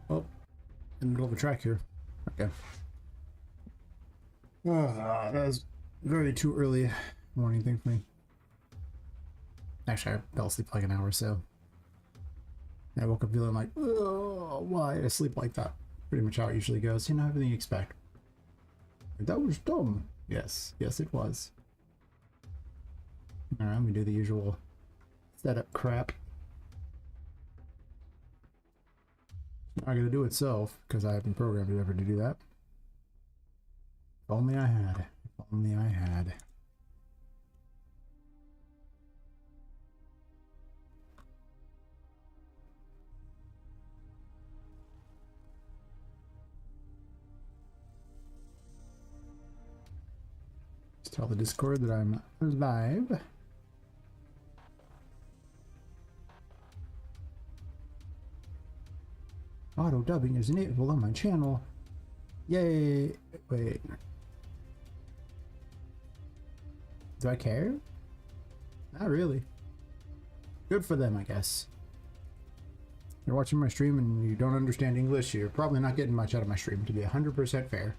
Oh, in the middle of a track here. Okay. That was very too early morning thing for me. Actually, I fell asleep like an hour or so. I woke up feeling like, oh, why I sleep like that? Pretty much how it usually goes. You know, everything you expect. That was dumb. Yes, yes, it was. All right, let me do the usual setup crap. It's not gonna do itself because I haven't programmed it ever to do that. If only I had. If only I had. Just tell the Discord that I'm live. Auto dubbing is enabled on my channel. Yay! Wait. Do I care? Not really. Good for them, I guess. You're watching my stream and you don't understand English, you're probably not getting much out of my stream, to be 100% fair.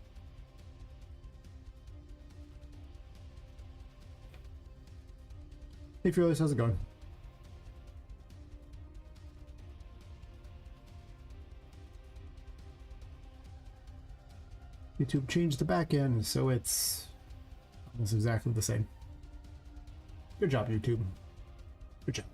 Hey Fearless, how's it going? YouTube changed the back end, so it's almost exactly the same. Good job, YouTube. Good job.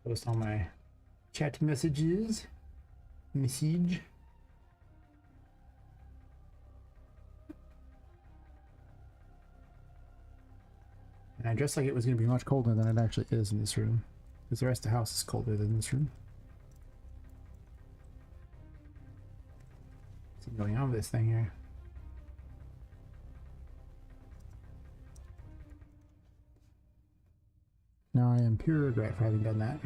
Post all my chat messages. Message. And I dressed like it was going to be much colder than it actually is in this room. Because the rest of the house is colder than this room. What's going on with this thing here? Now I am pure regret for having done that.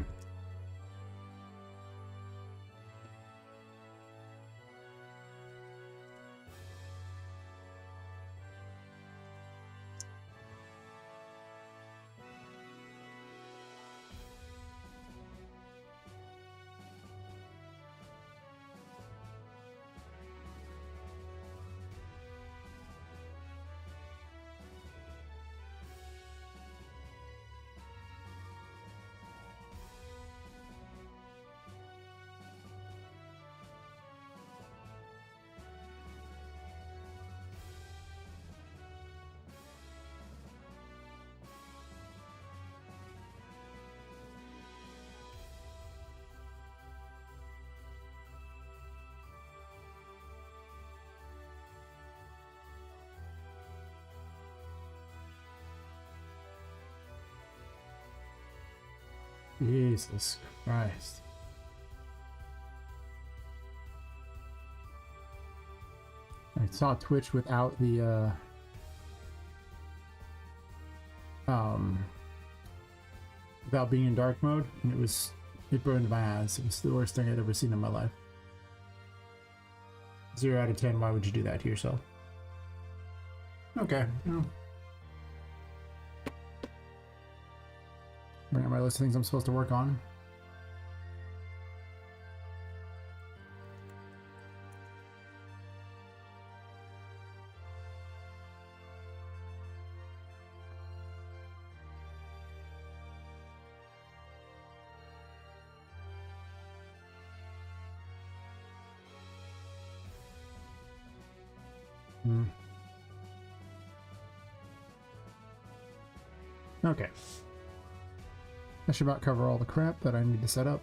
Jesus Christ. I saw Twitch without the without being in dark mode, and it burned my eyes. It was the worst thing I'd ever seen in my life. 0 out of 10, why would you do that to yourself? Okay, no. Bring up my list of things I'm supposed to work on. Okay. That should about cover all the crap that I need to set up.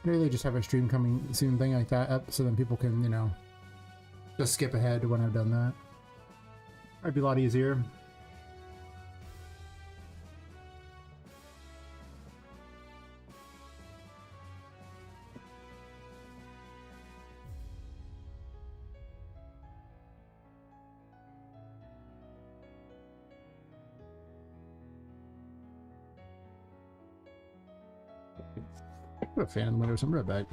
Maybe just have a stream coming soon thing like that up so then people can, you know, just skip ahead to when I've done that. Might be a lot easier. Put a fan in the window, so I'm right back.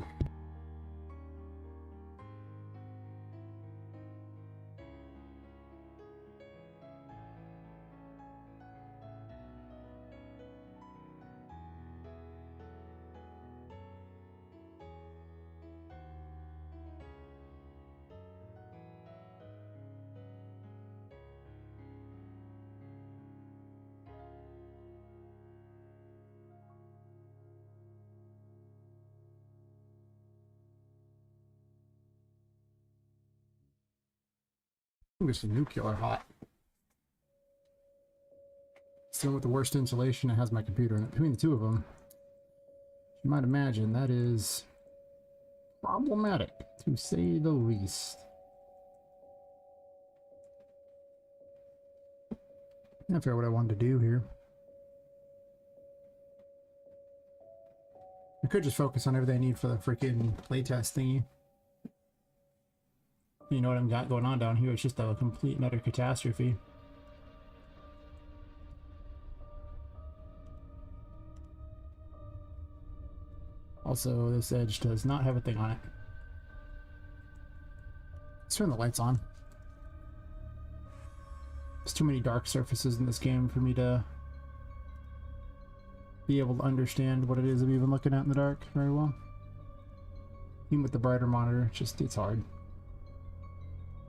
This is nuclear hot. Still with the worst insulation, it has my computer in it. Between the two of them, you might imagine that is problematic, to say the least. I figure out what I wanted to do here. I could just focus on everything I need for the freaking playtest thingy. You know what I've got going on down here? It's just a complete and utter catastrophe. Also, this edge does not have a thing on it. Let's turn the lights on. There's too many dark surfaces in this game for me to be able to understand what it is I'm even looking at in the dark very well. Even with the brighter monitor, it's hard.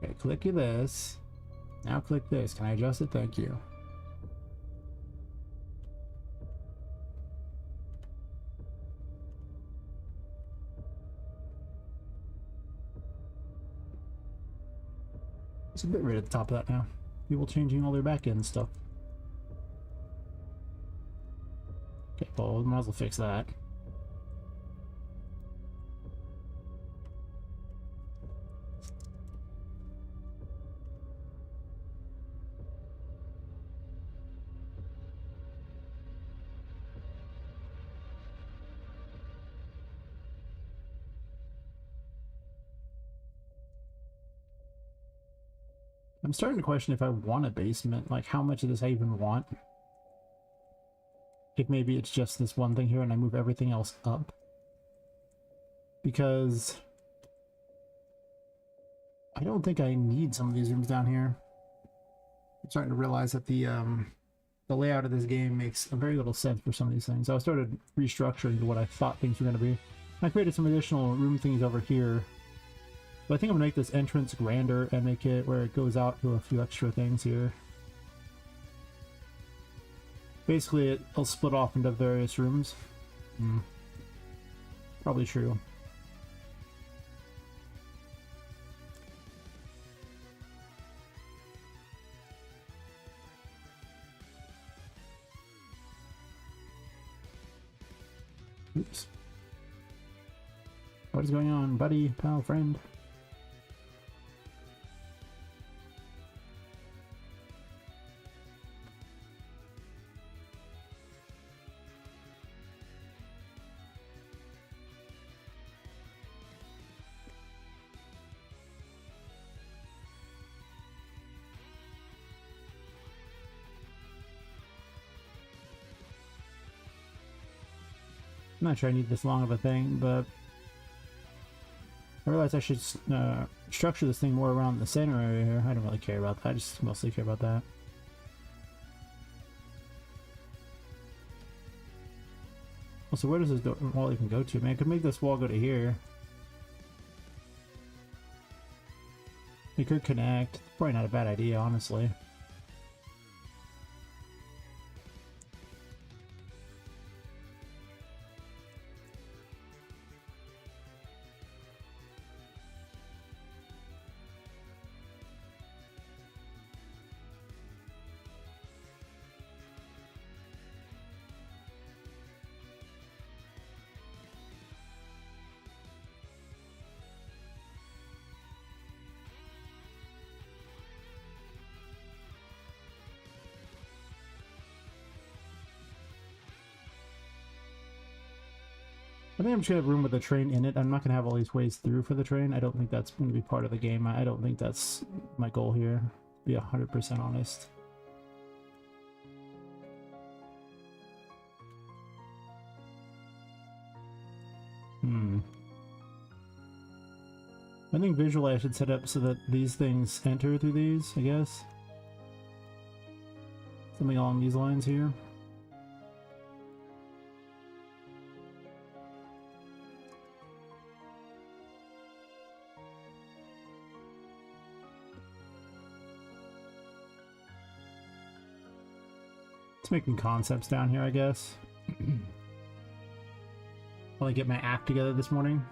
Okay, clicky this. Now click this. Can I adjust it? Thank you. It's a bit right at the top of that now. People changing all their back-end stuff. Okay, well, we might as well fix that. I'm starting to question if I want a basement. Like, how much of this I even want. If maybe it's just this one thing here and I move everything else up. Because I don't think I need some of these rooms down here. I'm starting to realize that the layout of this game makes very little sense for some of these things. So I started restructuring what I thought things were going to be. I created some additional room things over here. But I think I'm going to make this entrance grander and make it where it goes out to a few extra things here. Basically, it'll split off into various rooms. Probably true. Oops. What is going on, buddy, pal, friend? I'm not sure I need this long of a thing, but I realized I should structure this thing more around the center area here. I don't really care about that. I just mostly care about that. Also, where does this wall even go to? Man, I could make this wall go to here. We could connect. Probably not a bad idea, honestly. I think I'm just gonna have room with the train in it. I'm not gonna have all these ways through for the train. I don't think that's gonna be part of the game. I don't think that's my goal here, to be 100% honest. I think visually I should set up so that these things enter through these, I guess. Something along these lines here. Just making concepts down here, I guess. While I get my act together this morning.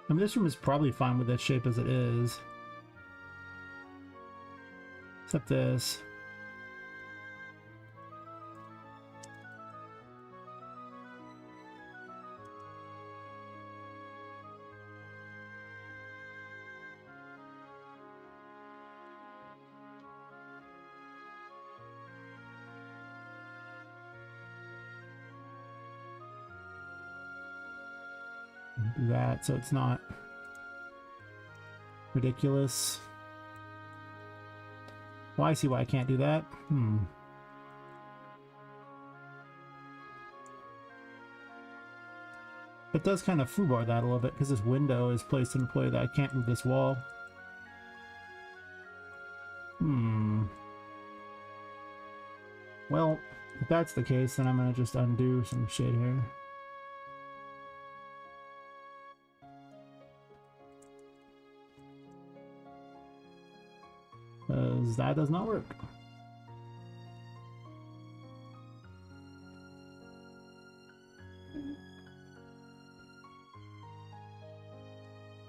I mean, this room is probably fine with this shape as it is. Except this. Do that so it's not ridiculous. Well, I see why I can't do that. It does kind of foobar that a little bit because this window is placed in a way that I can't move this wall. Well, if that's the case, then I'm gonna just undo some shit here. Because that does not work.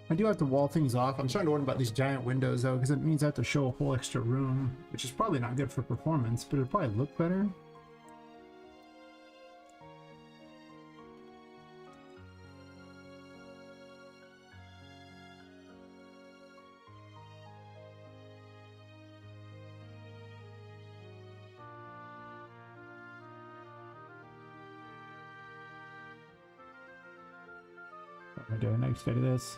I do have to wall things off. I'm starting to worry about these giant windows though, because it means I have to show a whole extra room, which is probably not good for performance, but it'll probably look better. What am I doing next? Go to this.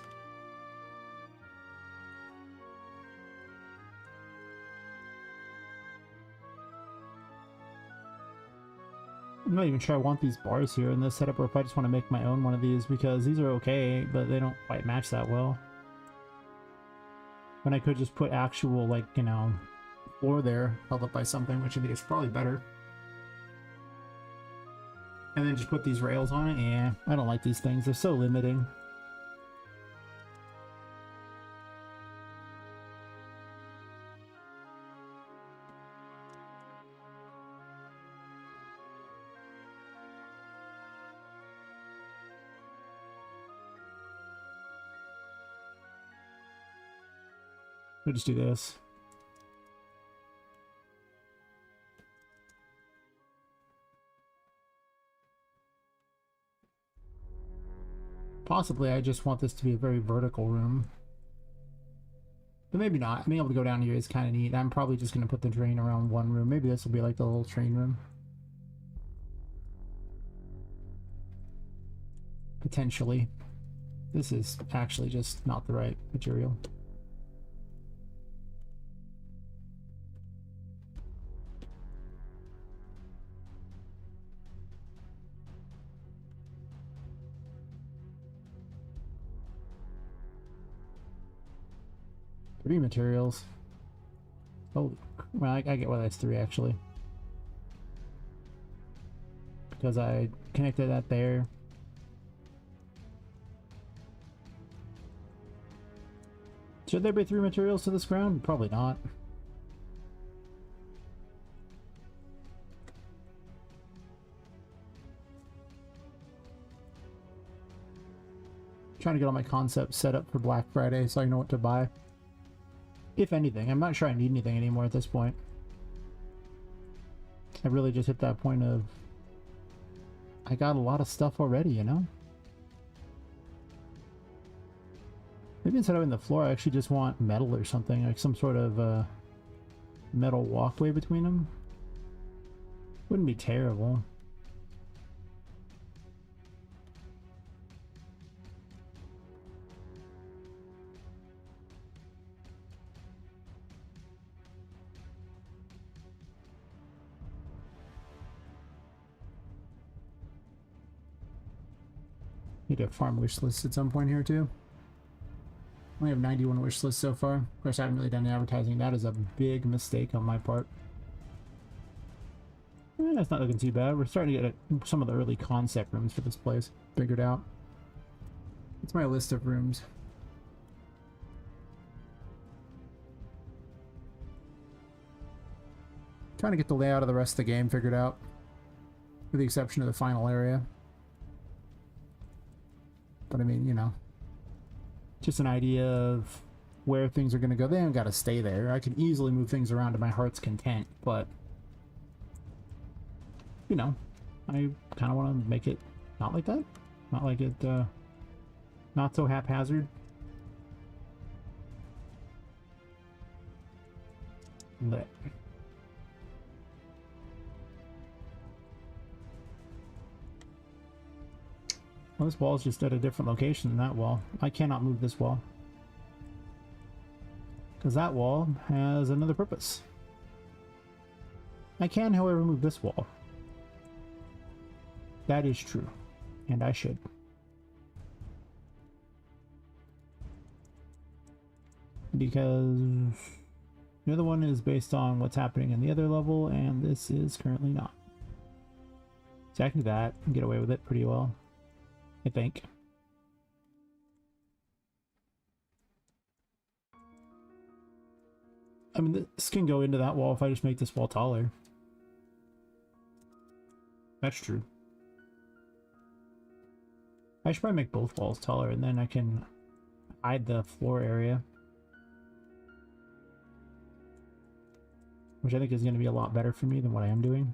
I'm not even sure I want these bars here in this setup, or if I just want to make my own one of these, because these are okay, but they don't quite match that well. When I could just put actual, like, you know, floor there held up by something, which I think is probably better. And then just put these rails on it. Yeah, I don't like these things. They're so limiting. We'll just do this. Possibly I just want this to be a very vertical room. But maybe not. Being able to go down here is kind of neat. I'm probably just going to put the drain around one room. Maybe this will be like the little train room. Potentially. This is actually just not the right material. Three materials. Oh, well, I get why that's three actually. Because I connected that there. Should there be three materials to this ground? Probably not. Trying to get all my concepts set up for Black Friday so I know what to buy. If anything, I'm not sure I need anything anymore at this point. I really just hit that point of I got a lot of stuff already, you know? Maybe instead of in the floor, I actually just want metal or something, like some sort of metal walkway between them. Wouldn't be terrible. Need to farm wish lists at some point here too. Only have 91 wish lists so far. Of course, I haven't really done any advertising. That is a big mistake on my part. That's not looking too bad. We're starting to get some of the early concept rooms for this place figured out. It's my list of rooms. Trying to get the layout of the rest of the game figured out, with the exception of the final area. But I mean, you know, just an idea of where things are going to go. They haven't got to stay there. I can easily move things around to my heart's content, but you know, I kind of want to make it not like that. Not like it, not so haphazard. Lit. Well, this wall is just at a different location than that wall. I cannot move this wall, because that wall has another purpose. I can, however, move this wall. That is true, and I should. Because the other one is based on what's happening in the other level, and this is currently not. So I can do that and get away with it pretty well, I think. I mean, this can go into that wall if I just make this wall taller. That's true. I should probably make both walls taller, and then I can hide the floor area, which I think is going to be a lot better for me than what I am doing.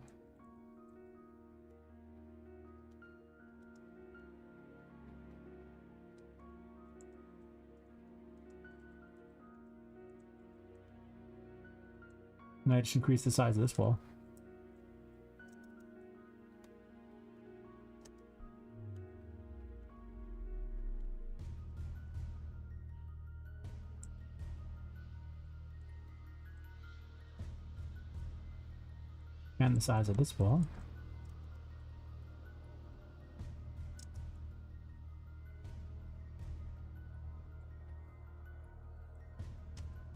And I just increase the size of this wall. And the size of this wall.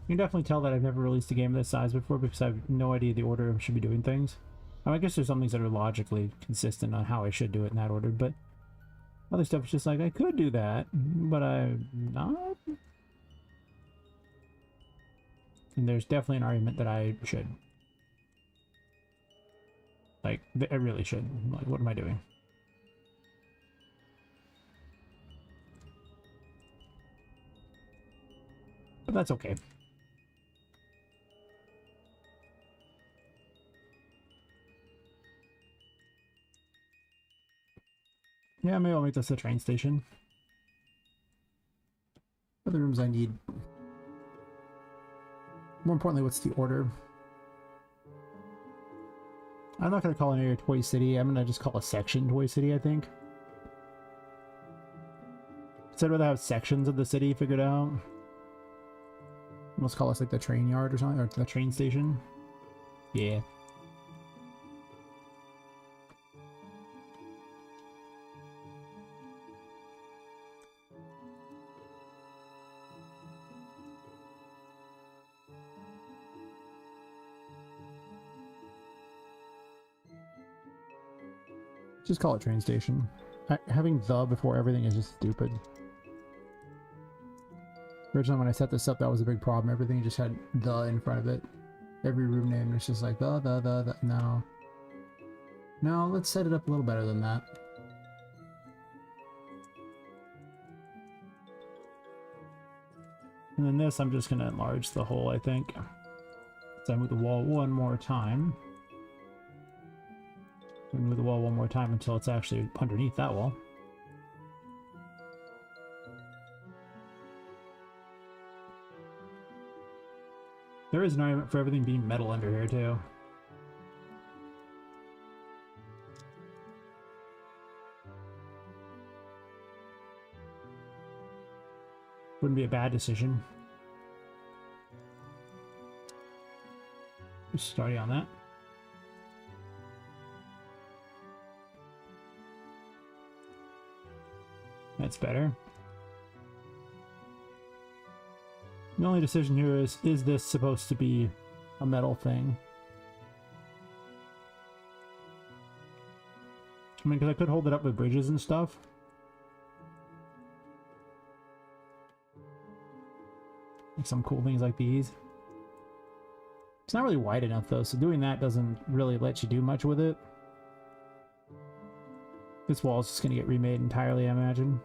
You can definitely tell that I've never released a game of this size before because I have no idea the order I should be doing things. I guess there's some things that are logically consistent on how I should do it in that order, but other stuff is just like, I could do that, but I'm not. And there's definitely an argument that I should. Like, I really should. Like, what am I doing? But that's okay. Yeah, maybe I'll make this a train station. Other rooms I need. More importantly, what's the order? I'm not going to call an area Toy City. I'm going to just call a section Toy City, I think. So I'd rather have sections of the city figured out. Let's call this like the train yard or something, or the train station. Yeah. Just call it train station. Having the before everything is just stupid. Originally when I set this up, that was a big problem. Everything just had the in front of it. Every room name, it's just like the. No. No, let's set it up a little better than that. And then this, I'm just going to enlarge the hole, I think. So I move the wall one more time. Move the wall one more time until it's actually underneath that wall. There is an argument for everything being metal under here too. Wouldn't be a bad decision. Just starting on that. That's better. The only decision here is this supposed to be a metal thing? I mean, because I could hold it up with bridges and stuff. Like some cool things like these. It's not really wide enough though, so doing that doesn't really let you do much with it. This wall is just going to get remade entirely, I imagine.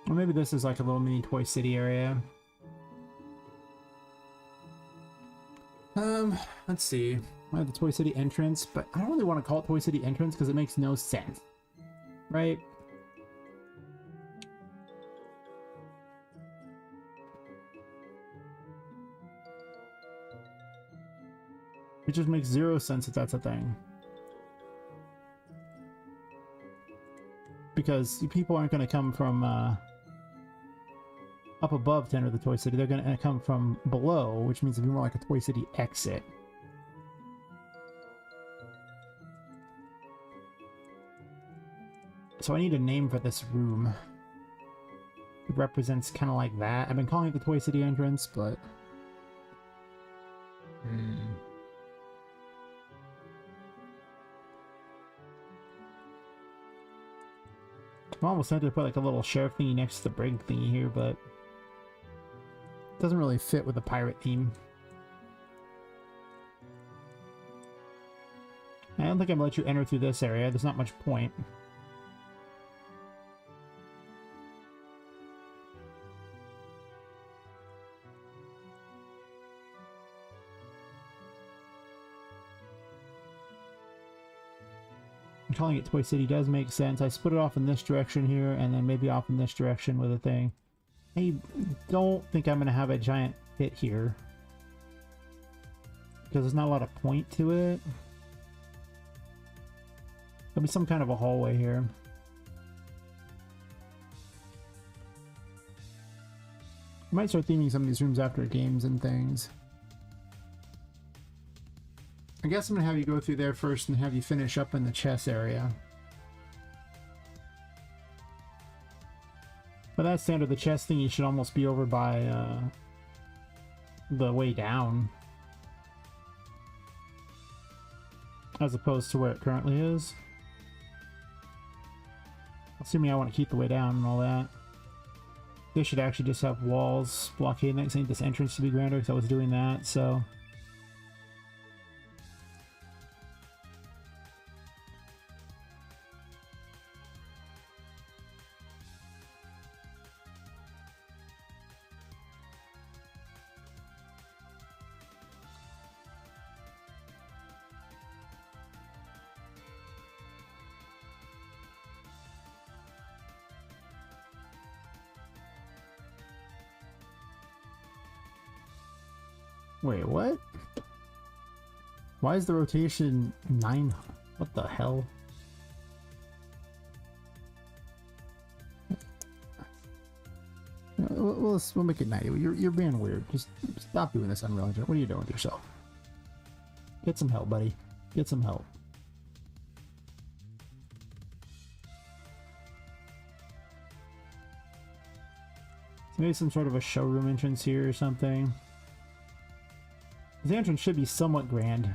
Or maybe this is like a little mini Toy City area. Let's see. I have the Toy City entrance, but I don't really want to call it Toy City entrance because it makes no sense. Right? It just makes zero sense if that's a thing. Because people aren't going to come from up above to enter the Toy City. They're going to come from below, which means it'd be more like a Toy City exit. So I need a name for this room. It represents kind of like that. I've been calling it the Toy City entrance, but... I'm almost tempted to put like a little sheriff thingy next to the brig thingy here, but it doesn't really fit with the pirate theme. I don't think I'm gonna let you enter through this area. There's not much point. Calling it Toy City does make sense. I split it off in this direction here, and then maybe off in this direction with a thing. I don't think I'm going to have a giant pit here, because there's not a lot of point to it. There'll be some kind of a hallway here. I might start theming some of these rooms after games and things. I guess I'm going to have you go through there first and have you finish up in the chess area. By that standard, the chess thing you should almost be over by the way down. As opposed to where it currently is. Assuming I want to keep the way down and all that. This should actually just have walls blockading it. I need this entrance to be grander because I was doing that, so... Wait, what? Why is the rotation 9? What the hell? We'll make it 90. You're being weird. Just stop doing this, Unreal Engine. What are you doing with yourself? Get some help, buddy. Get some help. So maybe some sort of a showroom entrance here or something. The entrance should be somewhat grand.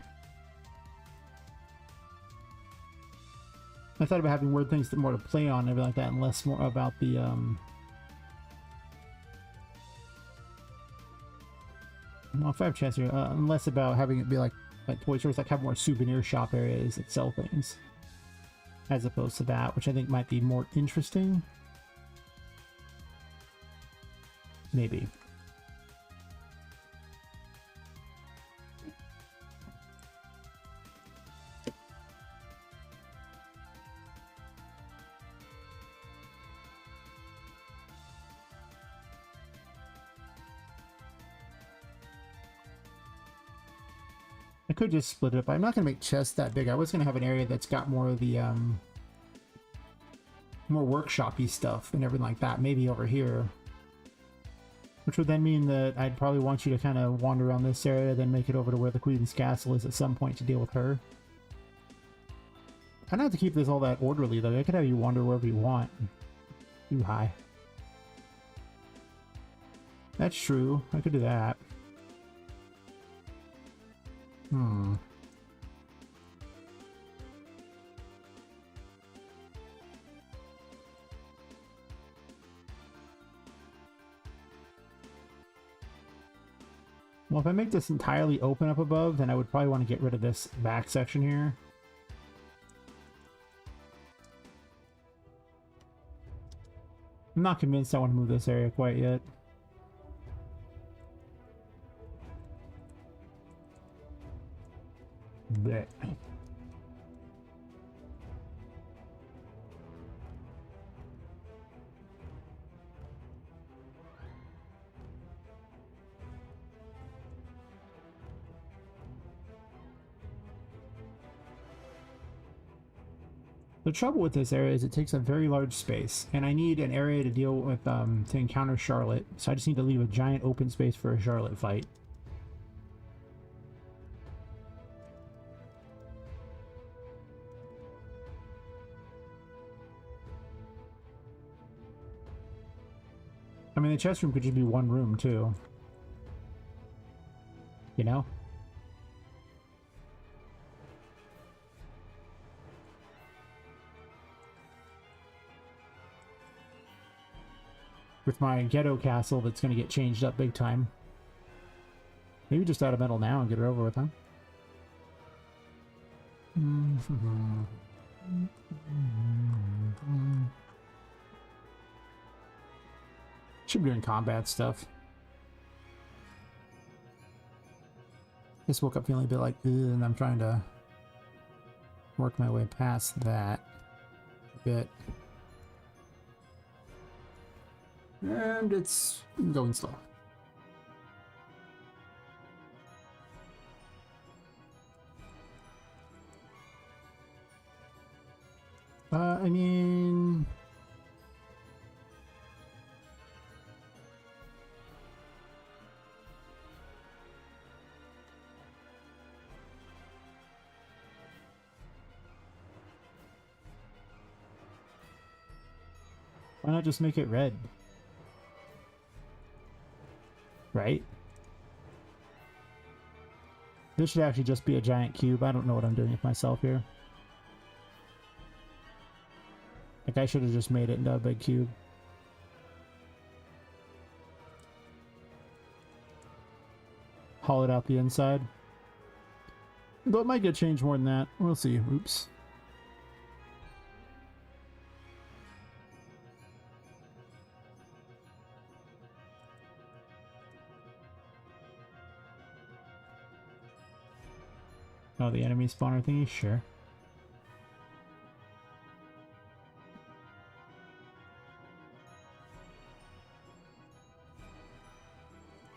I thought about having weird things more to play on and everything like that, and less more about the well, 5 chests here, and less about having it be like Toy Stores, like have more souvenir shop areas that sell things, as opposed to that, which I think might be more interesting. Maybe. I could just split it up. I'm not going to make chests that big. I was going to have an area that's got more of the more workshop-y stuff and everything like that. Maybe over here. Which would then mean that I'd probably want you to kind of wander around this area, then make it over to where the Queen's Castle is at some point to deal with her. I don't have to keep this all that orderly, though. I could have you wander wherever you want. Too high. That's true. I could do that. Well, if I make this entirely open up above, then I would probably want to get rid of this back section here. I'm not convinced I want to move this area quite yet. Blech. The trouble with this area is it takes a very large space, and I need an area to deal with, to encounter Charlotte, so I just need to leave a giant open space for a Charlotte fight. I mean, the chess room could just be one room, too. You know? With my ghetto castle that's going to get changed up big time. Maybe just out of metal now and get it over with, huh? Should be doing combat stuff. Just woke up feeling a bit like, ugh, and I'm trying to work my way past that a bit. And it's going slow. I mean... why not just make it red? Right? This should actually just be a giant cube. I don't know what I'm doing with myself here. Like, I should have just made it into a big cube. Hollowed out the inside. Though it might get changed more than that. We'll see. Oops. Oh, the enemy spawner thingy? Sure.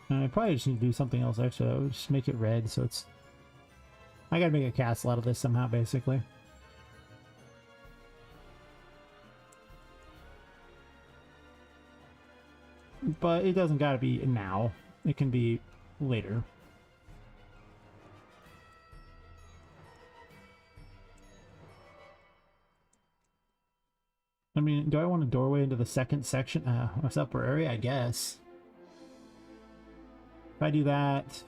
I probably just need to do something else extra. I would just make it red so it's... I gotta make a castle out of this somehow, basically. But it doesn't gotta be now. It can be later. I mean, do I want a doorway into the second section? What's upper area? I guess. If I do that...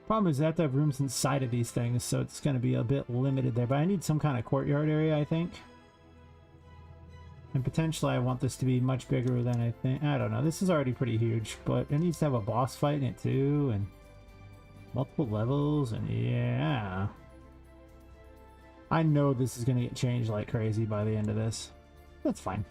Problem is I have to have rooms inside of these things, so it's going to be a bit limited there. But I need some kind of courtyard area, I think. And potentially I want this to be much bigger than I think. I don't know. This is already pretty huge, but it needs to have a boss fight in it too, and multiple levels, and yeah. I know this is going to get changed like crazy by the end of this. That's fine.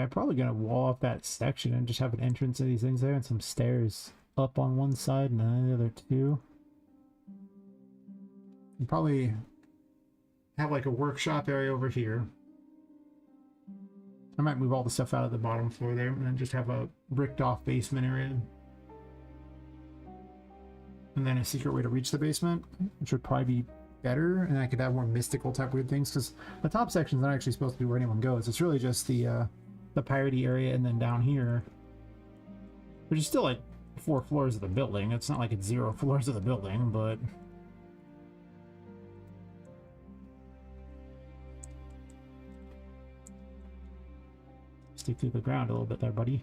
Yeah, I'm probably gonna wall off that section and just have an entrance to these things there and some stairs up on one side and then the other two. And probably have like a workshop area over here. I might move all the stuff out of the bottom floor there and then just have a bricked off basement area. And then a secret way to reach the basement, which would probably be better, and I could have more mystical type weird things, because the top section's not actually supposed to be where anyone goes. It's really just the piratey area, and then down here, which is still like 4 floors of the building. It's not like it's 0 floors of the building, but stick through the ground a little bit there, buddy.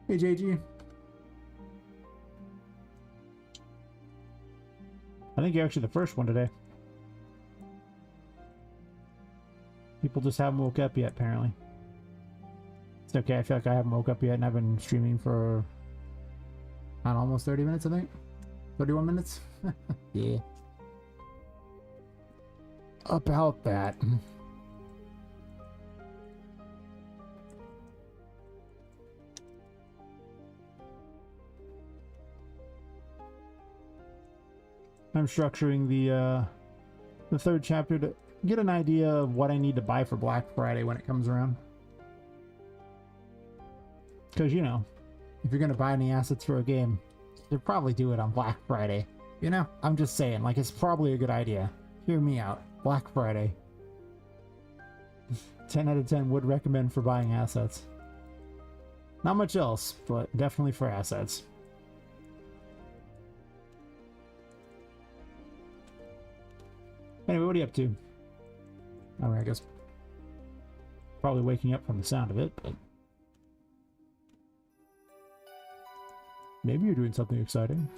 Hey, JG. I think you're actually the first one today. People just haven't woke up yet, apparently. It's okay, I feel like I haven't woke up yet, and I've been streaming for I don't know, almost 30 minutes, I think. 31 minutes? Yeah. About that. I'm structuring the 3rd chapter to get an idea of what I need to buy for Black Friday when it comes around. Because, you know, if you're going to buy any assets for a game, you'll probably do it on Black Friday. You know, I'm just saying, like, it's probably a good idea. Hear me out. Black Friday. 10 out of 10 would recommend for buying assets. Not much else, but definitely for assets. Anyway, what are you up to? I mean, I guess probably waking up from the sound of it, but maybe you're doing something exciting.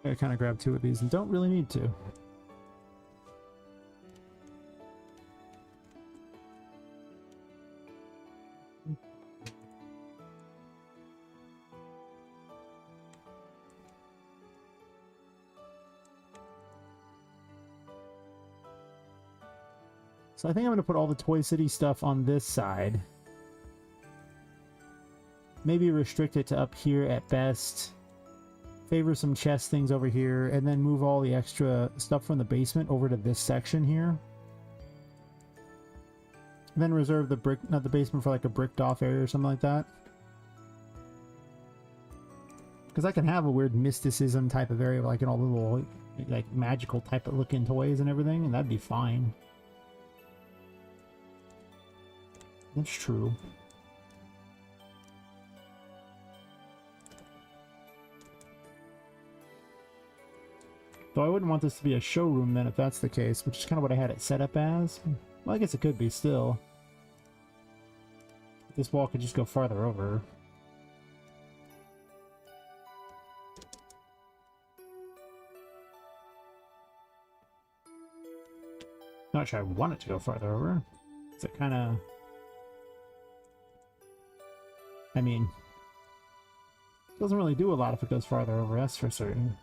I kind of grab 2 of these and don't really need to. So I think I'm going to put all the Toy City stuff on this side. Maybe restrict it to up here at best. Favor some chest things over here, and then move all the extra stuff from the basement over to this section here. And then reserve the the basement for like a bricked off area or something like that. Because I can have a weird mysticism type of area, like in all the little like magical type of looking toys and everything, and that'd be fine. That's true. Though I wouldn't want this to be a showroom then if that's the case, which is kind of what I had it set up as. Well, I guess it could be still. This wall could just go farther over. Not sure I want it to go farther over. Is it kind of... I mean... It doesn't really do a lot if it goes farther over, that's for certain.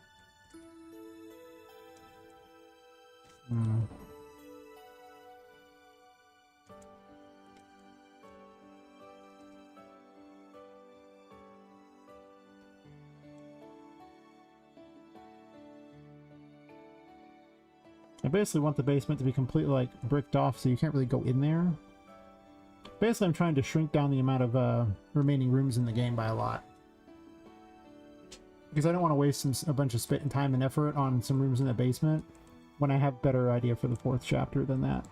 I basically want the basement to be completely like bricked off so you can't really go in there. Basically I'm trying to shrink down the amount of remaining rooms in the game by a lot. Because I don't want to waste a bunch of spit and time and effort on some rooms in the basement when I have a better idea for the 4th chapter than that.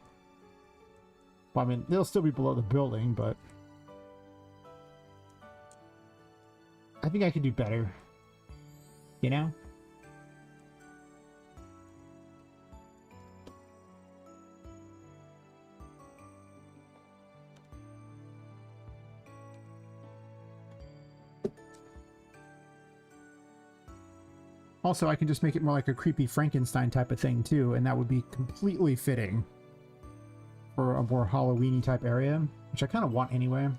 Well, I mean, they'll still be below the building, but... I think I could do better. You know? Also, I can just make it more like a creepy Frankenstein type of thing too, and that would be completely fitting for a more Halloween-y type area, which I kind of want anyway.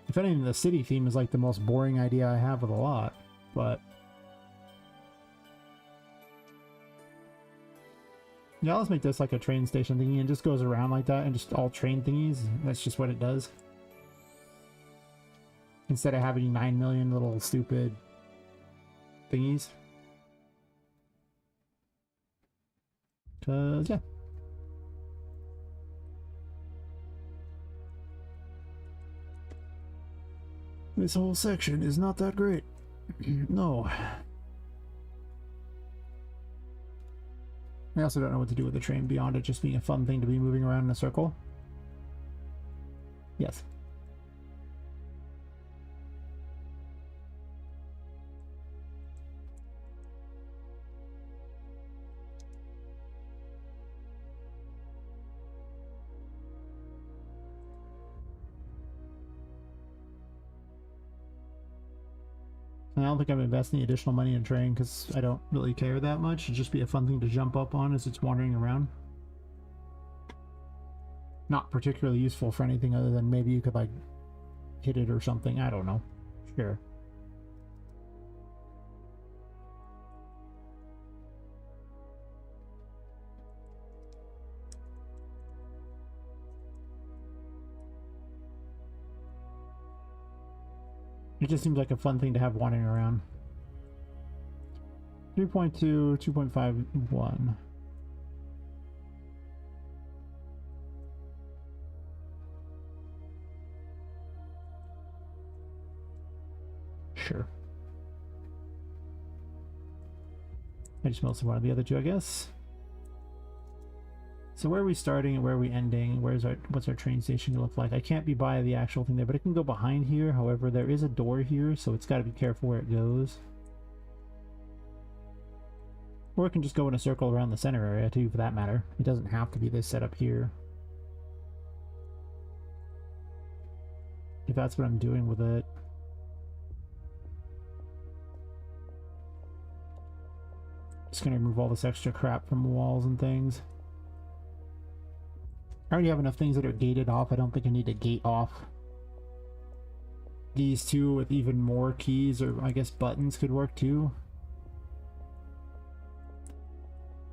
If anything, the city theme is like the most boring idea I have of the lot, but yeah, let's make this like a train station thingy and just goes around like that and just all train thingies. That's just what it does. Instead of having 9 million little stupid thingies. Cause yeah. This whole section is not that great. No. I also don't know what to do with the train beyond it just being a fun thing to be moving around in a circle. Yes. I don't think I'm investing additional money in train because I don't really care that much. It'd just be a fun thing to jump up on as it's wandering around. Not particularly useful for anything other than maybe you could like hit it or something. I don't know. Sure. It just seems like a fun thing to have wandering around. 3.2, 2.51. Sure. I just mostly wanted the other two, I guess. So where are we starting and where are we ending? What's our train station gonna look like? I can't be by the actual thing there, but it can go behind here. However, there is a door here, so it's got to be careful where it goes. Or it can just go in a circle around the center area too, for that matter. It doesn't have to be this setup here. If that's what I'm doing with it. Just gonna remove all this extra crap from the walls and things. I already have enough things that are gated off. I don't think I need to gate off these two with even more keys, or I guess buttons could work too.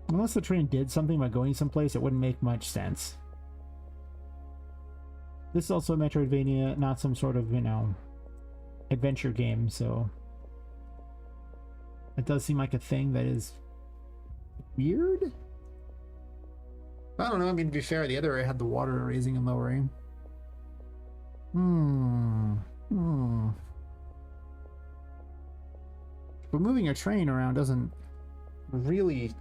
Unless the train did something by going someplace, it wouldn't make much sense. This is also a Metroidvania, not some sort of, you know, adventure game, so it does seem like a thing that is weird. I don't know, I mean, to be fair, the other area had the water raising and lowering. But moving a train around doesn't really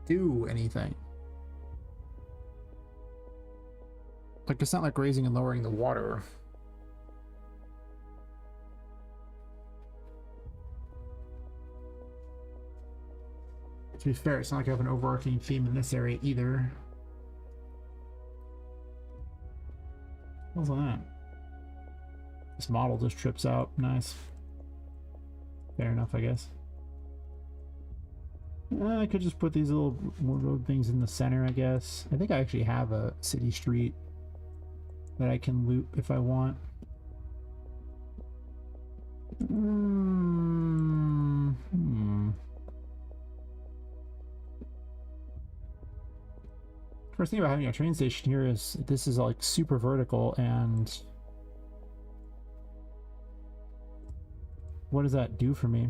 do anything. Like, it's not like raising and lowering the water. To be fair, it's not like I have an overarching theme in this area either. What's that? This model just trips out. Nice. Fair enough, I guess. I could just put these little road things in the center, I guess. I think I actually have a city street that I can loop if I want. First thing about having a train station here is this is like super vertical, and what does that do for me?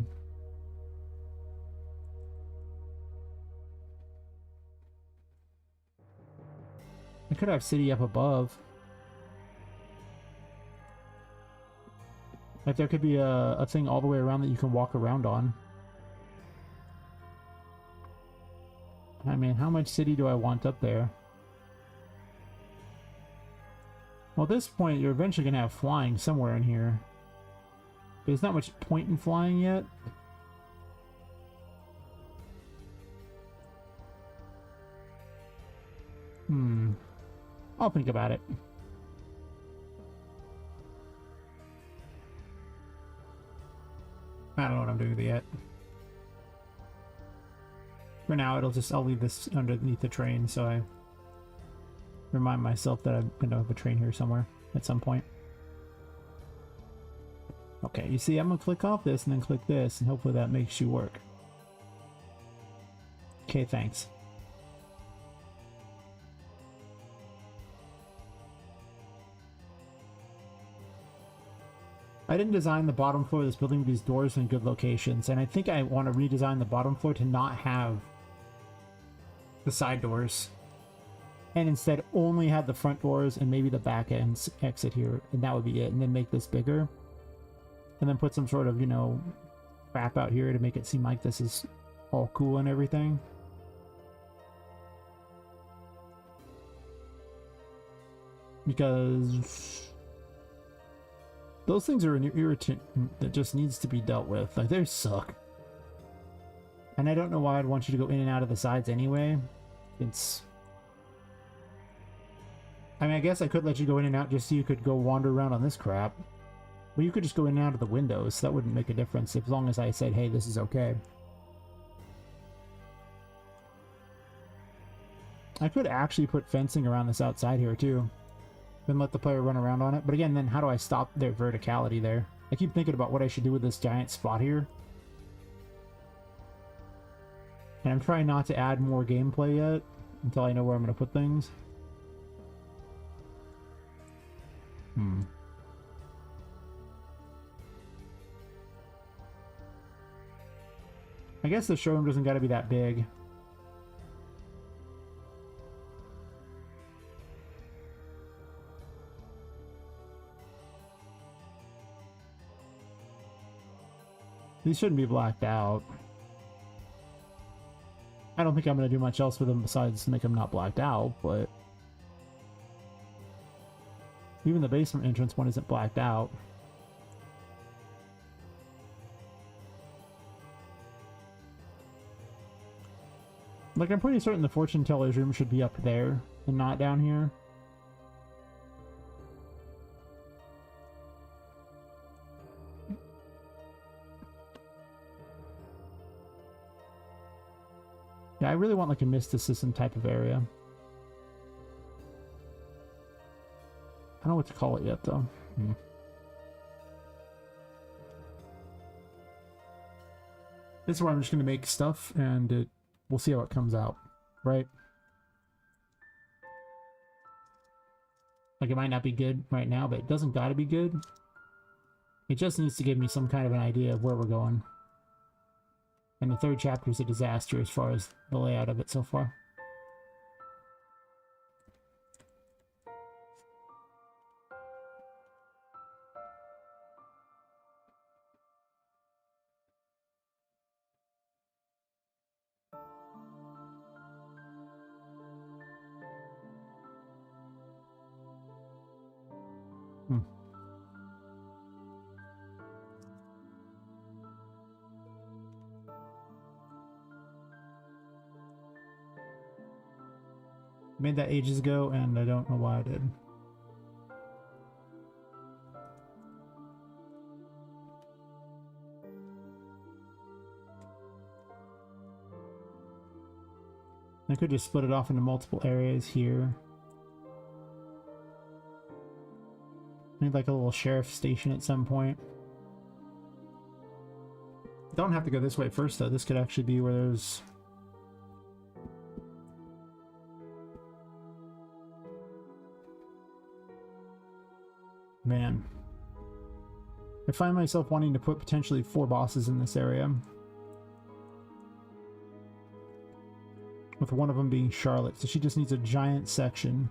I could have city up above. Like there could be a thing all the way around that you can walk around on. I mean, how much city do I want up there? Well, at this point, you're eventually going to have flying somewhere in here. There's not much point in flying yet. I'll think about it. I don't know what I'm doing with it yet. For now, I'll leave this underneath the train, so I remind myself that I'm gonna have a train here somewhere at some point. Okay, you see, I'm gonna click off this and then click this, and hopefully that makes you work. Okay, thanks. I didn't design the bottom floor of this building with these doors in good locations, and I think I want to redesign the bottom floor to not have the side doors, and instead only have the front doors and maybe the back end exit here, and that would be it, and then make this bigger, and then put some sort of, you know, crap out here to make it seem like this is all cool and everything. Because those things are an irritant that just needs to be dealt with. Like, they suck. And I don't know why I'd want you to go in and out of the sides anyway. I mean, I guess I could let you go in and out just so you could go wander around on this crap. But you could just go in and out of the windows. That wouldn't make a difference as long as I said, hey, this is okay. I could actually put fencing around this outside here too. Then let the player run around on it. But again, then how do I stop their verticality there? I keep thinking about what I should do with this giant spot here. And I'm trying not to add more gameplay yet until I know where I'm going to put things. I guess the showroom doesn't got to be that big. These shouldn't be blacked out. I don't think I'm going to do much else with them besides make them not blacked out, but even the basement entrance one isn't blacked out. Like, I'm pretty certain the fortune teller's room should be up there and not down here. Yeah, I really want like a mysticism type of area. I don't know what to call it yet, though. This is where I'm just going to make stuff, and we'll see how it comes out, right? Like, it might not be good right now, but it doesn't got to be good. It just needs to give me some kind of an idea of where we're going. And the third chapter is a disaster as far as the layout of it so far. Made that ages ago, and I don't know why I did. I could just split it off into multiple areas here. Need like a little sheriff station at some point. Don't have to go this way first, though. This could actually be where there's... Man. I find myself wanting to put potentially 4 bosses in this area. With one of them being Charlotte, so she just needs a giant section.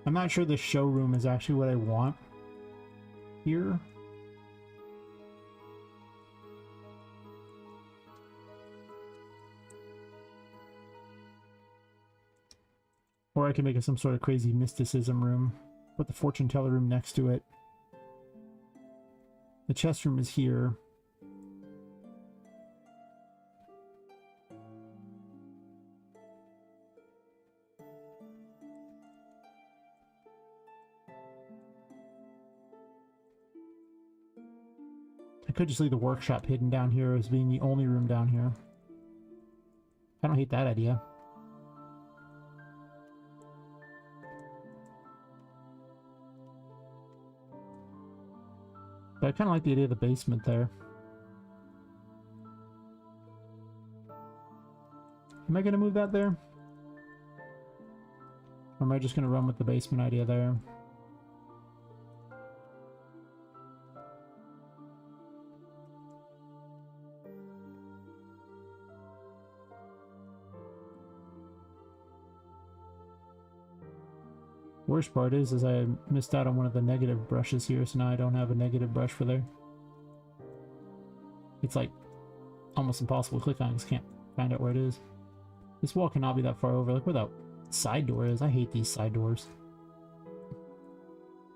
I'm not sure the showroom is actually what I want here. Or Or I can make it some sort of crazy mysticism room. Put the fortune teller room next to it. The chest room is here. I could just leave the workshop hidden down here as being the only room down here. I don't hate that idea. But I kind of like the idea of the basement there. Am I going to move that there? Or am I just going to run with the basement idea there? Worst part is I missed out on one of the negative brushes here, so now I don't have a negative brush for there. It's like almost impossible to click on, because I can't find out where it is. This wall cannot be that far over. Look where that side door is. I hate these side doors.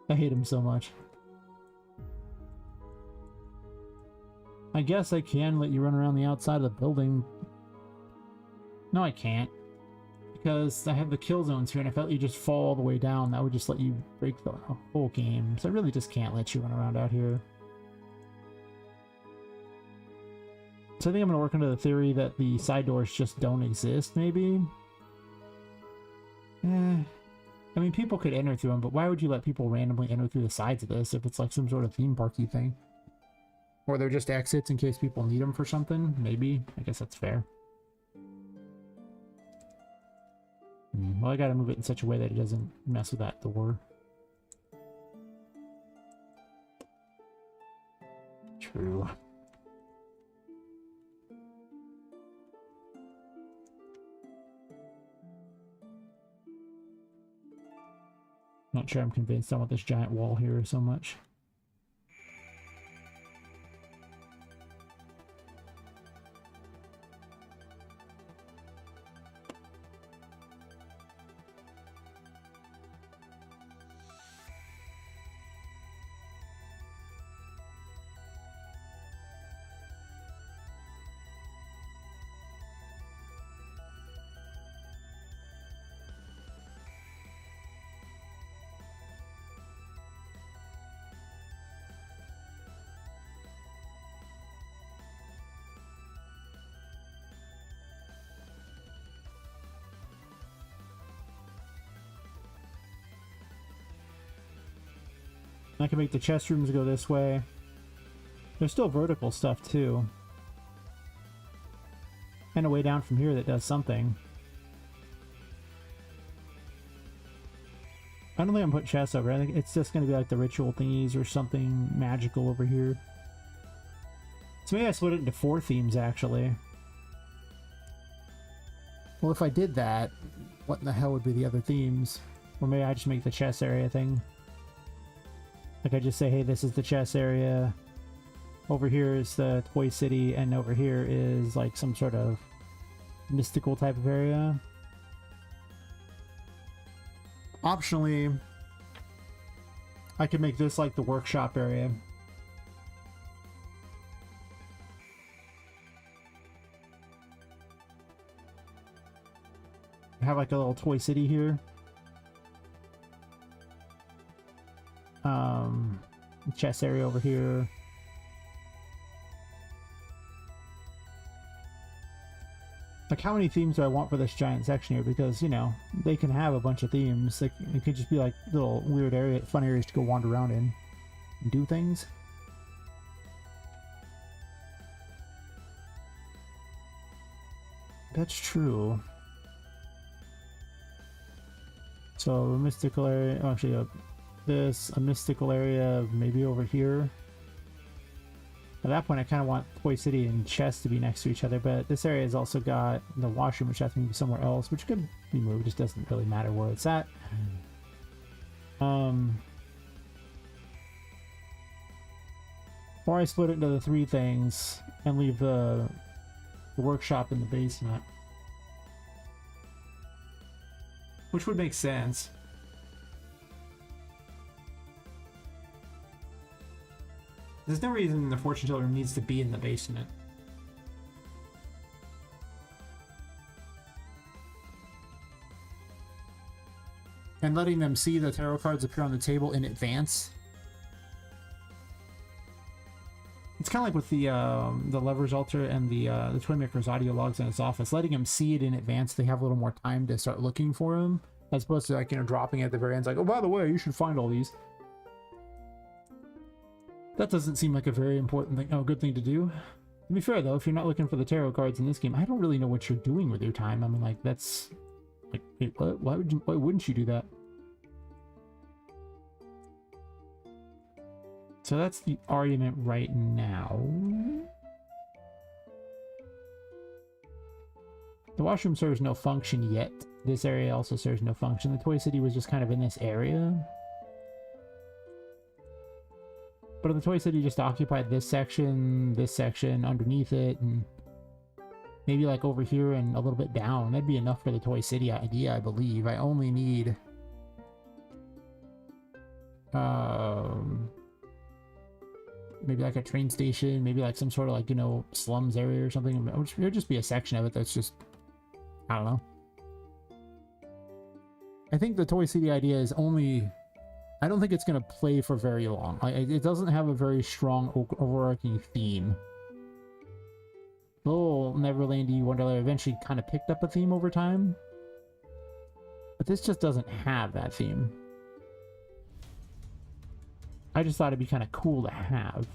I hate them so much. I guess I can let you run around the outside of the building. No, I can't. Because I have the kill zones here, and if I let you just fall all the way down, that would just let you break the whole game. So I really just can't let you run around out here. So I think I'm going to work under the theory that the side doors just don't exist, maybe? I mean, people could enter through them, but why would you let people randomly enter through the sides of this if it's like some sort of theme parky thing? Or they're just exits in case people need them for something? Maybe. I guess that's fair. Well, I gotta move it in such a way that it doesn't mess with that door. True. Not sure I'm convinced I want this giant wall here so much. I can make the chest rooms go this way. There's still vertical stuff too. And a way down from here that does something. I don't think I'm putting chests over. I think it's just going to be like the ritual thingies or something magical over here. So maybe I split it into 4 themes actually. Well, if I did that, what in the hell would be the other themes? Or maybe I just make the chest area thing. Like I just say, hey, this is the chess area. Over here is the Toy City, and over here is like some sort of mystical type of area. Optionally, I could make this like the workshop area. Have like a little Toy City here. Chess area over here. Like, how many themes do I want for this giant section here? Because, you know, they can have a bunch of themes. Like, it could just be like little weird area, fun areas to go wander around in and do things. That's true. So, a mystical area, oh, actually, a mystical area maybe over here. At that point I kind of want Toy City and Chess to be next to each other, but this area has also got the washroom, which I think is somewhere else, which could be moved. It just doesn't really matter where it's at. Or I split it into the 3 things and leave the workshop in the basement. which would make sense. There's no reason the fortune teller needs to be in the basement. And letting them see the tarot cards appear on the table in advance. It's kind of like with the Lover's Altar and the Toymaker's audio logs in his office. Letting them see it in advance, they have a little more time to start looking for them, as opposed to, like, you know, dropping at the very end, like, oh, by the way, you should find all these. That doesn't seem like a very important thing, good thing to do. To be fair, though, if you're not looking for the tarot cards in this game, I don't really know what you're doing with your time. I mean, like, that's... Like, wait, what? Why wouldn't you do that? So that's the argument right now. The washroom serves no function yet. This area also serves no function. The Toy City was just kind of in this area. But if the Toy City just occupied this section underneath it, and maybe like over here and a little bit down, that'd be enough for the Toy City idea, I believe. I only need... maybe like a train station, maybe like some sort of, like, you know, slums area or something. It would just be a section of it that's just... I don't know. I think the Toy City idea is only... I don't think it's going to play for very long. It doesn't have a very strong overarching theme. Little Neverlandy Wonderland eventually kind of picked up a theme over time. But this just doesn't have that theme. I just thought it'd be kind of cool to have.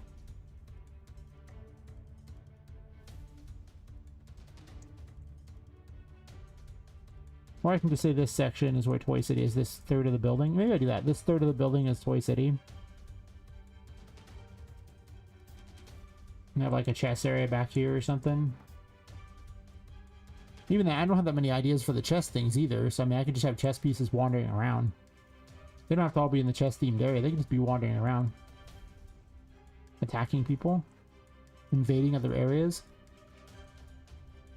Or I can just say this section is where Toy City is, this third of the building. Maybe I do that. This third of the building is Toy City. And have like a chess area back here or something. Even that, I don't have that many ideas for the chess things either. So I mean, I could just have chess pieces wandering around. They don't have to all be in the chess themed area. They can just be wandering around. Attacking people. Invading other areas.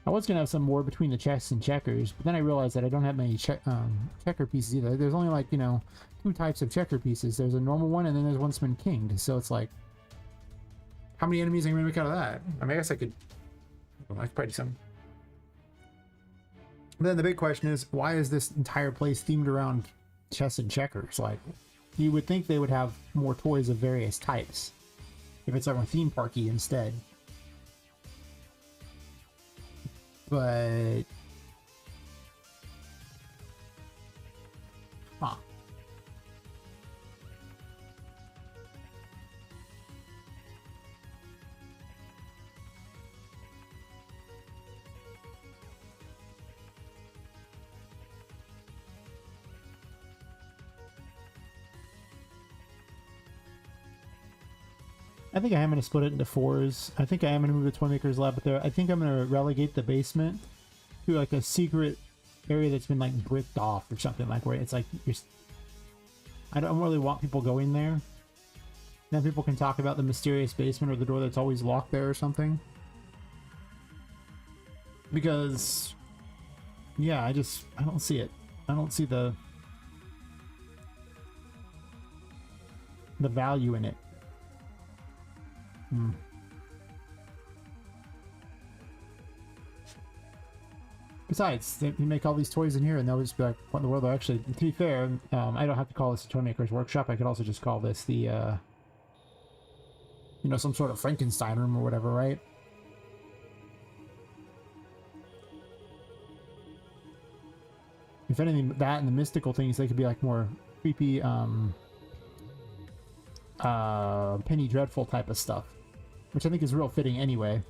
I was going to have some more between the chess and checkers, but then I realized that I don't have many checker pieces either. There's only, like, you know, 2 types of checker pieces. There's a normal one, and then there's one that's been kinged. So it's like, how many enemies am I going to make out of that? I mean, I guess I could probably do some. But then the big question is, why is this entire place themed around chess and checkers? Like, you would think they would have more toys of various types if it's like a theme parky instead. But... Huh. I think I am going to split it into 4s. I think I am going to move the Toymaker's Lab up there. I think I'm going to relegate the basement to like a secret area that's been like bricked off or something, like where it's like I don't really want people going there. Then people can talk about the mysterious basement or the door that's always locked there or something. Because yeah, I don't see it. I don't see the value in it. Besides, you make all these toys in here and they'll just be like, what in the world? Actually, to be fair, I don't have to call this the Toymaker's Workshop. I could also just call this the, you know, some sort of Frankenstein room or whatever, right? If anything, that and the mystical things, they could be like more creepy, Penny Dreadful type of stuff. Which I think is real fitting anyway.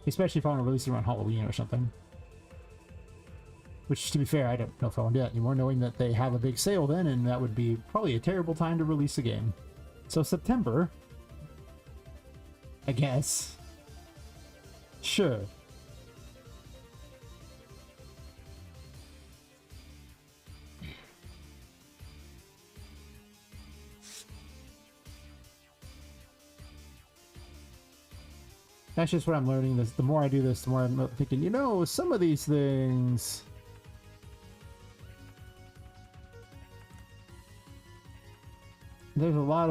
Especially if I want to release it around Halloween or something. Which, to be fair, I don't know if I want to do that anymore, knowing that they have a big sale then, and that would be probably a terrible time to release a game. So September, I guess. Sure. That's just what I'm learning. The more I do this, the more I'm thinking, you know, some of these things... there's a lot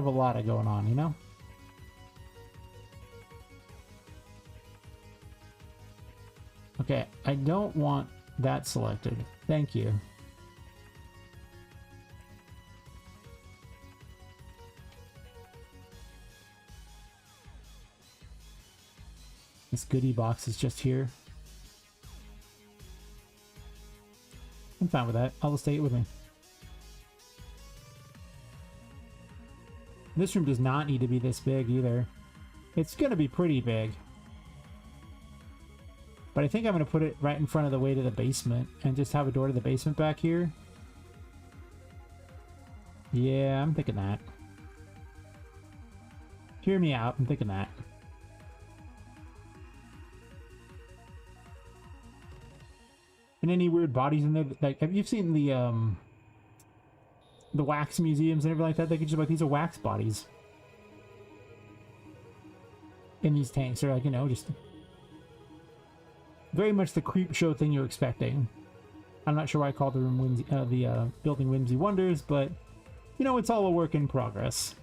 going on, you know? Okay, I don't want that selected. Thank you. This goodie box is just here. I'm fine with that. I'll just take it with me. This room does not need to be this big either. It's gonna be pretty big. But I think I'm going to put it right in front of the way to the basement and just have a door to the basement back here. Yeah, I'm thinking that. Hear me out, I'm thinking that. And any weird bodies in there, like, have you seen the wax museums and everything like that? They could just be like, these are wax bodies. In these tanks, they're like, you know, just... very much the creep show thing you're expecting. I'm not sure why I called the room building Whimsy Wonders, but you know, it's all a work in progress.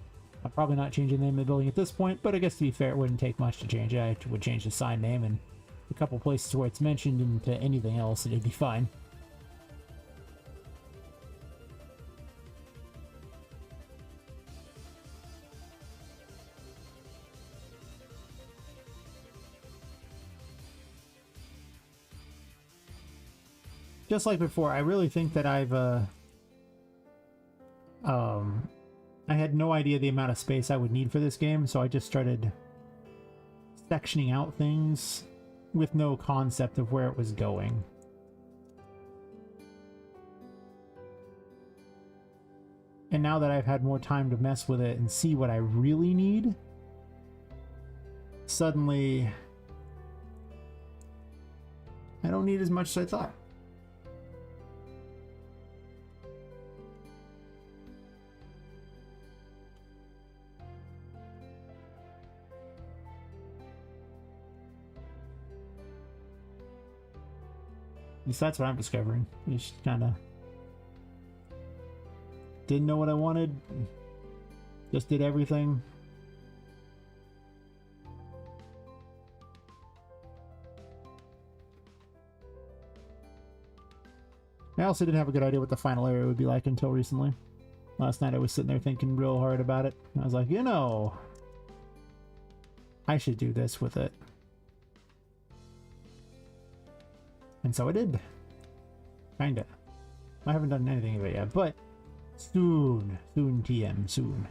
I'm probably not changing the name of the building at this point, but I guess to be fair, it wouldn't take much to change it. I would change the sign name and a couple places where it's mentioned into anything else, and it'd be fine. Just like before, I really think that I had no idea the amount of space I would need for this game, so I just started sectioning out things with no concept of where it was going. And now that I've had more time to mess with it and see what I really need, suddenly I don't need as much as I thought. At least that's what I'm discovering. You just kind of didn't know what I wanted. Just did everything. I also didn't have a good idea what the final area would be like until recently. Last night I was sitting there thinking real hard about it. I was like, you know, I should do this with it. And so I did. Kinda. I haven't done anything of it yet, but soon. Soon, TM. Soon.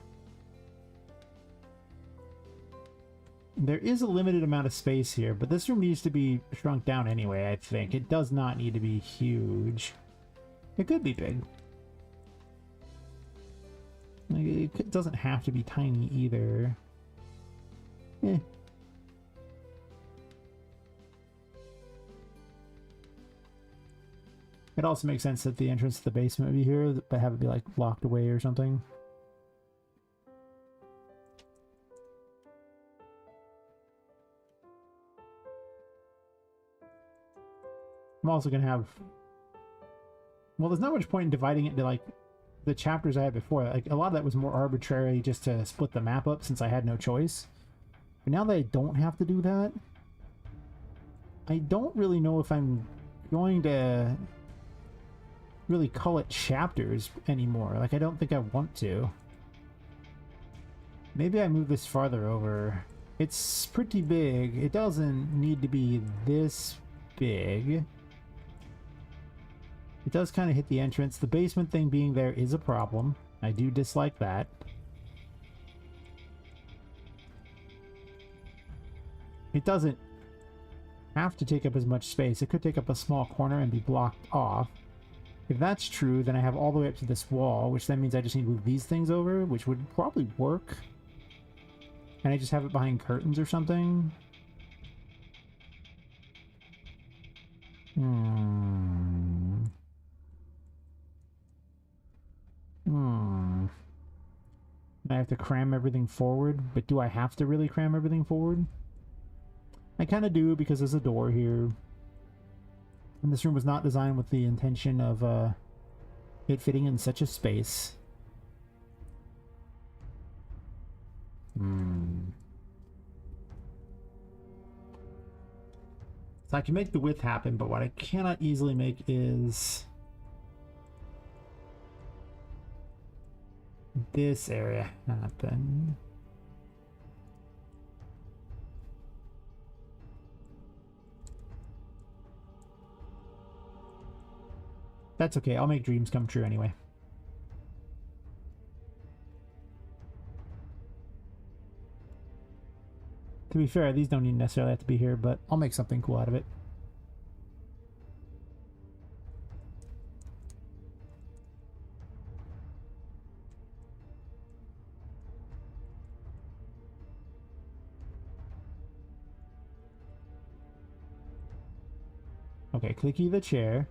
There is a limited amount of space here, but this room needs to be shrunk down anyway, I think. It does not need to be huge. It could be big. Like, it doesn't have to be tiny either. Eh. It also makes sense that the entrance to the basement would be here, but have it be like locked away or something. I'm also gonna have... well, there's not much point in dividing it into like the chapters I had before. Like a lot of that was more arbitrary just to split the map up since I had no choice. But now that I don't have to do that, I don't really know if I'm going to really call it chapters anymore. Like, I don't think I want to. Maybe I move this farther over. It's pretty big. It doesn't need to be this big. It does kind of hit the entrance. The basement thing being there is a problem. I do dislike that. It doesn't have to take up as much space. It could take up a small corner and be blocked off. If that's true, then I have all the way up to this wall, which then means I just need to move these things over, which would probably work. And I just have it behind curtains or something. I have to cram everything forward, but do I have to really cram everything forward? I kind of do, because there's a door here. And this room was not designed with the intention of it fitting in such a space. So I can make the width happen, but what I cannot easily make is this area happen. That's okay. I'll make dreams come true anyway. To be fair, these don't even necessarily have to be here, but I'll make something cool out of it. Okay, clicky the chair.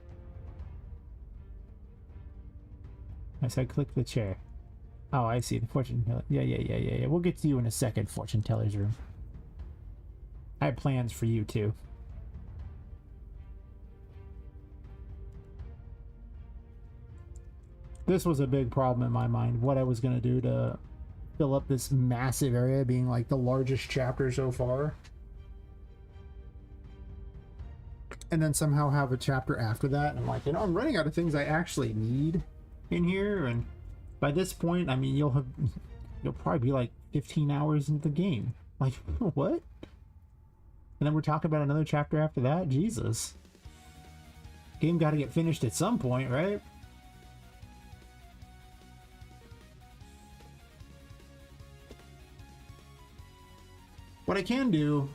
I said click the chair. Oh, I see. The fortune teller. Yeah. We'll get to you in a second, fortune teller's room. I have plans for you, too. This was a big problem in my mind, what I was going to do to fill up this massive area, being like the largest chapter so far. And then somehow have a chapter after that. And I'm like, I'm running out of things I actually need in here. And by this point, I mean, you'll probably be like 15 hours into the game. Like, what? And then we're talking about another chapter after that? Jesus. Game got to get finished at some point, right? What I can do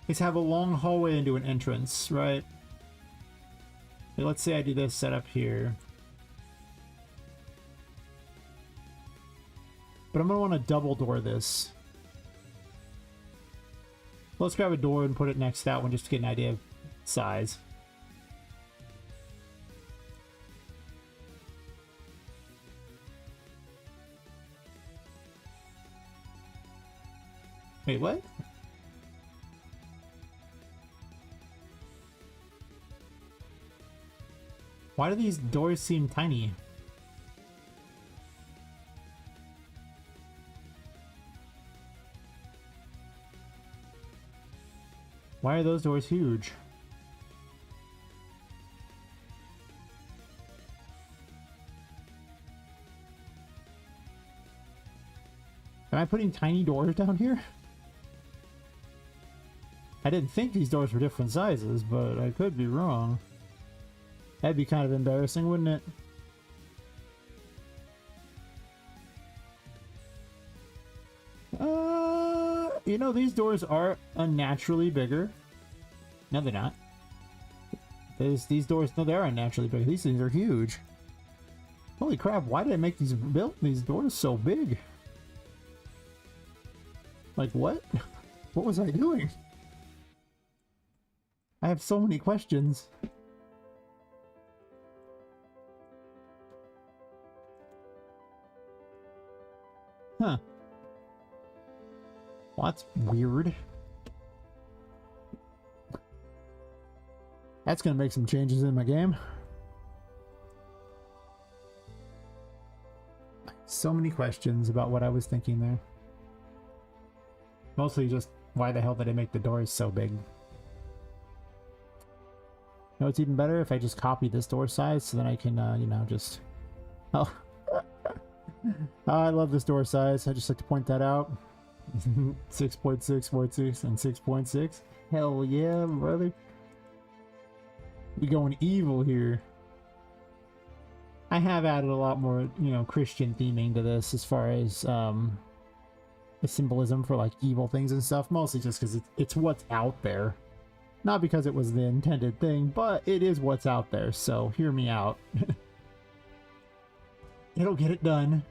is have a long hallway into an entrance, right? Okay, let's say I do this setup here. But I'm going to want to double door this. Let's grab a door and put it next to that one just to get an idea of size. Wait, what? Why do these doors seem tiny? Why are those doors huge? Am I putting tiny doors down here? I didn't think these doors were different sizes, but I could be wrong. That'd be kind of embarrassing, wouldn't it? You know, these doors are unnaturally bigger. No, they're not. These doors, no, they're unnaturally bigger. These things are huge. Holy crap, why did I make these doors so big? Like, what? What was I doing? I have so many questions. Huh. Well, that's weird. That's gonna make some changes in my game. So many questions about what I was thinking there. Mostly just, why the hell did I make the doors so big? You know, it's even better if I just copy this door size so then I can, you know, just... Oh. I love this door size. I just like to point that out. 6.646 and 6.6. Hell yeah, brother. We going evil here. I have added a lot more, you know, Christian theming to this as far as the symbolism for like evil things and stuff. Mostly just because it's what's out there. Not because it was the intended thing, but it is what's out there. So hear me out. It'll get it done.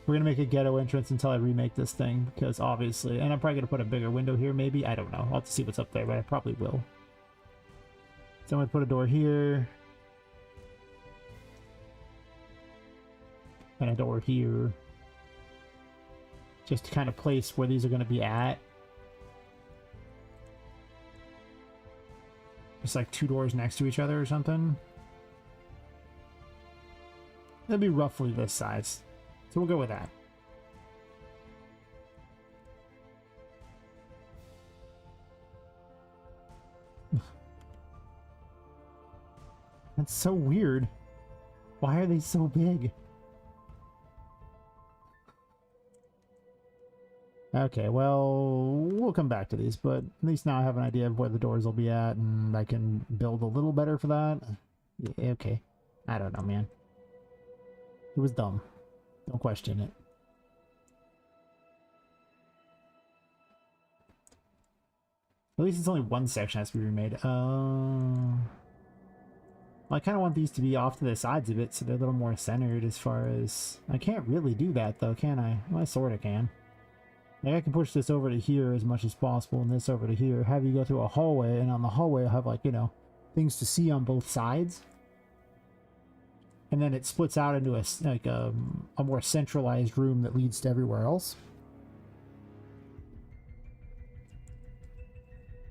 We're gonna make a ghetto entrance until I remake this thing, because obviously, and I'm probably gonna put a bigger window here, maybe. I don't know. I'll have to see what's up there, but I probably will. So I'm gonna put a door here. And a door here. Just to kind of place where these are gonna be at. Just like two doors next to each other or something. That'd be roughly this size. So we'll go with that. That's so weird. Why are they so big? Okay, well, we'll come back to these, but at least now I have an idea of where the doors will be at, and I can build a little better for that. Yeah, okay. I don't know, man. It was dumb. Don't question it. At least it's only one section has to be remade. I kind of want these to be off to the sides of it so they're a little more centered as far as... I can't really do that though, can I? Well, I sort of can. Like, I can push this over to here as much as possible and this over to here. Have you go through a hallway, and on the hallway I'll have, like, you know, things to see on both sides. And then it splits out into a more centralized room that leads to everywhere else.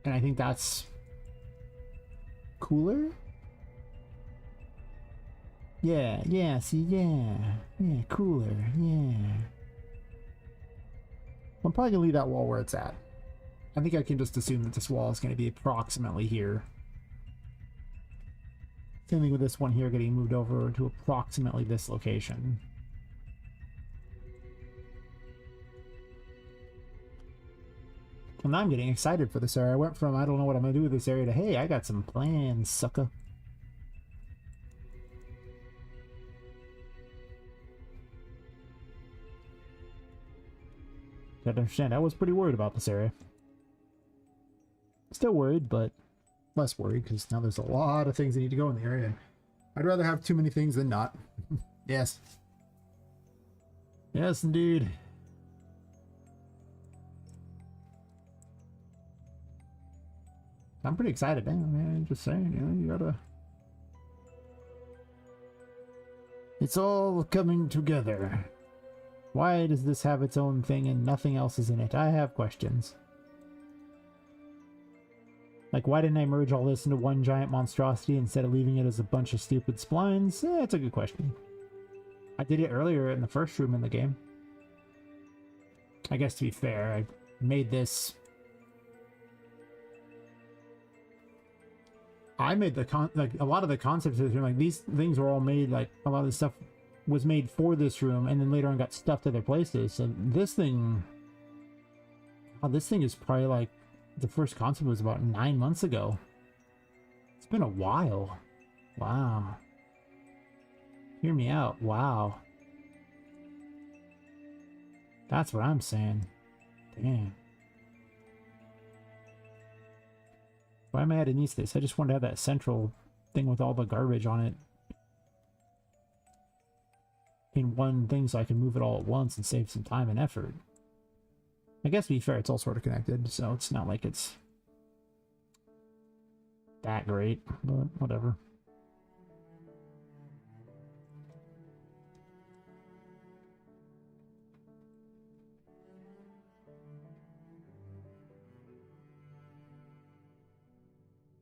And I think that's cooler. Yeah, see, yeah, cooler, yeah. I'm probably gonna leave that wall where it's at. I think I can just assume that this wall is gonna be approximately here. Same thing with this one here getting moved over to approximately this location. And now I'm getting excited for this area. I went from I don't know what I'm gonna do with this area to hey, I got some plans, sucker. You have to understand, I was pretty worried about this area. Still worried, but less worried, because now there's a lot of things that need to go in the area. And I'd rather have too many things than not. Yes. Yes, indeed. I'm pretty excited now, man. Just saying, you know, you gotta... It's all coming together. Why does this have its own thing and nothing else is in it? I have questions. Like, why didn't I merge all this into one giant monstrosity instead of leaving it as a bunch of stupid splines? That's a good question. I did it earlier in the first room in the game. I guess to be fair, I made this... I made the like a lot of the concepts of this room, like these things were all made, like a lot of the stuff was made for this room and then later on got stuffed other places. So this thing, oh, this thing is probably like the first concept was about 9 months ago. It's been a while. Wow. Hear me out. Wow. That's what I'm saying. Damn. Why am I adding these things? I just wanted to have that central thing with all the garbage on it in one thing so I can move it all at once and save some time and effort. I guess to be fair, it's all sort of connected, so it's not like it's that great, but whatever.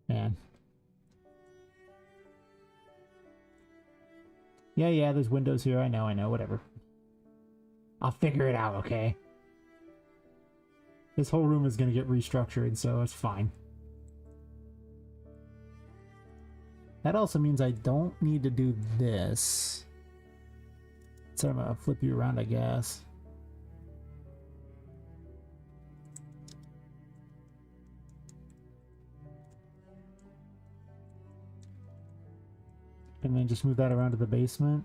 Man. Yeah, there's windows here. I know, whatever. I'll figure it out, okay? This whole room is going to get restructured, so it's fine. That also means I don't need to do this. So I'm going to flip you around, I guess. And then just move that around to the basement.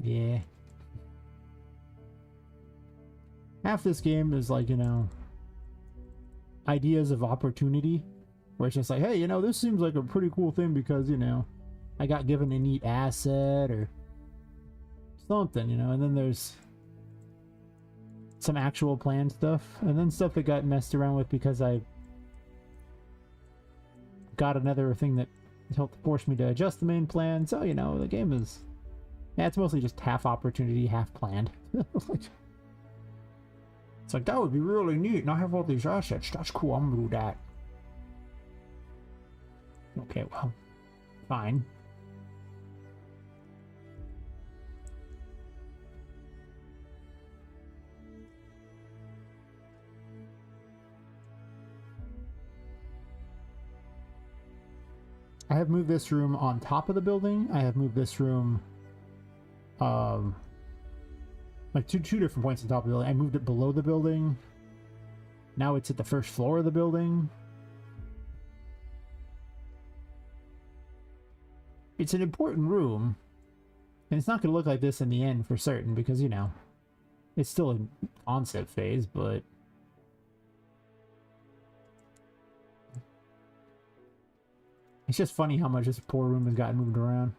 Yeah. Half this game is like, you know, ideas of opportunity. Where it's just like, hey, you know, this seems like a pretty cool thing because, you know, I got given a neat asset or something, you know. And then there's some actual planned stuff. And then stuff that got messed around with because I got another thing that helped force me to adjust the main plan. So, you know, the game is... Yeah, it's mostly just half opportunity, half planned. It's like, that would be really neat, and I have all these assets. That's cool, I'm gonna do that. Okay, well, fine. I have moved this room on top of the building. I have moved this room, like two different points on top of the building. I moved it below the building. Now it's at the first floor of the building. It's an important room, and it's not going to look like this in the end for certain because, you know, it's still an concept phase, but it's just funny how much this poor room has gotten moved around.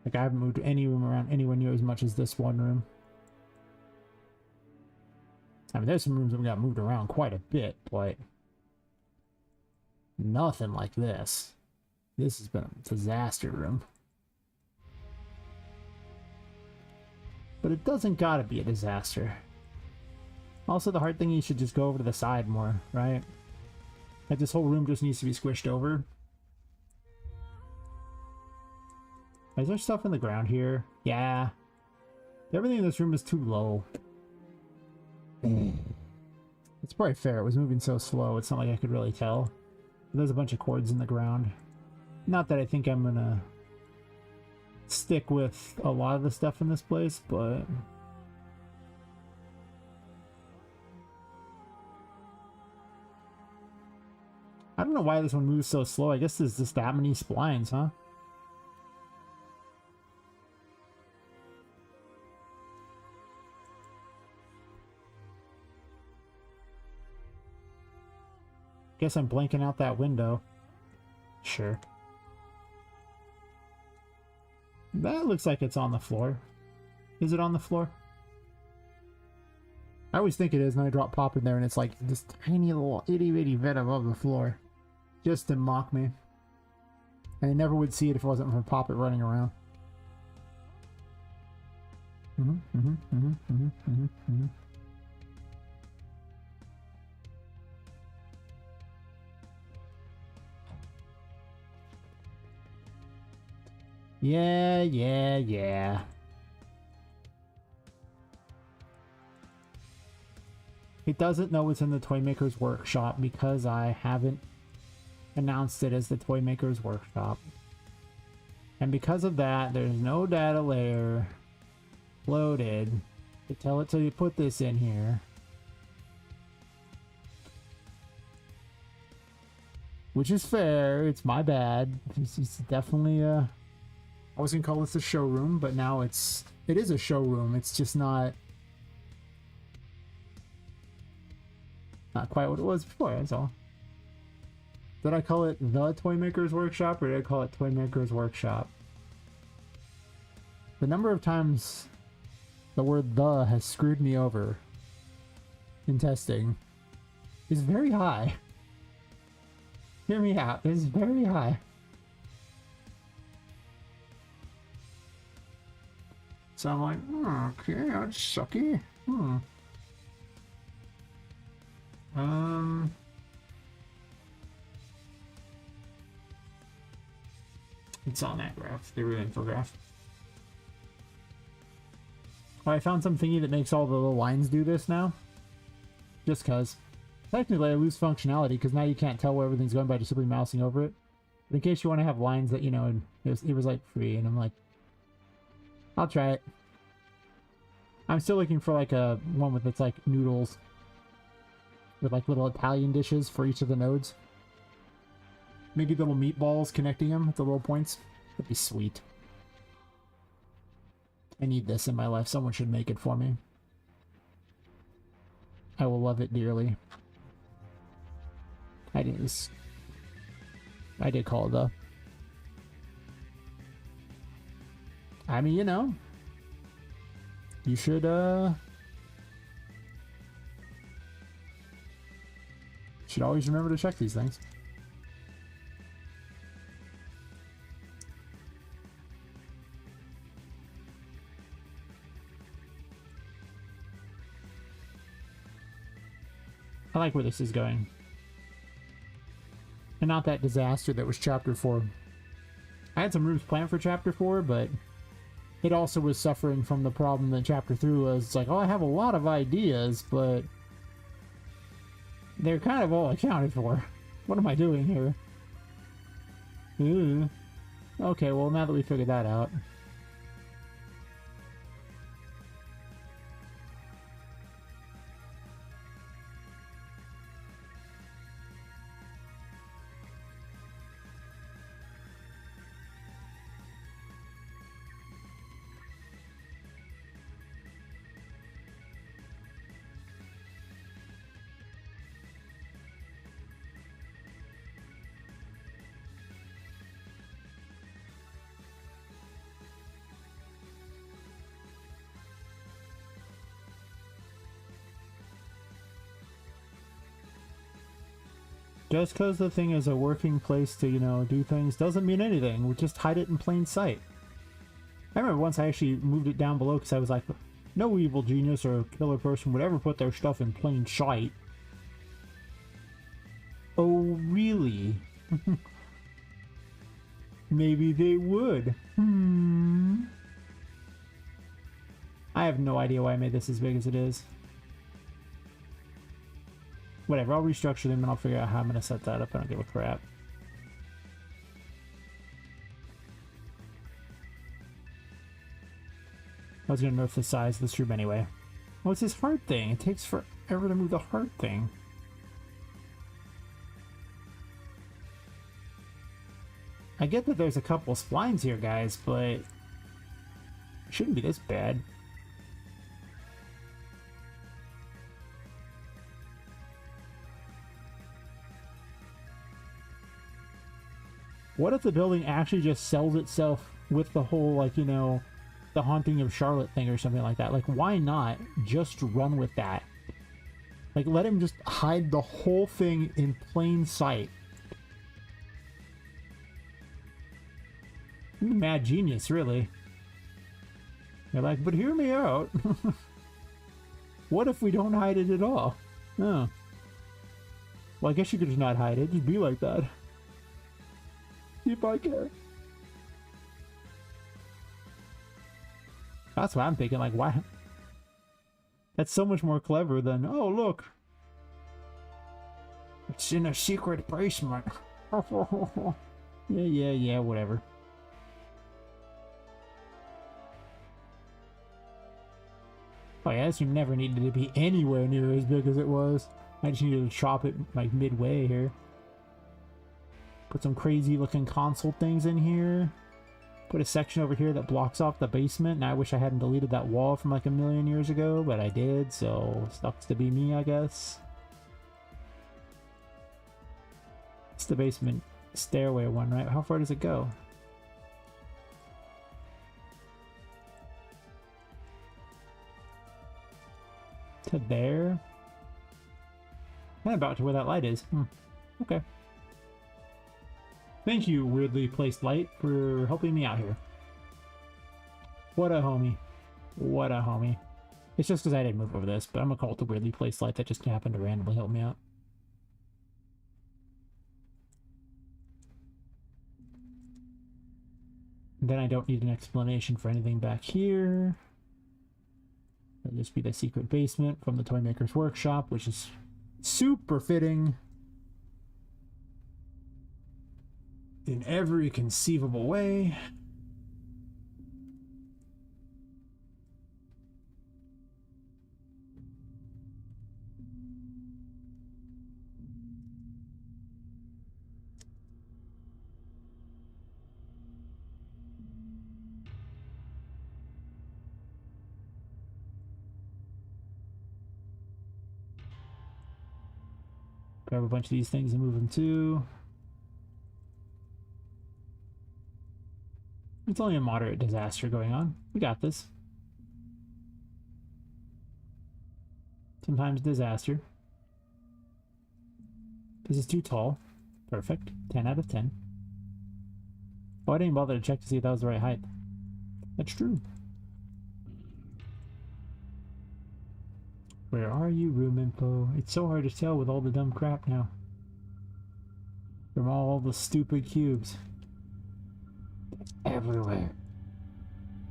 Like, I haven't moved any room around anywhere near as much as this one room. I mean, there's some rooms that got moved around quite a bit, but nothing like this. This has been a disaster room. But it doesn't gotta be a disaster. Also, the hard thing, you should just go over to the side more, right? Like, this whole room just needs to be squished over. Is there stuff in the ground here? Yeah. Everything in this room is too low. It's probably fair. It was moving so slow, it's not like I could really tell. There's a bunch of cords in the ground. Not that I think I'm gonna stick with a lot of the stuff in this place, but I don't know why this one moves so slow. I guess there's just that many splines, huh? Guess I'm blanking out that window. Sure. That looks like it's on the floor. Is it on the floor? I always think it is, and I drop Pop in there, and it's like this tiny little itty-bitty bit above the floor. Just to mock me. And I never would see it if it wasn't for Poppet running around. Yeah. It doesn't know it's in the Toy Maker's Workshop because I haven't announced it as the Toy Maker's Workshop. And because of that, there's no data layer loaded to tell it to put this in here. Which is fair, it's my bad. It's definitely I was gonna call this a showroom, but now it is a showroom. It's just not quite what it was before, that's all. Did I call it the Toy Maker's Workshop, or did I call it Toy Maker's Workshop? The number of times the word "the" has screwed me over in testing is very high. Hear me out, it's very high. So I'm like, okay, that's sucky. It's on that graph, the real info graph. Oh, I found some thingy that makes all the little lines do this now. Just cause. Technically I lose functionality because now you can't tell where everything's going by just simply mousing over it. But in case you want to have lines that, you know, it was like free, and I'm like, I'll try it. I'm still looking for like a one with it's like noodles with like little Italian dishes for each of the nodes. Maybe little meatballs connecting them with the little points. That'd be sweet. I need this in my life. Someone should make it for me. I will love it dearly. I did call it though. I mean, you know, you should always remember to check these things. I like where this is going. And not that disaster that was Chapter 4. I had some rooms planned for Chapter 4, but it also was suffering from the problem that chapter 3 was. It's like, oh, I have a lot of ideas, but they're kind of all accounted for. What am I doing here? Ooh. Okay, well, now that we figured that out. Just because the thing is a working place to, you know, do things doesn't mean anything. We just hide it in plain sight. I remember once I actually moved it down below because I was like, no evil genius or killer person would ever put their stuff in plain sight. Oh, really? Maybe they would. I have no idea why I made this as big as it is. Whatever, I'll restructure them and I'll figure out how I'm going to set that up. I don't give a crap. I was going to nerf the size of this room anyway. Oh, it's this heart thing. It takes forever to move the heart thing. I get that there's a couple splines here, guys, but it shouldn't be this bad. What if the building actually just sells itself with the whole, like, you know, the Haunting of Charlotte thing or something like that? Like, why not just run with that? Like, let him just hide the whole thing in plain sight. I'm a mad genius, really. You're like, but hear me out. What if we don't hide it at all? Oh. Well, I guess you could just not hide it. Just be like that. If I care. That's what I'm thinking, like, why? That's so much more clever than, oh, look. It's in a secret basement. Yeah, whatever. Oh yeah, this room never needed to be anywhere near as big as it was. I just needed to chop it, like, midway here. Put some crazy looking console things in here. Put a section over here that blocks off the basement. Now I wish I hadn't deleted that wall from like a million years ago, but I did, so sucks to be me, I guess. It's the basement stairway one, right? How far does it go? To there? And about to where that light is. Okay. Thank you, weirdly placed light, for helping me out here. What a homie. What a homie. It's just because I didn't move over this, but I'm gonna call it the weirdly placed light that just happened to randomly help me out. And then I don't need an explanation for anything back here. It'll just be the secret basement from the Toymaker's Workshop, which is super fitting. In every conceivable way. Grab a bunch of these things and move them too. It's only a moderate disaster going on. We got this. Sometimes disaster. This is too tall. Perfect. 10 out of 10. Oh, I didn't bother to check to see if that was the right height. That's true. Where are you, room info? It's so hard to tell with all the dumb crap now. From all the stupid cubes. Everywhere.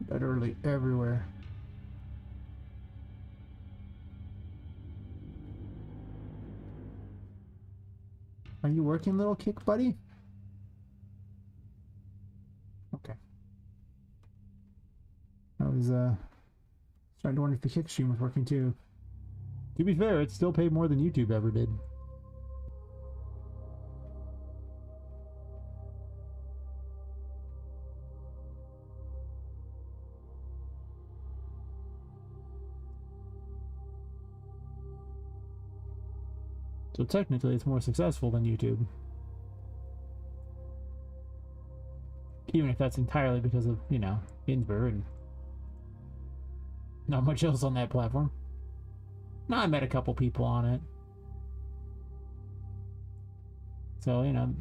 Literally everywhere. Are you working, little kick buddy? Okay. I was starting to wonder if the kick stream was working too. To be fair, it still paid more than YouTube ever did. So technically it's more successful than YouTube. Even if that's entirely because of, you know, Inver and not much else on that platform. No, I met a couple people on it. So, you know,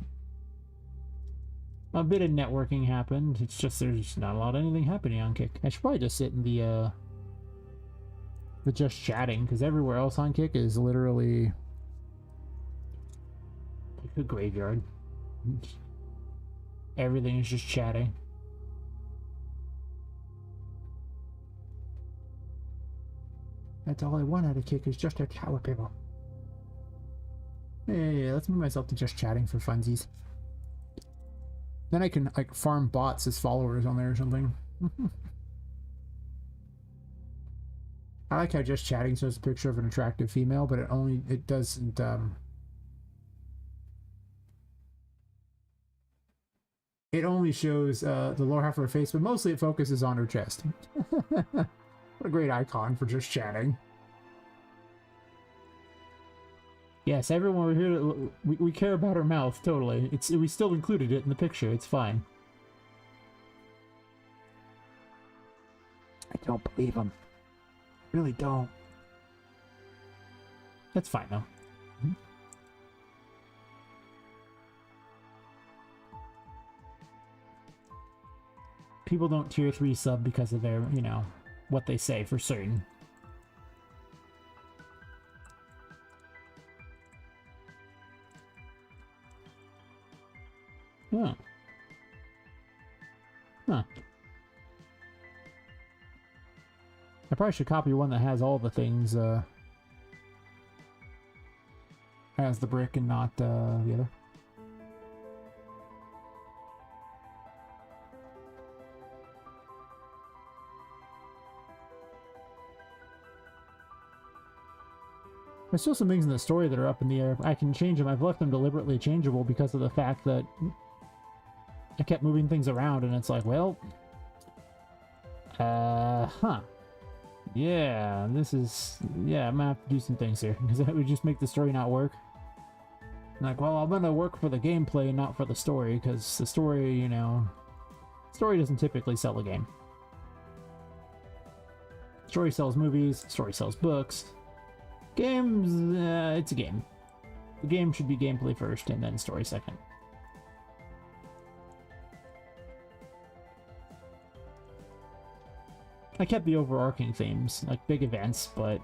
a bit of networking happened. It's just there's not a lot of anything happening on Kick. I should probably just sit in the just chatting, because everywhere else on Kick is literally like a graveyard. Everything is just chatting. That's all I want out of Kick is just to chat with people. Yeah, let's move myself to just chatting for funsies. Then I can like farm bots as followers on there or something. I like how just chatting shows a picture of an attractive female, but it doesn't it only shows the lower half of her face, but mostly it focuses on her chest. What a great icon for just chatting. Yes, everyone, we're here to, we care about her mouth, totally. We still included it in the picture, it's fine. I don't believe him. I really don't. That's fine, though. People don't tier 3 sub because of their, you know, what they say for certain. Huh. Huh. I probably should copy one that has all the things, has the brick and not, the other. There's still some things in the story that are up in the air. I can change them. I've left them deliberately changeable because of the fact that I kept moving things around, and it's like, well, yeah, this is, yeah, I'm gonna have to do some things here, because that would just make the story not work. Like, well, I'm gonna work for the gameplay, not for the story, because the story, you know, story doesn't typically sell a game. Story sells movies, story sells books. Games, it's a game. The game should be gameplay first, and then story second. I kept the overarching themes, like big events, but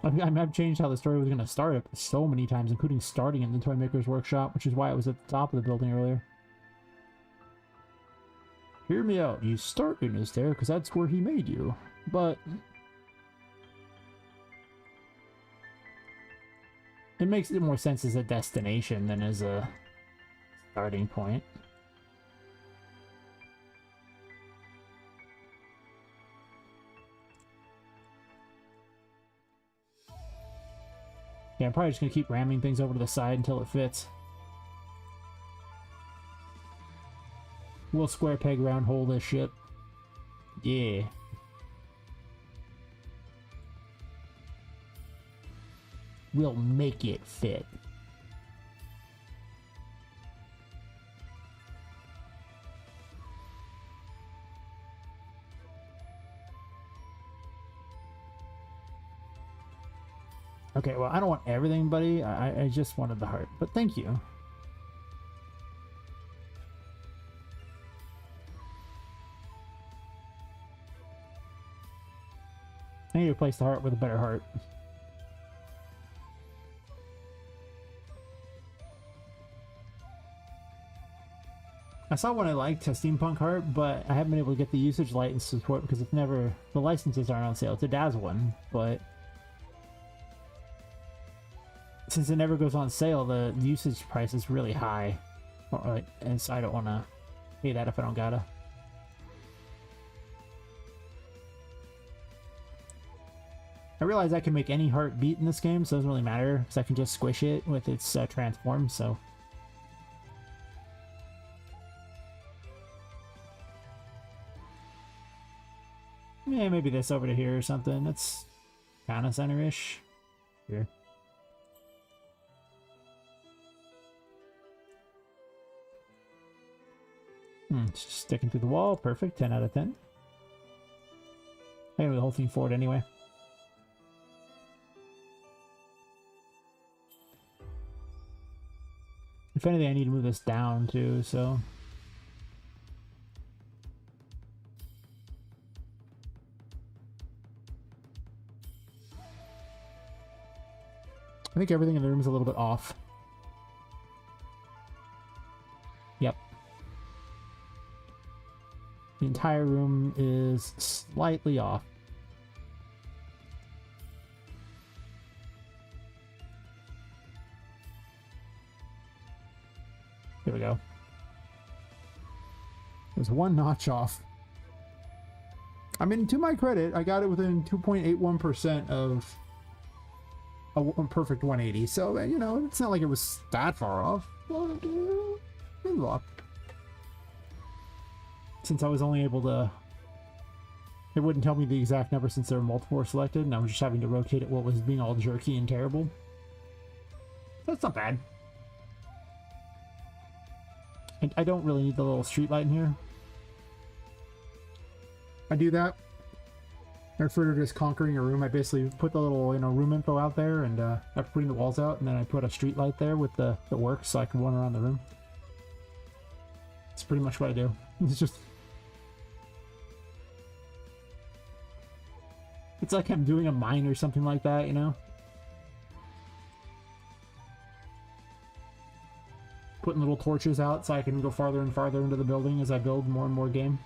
I've changed how the story was going to start so many times, including starting in the Toy Maker's Workshop, which is why it was at the top of the building earlier. Hear me out, you start in his there, because that's where he made you. But it makes it more sense as a destination than as a starting point. Yeah, I'm probably just gonna keep ramming things over to the side until it fits. We'll square peg round hole this shit. Yeah. We'll make it fit. Okay, well, I don't want everything, buddy. I just wanted the heart, but thank you. I need to replace the heart with a better heart. I saw one I liked, a Steampunk Heart, but I haven't been able to get the usage license support because it's never, the licenses aren't on sale. It's a DAS one, but since it never goes on sale, the usage price is really high. And so I don't want to pay that if I don't gotta. I realize I can make any heart beat in this game, so it doesn't really matter because I can just squish it with its transform, so. Yeah, maybe this over to here or something. That's kind of center-ish. Here. Just sticking through the wall. Perfect. 10 out of 10. I can move the whole thing forward anyway. If anything, I need to move this down too, so. I think everything in the room is a little bit off. Yep. The entire room is slightly off. Here we go. There's one notch off. I mean, to my credit, I got it within 2.81% of a perfect 180. So, you know, it's not like it was that far off. Since I was only able to... It wouldn't tell me the exact number since there were multiple selected, and I was just having to rotate it what was being all jerky and terrible. That's not bad. I don't really need the little street light in here. I do that. I refer to just conquering a room. I basically put the little, you know, room info out there, and after putting the walls out, and then I put a street light there with the work so I can run around the room. That's pretty much what I do. It's just... It's like I'm doing a mine or something like that, you know? Putting little torches out so I can go farther and farther into the building as I build more and more game.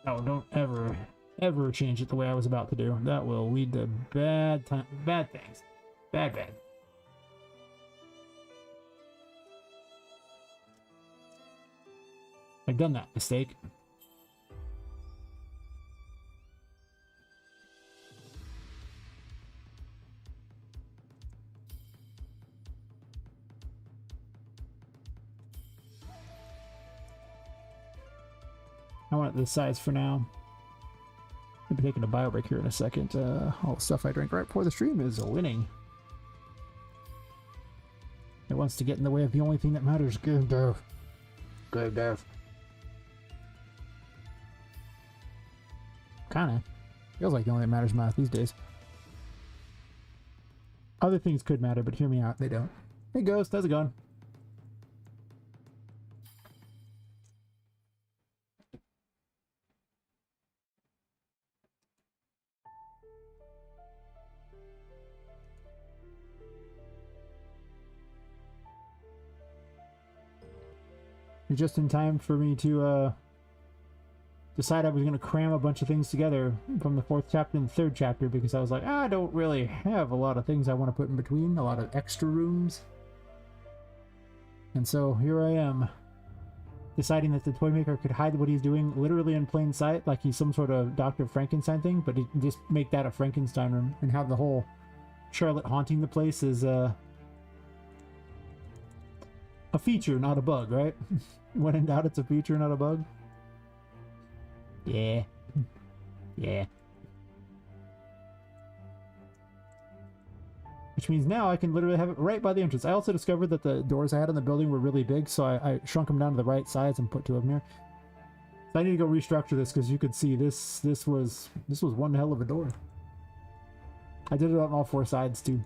Oh, don't ever change it the way I was about to do. That will lead to bad things. Bad. I've done that mistake. I want it this size for now. I'll be taking a bio break here in a second. All the stuff I drank right before the stream is winning. It wants to get in the way of the only thing that matters. Good dev. Good dev. Kinda. Feels like the only thing that matters these days. Other things could matter, but hear me out, they don't. Hey Ghost, how's it going? You're just in time for me to decide I was going to cram a bunch of things together from the 4th chapter and the 3rd chapter, because I was like, I don't really have a lot of things I want to put in between, a lot of extra rooms. And so here I am, deciding that the toy maker could hide what he's doing literally in plain sight, like he's some sort of Dr. Frankenstein thing, but just make that a Frankenstein room and have the whole Charlotte haunting the place as a feature, not a bug, right? When in doubt, it's a feature, not a bug. Yeah. Which means now I can literally have it right by the entrance. I also discovered that the doors I had in the building were really big, so I shrunk them down to the right size and put 2 of them here. So I need to go restructure this, because you could see this was one hell of a door. I did it on all 4 sides too.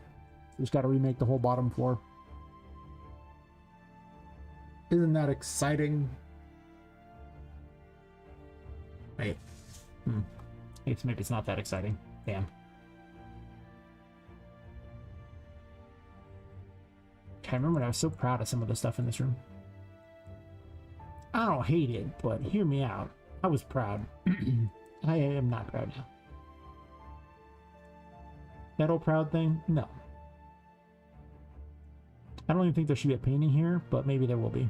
Just got to remake the whole bottom floor. Isn't that exciting? Wait. I guess maybe it's not that exciting. Damn. I remember when I was so proud of some of the stuff in this room. I don't hate it, but hear me out. I was proud. I am not proud now. That old proud thing? No. I don't even think there should be a painting here, but maybe there will be.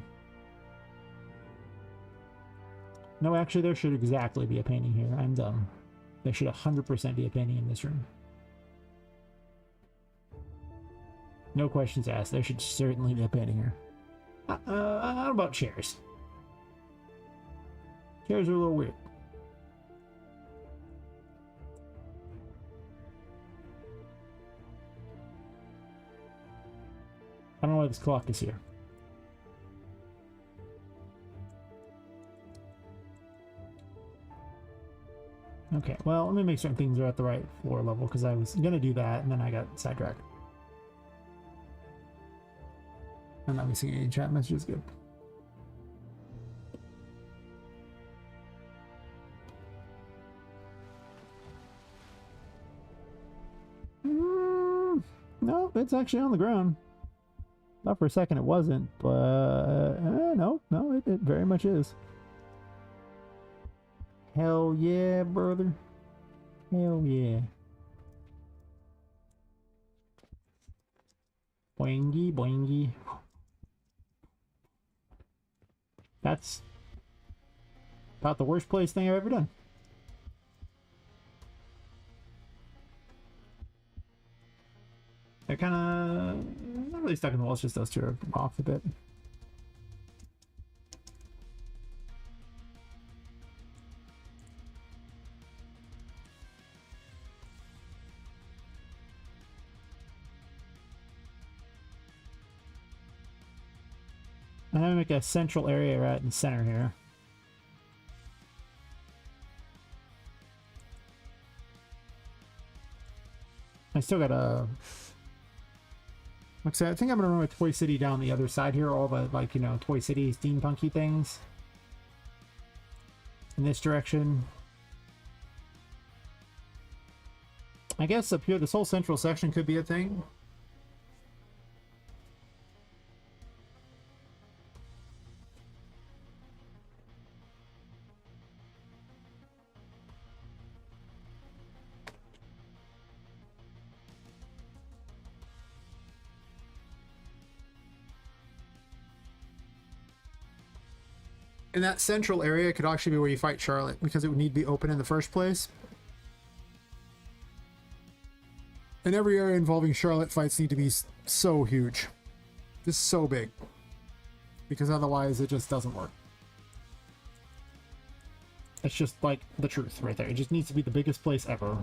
No, actually, there should exactly be a painting here. I'm dumb. There should 100% be a painting in this room. No questions asked. There should certainly be a painting here. How about chairs? Chairs are a little weird. I don't know why this clock is here. Okay, well, let me make sure things are at the right floor level, because I was going to do that, and then I got sidetracked. I'm not missing any chat messages. Good. No, it's actually on the ground. Thought for a second it wasn't, but no, it very much is. Hell yeah, brother. Hell yeah. Boingy, boingy. That's about the worst place thing I've ever done. They're kind of not really stuck in the wall, it's just those two are off a bit. I'm gonna make a central area right in the center here. I still gotta... Like I said, I think I'm gonna run a Toy City down the other side here, all the, like, you know, Toy City steampunky things. In this direction. I guess up here, this whole central section could be a thing. And that central area could actually be where you fight Charlotte, because it would need to be open in the first place. And every area involving Charlotte fights need to be so huge. Just so big. Because otherwise it just doesn't work. It's just like the truth right there. It just needs to be the biggest place ever.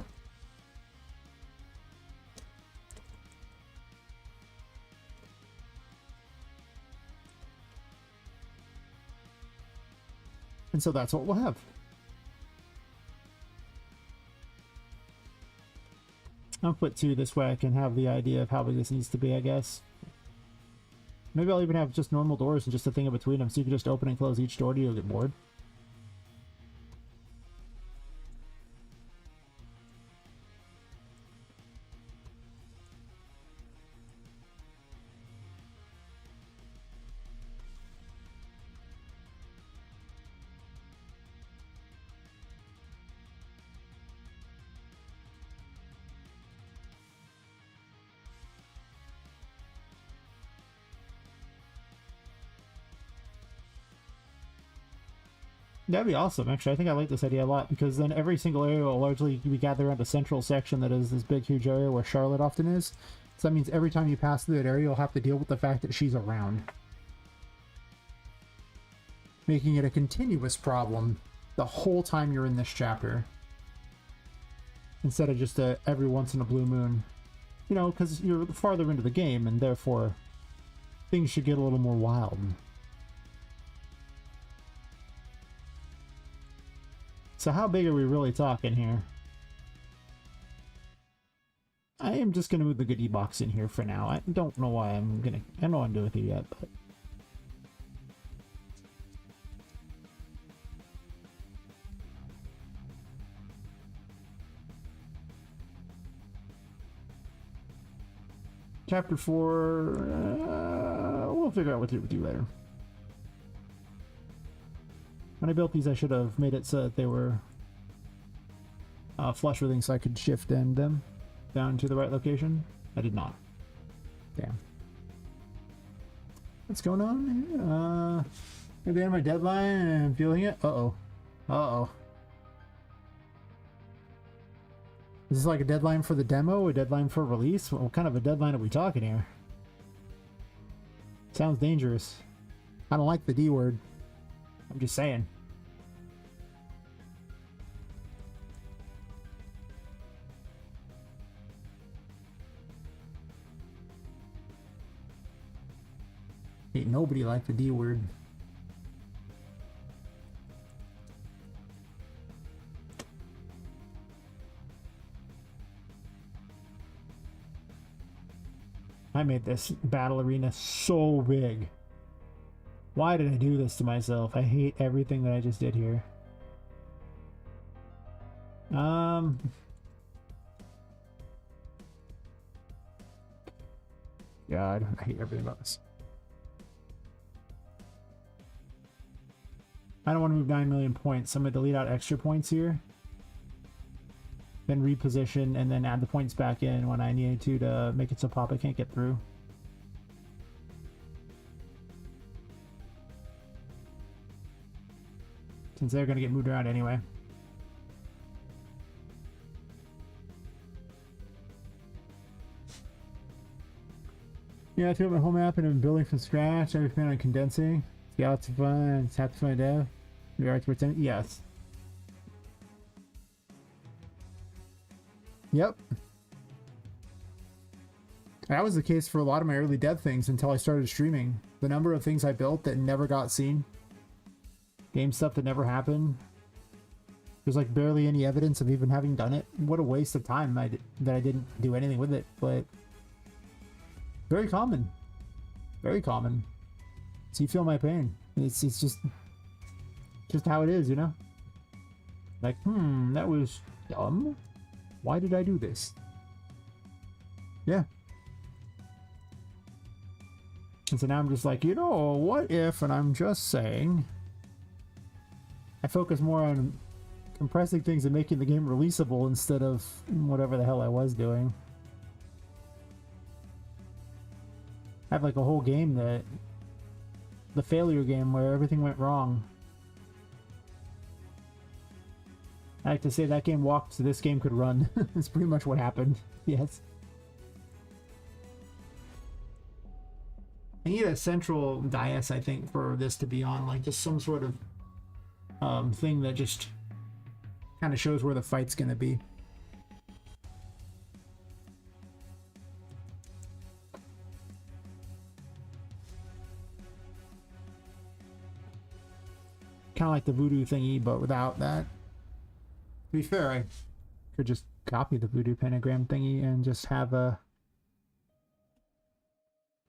And so that's what we'll have. I'll put two this way I can have the idea of how big this needs to be, I guess. Maybe I'll even have just normal doors and just a thing in between them, so you can just open and close each door to you'll get bored. That'd be awesome, actually. I think I like this idea a lot, because then every single area will largely be gathered around a central section that is this big, huge area where Charlotte often is. So that means every time you pass through that area, you'll have to deal with the fact that she's around. Making it a continuous problem the whole time you're in this chapter. Instead of just every once in a blue moon. You know, because you're farther into the game, and therefore things should get a little more wild. So how big are we really talking here? I am just going to move the goodie box in here for now. I don't know why I'm going to... I don't know what I'm doing with it yet, but... Chapter 4... We'll figure out what to do with you later. When I built these, I should have made it so that they were flush with things so I could shift end them down to the right location. I did not. Damn. What's going on here? At the end of my deadline and I'm feeling it. Uh-oh. Uh-oh. Is this like a deadline for the demo? A deadline for release? What kind of a deadline are we talking here? Sounds dangerous. I don't like the D word. I'm just saying. Ain't nobody like the D word. I made this battle arena so big. Why did I do this to myself? I hate everything that I just did here. God, I hate everything about this. I don't want to move 9 million points, so I'm going to delete out extra points here. Then reposition and then add the points back in when I needed to make it so Poppet can't get through. Since they're going to get moved around anyway. Yeah, I took my whole map and I'm building from scratch. I plan on condensing. It's lots of fun. It's half the fun dev. We are towards 10. Yes. Yep. That was the case for a lot of my early dev things until I started streaming. The number of things I built that never got seen. Game stuff that never happened. There's like barely any evidence of even having done it. What a waste of time that I didn't do anything with it. But very common. Very common. So you feel my pain. It's just how it is, you know? Like, that was dumb. Why did I do this? Yeah. And so now I'm just like, you know, what if, and I'm just saying, I focus more on compressing things and making the game releasable instead of whatever the hell I was doing. I have like a whole game that, the failure game where everything went wrong. I like to say that game walked so this game could run. That's pretty much what happened. Yes. I need a central dais, I think, for this to be on. Like just some sort of thing that just kind of shows where the fight's gonna be. Kind of like the voodoo thingy, but without that. To be fair, I could just copy the voodoo pentagram thingy and just have a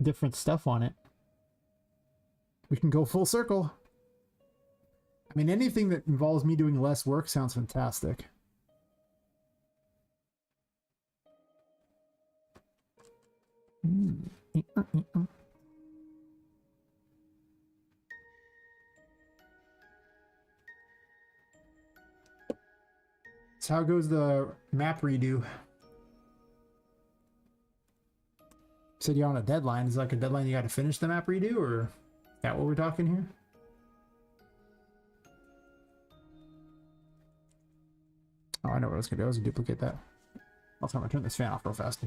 different stuff on it. We can go full circle. I mean, anything that involves me doing less work sounds fantastic. So how goes the map redo? Said you're on a deadline. Is it like a deadline you got to finish the map redo, or is that what we're talking here? Oh, I know what I was gonna do. I was gonna duplicate that. Also, I'm gonna turn this fan off real fast.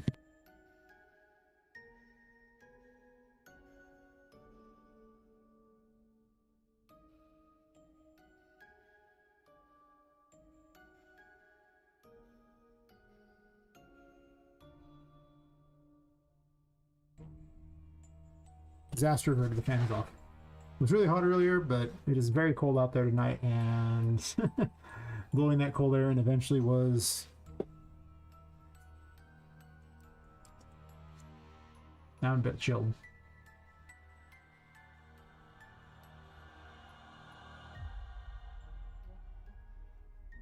Disaster averted, the fan is off. It was really hot earlier, but it is very cold out there tonight, and blowing that cold air in eventually was now I'm a bit chilled.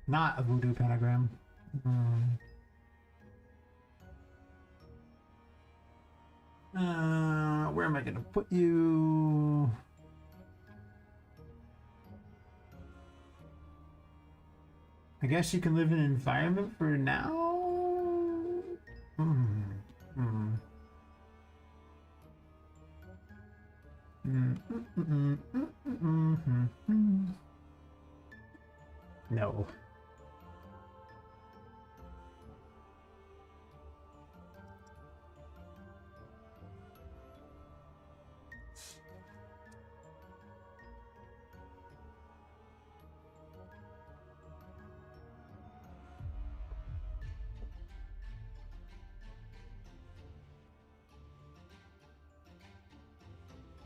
Not a voodoo pentagram. Where am I gonna put you? I guess you can live in an environment for now. Hmm. Hmm. No.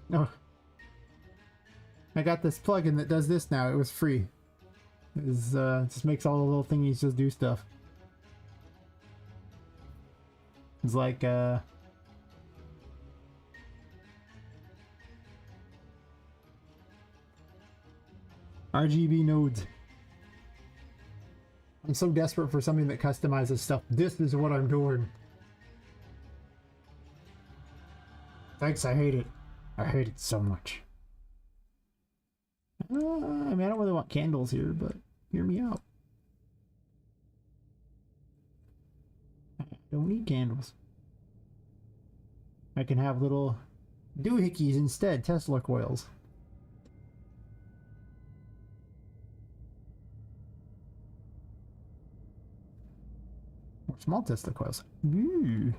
No. I got this plugin that does this now. It was free. It was, just makes all the little thingies just do stuff. It's like, RGB nodes. I'm so desperate for something that customizes stuff. This is what I'm doing. Thanks, I hate it. I hate it so much. I mean, I don't really want candles here, but hear me out. I don't need candles. I can have little doohickeys instead, Tesla coils. Or small Tesla coils. Ooh.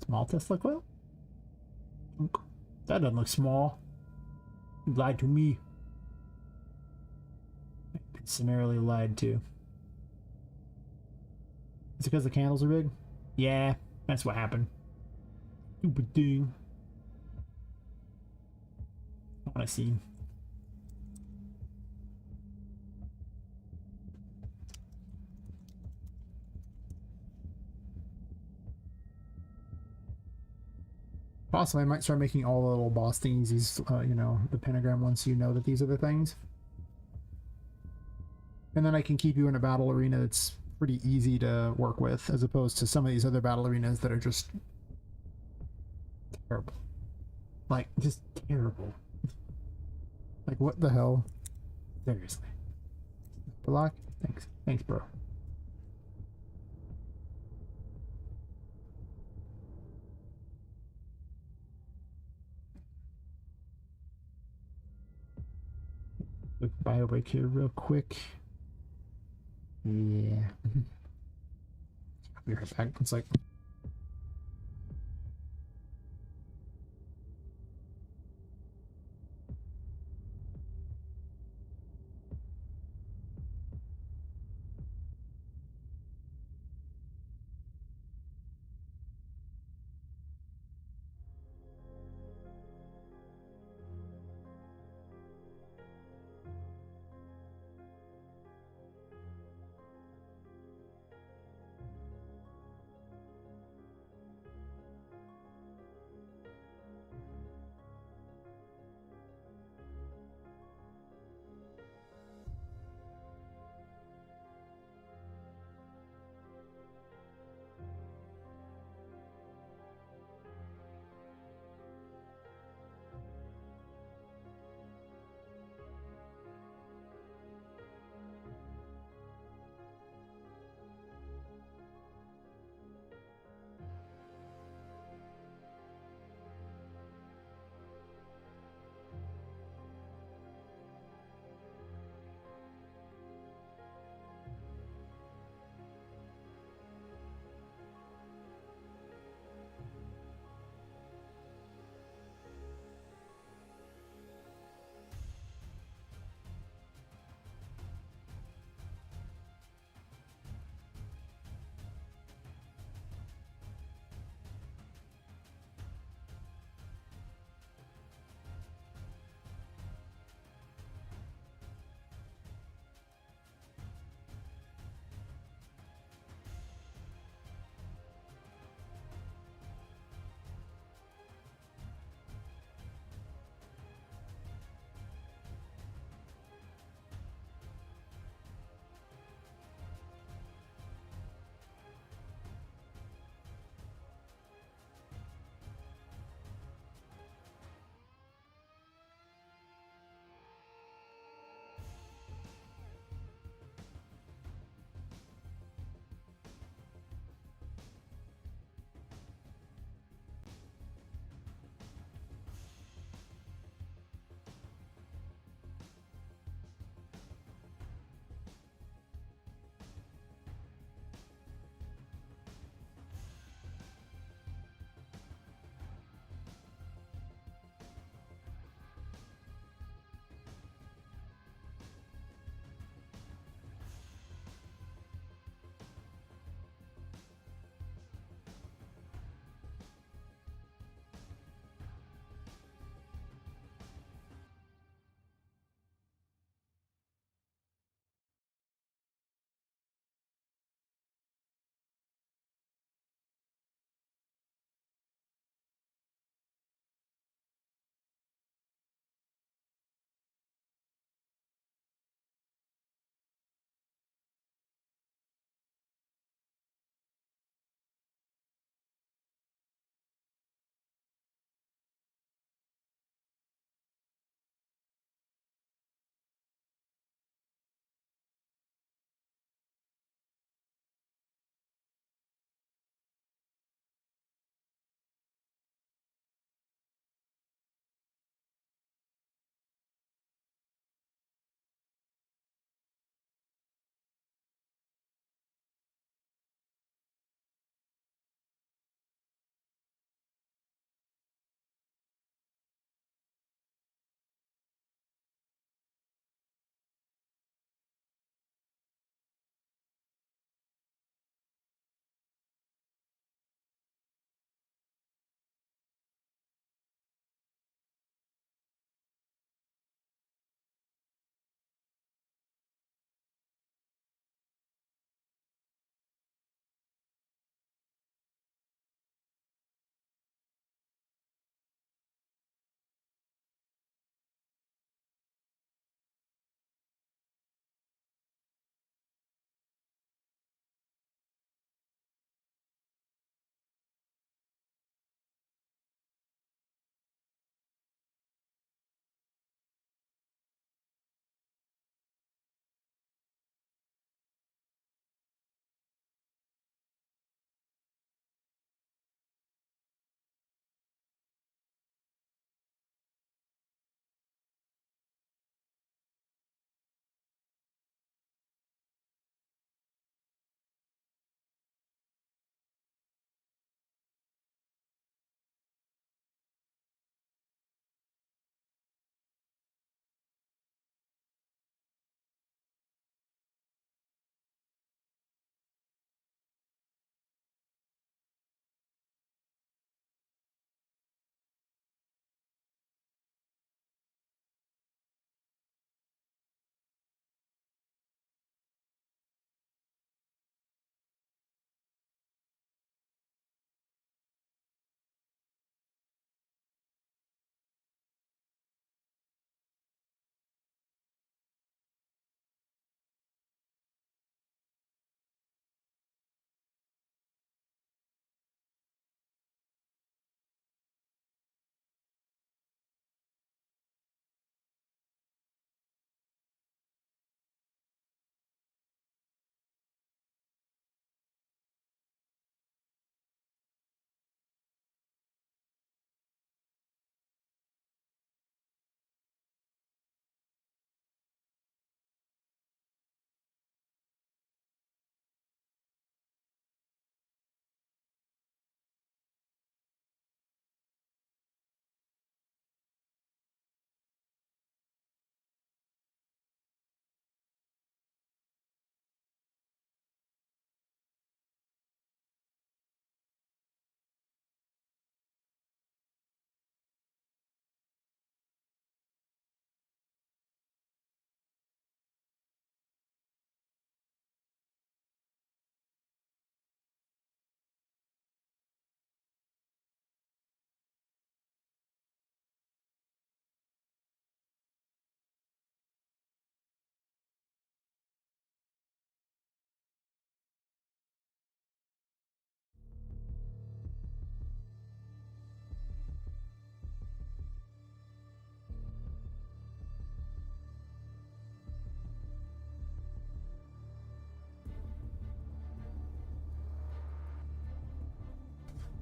Small Tesla coil? That doesn't look small. You lied to me. I've been summarily lied to. Is it because the candles are big? Yeah, that's what happened. Stupid thing. I want to see. Possibly, I might start making all the little boss things, these, you know, the pentagram ones, so you know that these are the things. And then I can keep you in a battle arena that's pretty easy to work with, as opposed to some of these other battle arenas that are just terrible. Like, just terrible. Like, what the hell? Seriously. Block? Thanks. Thanks, bro. Quick bio break here real quick. Yeah. I'll be right back. It's like...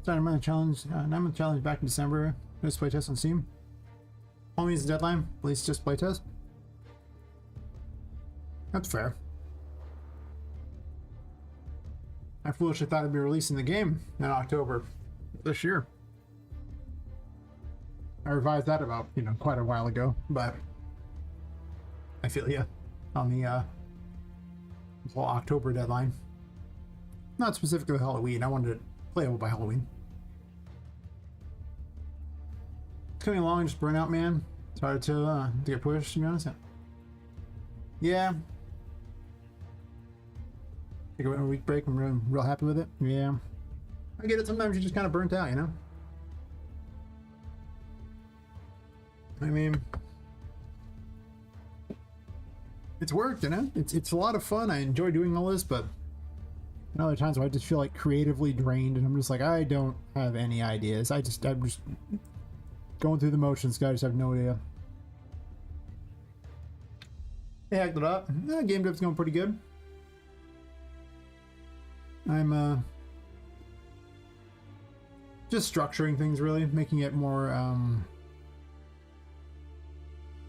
Started 9-month challenge. 9-month challenge back in December. Just playtest on Steam. Homies the deadline. Please just playtest. That's fair. I foolishly thought I'd be releasing the game in October this year. I revised that about, quite a while ago, but I feel ya on the whole October deadline. Not specifically Halloween. I wanted it playable by Halloween. It's coming along, just burnout, man. It's hard to get pushed, to be honest. Yeah. Take a week break. I'm real happy with it. Yeah. I get it. Sometimes you're just kind of burnt out, I mean, it's worked, It's a lot of fun. I enjoy doing all this, but other times where I just feel like creatively drained, and I'm just like, I don't have any ideas. I'm just going through the motions, guys. I just have no idea. They hacked it up. Game dev's going pretty good. I'm just structuring things, really, making it more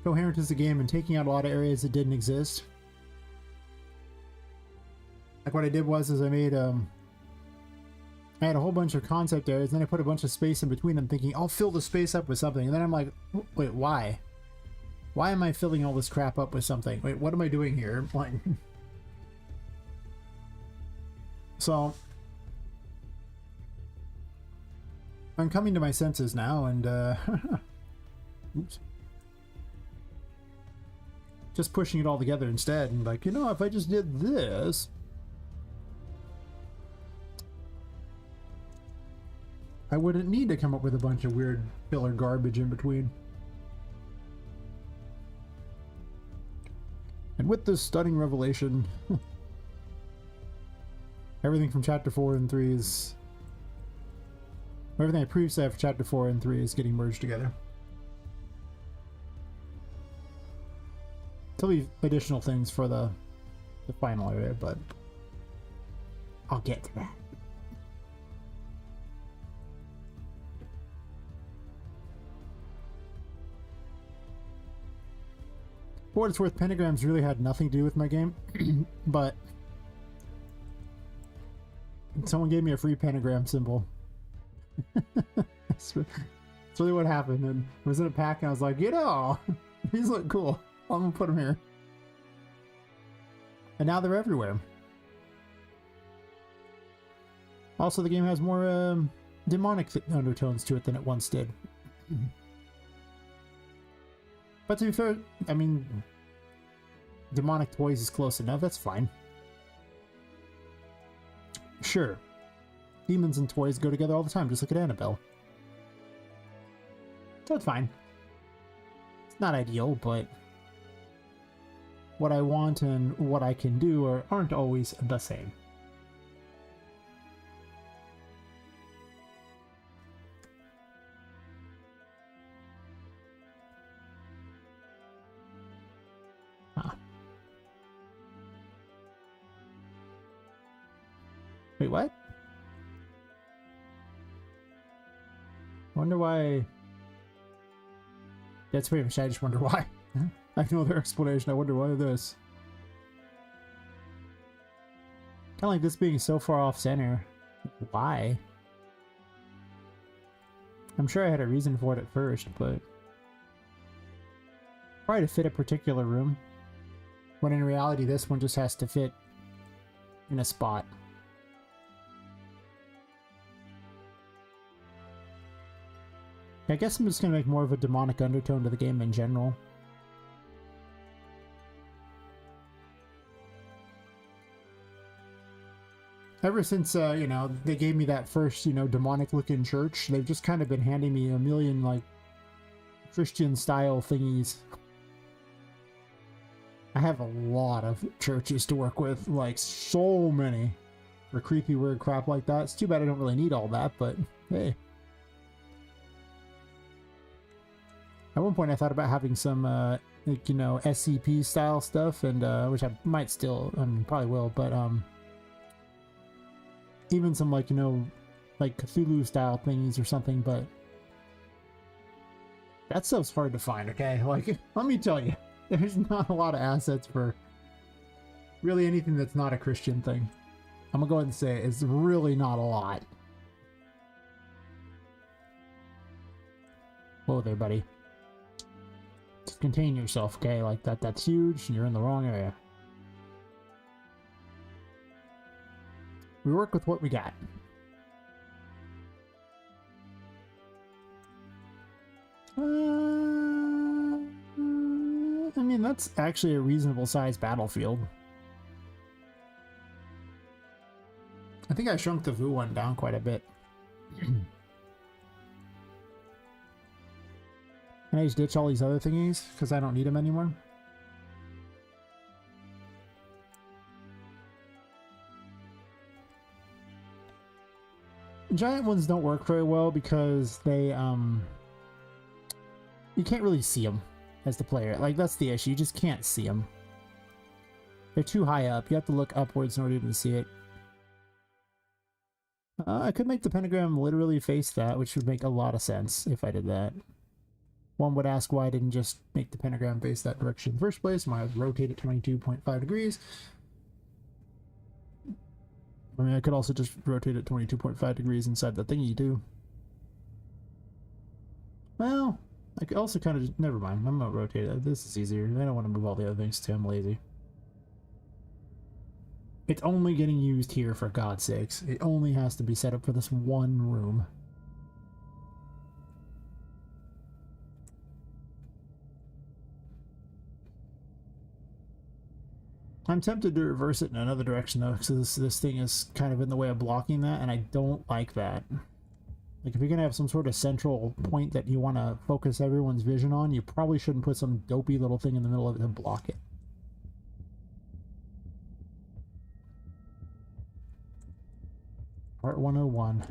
coherent as a game and taking out a lot of areas that didn't exist. Like what I did was I made I had a whole bunch of concept areas, then I put a bunch of space in between them, thinking I'll fill the space up with something, and then I'm like, wait, why? Why am I filling all this crap up with something? Wait, what am I doing here? Like, so I'm coming to my senses now, and oops. Just pushing it all together instead, and like, if I just did this, I wouldn't need to come up with a bunch of weird filler garbage in between. And with this stunning revelation, everything from chapter 4 and 3 is... everything I previously had for chapter 4 and 3 is getting merged together. There'll be additional things for the final area, but I'll get to that. For what it's worth, pentagrams really had nothing to do with my game, but someone gave me a free pentagram symbol. That's really what happened, and it was in a pack, and I was like, these look cool. I'm gonna put them here. And now they're everywhere. Also, the game has more demonic undertones to it than it once did. But to be fair, I mean, demonic toys is close enough, that's fine. Sure. Demons and toys go together all the time, just look at Annabelle. So it's fine. It's not ideal, but what I want and what I can do aren't always the same. Wait, what? Wonder why... That's pretty much, I just wonder why. I have no other explanation, I wonder why this. Kinda like this being so far off center. Why? I'm sure I had a reason for it at first, but... probably to fit a particular room. When in reality this one just has to fit in a spot. I guess I'm just going to make more of a demonic undertone to the game in general. Ever since, they gave me that first, demonic-looking church, they've just kind of been handing me a million, like, Christian-style thingies. I have a lot of churches to work with, like, so many. For creepy, weird crap like that. It's too bad I don't really need all that, but, hey. At one point I thought about having some, SCP style stuff, and, which I might still, probably will, but, even some, like, like Cthulhu style thingies or something, but that stuff's hard to find, okay? Like, let me tell you, there's not a lot of assets for really anything that's not a Christian thing. I'm gonna go ahead and say it's really not a lot. Whoa there, buddy. Just contain yourself, okay? Like that's huge, and you're in the wrong area. We work with what we got. I mean, that's actually a reasonable sized battlefield. I think I shrunk the Vu one down quite a bit. Can I just ditch all these other thingies because I don't need them anymore? Giant ones don't work very well because they you can't really see them as the player. Like, that's the issue. You just can't see them. They're too high up. You have to look upwards in order to see it. I could make the pentagram literally face that, which would make a lot of sense if I did that. One would ask why I didn't just make the pentagram face that direction in the first place. Why I would rotate it 22.5 degrees. I mean, I could also just rotate it 22.5 degrees inside the thingy too. Well, I could also kind of just, never mind. I'm gonna rotate it. This is easier. I don't want to move all the other things too. I'm lazy. It's only getting used here, for God's sakes. It only has to be set up for this one room. I'm tempted to reverse it in another direction though, because this thing is kind of in the way of blocking that, and I don't like that. Like, if you're gonna have some sort of central point that you want to focus everyone's vision on, you probably shouldn't put some dopey little thing in the middle of it to block it. Part 101.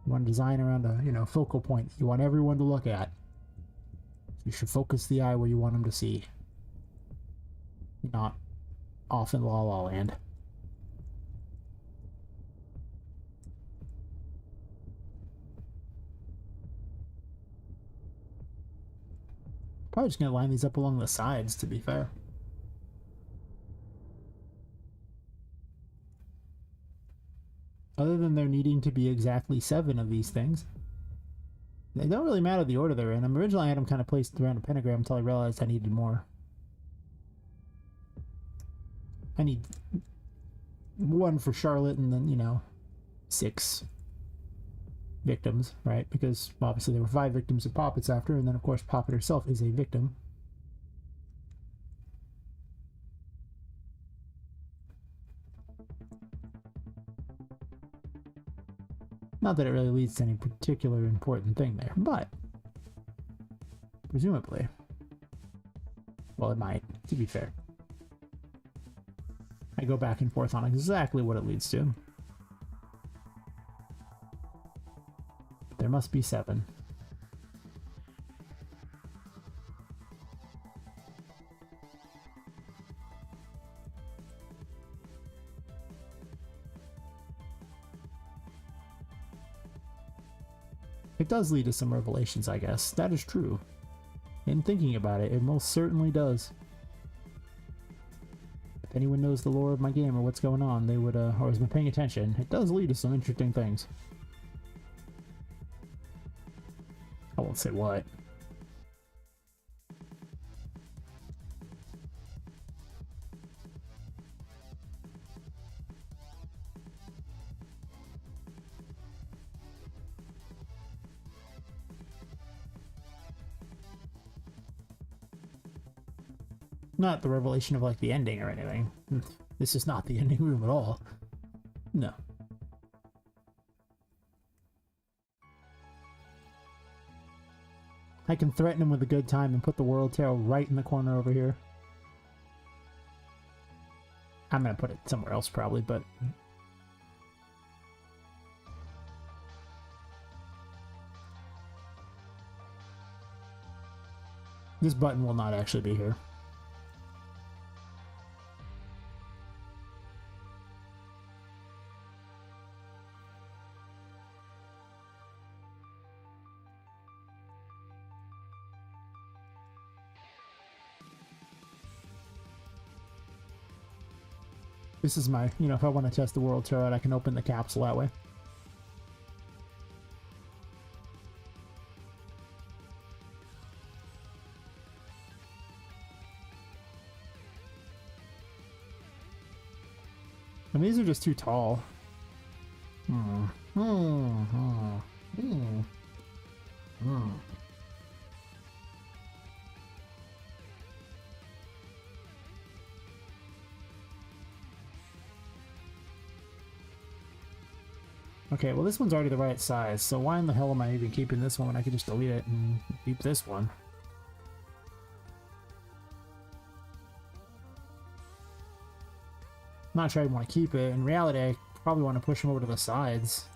You want to design around a, you know, focal point you want everyone to look at. You should focus the eye where you want them to see. Not off in La La Land. Probably just gonna line these up along the sides, to be fair. Other than there needing to be exactly 7 of these things, they don't really matter the order they're in. Originally I had them kind of placed around a pentagram until I realized I needed more. I need 1 for Charlotte and then, you know, 6 victims, right? Because obviously there were 5 victims of Poppets after, and then of course Poppet herself is a victim. Not that it really leads to any particular important thing there, but presumably. Well, it might, to be fair. I go back and forth on exactly what it leads to. There must be 7. It does lead to some revelations, I guess. That is true. In thinking about it, it most certainly does. If anyone knows the lore of my game or what's going on, they would, or has been paying attention, it does lead to some interesting things. I won't say what. Not the revelation of, like, the ending or anything. This is not the ending room at all. No. I can threaten him with a good time and put the World Tarot right in the corner over here. I'm gonna put it somewhere else probably, but... this button will not actually be here. This is my, you know, if I want to test the world turret, I can open the capsule that way. And these are just too tall. Okay, well this one's already the right size, so why in the hell am I even keeping this one when I could just delete it and keep this one? I'm not sure I want to keep it. In reality, I probably want to push them over to the sides.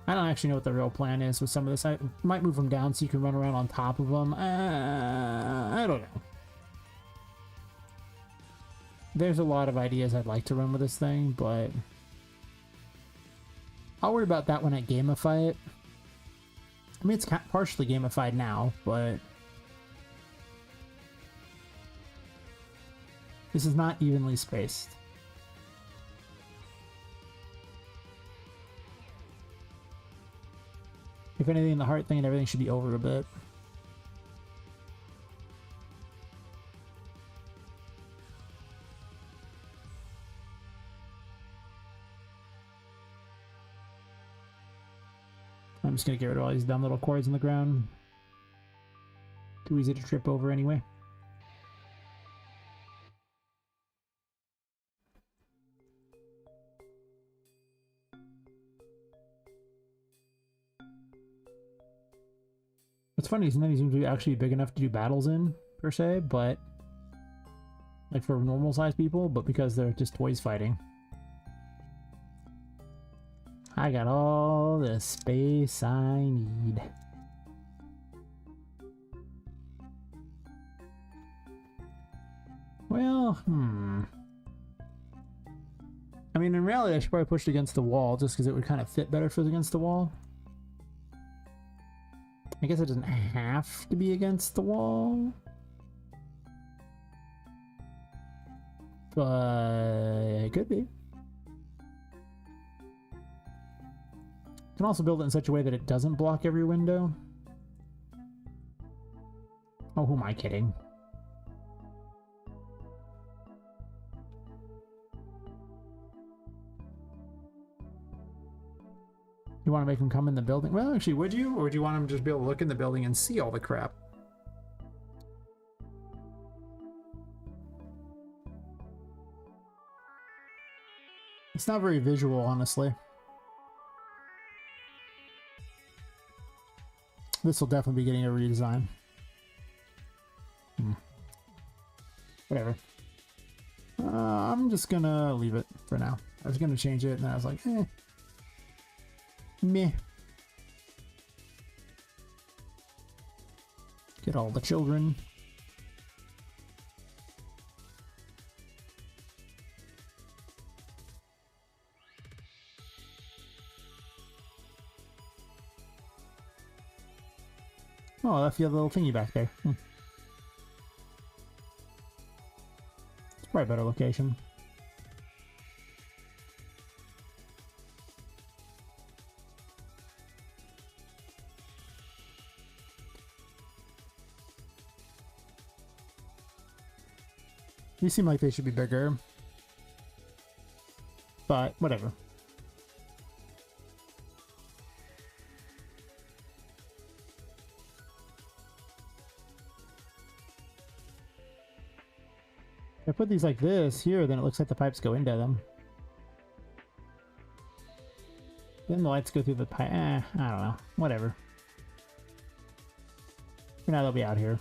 I don't actually know what the real plan is with some of this. I might move them down so you can run around on top of them. I don't know. There's a lot of ideas I'd like to run with this thing, but I'll worry about that when I gamify it. I mean, it's partially gamified now, but this is not evenly spaced. If anything, the heart thing and everything should be over a bit. I'm just gonna get rid of all these dumb little cords in the ground. Too easy to trip over anyway. What's funny is none of these seem to actually be big enough to do battles in, per se, but like for normal sized people, but because they're just toys fighting. I got all the space I need. Well, I mean, in reality, I should probably push it against the wall just because it would kind of fit better if it was against the wall. I guess it doesn't have to be against the wall. But it could be. You can also build it in such a way that it doesn't block every window. Oh, who am I kidding? You want to make them come in the building? Well, actually, would you? Or would you want them to just be able to look in the building and see all the crap? It's not very visual, honestly. This will definitely be getting a redesign. Whatever. I'm just gonna leave it for now. I was gonna change it and I was like, meh. Get all the children. Oh, I left the other little thingy back there. It's probably a better location. These seem like they should be bigger. But, whatever. If I put these like this here, then it looks like the pipes go into them. Then the lights go through the pipe. I don't know. Whatever. For now, they'll be out here.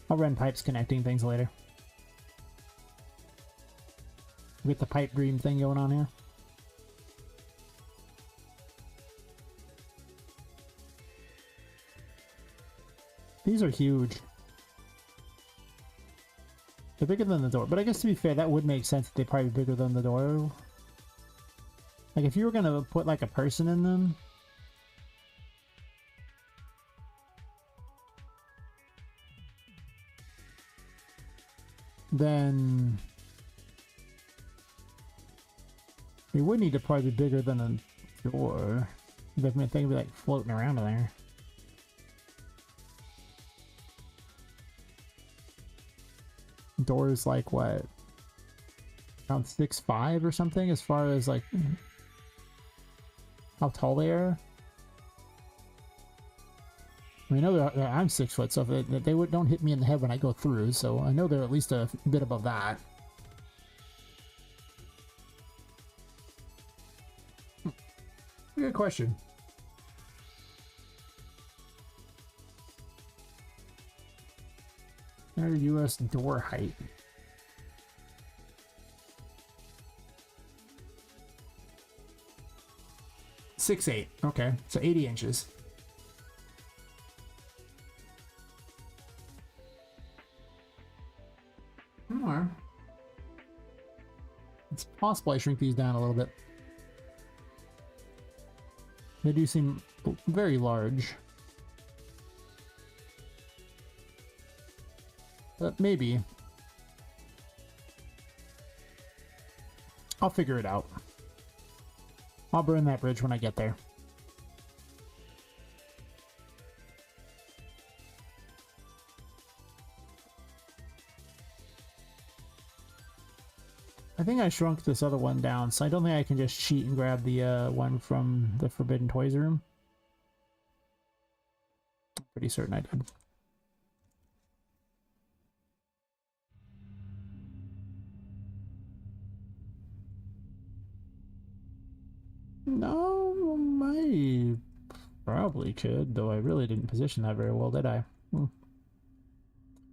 I'll run pipes connecting things later. Get the pipe dream thing going on here. These are huge. They're bigger than the door, but I guess to be fair, that would make sense that they'd probably be bigger than the door. Like if you were gonna put like a person in them. then it would need to probably be bigger than a door. The thing would be like floating around in there. Doors like what? Around 6'5" or something as far as like how tall they are. I mean, I know I'm 6 foot, so if they don't hit me in the head when I go through, so I know they're at least a bit above that. Good question. Their U.S. door height. $6'8". Okay, so 80 inches. Alright. It's possible I shrink these down a little bit. They do seem very large. But maybe. I'll figure it out. I'll burn that bridge when I get there. I think I shrunk this other one down, so I don't think I can just cheat and grab the one from the Forbidden Toys room. I'm pretty certain I did. No, I probably could, though I really didn't position that very well, did I?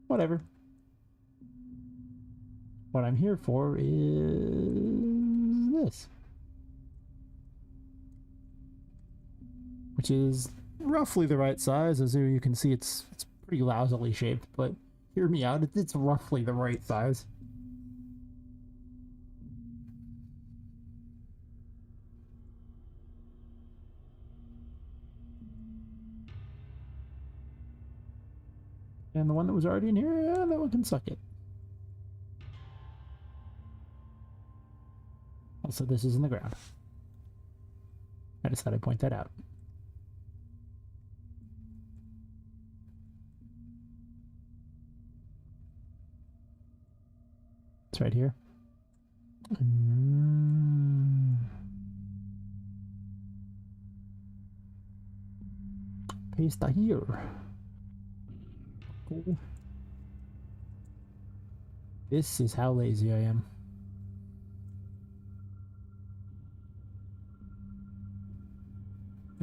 Whatever. What I'm here for is this. Which is roughly the right size. As you can see, it's pretty lousily shaped, but hear me out, it's roughly the right size. And the one that was already in here, yeah, that one can suck it. Also, this is in the ground. I just thought I'd point that out. It's right here. Paste that here. Cool. This is how lazy I am.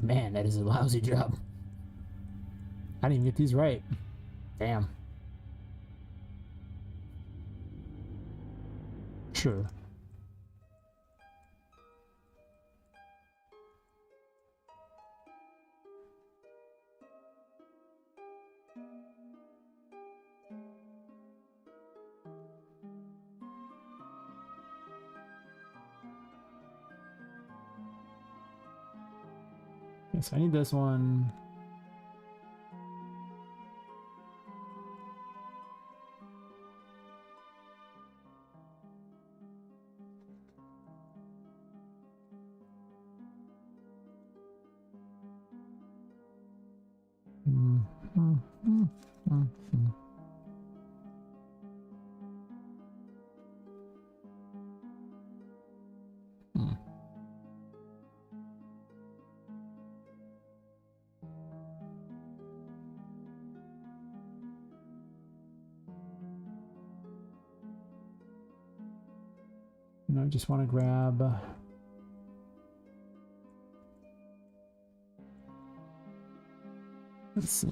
Man, that is a lousy job. I didn't even get these right. Damn. Sure. Yes, I need this one. And I just want to grab let's see.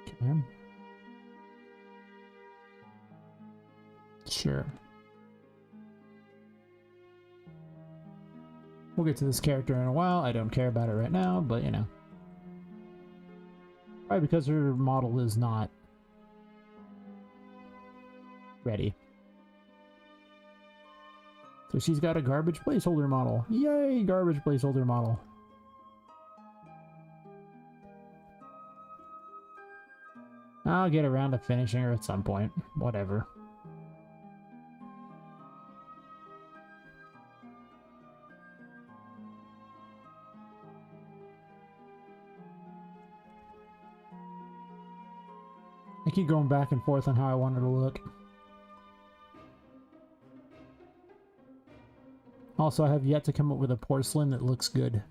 Okay. Sure. We'll get to this character in a while. I don't care about it right now, but you know. Probably because her model is not ready. So she's got a garbage placeholder model. Yay, garbage placeholder model. I'll get around to finishing her at some point. Whatever. I keep going back and forth on how I want her to look. Also, I have yet to come up with a porcelain that looks good.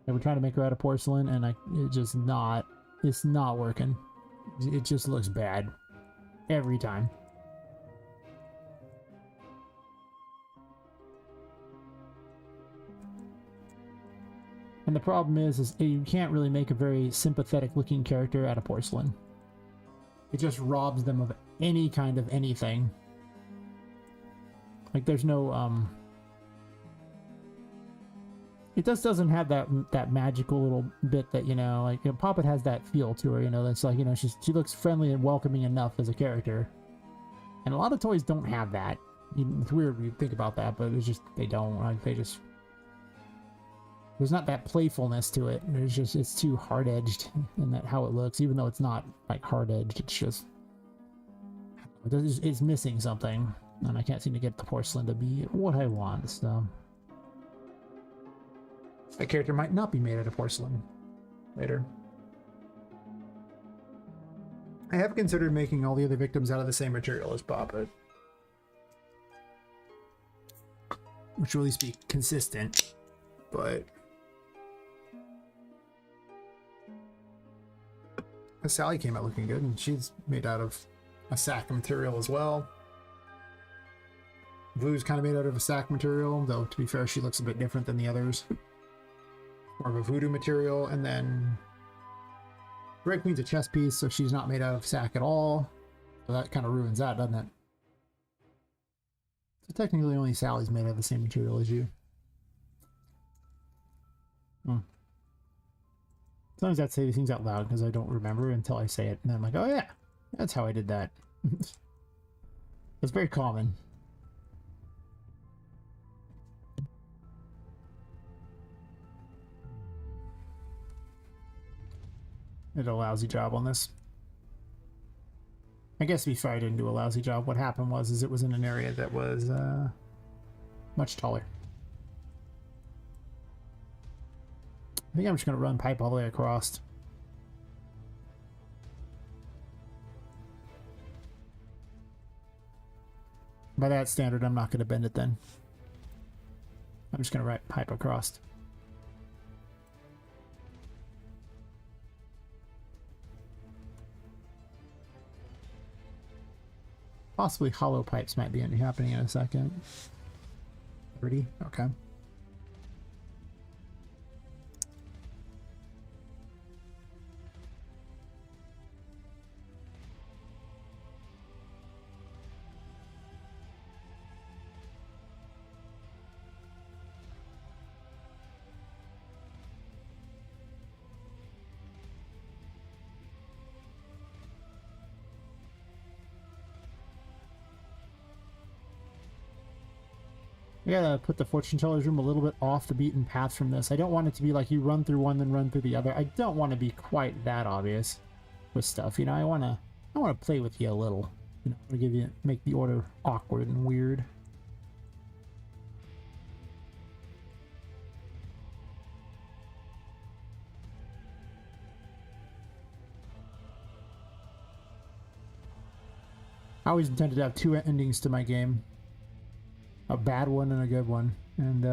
I would try to make her out of porcelain, and it's not working. It just looks bad. Every time. And the problem is you can't really make a very sympathetic looking character out of porcelain. It just robs them of any kind of anything. Like there's no it just doesn't have that magical little bit that, you know, like, you know, Poppet has that feel to her, you know, that's like, you know, she looks friendly and welcoming enough as a character. And a lot of toys don't have that. It's weird when you think about that, but it's just they don't. Like they just there's not that playfulness to it. It's too hard-edged in that how it looks, even though it's not like hard-edged. It's just it's missing something, and I can't seem to get the porcelain to be what I want. So that character might not be made out of porcelain later. I have considered making all the other victims out of the same material as Poppet, which will at least be consistent, but Sally came out looking good, and she's made out of a sack material as well. Blue's kind of made out of a sack material, though to be fair, she looks a bit different than the others. More of a voodoo material, and then Red Queen's a chess piece, so she's not made out of sack at all. So that kind of ruins that, doesn't it? So technically only Sally's made out of the same material as you. Sometimes I have to say these things out loud because I don't remember until I say it, and then I'm like, oh yeah, that's how I did that. It's very common. Did a lousy job on this. I guess to be fair, I didn't do a lousy job. What happened was it was in an area that was much taller. I think I'm just going to run pipe all the way across. By that standard, I'm not going to bend it then. I'm just going to write pipe across. Possibly hollow pipes might be happening in a second. 30? Okay. I gotta put the fortune teller's room a little bit off the beaten path from this. I don't want it to be like you run through one then run through the other. I don't want to be quite that obvious with stuff. You know, I wanna play with you a little. You know, I wanna make the order awkward and weird. I always intended to have two endings to my game. A bad one and a good one. And,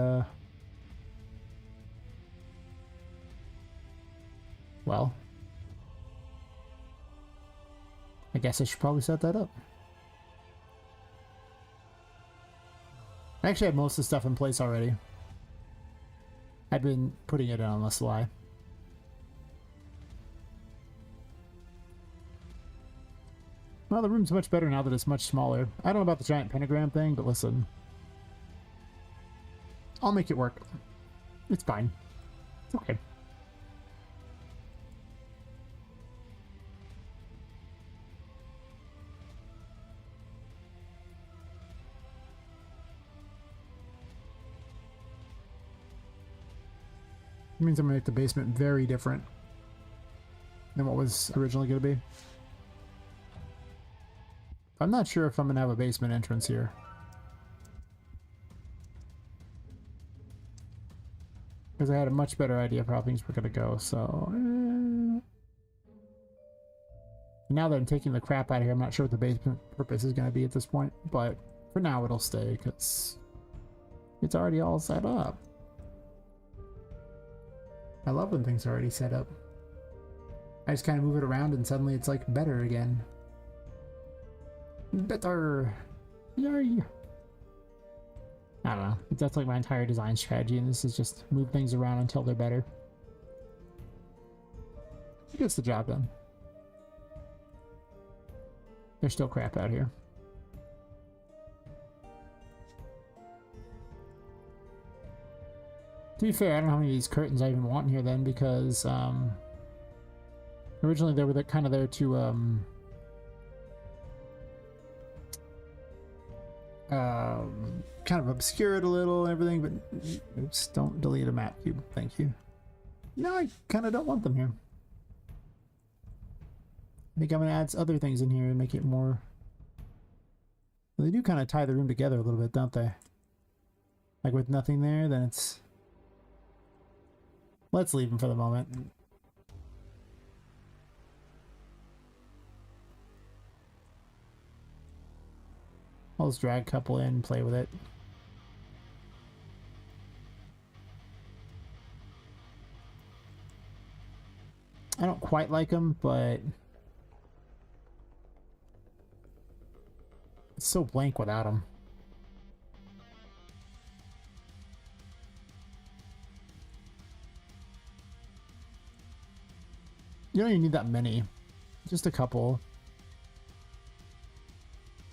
well, I guess I should probably set that up. I actually have most of the stuff in place already. I've been putting it on the sly. Well, the room's much better now that it's much smaller. I don't know about the giant pentagram thing, but listen. I'll make it work. It's fine. It's okay. It means I'm gonna make the basement very different than what was originally gonna be. I'm not sure if I'm gonna have a basement entrance here. Because I had a much better idea of how things were gonna go, so... Now that I'm taking the crap out of here, I'm not sure what the basement purpose is gonna be at this point, but for now it'll stay, because it's already all set up. I love when things are already set up. I just kind of move it around and suddenly it's like better again. Better! Yay! I don't know. That's like my entire design strategy, and this is just move things around until they're better. It gets the job done. There's still crap out here. To be fair, I don't know how many of these curtains I even want in here then, because originally they were kind of there to kind of obscure it a little and everything, but oops, don't delete a map cube, thank you. No, I kind of don't want them here. I think I'm going to add other things in here and make it more... Well, they do kind of tie the room together a little bit, don't they? Like with nothing there, then it's... Let's leave them for the moment. I'll just drag a couple in and play with it. I don't quite like them, but it's so blank without them. You don't even need that many, just a couple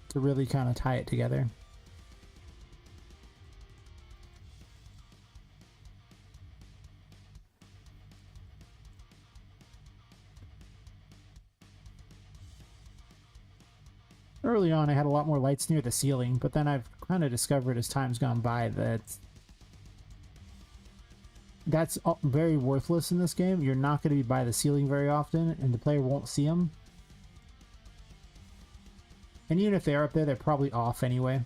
to really kind of tie it together. Early on I had a lot more lights near the ceiling, but then I've kind of discovered as time's gone by that that's very worthless in this game. You're not going to be by the ceiling very often, and the player won't see them. And even if they are up there, they're probably off anyway.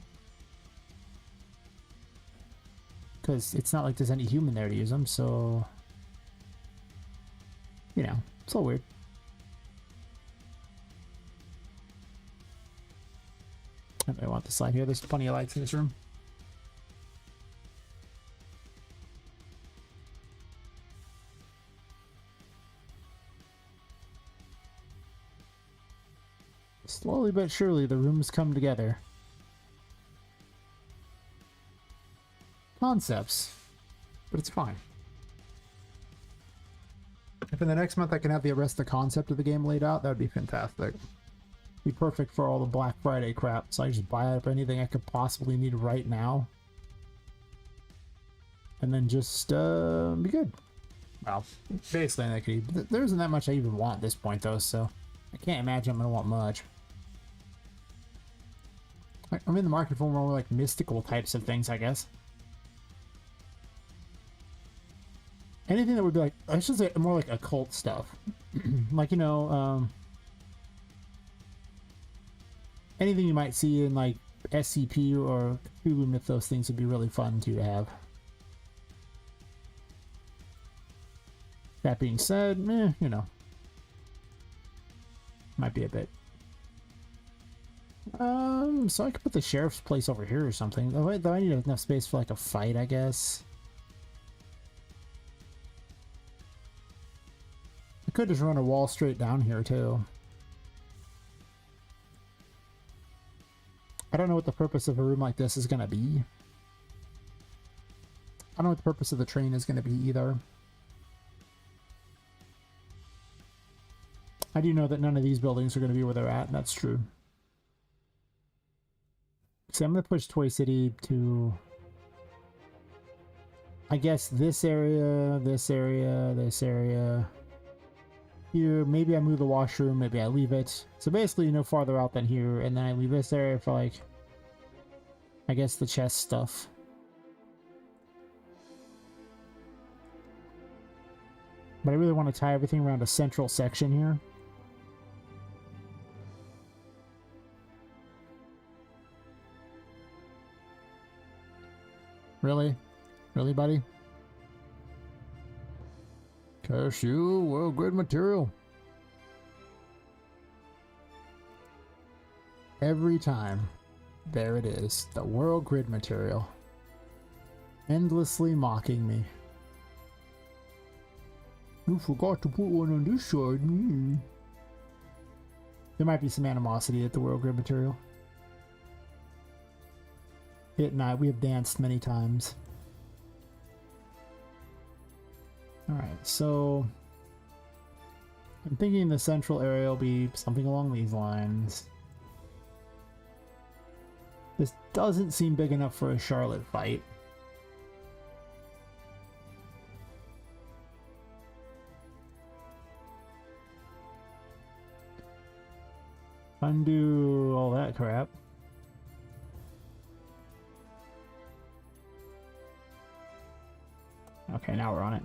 Because it's not like there's any human there to use them, so... You know, it's all weird. I want this light here. There's plenty of lights in this room. Slowly but surely, the rooms come together. Concepts. But it's fine. If in the next month I can have the rest of the concept of the game laid out, that would be fantastic. Be perfect for all the Black Friday crap, so I just buy up anything I could possibly need right now. And then just, be good. Well, basically, I could, there isn't that much I even want at this point, though, so I can't imagine I'm going to want much. I'm in the market for more like mystical types of things, I guess. Anything that would be like, I should say more like occult stuff. Like, you know, anything you might see in like SCP or Cthulhu Mythos things would be really fun to have. That being said, you know, might be a bit. So I could put the sheriff's place over here or something. Though I need enough space for like a fight, I guess. I could just run a wall straight down here too. I don't know what the purpose of a room like this is gonna be. I don't know what the purpose of the train is gonna be either. I do know that none of these buildings are gonna be where they're at, and that's true. So I'm going to push Toy City to, I guess, this area, this area, this area. Here, maybe I move the washroom, maybe I leave it. So basically no farther out than here, and then I leave this area for like, I guess the chest stuff. But I really want to tie everything around a central section here. Really? Really, buddy? Cashew, world grid material. Every time. There it is. The world grid material. Endlessly mocking me. You forgot to put one on this side. There might be some animosity at the world grid material. It and I, we have danced many times. Alright, so I'm thinking the central area will be something along these lines. This doesn't seem big enough for a Charlotte fight. Undo all that crap. Okay, now we're on it.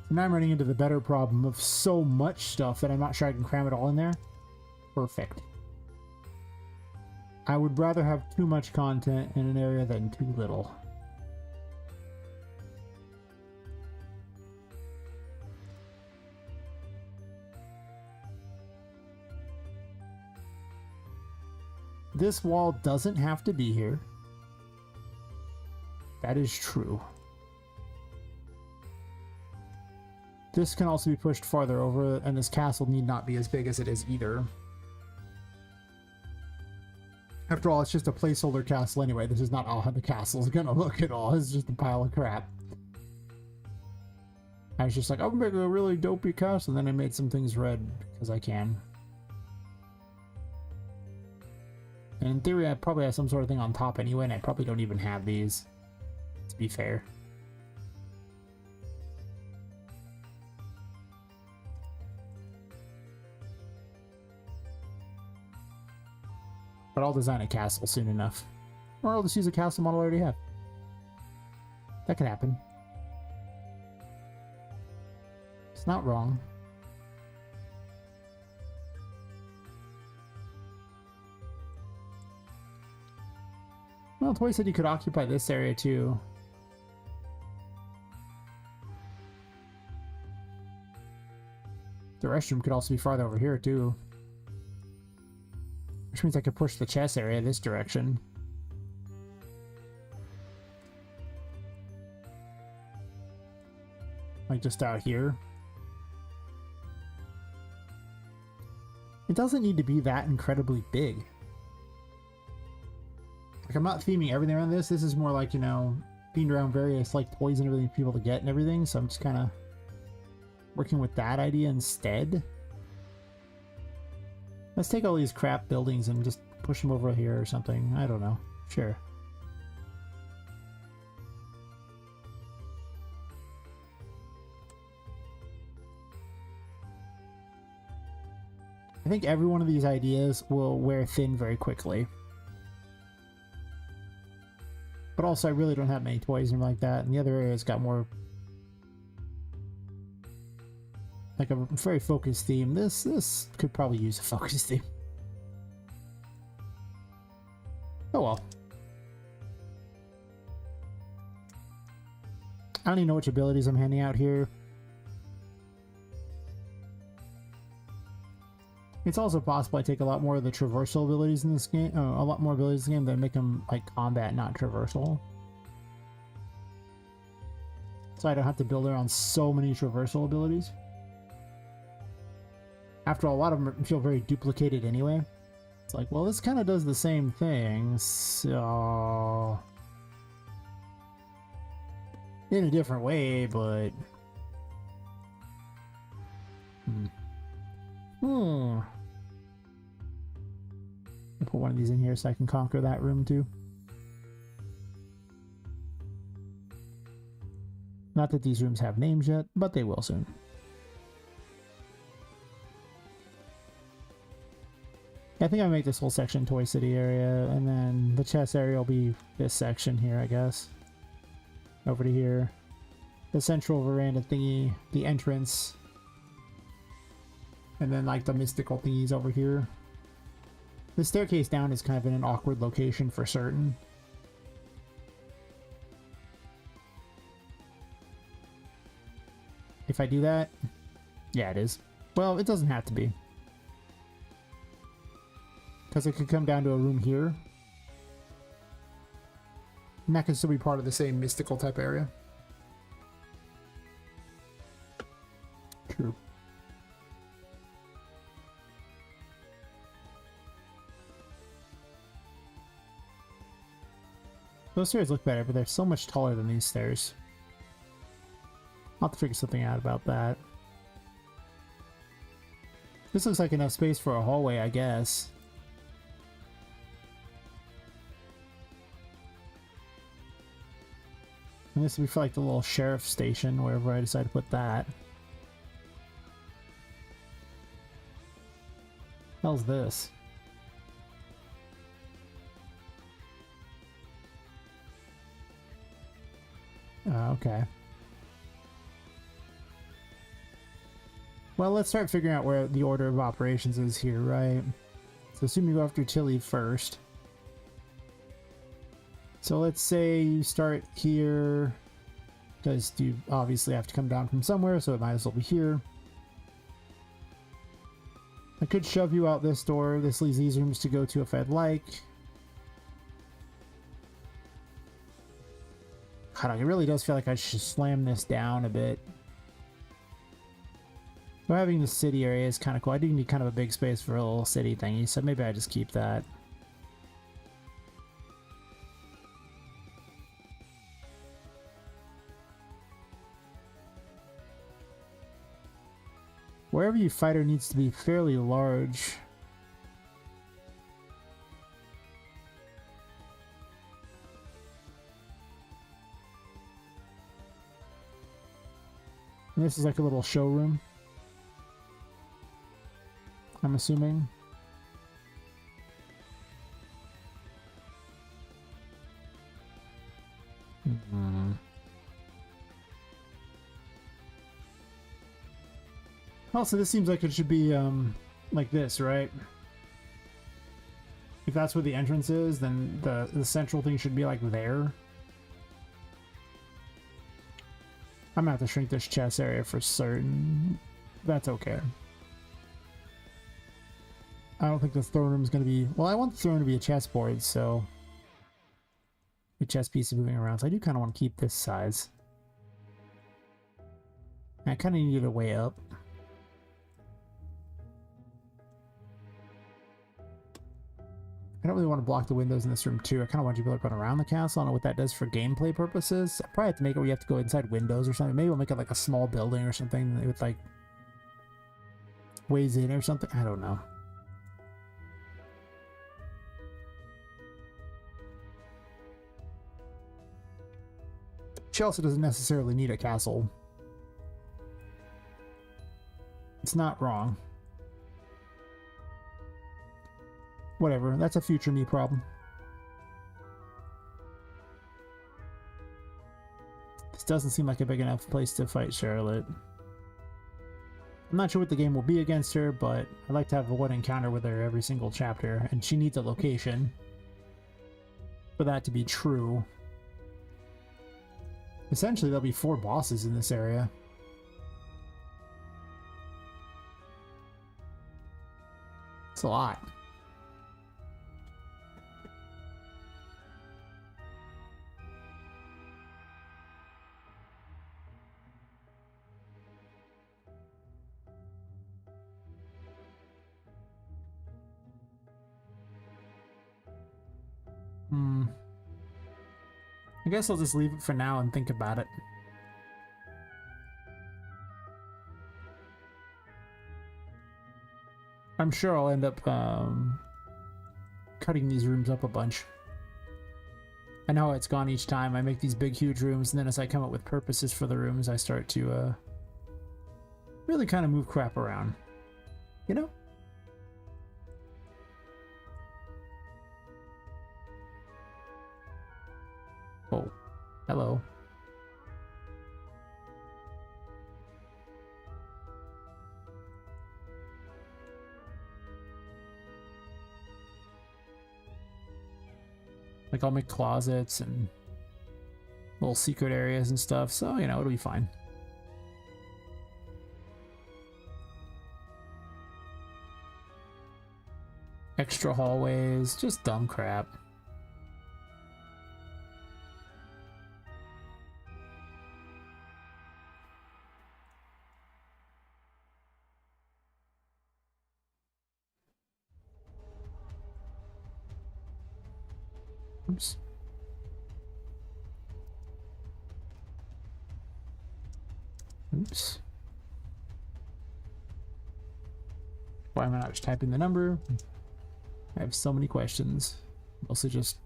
Now I'm running into the better problem of so much stuff that I'm not sure I can cram it all in there. Perfect. I would rather have too much content in an area than too little. This wall doesn't have to be here. That is true. This can also be pushed farther over, and this castle need not be as big as it is either. After all, it's just a placeholder castle anyway. This is not how the castle's gonna look at all. It's just a pile of crap. I was just like, I'll make a really dopey castle, and then I made some things red because I can. And in theory, I probably have some sort of thing on top anyway, and I probably don't even have these, to be fair. But I'll design a castle soon enough. Or I'll just use a castle model I already have. That could happen. It's not wrong. Well, Toy said you could occupy this area too. The restroom could also be farther over here too. Which means I could push the chess area this direction. Like just out here. It doesn't need to be that incredibly big. Like, I'm not theming everything around this. This is more like, you know, themed around various like toys and everything for people to get and everything. So I'm just kind of working with that idea instead. Let's take all these crap buildings and just push them over here or something. I don't know. Sure. I think every one of these ideas will wear thin very quickly. But also, I really don't have many toys and like that. And the other area's got more... like a very focused theme. This could probably use a focused theme. Oh well. I don't even know which abilities I'm handing out here. It's also possible I take a lot more of the traversal abilities in this game, a lot more abilities in this game that make them like combat, not traversal. So I don't have to build around so many traversal abilities. After all, a lot of them feel very duplicated anyway. It's like, well, this kind of does the same thing, so... in a different way, but... I'll put one of these in here so I can conquer that room too. Not that these rooms have names yet, but they will soon. I think I make this whole section Toy City area, and then the chess area will be this section here, I guess. Over to here. The central veranda thingy, the entrance. And then like the mystical thingies over here. The staircase down is kind of in an awkward location for certain. If I do that, yeah, it is. Well, it doesn't have to be. Because it could come down to a room here. And that could still be part of the same mystical type area. True. Those stairs look better, but they're so much taller than these stairs. I'll have to figure something out about that. This looks like enough space for a hallway, I guess. And this would be for like the little sheriff station, wherever I decide to put that. Hell's this? Okay. Well, let's start figuring out where the order of operations is here, right? So assume you go after Tilly first. So let's say you start here, because you obviously have to come down from somewhere, so it might as well be here. I could shove you out this door. This leaves these rooms to go to if I'd like. God, it really does feel like I should slam this down a bit. But having the city area is kind of cool. I do need kind of a big space for a little city thingy, so maybe I just keep that. Wherever you fight her needs to be fairly large. And this is like a little showroom, I'm assuming. Also, this seems like it should be like this, right? If that's where the entrance is, then the central thing should be like there. I'm gonna have to shrink this chest area for certain. That's okay. I don't think the throne room is gonna be... Well, I want the throne to be a chessboard, so... The chess piece is moving around, so I do kind of want to keep this size. I kind of need it way up. I don't really want to block the windows in this room too. I kind of want you to be able to run around the castle. I don't know what that does for gameplay purposes. I probably have to make it where you have to go inside windows or something. Maybe we'll make it like a small building or something with like ways in or something. I don't know. She also doesn't necessarily need a castle. It's not wrong. Whatever, that's a future me problem. This doesn't seem like a big enough place to fight Charlotte. I'm not sure what the game will be against her, but I'd like to have one encounter with her every single chapter, and she needs a location for that to be true. Essentially, there'll be 4 bosses in this area. It's a lot. I guess I'll just leave it for now and think about it. I'm sure I'll end up cutting these rooms up a bunch. I know how it's gone each time. I make these big, huge rooms, and then as I come up with purposes for the rooms, I start to really kind of move crap around. You know? Oh, hello. Like, I'll make closets and little secret areas and stuff, so, you know, it'll be fine. Extra hallways, just dumb crap. Oops. Oops. Why am I not just typing the number? I have so many questions. Mostly just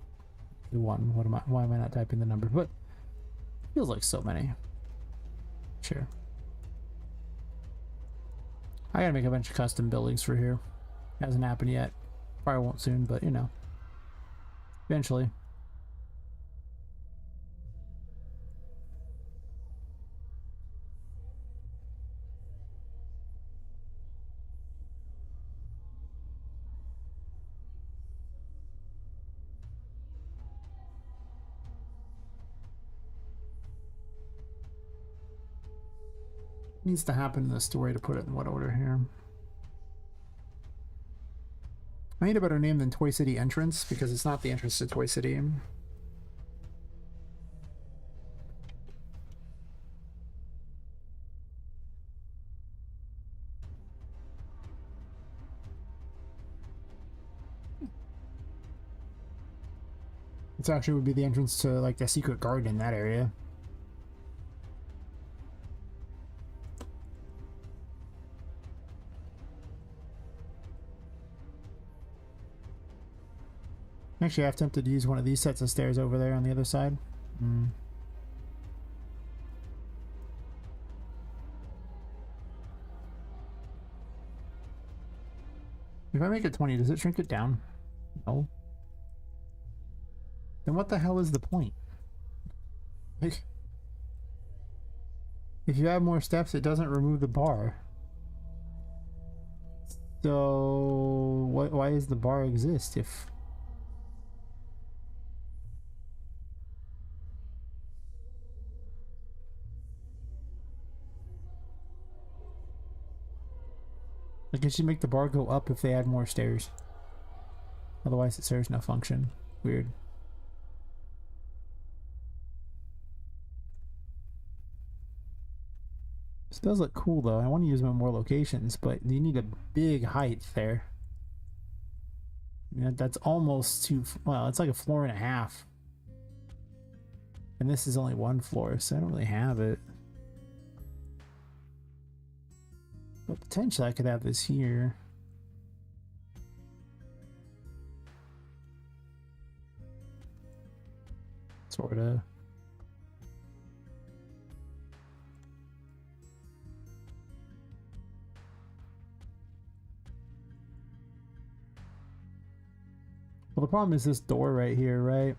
the one. Why am I not typing the number? But feels like so many. Sure. I gotta make a bunch of custom buildings for here. Hasn't happened yet. Probably won't soon, but you know. Eventually. Needs to happen in the story to put it in what order here? I need a better name than Toy City Entrance because it's not the entrance to Toy City. It actually would be the entrance to like the secret garden in that area. Actually, I'm tempted to use one of these sets of stairs over there on the other side. If I make it 20, does it shrink it down? No. Then what the hell is the point? Like, if you add more steps, it doesn't remove the bar. So, why does the bar exist if... Like, it should make the bar go up if they add more stairs. Otherwise, it serves no function. Weird. This does look cool, though. I want to use them in more locations, but you need a big height there. Yeah, that's almost too... Well, it's like a floor and a half. And this is only one floor, so I don't really have it. But potentially I could have this here. Sorta. Well, the problem is this door right here, right?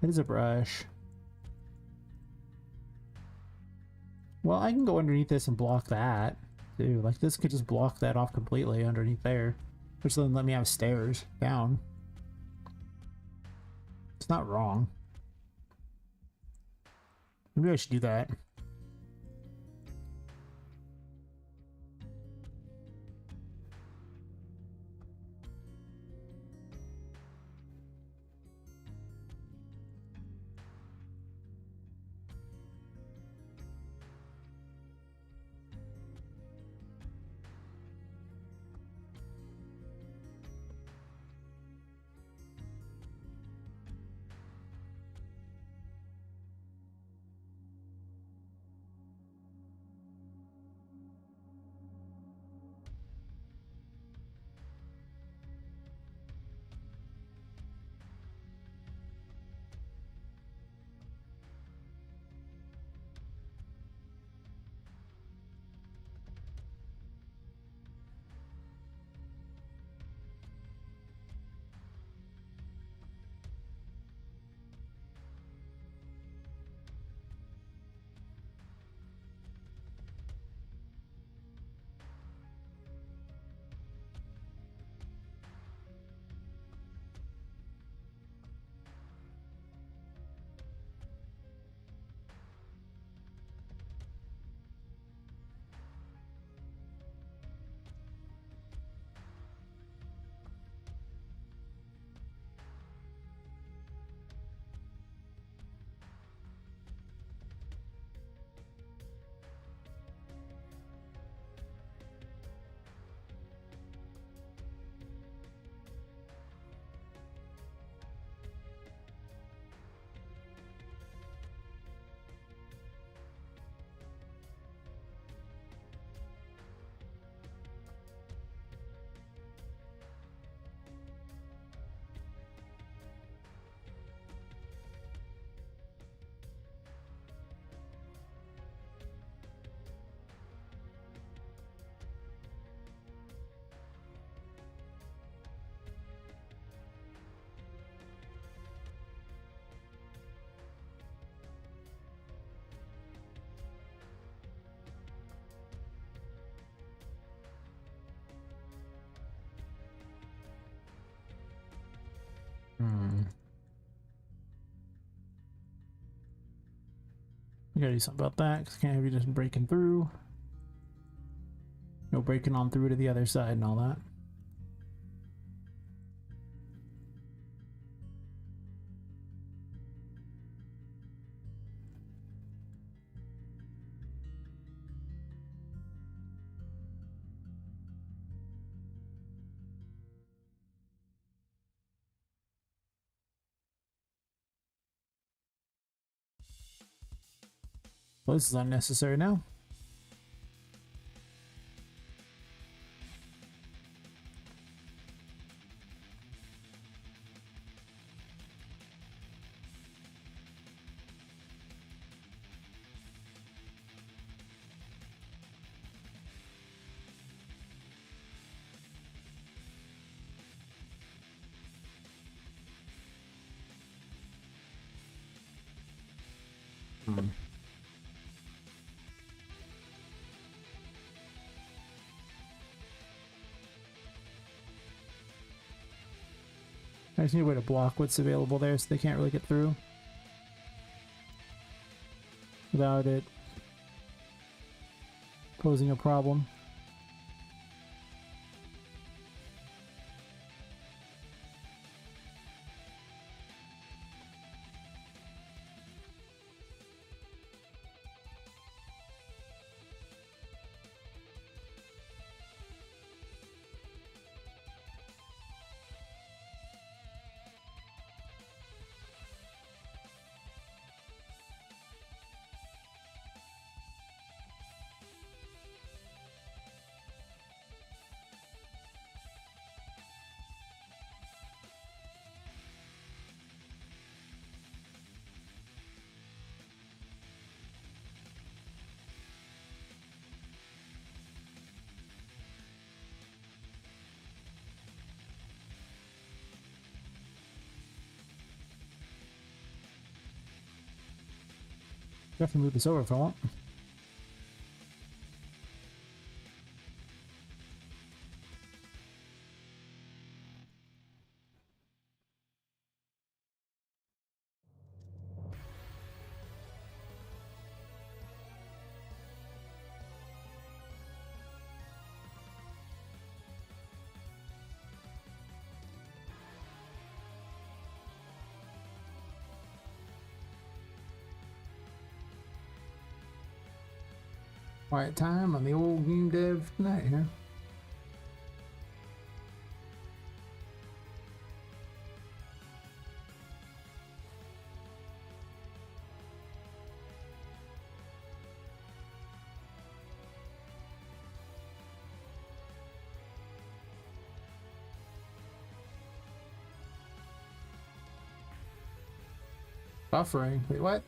It is a brush. Well, I can go underneath this and block that, too. Like, this could just block that off completely underneath there. Which then let me have stairs down. It's not wrong. Maybe I should do that. We gotta do something about that, because can't have you just breaking through. No breaking on through to the other side and all that. Well, this is unnecessary now. I just need a way to block what's available there so they can't really get through without it posing a problem. I have to move this over if I want. Quiet time on the old game dev tonight here. Buffering. Wait, what?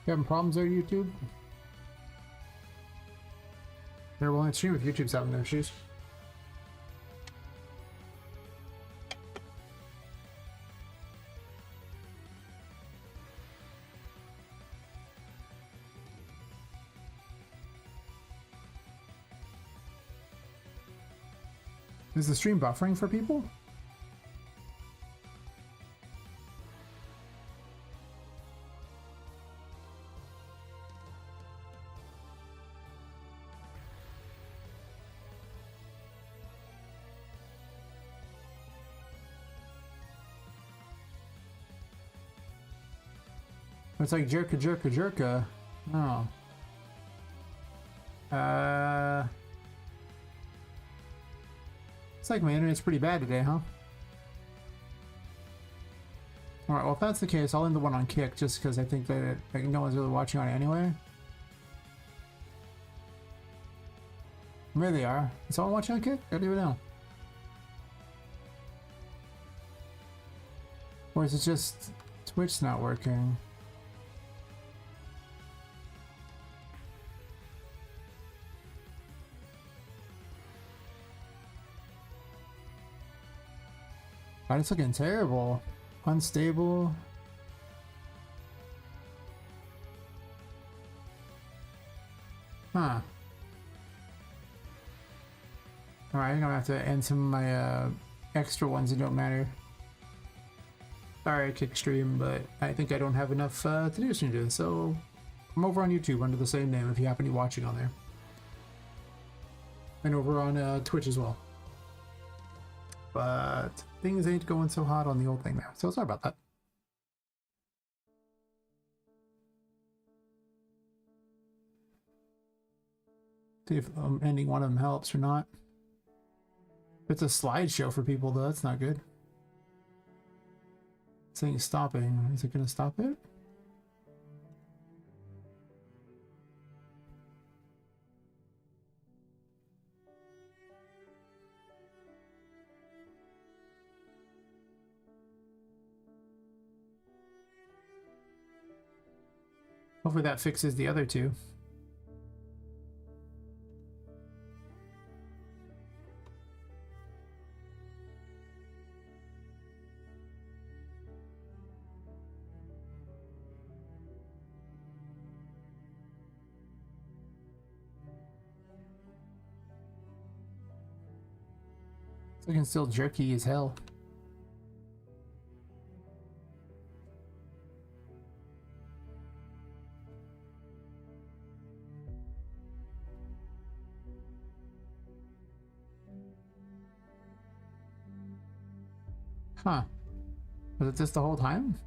You having problems there, YouTube? Never will stream if YouTube's having no issues. Is the stream buffering for people? It's like jerka jerka jerka. Oh. It's like my internet's pretty bad today, huh? Alright, well if that's the case, I'll end the one on Kick just because I think that like, no one's really watching on it anyway. There they are. Is someone watching on Kick? I don't even know. Or is it just Twitch not working? God, it's looking terrible. Unstable. Huh. Alright, I'm gonna have to end some of my extra ones that don't matter. Sorry I kick stream, but I think I don't have enough to do stream to, so I'm over on YouTube under the same name if you happen to be watching on there. And over on Twitch as well. But things ain't going so hot on the old thing now, so sorry about that. See if ending one of them helps or not. It's a slideshow for people though, that's not good. It's saying stopping. Is it gonna stop it? Hopefully that fixes the other two. It's looking still jerky as hell. Huh. Was it this the whole time?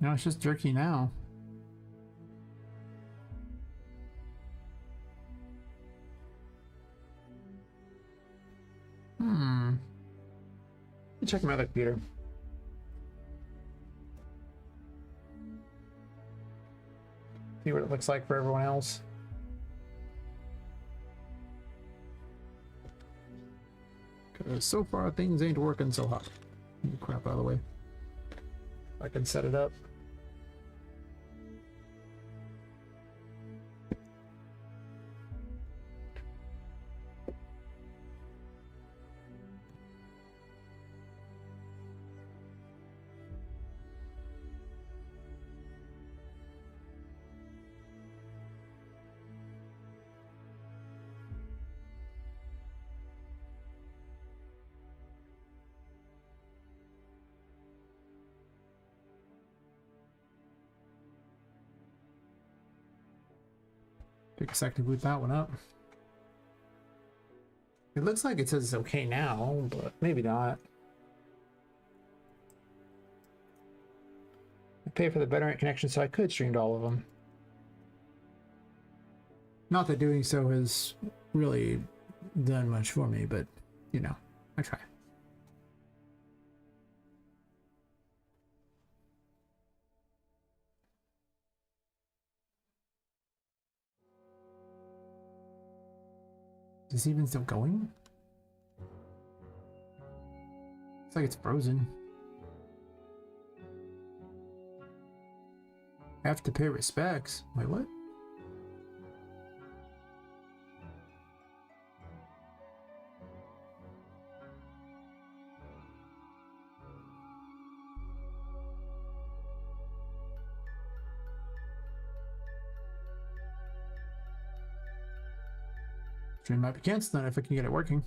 No, it's just jerky now. Let me check my other computer. See what it looks like for everyone else. Because so far things ain't working so hot. Get the crap out of the way. I can set it up. Take a sec to boot that one up. It looks like it says it's okay now, but maybe not. I pay for the better internet connection so I could stream to all of them. Not that doing so has really done much for me, but you know, I try. Is this even still going? It's like it's frozen. I have to pay respects. Wait, what? Stream might be canceled then if I can get it working.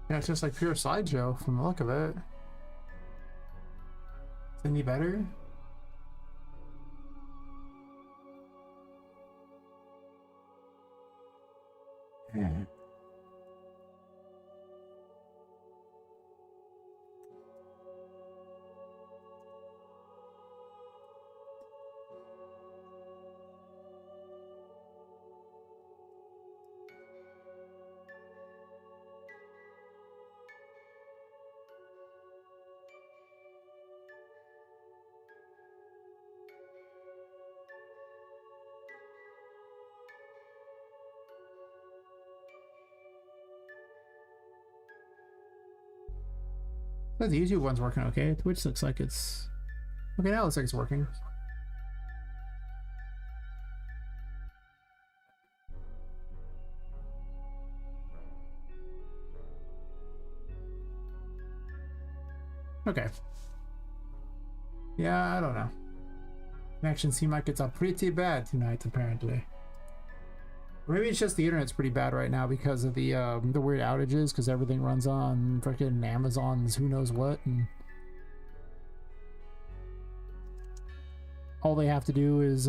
Yeah, it's just like pure slideshow from the look of it. Is it any better? Yeah. The YouTube one's working okay. Twitch looks like it's... Okay, now it looks like it's working. Okay. Yeah, I don't know. Connection seem like it's pretty bad tonight, apparently. Or maybe it's just the internet's pretty bad right now because of the weird outages, because everything runs on freaking Amazon's who knows what, and all they have to do is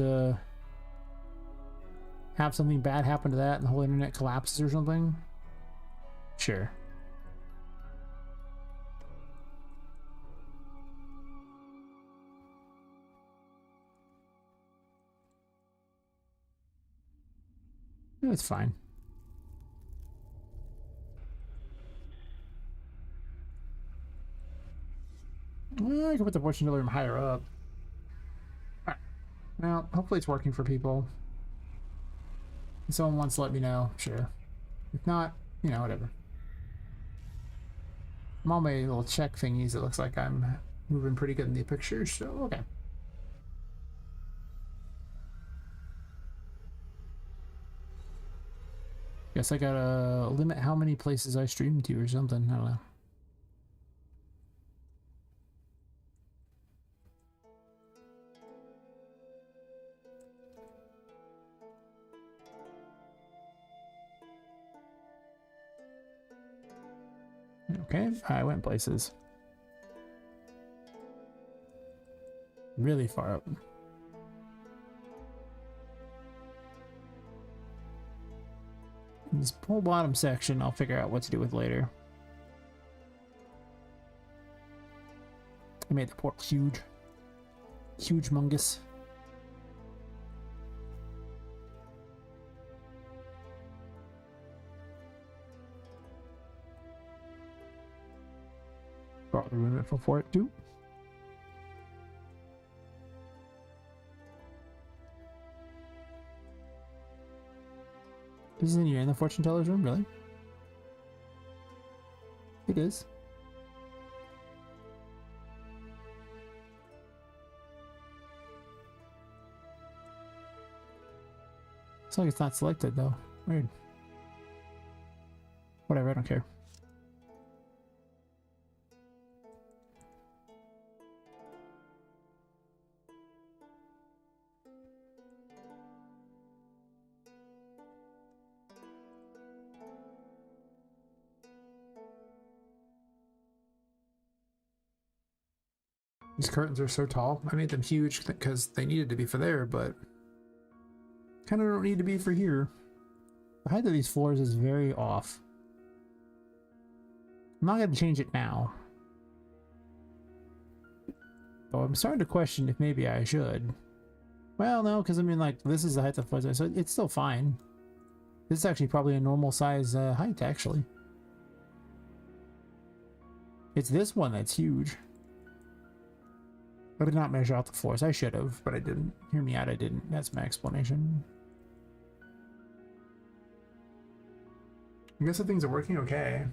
have something bad happen to that and the whole internet collapses or something. Sure. It's fine. Well, I can put the fortune teller higher up. Alright. Well, hopefully it's working for people. If someone wants to let me know, sure. If not, you know, whatever. I'm on my little check thingies. It looks like I'm moving pretty good in the picture, so okay. Guess I gotta limit how many places I stream to or something. I don't know. Okay, I went places. Really far up. This whole bottom section I'll figure out what to do with later. I made the portal huge. Huge-mungus. Brought the room info for it too. Isn't you in the fortune teller's room, really? It is. It's like it's not selected though. Weird. Whatever, I don't care. These curtains are so tall. I made them huge because they needed to be for there, but kind of don't need to be for here. The height of these floors is very off. I'm not going to change it now. Though I'm starting to question if maybe I should. Well, no, because I mean, like, this is the height of the floors, so it's still fine. This is actually probably a normal size height, actually. It's this one that's huge. I did not measure out the floors. I should have, but I didn't. Hear me out, I didn't. That's my explanation. I guess the things are working okay.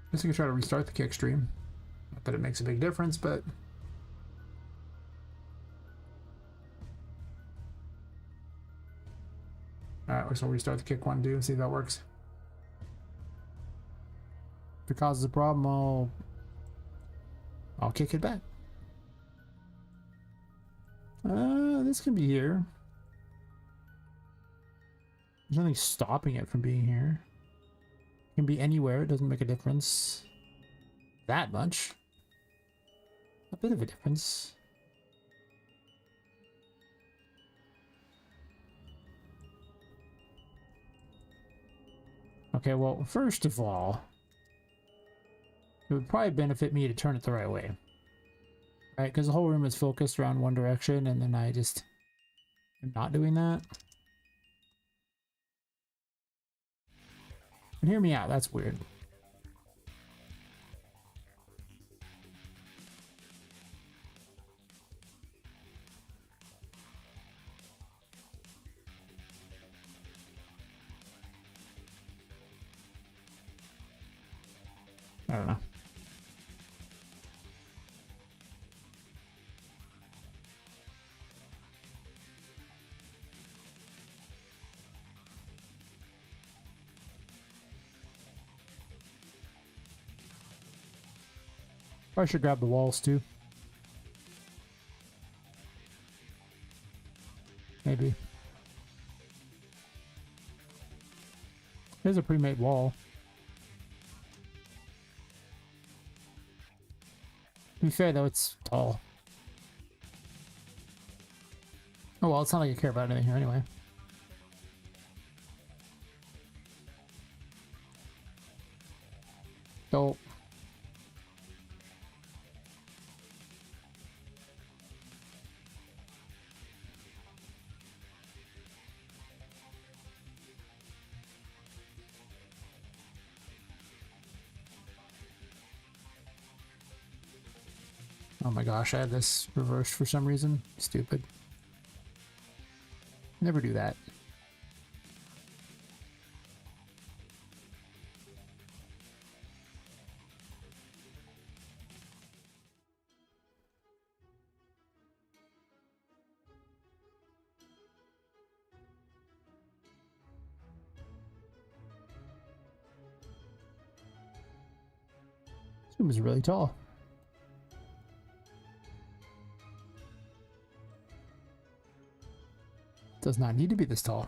I guess I could try to restart the kick stream. Not that it makes a big difference, but... Alright, so we'll restart the kick one too, see if that works. If it causes a problem, I'll kick it back. This can be here. There's nothing stopping it from being here. It can be anywhere, it doesn't make a difference. That much. A bit of a difference. Okay, well, first of all, it would probably benefit me to turn it the right way. Right, because the whole room is focused around one direction, and then I just am not doing that. And hear me out, that's weird. I don't know. I should grab the walls too. Maybe. There's a pre-made wall. To be fair though, it's tall. Oh well, it's not like you care about anything here anyway. Dope. Oh my gosh, I have this reversed for some reason. Stupid. Never do that. This room is really tall. Does not need to be this tall.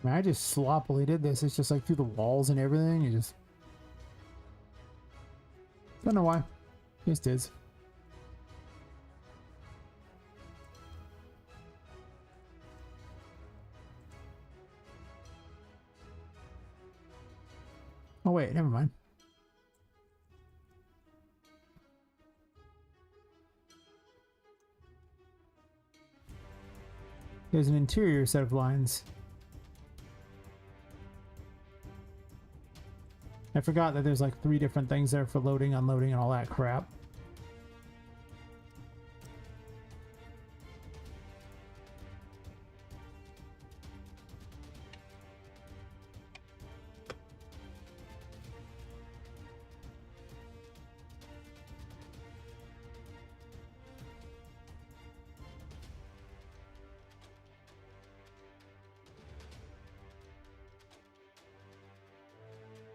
Man, I just sloppily did this. It's just like through the walls and everything. You just don't know why. Just is. Oh wait, never mind. There's an interior set of lines. I forgot that there's like 3 different things there for loading, unloading, and all that crap.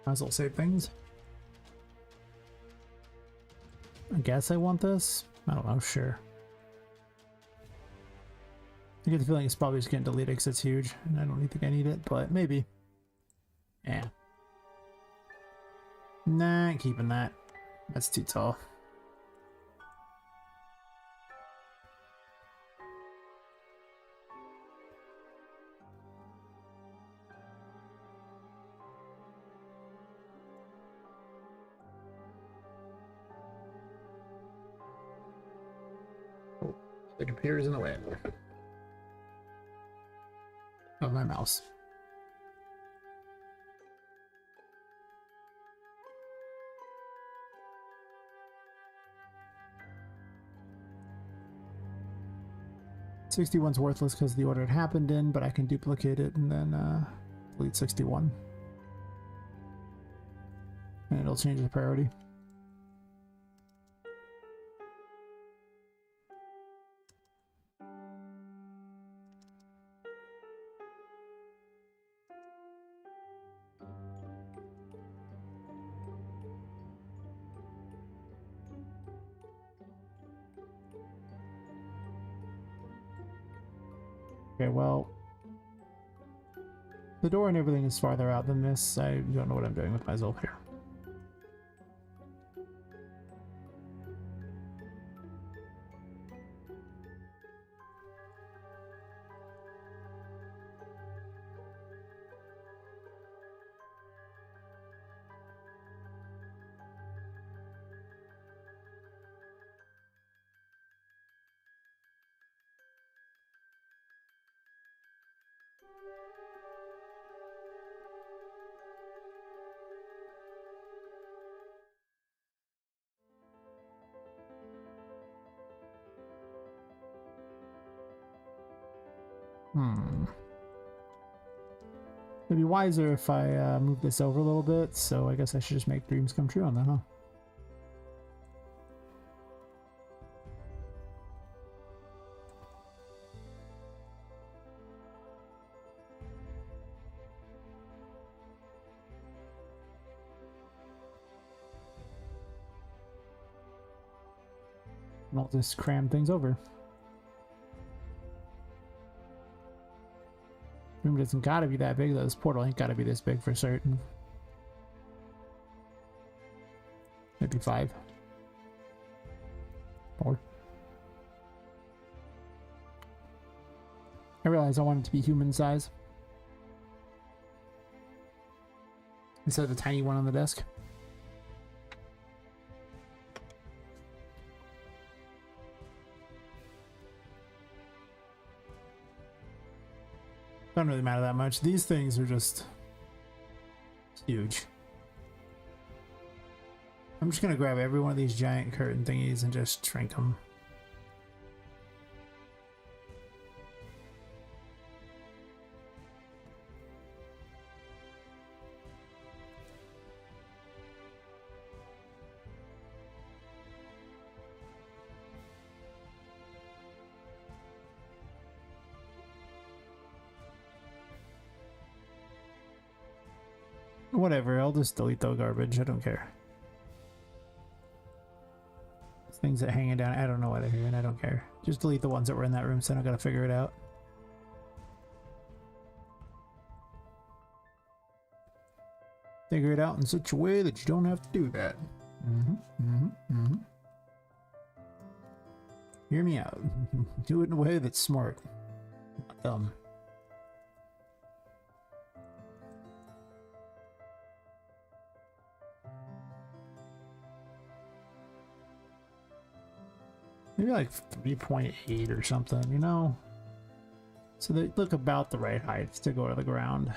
Might as well save things. I guess I want this. I don't know, sure. I get the feeling it's probably just getting deleted because it's huge, and I don't think I need it, but maybe. Yeah. Nah, ain't keeping that. That's too tall. The computer's in the way of my mouse. '61's worthless because the order it happened in, but I can duplicate it and then delete 61. And it'll change the priority. Okay, well, the door and everything is farther out than this. I don't know what I'm doing with myself here. It'd be wiser if I move this over a little bit, so I guess I should just make dreams come true on that, huh? And I'll just cram things over. Room doesn't gotta be that big though. This portal ain't gotta be this big for certain. Maybe 5. 4. I realize I want it to be human size instead of the tiny one on the desk. Don't really matter that much. These things are just huge. I'm just gonna grab every one of these giant curtain thingies and just shrink them. Whatever, I'll just delete the garbage. I don't care. Things that hanging down, I don't know why they're here and I don't care. Just delete the ones that were in that room so I don't gotta figure it out. Figure it out in such a way that you don't have to do that. Hear me out. Do it in a way that's smart, not dumb. Maybe like 3.8 or something, you know? So they look about the right height to go to the ground.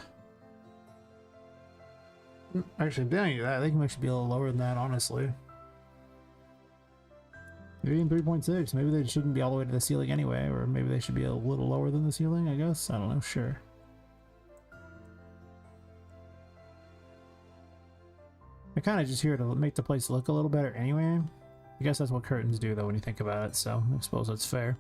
Actually, dang that, I think they should be a little lower than that, honestly. Maybe even 3.6. Maybe they shouldn't be all the way to the ceiling anyway, or maybe they should be a little lower than the ceiling, I guess. I don't know, sure. I kind of just here to make the place look a little better anyway. I guess that's what curtains do though when you think about it, so I suppose that's fair.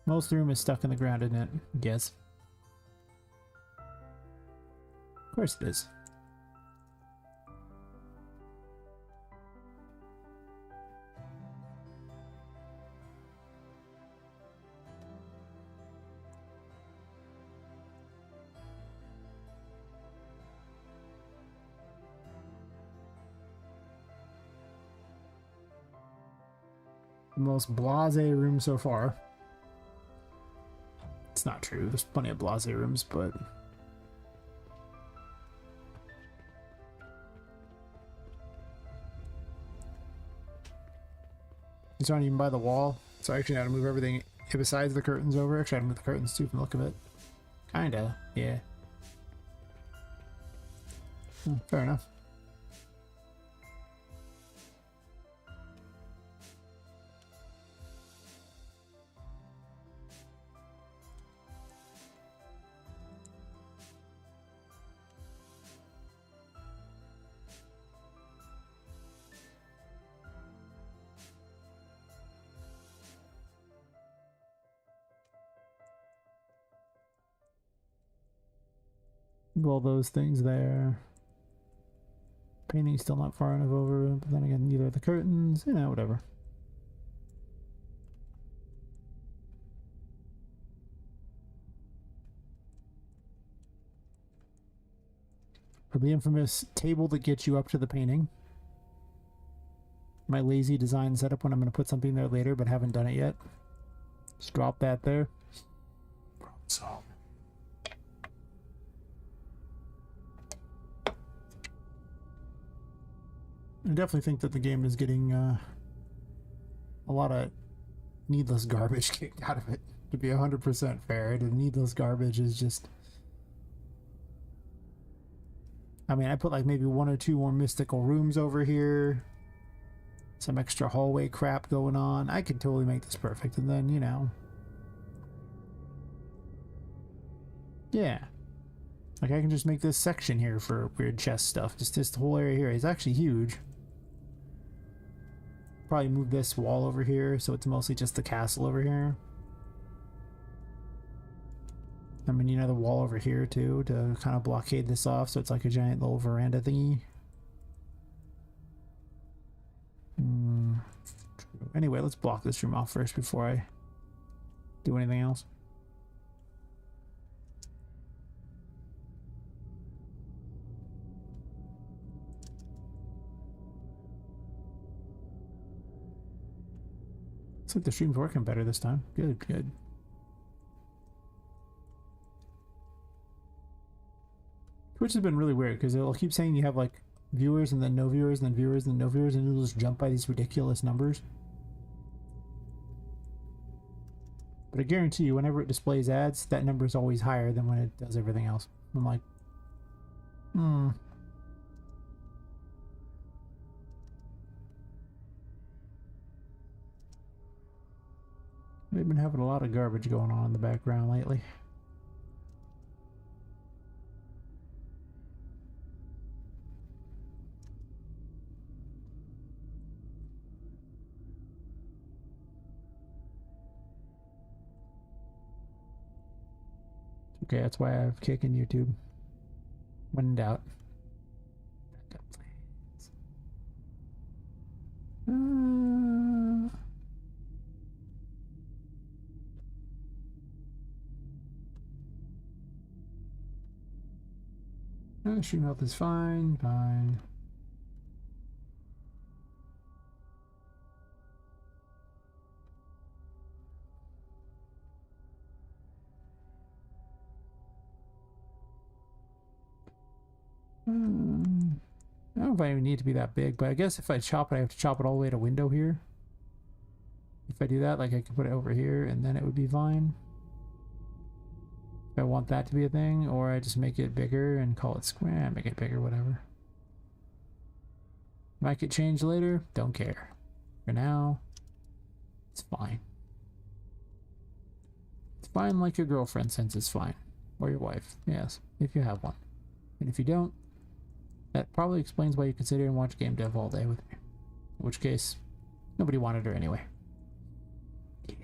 Most of the room is stuck in the ground, isn't it? Yes. Of course it is. Most blasé room so far. It's not true. There's plenty of blasé rooms, but it's not even by the wall. So I actually had to move everything besides the curtains over. Actually, I had to move the curtains too from the look of it. Kinda, yeah. Fair enough. All those things there. Painting's still not far enough over, but then again, neither are the curtains. You know, whatever. For the infamous table that gets you up to the painting. My lazy design setup when I'm going to put something there later, but haven't done it yet. Just drop that there. So. I definitely think that the game is getting a lot of needless garbage kicked out of it. To be 100% fair, the needless garbage is just... I mean, I put like maybe 1 or 2 more mystical rooms over here. some extra hallway crap going on. I could totally make this perfect, and then, you know, yeah, like I can just make this section here for weird chest stuff. Just this whole area here is actually huge. Probably move this wall over here so it's mostly just the castle over here. I mean, you know, the wall over here too to kind of blockade this off so it's like a giant little veranda thingy. Anyway, let's block this room off first before I do anything else. Looks like the stream's working better this time. Good, good. Twitch has been really weird because it'll keep saying you have like viewers and then no viewers and then viewers and then no viewers, and it'll just jump by these ridiculous numbers. But I guarantee you, whenever it displays ads, that number is always higher than when it does everything else. I'm like, We've been having a lot of garbage going on in the background lately. Okay, that's why I have kick in YouTube. When in doubt. Back up, please. Stream health is fine, fine. I don't know if I even need to be that big, but I guess if I chop it, I have to chop it all the way to window here. If I do that, like I can put it over here and then it would be fine. If I want that to be a thing, or I just make it bigger and call it square, make it bigger, whatever. Might get changed later, don't care. For now, it's fine. It's fine like your girlfriend says it's fine. Or your wife, yes, if you have one. And if you don't, that probably explains why you can sit here and watch game dev all day with me. In which case, nobody wanted her anyway. Yeah.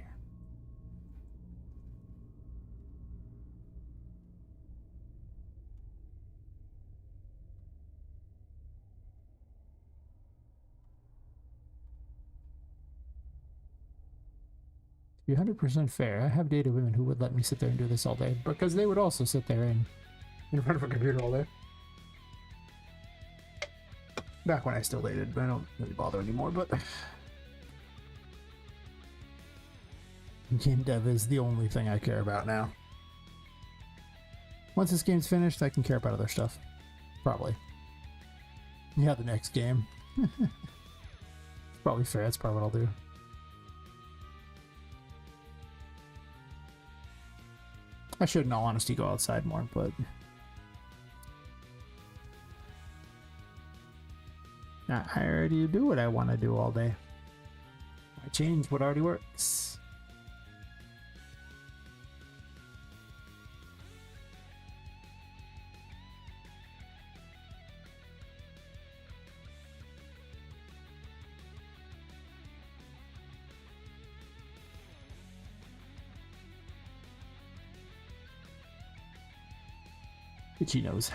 To be 100% fair, I have dated women who would let me sit there and do this all day, because they would also sit there and in front of a computer all day. Back when I still dated, but I don't really bother anymore, but game dev is the only thing I care about now. Once this game's finished, I can care about other stuff. Probably. Yeah, the next game. It's probably fair, that's probably what I'll do. I should, in all honesty, go outside more, but I already do what I want to do all day. I change what already works. Itchy nose.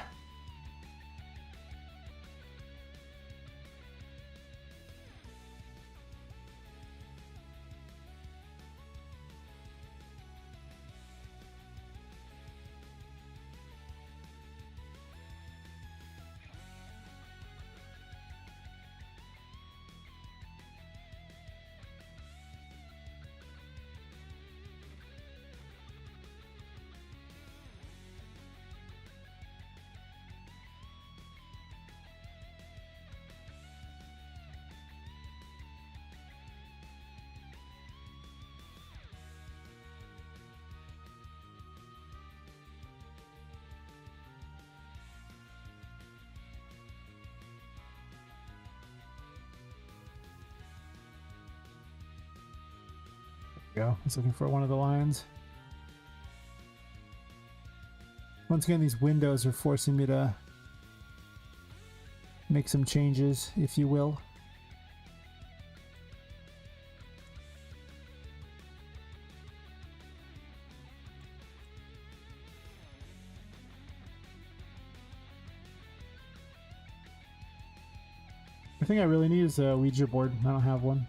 go. I was looking for one of the lines. Once again, these windows are forcing me to make some changes, if you will. The thing I really need is a Ouija board. I don't have one.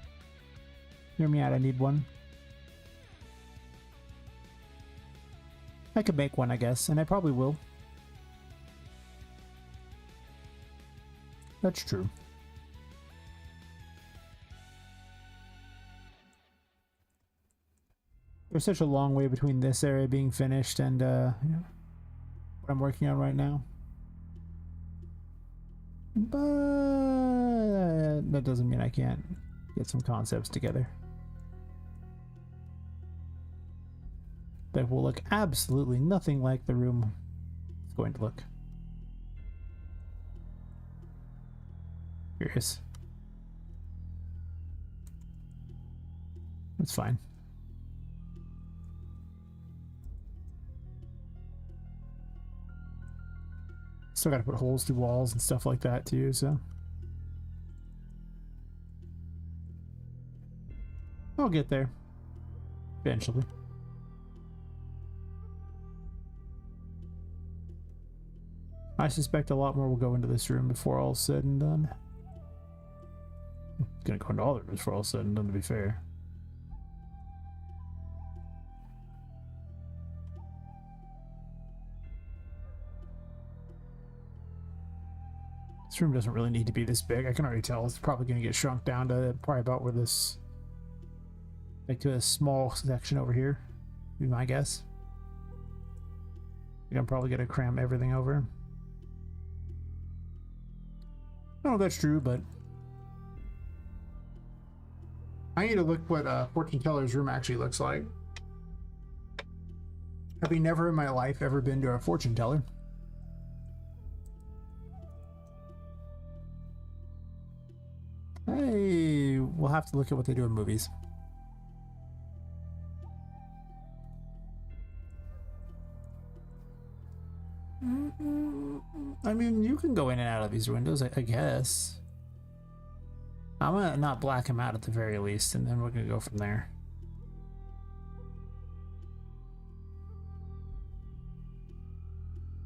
Hear me out, I need one. I could make one, I guess, and I probably will. That's true. There's such a long way between this area being finished and what I'm working on right now. But that doesn't mean I can't get some concepts together that will look absolutely nothing like the room is going to look. Curious. That's fine. Still gotta put holes through walls and stuff like that too, so I'll get there eventually. I suspect a lot more will go into this room before all's said and done. It's gonna go into all the rooms before all's said and done, to be fair. This room doesn't really need to be this big. I can already tell it's probably gonna get shrunk down to probably about where this, like to a small section over here, would be my guess. I think I'm probably gonna cram everything over. I don't know if that's true, but I need to look what Fortune Teller's room actually looks like. Having never in my life ever been to a fortune teller. Hey, we'll have to look at what they do in movies. I mean, you can go in and out of these windows, I guess. I'm gonna not black them out at the very least, and then we're gonna go from there.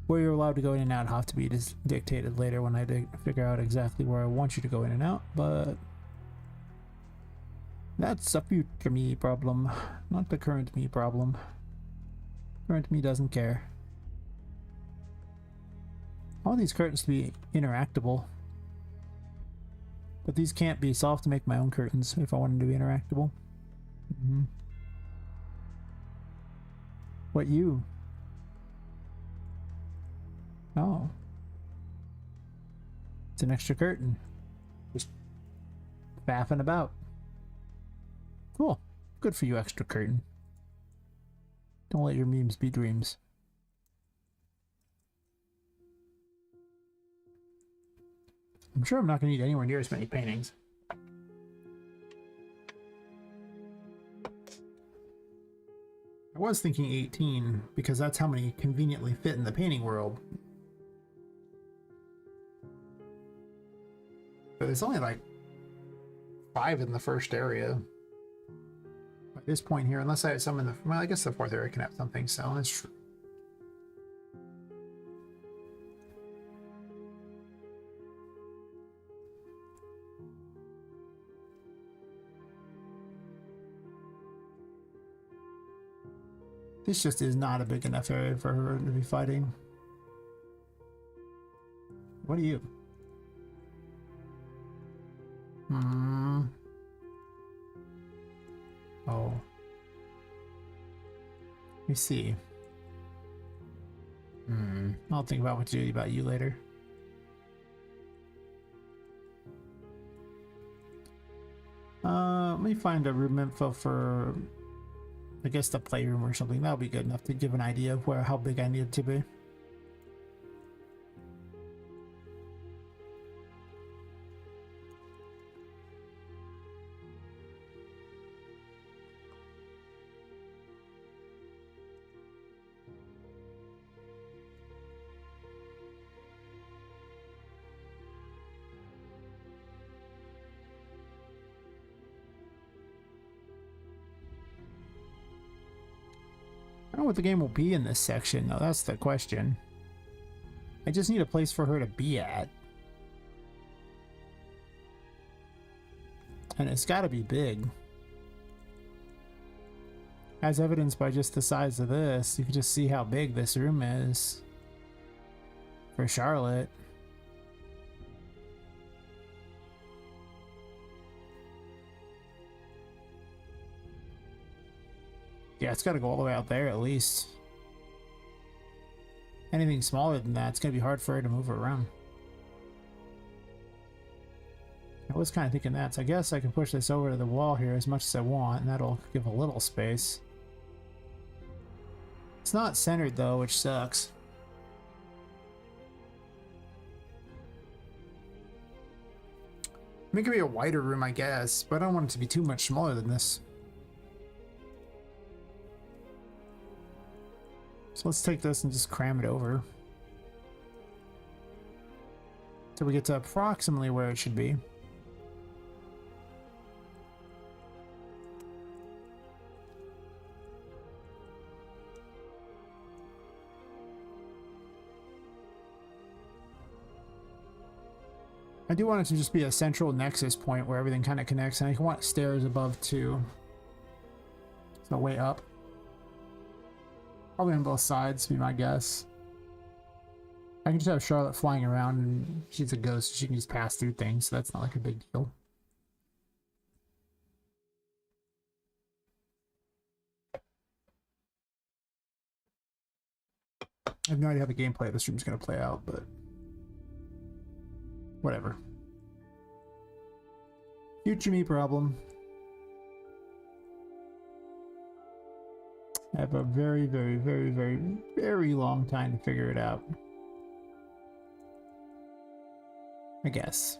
Where you're allowed to go in and out have to be dictated later when I figure out exactly where I want you to go in and out, but that's a future me problem, not the current me problem. Current me doesn't care. All these curtains to be interactable, but these can't be, so I'll have to make my own curtains if I want them to be interactable. What you? Oh. It's an extra curtain. Just faffing about. Cool. Good for you, extra curtain. Don't let your memes be dreams. I'm sure I'm not going to need anywhere near as many paintings. I was thinking 18, because that's how many conveniently fit in the painting world. But there's only like 5 in the first area. At this point here, unless I have some in the... Well, I guess the 4th area can have something, so that's true. This just is not a big enough area for her to be fighting. What are you? Oh. Let me see. I'll think about what to do about you later. Let me find a room info for, I guess, the playroom or something. That'll be good enough to give an idea of how big I need it to be. know what the game will be in this section, though. That's the question. I just need a place for her to be at. And it's got to be big. As evidenced by just the size of this, you can just see how big this room is for Charlotte. Yeah, it's got to go all the way out there at least. Anything smaller than that, it's going to be hard for her to move around. I was kind of thinking that, so I guess I can push this over to the wall here as much as I want, and that'll give a little space. It's not centered though, which sucks. Make it be a wider room, I guess, but I don't want it to be too much smaller than this. So let's take this and just cram it over. Till we get to approximately where it should be. I do want it to just be a central nexus point where everything kind of connects, and I want stairs above too. So way up. Probably on both sides, be my guess. I can just have Charlotte flying around, and she's a ghost, so she can just pass through things, so that's not like a big deal. I have no idea how the gameplay of this room is going to play out, but whatever. Future me problem. I have a very, very, very, very, very long time to figure it out. I guess.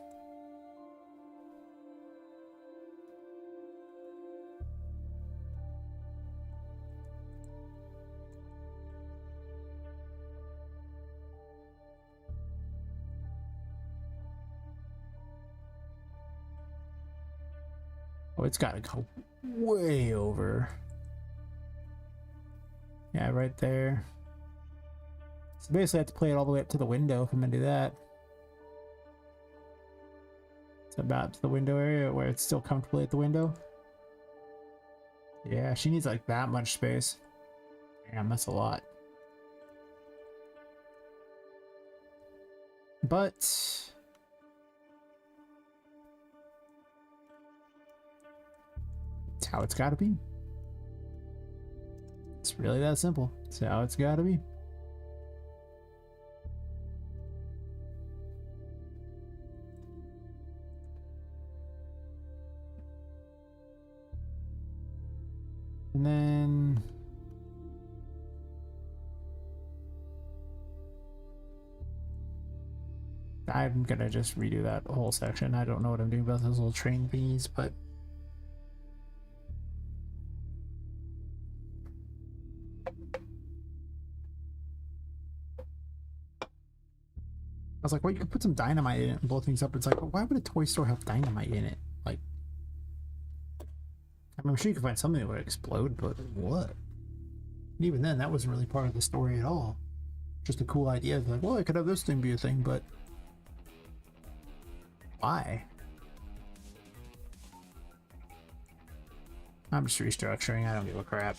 Oh, it's gotta go way over. Yeah, right there. So basically I have to play it all the way up to the window if I'm gonna do that. It's about to the window area where it's still comfortably at the window. Yeah, she needs like that much space. Damn, that's a lot. But it's how it's gotta be. It's really that simple. It's how it's gotta be. And then I'm gonna just redo that whole section. I don't know what I'm doing about those little train thingies, but I was like, well, you could put some dynamite in it and blow things up. It's like, well, why would a toy store have dynamite in it? Like, I mean, I'm sure you could find something that would explode, but what? And even then, that wasn't really part of the story at all. Just a cool idea. Like, well, I could have this thing be a thing, but why? I'm just restructuring. I don't give a crap.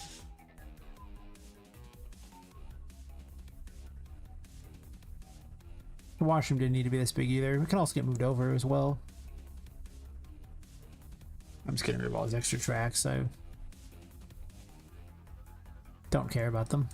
The washroom didn't need to be this big either. We can also get moved over as well. I'm just getting rid of all these extra tracks. I don't care about them.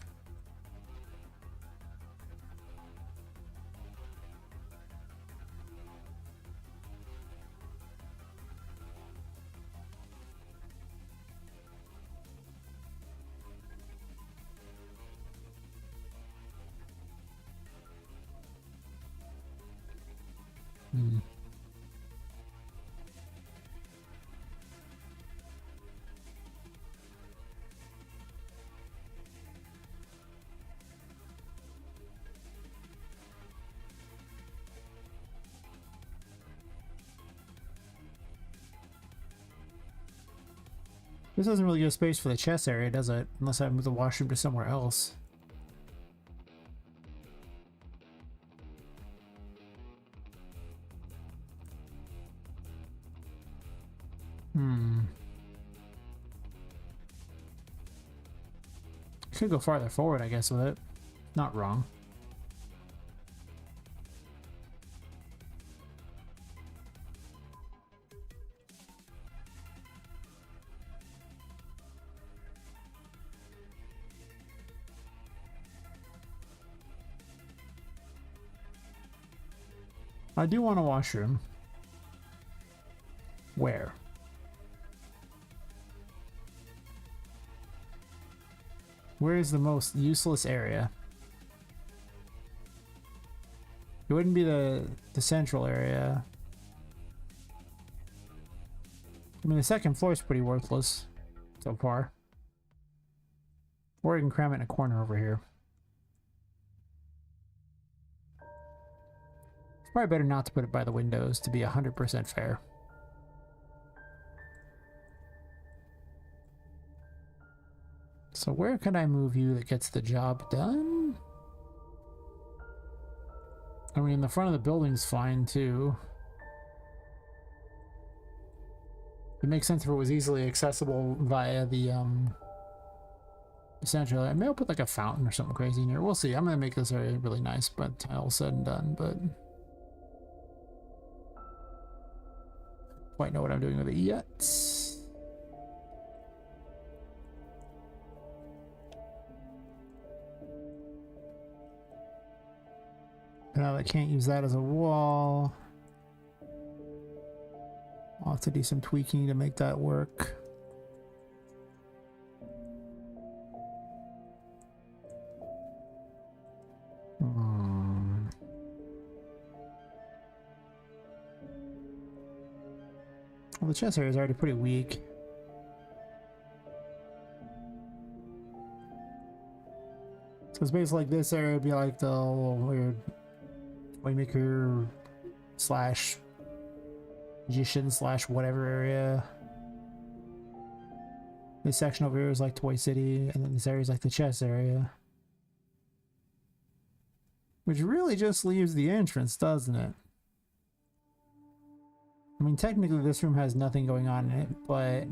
This doesn't really give space for the chest area, does it? Unless I move the washroom to somewhere else. Could go farther forward, I guess, with it. Not wrong. I do want a washroom. Where? Where is the most useless area? It wouldn't be the central area. I mean, the second floor is pretty worthless so far. Or you can cram it in a corner over here. It's probably better not to put it by the windows to be 100% fair. So where can I move you that gets the job done? I mean, the front of the building's fine too. It makes sense if it was easily accessible via the essentially. I may put like a fountain or something crazy in here. We'll see. I'm gonna make this area really nice, but all said and done, but quite know what I'm doing with it yet. Now I can't use that as a wall. I'll have to do some tweaking to make that work. Well, the chest area is already pretty weak. So it's basically like this area would be like the little weird Waymaker slash magician slash whatever area. This section over here is like Toy City, and then this area is like the chess area. Which really just leaves the entrance, doesn't it? I mean, technically this room has nothing going on in it, but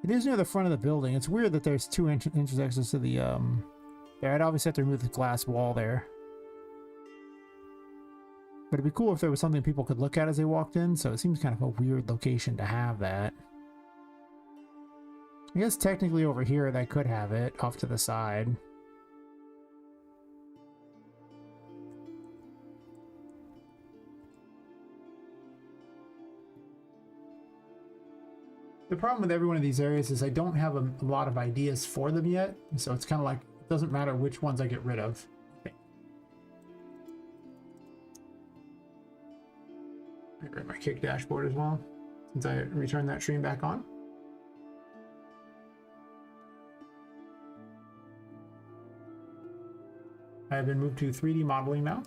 it is near the front of the building. It's weird that there's two entrance exits to the, there. I'd obviously have to remove the glass wall there. But it'd be cool if there was something people could look at as they walked in, so it seems kind of a weird location to have that. I guess technically over here they could have it off to the side. The problem with every one of these areas is I don't have a lot of ideas for them yet, so it's kind of like, it doesn't matter which ones I get rid of. I grab my kick dashboard as well, since I returned that stream back on. I have been moved to 3D modeling now,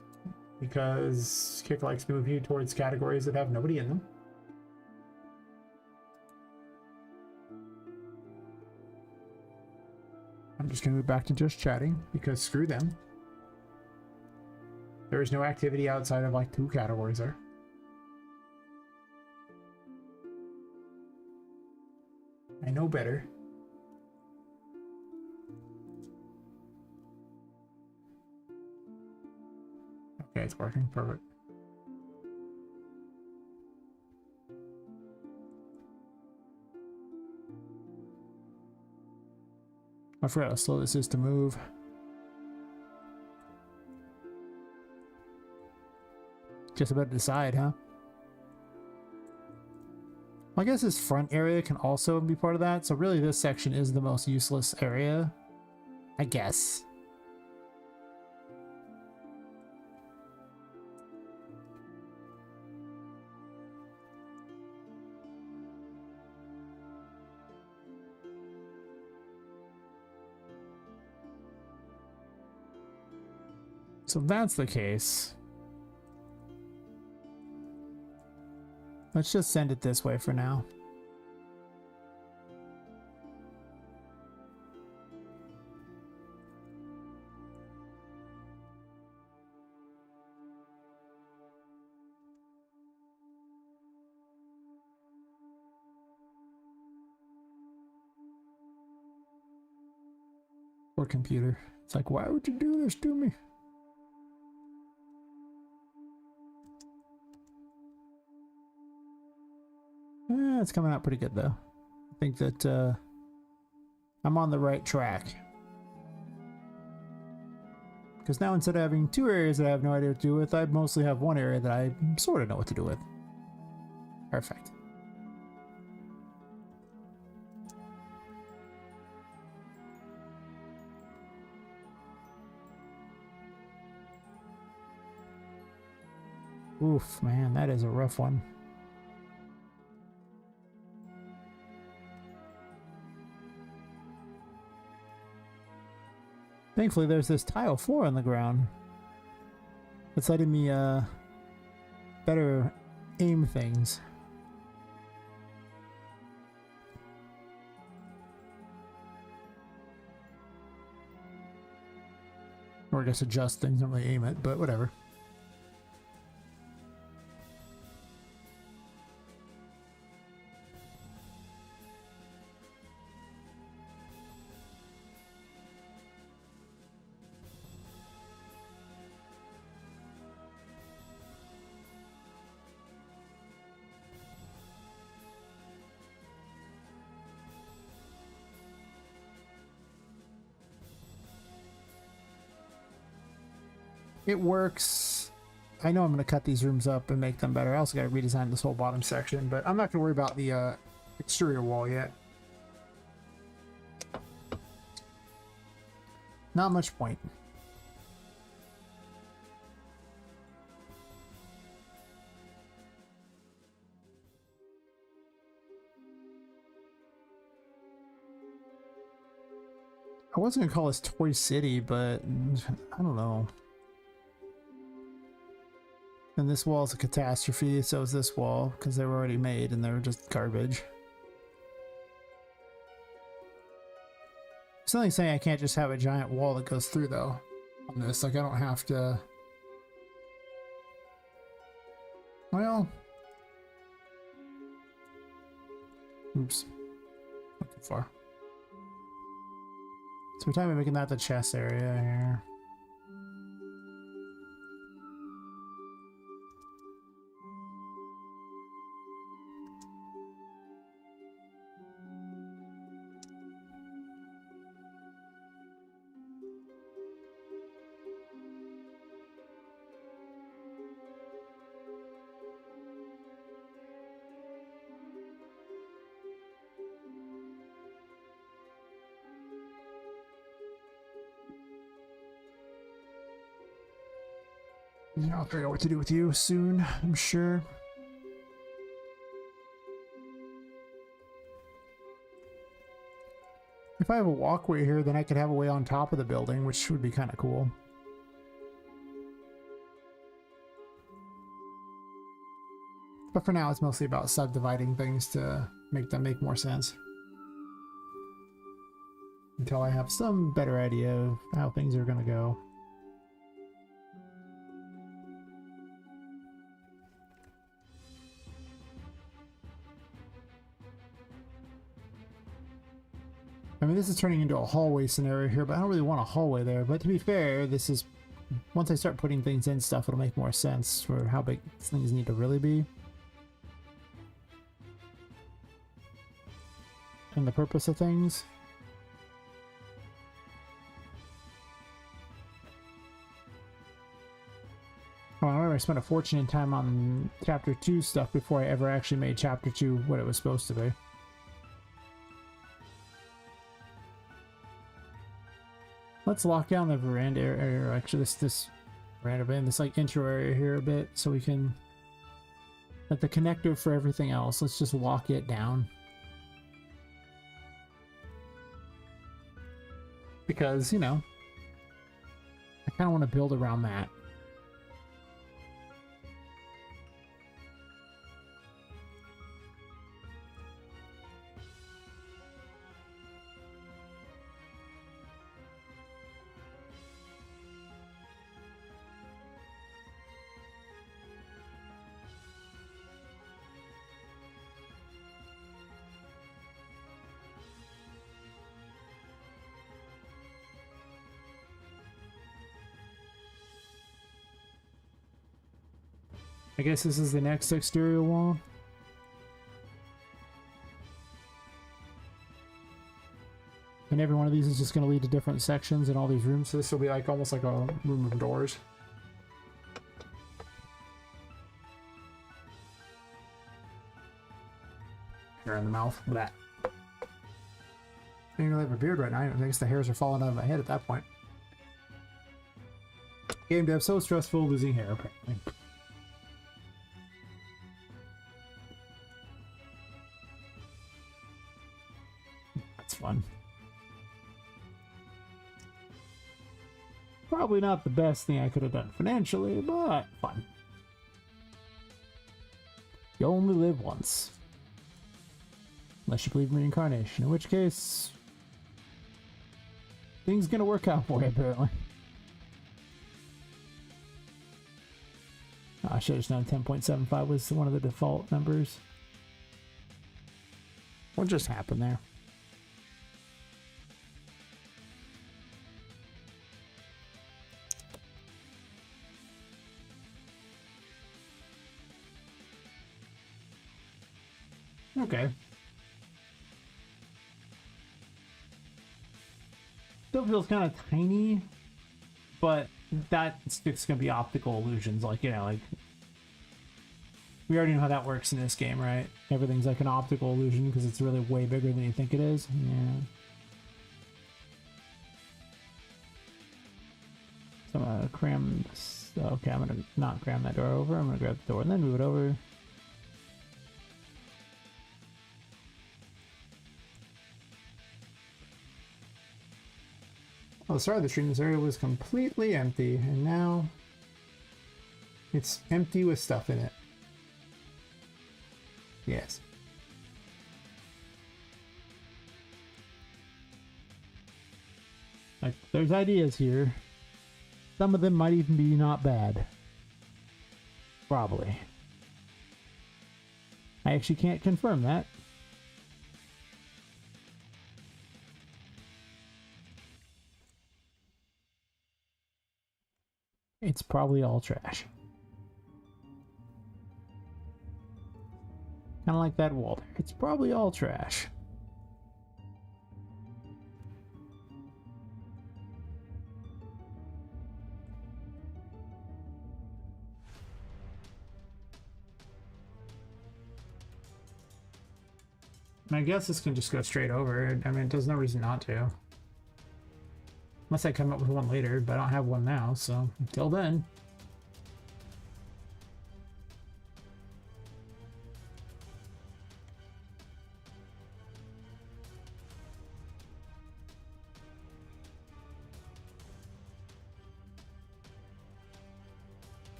because Kick likes to move you towards categories that have nobody in them. I'm just going to move back to just chatting, because screw them. There is no activity outside of like 2 categories there. I know better. Okay, it's working. Perfect. I forgot how slow this is to move. Just about to decide, huh? I guess this front area can also be part of that, so really this section is the most useless area, I guess. So if that's the case, let's just send it this way for now. Poor computer. It's like, why would you do this to me? It's coming out pretty good though. I think that I'm on the right track. Because now instead of having two areas that I have no idea what to do with, I mostly have one area that I sort of know what to do with. Perfect. Oof, man, that is a rough one. Thankfully, there's this tile floor on the ground. It's letting me better aim things. Or I guess adjust things, not really aim it, but whatever. It works. I know I'm going to cut these rooms up and make them better. I also got to redesign this whole bottom section, but I'm not going to worry about the exterior wall yet. Not much point. I wasn't going to call this Toy City, but I don't know. And this wall is a catastrophe, so is this wall, because they were already made and they were just garbage. Something saying I can't just have a giant wall that goes through, though, on this. Like, I don't have to... Well... Oops. Not too far. So we're talking about making that the chest area here. Yeah, I'll figure out what to do with you soon, I'm sure. If I have a walkway here, then I could have a way on top of the building, which would be kind of cool. But for now, it's mostly about subdividing things to make them make more sense. Until I have some better idea of how things are going to go. I mean, this is turning into a hallway scenario here, but I don't really want a hallway there. But to be fair, this is... Once I start putting things in stuff, it'll make more sense for how big things need to really be. And the purpose of things. Oh, I remember I spent a fortune in time on Chapter 2 stuff before I ever actually made Chapter 2 what it was supposed to be. Let's lock down the veranda area, actually this veranda, this like intro area here a bit, so we can, like the connector for everything else, let's just lock it down. Because, you know, I kind of want to build around that. I guess this is the next exterior wall. And every one of these is just going to lead to different sections in all these rooms. So this will be like almost like a room of doors. Hair in the mouth. Look at that. I don't even have a beard right now. I guess the hairs are falling out of my head at that point. Game dev so stressful, losing hair apparently. That's fun. Probably not the best thing I could have done financially, but fun. You only live once. Unless you believe in reincarnation, in which case things gonna work out for you apparently. I should have known 10.75 was one of the default numbers. What just happened there? Okay. Still feels kind of tiny, but that's just gonna be optical illusions, like, you know, like we already know how that works in this game, right? Everything's like an optical illusion because it's really way bigger than you think it is. Yeah. So I'm gonna cram this. Okay, I'm gonna not cram that door over. I'm gonna grab the door and then move it over. Well, at the start of the stream, this area was completely empty, and now it's empty with stuff in it. Yes. Like, there's ideas here. Some of them might even be not bad. Probably. I actually can't confirm that. It's probably all trash. Kind of like that wall there. It's probably all trash. And I guess this can just go straight over. I mean, there's no reason not to. Unless I come up with one later, but I don't have one now, so until then.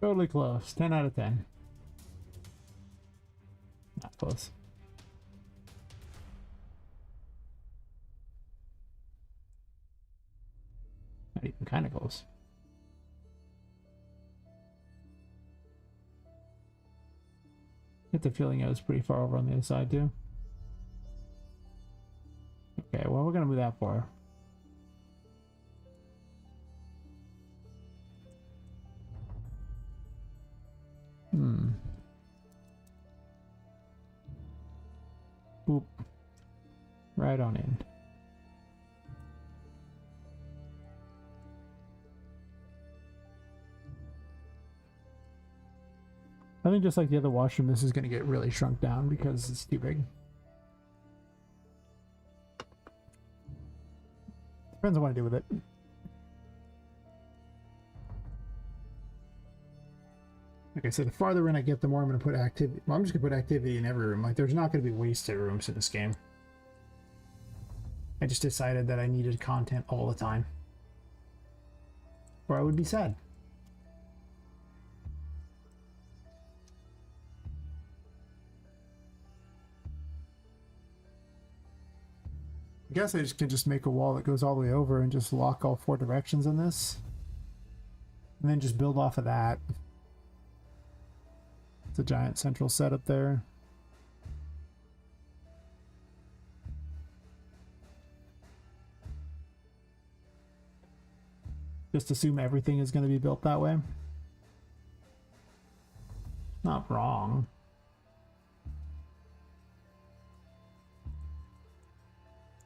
Totally close. 10 out of 10. Not close. Not even kind of close. Get the feeling I was pretty far over on the other side too. Okay, well, we're gonna move that far. Boop. Right on in. I think just like the other washroom, this is going to get really shrunk down because it's too big. Depends on what I do with it. Like I said, the farther in I get, the more I'm going to put activity. Well, I'm just going to put activity in every room. Like, there's not going to be wasted rooms in this game. I just decided that I needed content all the time, or I would be sad. I guess I just can just make a wall that goes all the way over and just lock all 4 directions in this, and then just build off of that. It's a giant central setup there. Just assume everything is going to be built that way. Not wrong.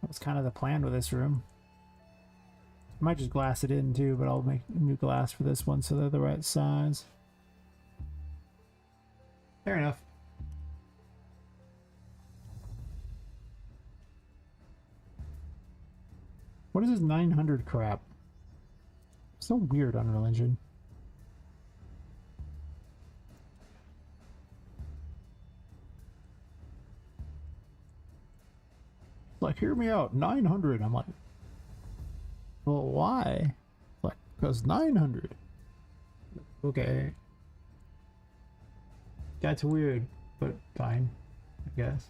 That was kind of the plan with this room. I might just glass it in too, but I'll make new glass for this one so they're the right size. Fair enough. What is this 900 crap? So weird, Unreal Engine. Like, hear me out, 900. I'm like, well, why? Like, because 900. Okay. That's weird, but fine, I guess.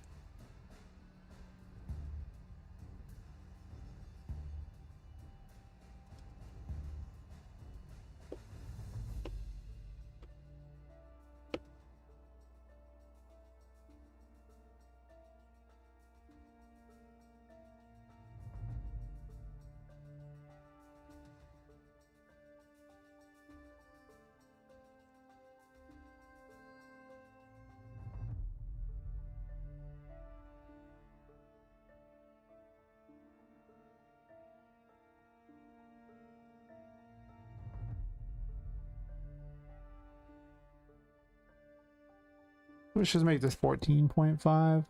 Let's just make this 14.5.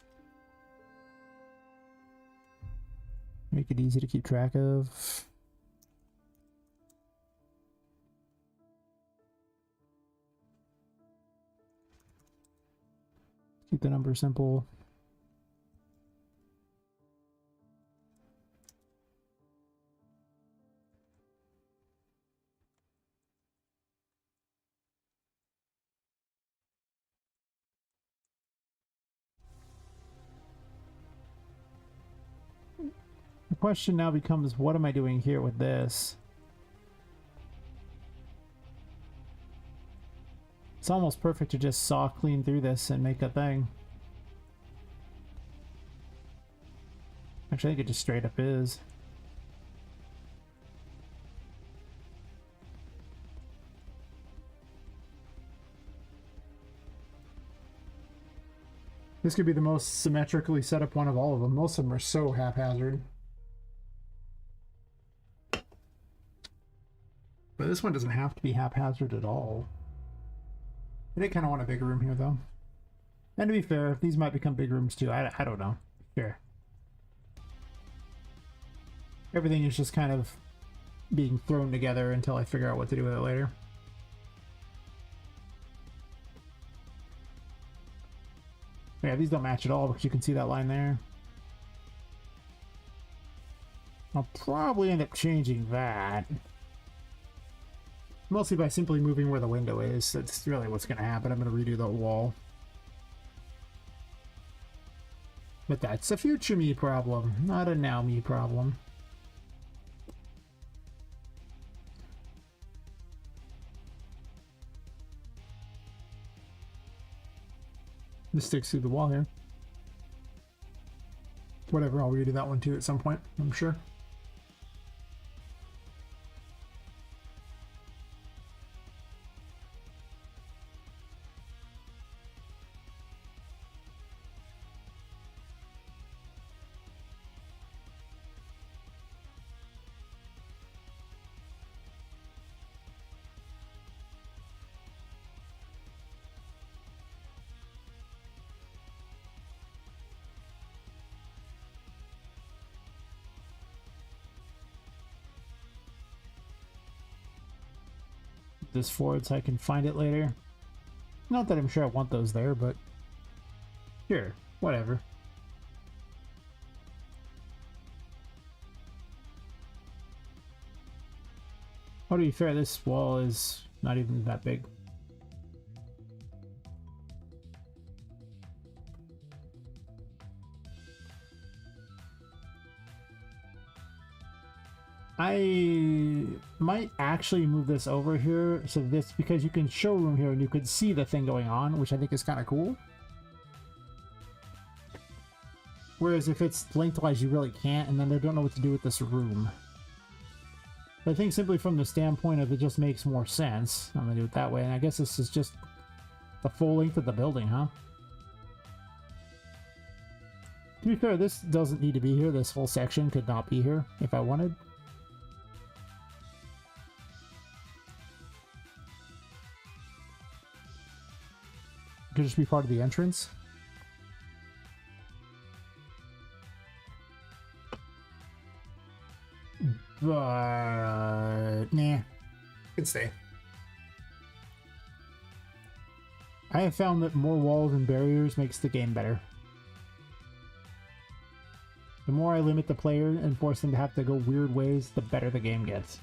Make it easy to keep track of. Keep the number simple. The question now becomes, what am I doing here with this? It's almost perfect to just saw clean through this and make a thing. Actually, I think it just straight up is. This could be the most symmetrically set up one of all of them. Most of them are so haphazard. But this one doesn't have to be haphazard at all. I did kind of want a bigger room here, though. And to be fair, these might become big rooms, too. I don't know. Sure. Everything is just kind of being thrown together until I figure out what to do with it later. Yeah, these don't match at all because you can see that line there. I'll probably end up changing that. Mostly by simply moving where the window is. That's really what's going to happen. I'm going to redo the wall. But that's a future me problem, not a now me problem. This sticks through the wall here. Whatever, I'll redo that one too at some point, I'm sure. This forward so I can find it later. Not that I'm sure I want those there, but sure, whatever. Oh, to be fair, this wall is not even that big. I might actually move this over here so this, because you can showroom here and you can see the thing going on, which I think is kind of cool. Whereas if it's lengthwise, you really can't, and then they don't know what to do with this room. But I think simply from the standpoint of it just makes more sense. I'm gonna do it that way, and I guess this is just the full length of the building, huh? To be fair, this doesn't need to be here. This whole section could not be here if I wanted. It could just be part of the entrance. But nah. Could stay. I have found that more walls and barriers makes the game better. The more I limit the player and force them to have to go weird ways, the better the game gets.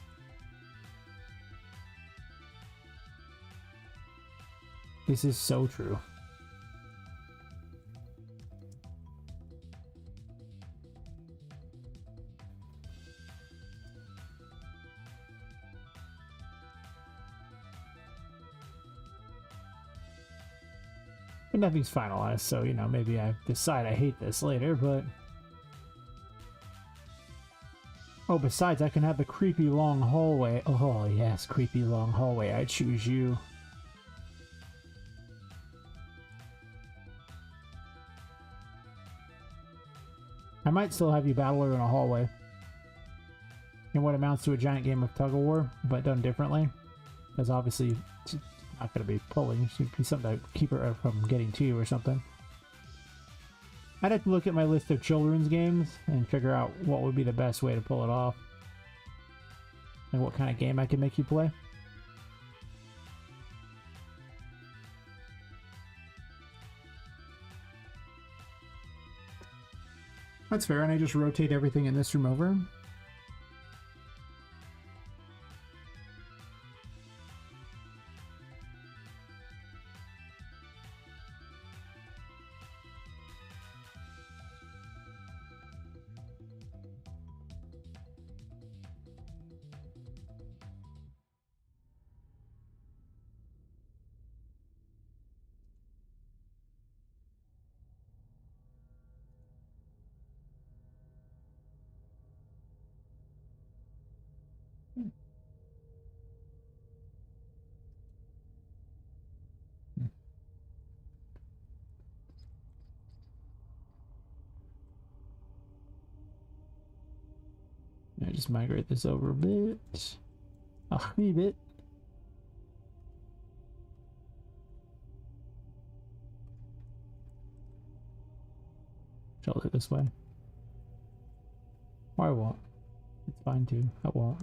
This is so true. But nothing's finalized, so, you know, maybe I decide I hate this later, but... Oh, besides, I can have the creepy long hallway. Oh, yes, creepy long hallway. I choose you. I might still have you battle her in a hallway. In what amounts to a giant game of tug-of-war, but done differently. Because obviously, it's not going to be pulling. It should be something to keep her from getting to you or something. I'd have to look at my list of children's games and figure out what would be the best way to pull it off. And what kind of game I can make you play. That's fair, and I just rotate everything in this room over. I just migrate this over a bit. A wee bit. Shall I do it this way? Or I won't. It's fine too. I won't.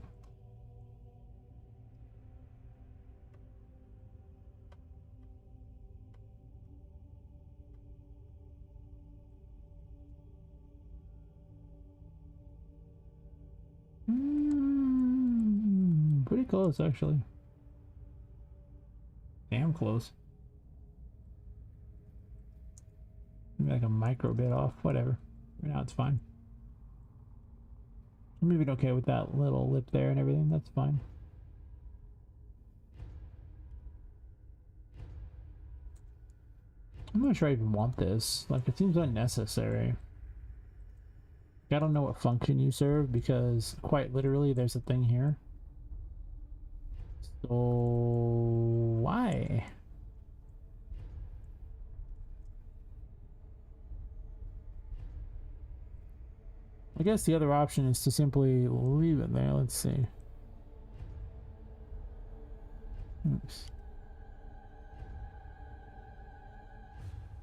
Pretty close, actually. Damn close. Maybe like a micro bit off. Whatever. Right now it's fine. I'm even okay with that little lip there and everything. That's fine. I'm not sure I even want this. Like, it seems unnecessary. I don't know what function you serve because quite literally there's a thing here. So why? I guess the other option is to simply leave it there. Let's see. Oops.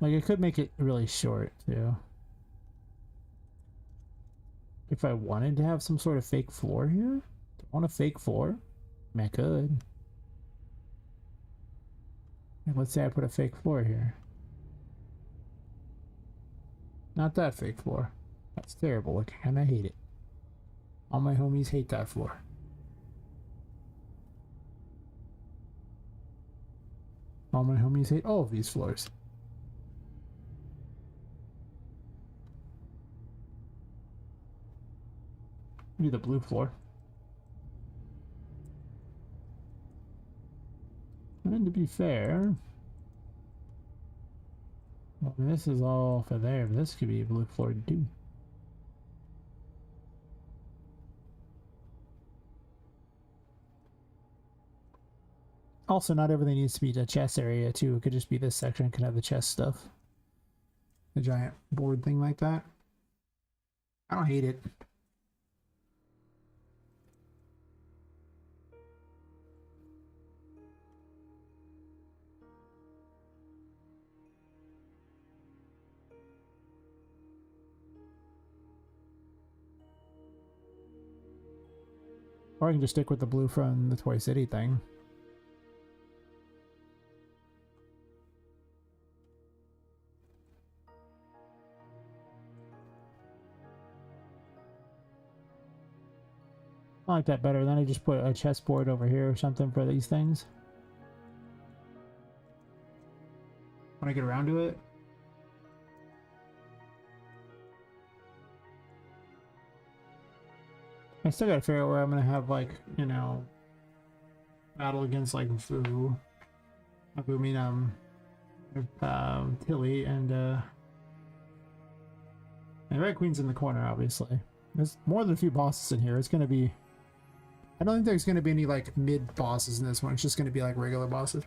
Like, I could make it really short too. If I wanted to have some sort of fake floor here? Do I want a fake floor? I mean, I could. Like, let's say I put a fake floor here. Not that fake floor. That's terrible looking and I hate it. All my homies hate that floor. All my homies hate all of these floors. Maybe the blue floor. And to be fair, well, this is all for there, but this could be a blue floor too. Also, not everything needs to be the chest area too. It could just be this section can have the chest stuff. A giant board thing like that. I don't hate it. Or I can just stick with the blue from the Toy City thing. I like that better. Then I just put a chessboard over here or something for these things. When I get around to it. I still gotta figure out where I'm gonna have, like, you know, battle against, like, Fu. I mean, Tilly and Red Queen's in the corner, obviously. There's more than a few bosses in here. It's gonna be... I don't think there's gonna be any, like, mid-bosses in this one. It's just gonna be, like, regular bosses.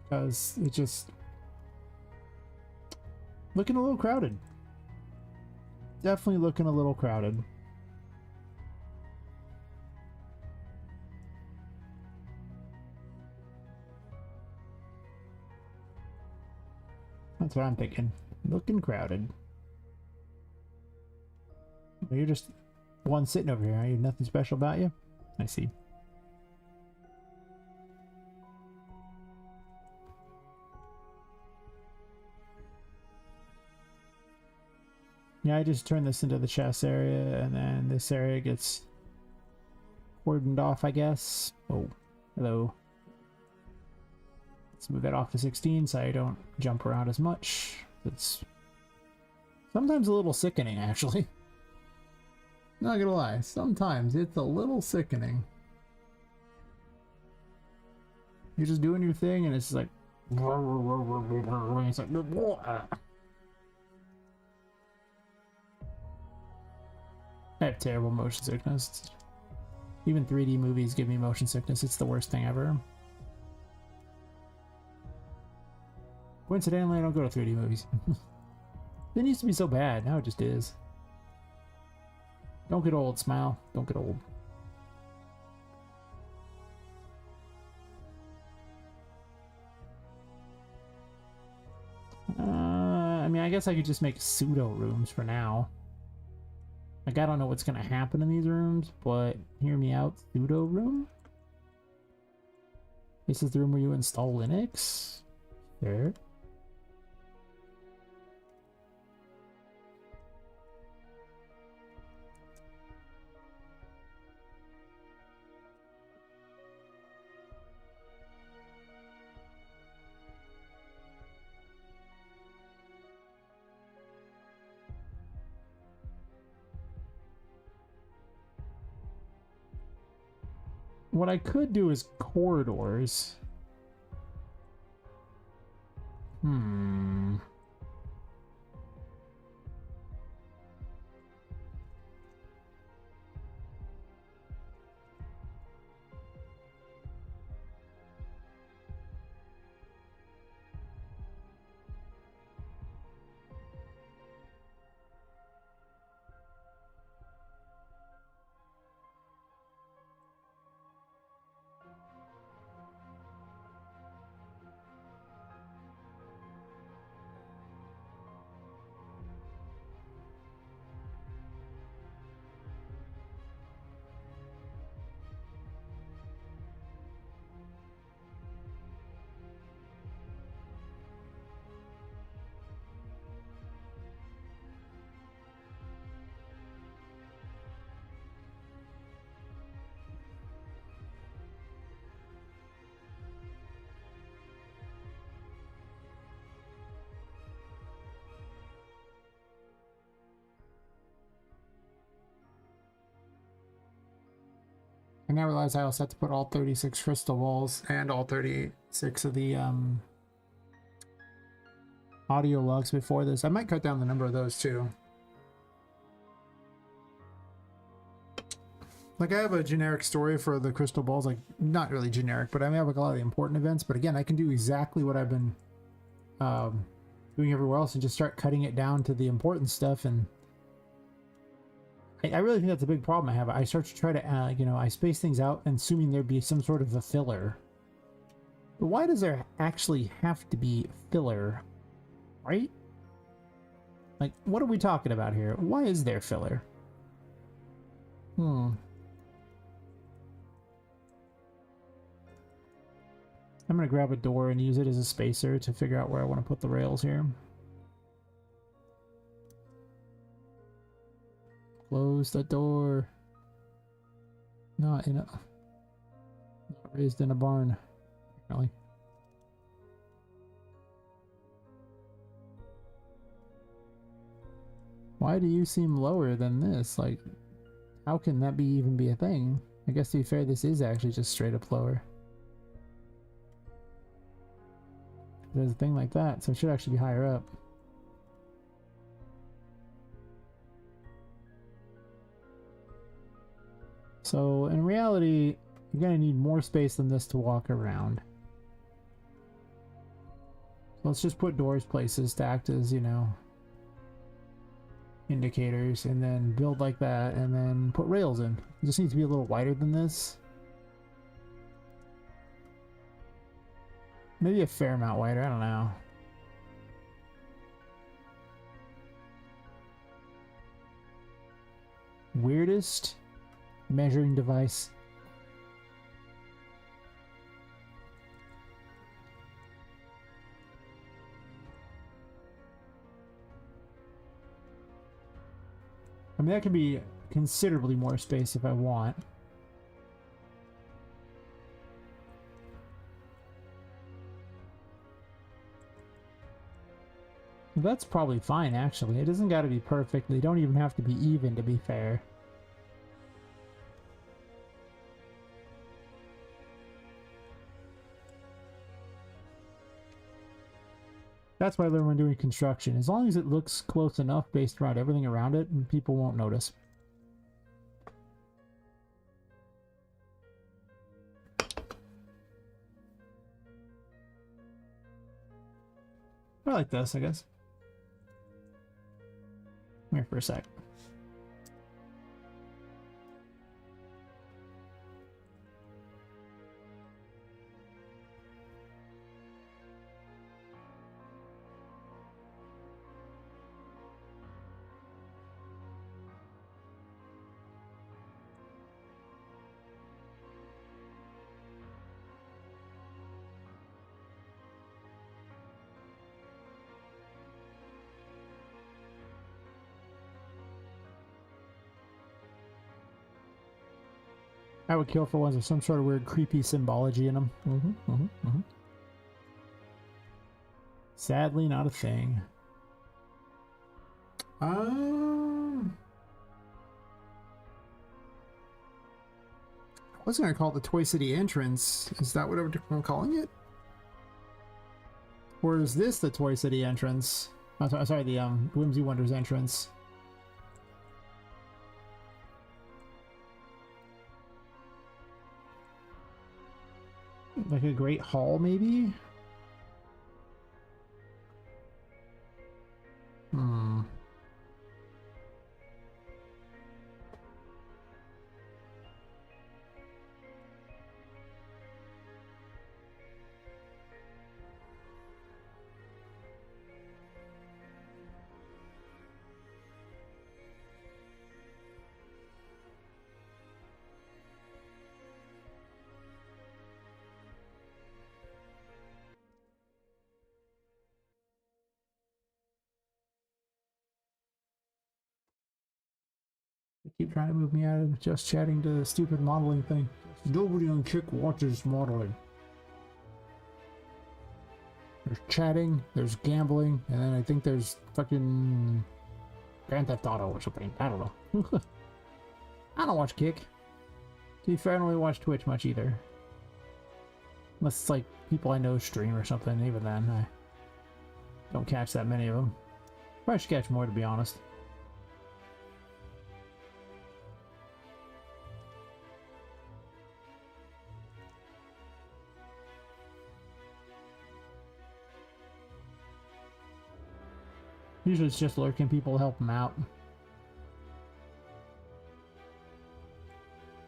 Because it just... looking a little crowded. Definitely looking a little crowded. That's what I'm thinking. Looking crowded. Well, you're just one sitting over here, are you? Nothing special about you? I see. Yeah, I just turned this into the chest area, and then this area gets cordoned off, I guess. Oh, hello. Let's move that off to 16 so I don't jump around as much. It's sometimes a little sickening, actually. Not gonna lie, sometimes it's a little sickening. You're just doing your thing, and it's like... it's like... I have terrible motion sickness. Even 3D movies give me motion sickness. It's the worst thing ever. Coincidentally, I don't go to 3D movies. It used to be so bad. Now it just is. Don't get old, Smile. Don't get old. I mean, I guess I could just make pseudo rooms for now. Like, I don't know what's gonna happen in these rooms, but hear me out. Pseudo room? This is the room where you install Linux? Sure. What I could do is corridors. I now realize I also have to put all 36 crystal balls and all 36 of the audio logs before this. I might cut down the number of those too. Like I have a generic story for the crystal balls, like not really generic, but I have like a lot of the important events. But again, I can do exactly what I've been doing everywhere else and just start cutting it down to the important stuff. And I really think that's a big problem I have. I start to try to, you know, I space things out and assuming there'd be some sort of a filler. But why does there actually have to be filler, right? Like, what are we talking about here? Why is there filler? I'm gonna grab a door and use it as a spacer to figure out where I want to put the rails here. Close the door. Not raised in a barn, apparently. Why do you seem lower than this? Like, how can that even be a thing? I guess to be fair, this is actually just straight up lower. There's a thing like that, so it should actually be higher up. So in reality, you're gonna need more space than this to walk around. So let's just put doors places to act as, you know, indicators, and then build like that, and then put rails in. It just needs to be a little wider than this. Maybe a fair amount wider, I don't know. Weirdest measuring device. I mean, that could be considerably more space if I want. That's probably fine, actually. It doesn't got to be perfect. They don't even have to be even, to be fair. That's what I learned when doing construction. As long as it looks close enough based around everything around it, and people won't notice. I like this, I guess. Come here for a sec. I would kill for ones with some sort of weird creepy symbology in them. Sadly, not a thing. I wasn't gonna call it the Toy City entrance. Is that what I'm calling it? Or is this the Toy City entrance? Oh, sorry, the Whimsy Wonders entrance. Like a great hall, maybe? They keep trying to move me out of just chatting to the stupid modeling thing. Nobody on Kick watches modeling. There's chatting, there's gambling, and then I think there's fucking Grand Theft Auto or something. I don't know. I don't watch Kick. To be fair, I don't really watch Twitch much either. Unless it's like people I know stream or something. Even then, I don't catch that many of them. Probably should catch more, to be honest. Usually it's just lurking people to help them out.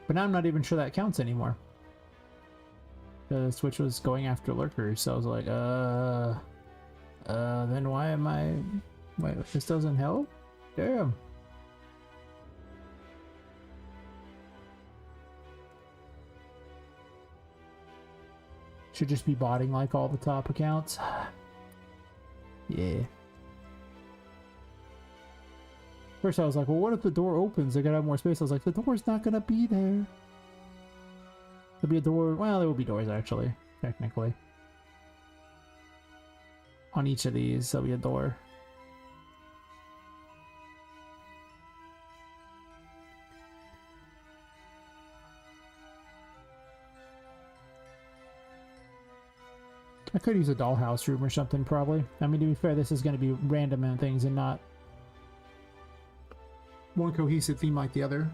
But now I'm not even sure that counts anymore. The Switch was going after lurkers, so I was like, then why am I... Wait, this doesn't help? Damn. Should just be botting like all the top accounts. Yeah. First I was like, well, what if the door opens? They're gonna have more space. I was like, the door's not gonna be there. There'll be a door. Well, there will be doors actually, technically. On each of these, there'll be a door. I could use a dollhouse room or something, probably. I mean, to be fair, this is going to be random and things and not one cohesive theme like the other.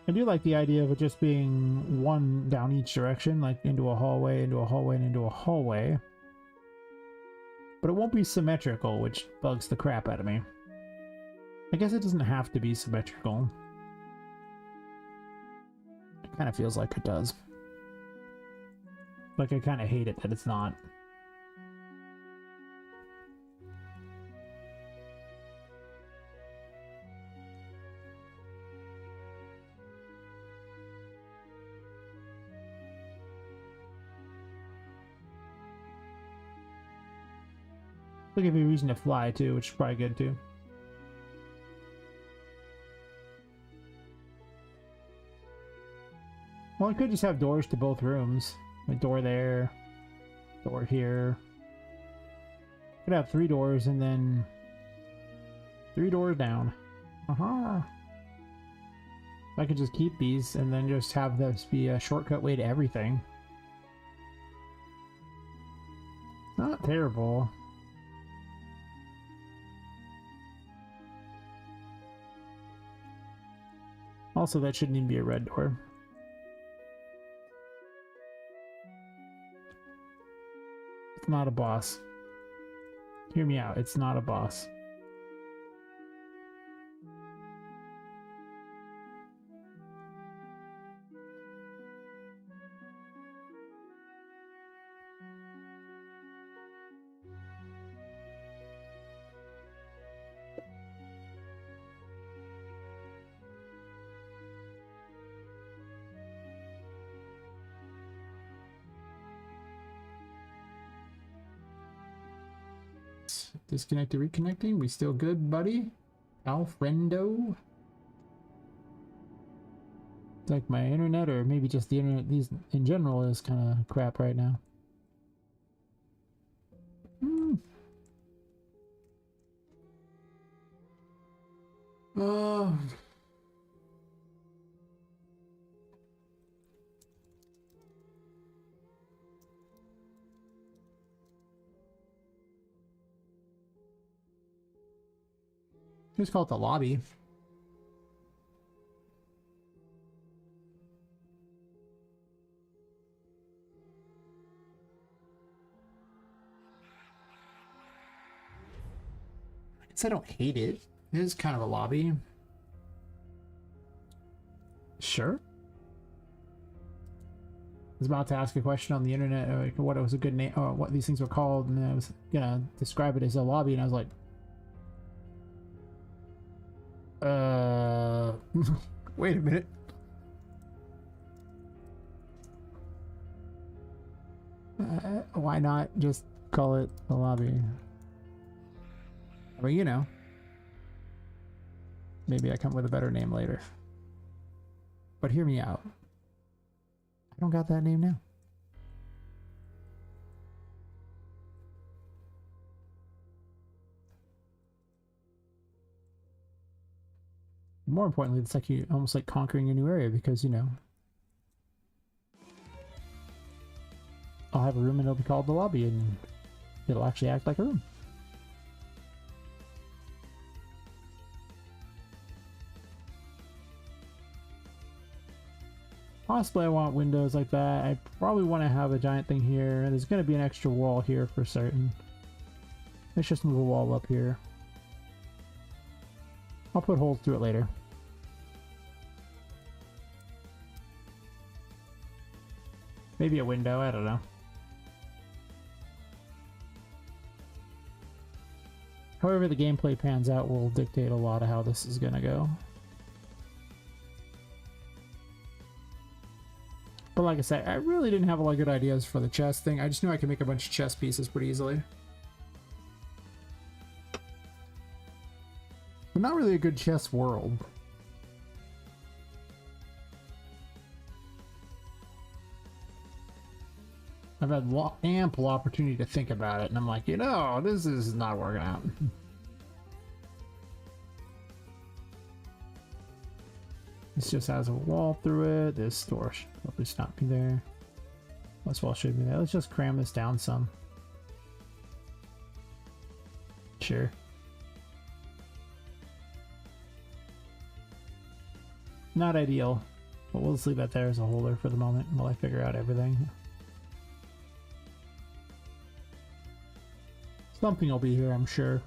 I do like the idea of it just being one down each direction, like into a hallway, into a hallway, and into a hallway. But it won't be symmetrical, which bugs the crap out of me. I guess it doesn't have to be symmetrical. It kind of feels like it does. Like I kind of hate it that it's not. It'll give you a reason to fly too, which is probably good too. Well, I could just have doors to both rooms. A door there, door here. Could have 3 doors and then 3 doors down. I could just keep these and then just have this be a shortcut way to everything. Not terrible. Also, that shouldn't even be a red door. It's not a boss. Hear me out, it's not a boss. Disconnected, reconnecting. We still good, buddy? Alfredo? It's like my internet, or maybe just the internet these in general is kind of crap right now. Just call it the lobby. I guess I don't hate it. It is kind of a lobby. Sure. I was about to ask a question on the internet, like what it was a good name, or what these things were called, and I was gonna describe it as a lobby, and I was like, wait a minute. Why not just call it the lobby? I mean, you know, maybe I come with a better name later. But hear me out. I don't got that name now. More importantly, it's like you almost like conquering a new area because, you know, I'll have a room and it'll be called the lobby and it'll actually act like a room. possibly I want windows like that. I probably want to have a giant thing here. There's going to be an extra wall here for certain. Let's just move a wall up here. I'll put holes through it later. Maybe a window, I don't know. However the gameplay pans out will dictate a lot of how this is gonna go. But like I said, I really didn't have a lot of good ideas for the chest thing. I just knew I could make a bunch of chest pieces pretty easily. But not really a good chess world. I've had ample opportunity to think about it, and I'm like, you know, this is not working out. This just has a wall through it. This door should probably not be there. This wall should be there. Let's just cram this down some. Sure. Not ideal, but we'll just leave that there as a holder for the moment while I figure out everything. Something will be here, I'm sure.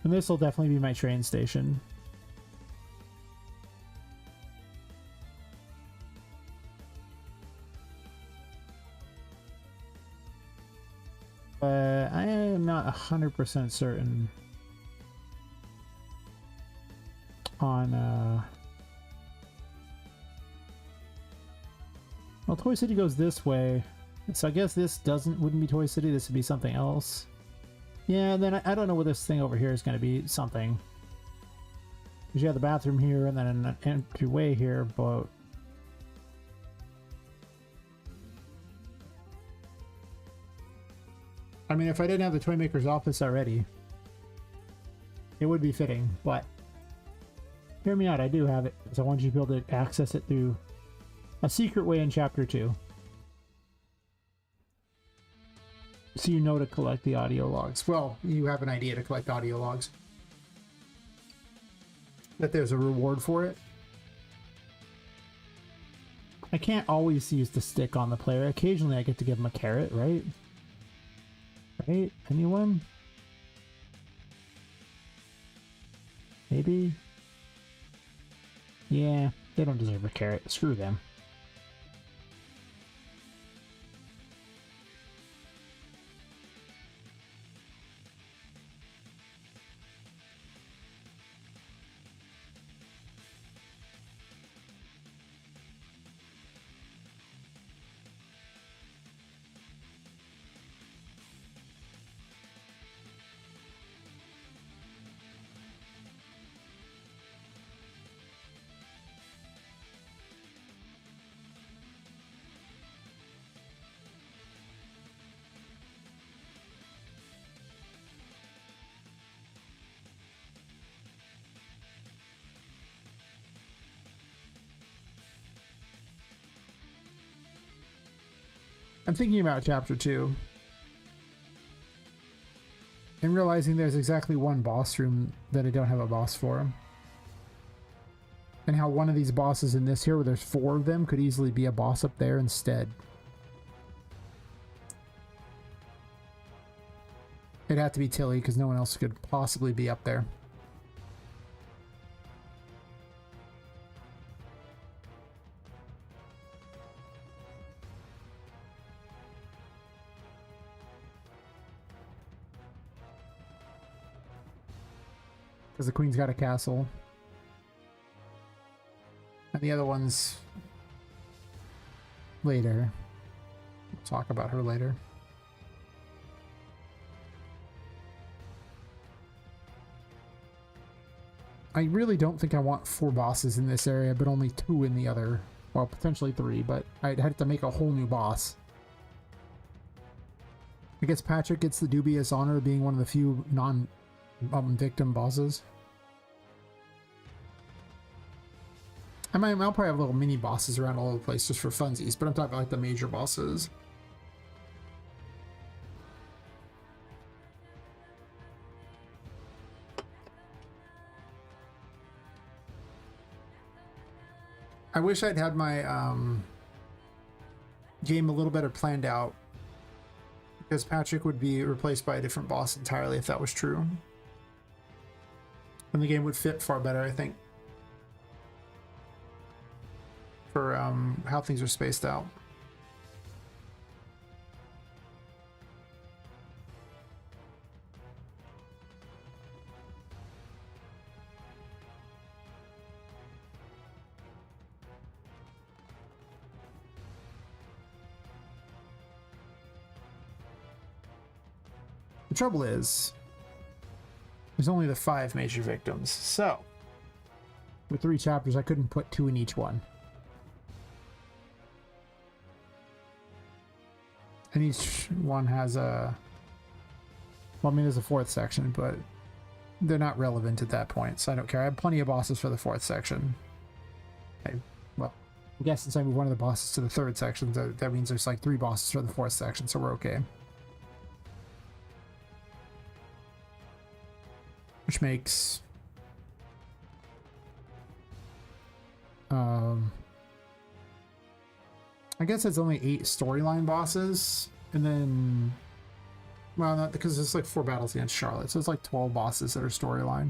And this will definitely be my train station. I am not 100% certain on well, Toy City goes this way, so I guess this wouldn't be Toy City. This would be something else. Yeah, and then I don't know what this thing over here is going to be. Something, because you have the bathroom here and then an entryway here, but I mean, if I didn't have the toy maker's office already, it would be fitting, but hear me out, I do have it, because I want you to be able to access it through a secret way in Chapter 2. So you know to collect the audio logs. Well, you have an idea to collect audio logs. That there's a reward for it. I can't always use the stick on the player. Occasionally I get to give them a carrot, right? Right? Anyone? Maybe? Yeah, they don't deserve a carrot. Screw them. I'm thinking about Chapter 2 and realizing there's exactly one boss room that I don't have a boss for. And how one of these bosses in this here, where there's 4 of them, could easily be a boss up there instead. It'd have to be Tilly, because no one else could possibly be up there. Because the queen's got a castle. And the other one's later. We'll talk about her later. I really don't think I want 4 bosses in this area, but only 2 in the other. Well, potentially 3, but I'd have to make a whole new boss. I guess Patrick gets the dubious honor of being one of the few non-victim bosses. I'll probably have little mini bosses around all over the place just for funsies, but I'm talking about like the major bosses. I wish I'd had my game a little better planned out, because Patrick would be replaced by a different boss entirely if that was true. And the game would fit far better, I think, for how things are spaced out. The trouble is, there's only the 5 major victims, so with 3 chapters, I couldn't put 2 in each one. And each one has a... Well, I mean, there's a 4th section, but they're not relevant at that point, so I don't care. I have plenty of bosses for the 4th section. Well, I guess since I moved one of the bosses to the 3rd section, that means there's like 3 bosses for the 4th section, so we're okay. Which makes I guess it's only 8 storyline bosses, and then, well, not because it's like 4 battles against Charlotte, so it's like 12 bosses that are storyline,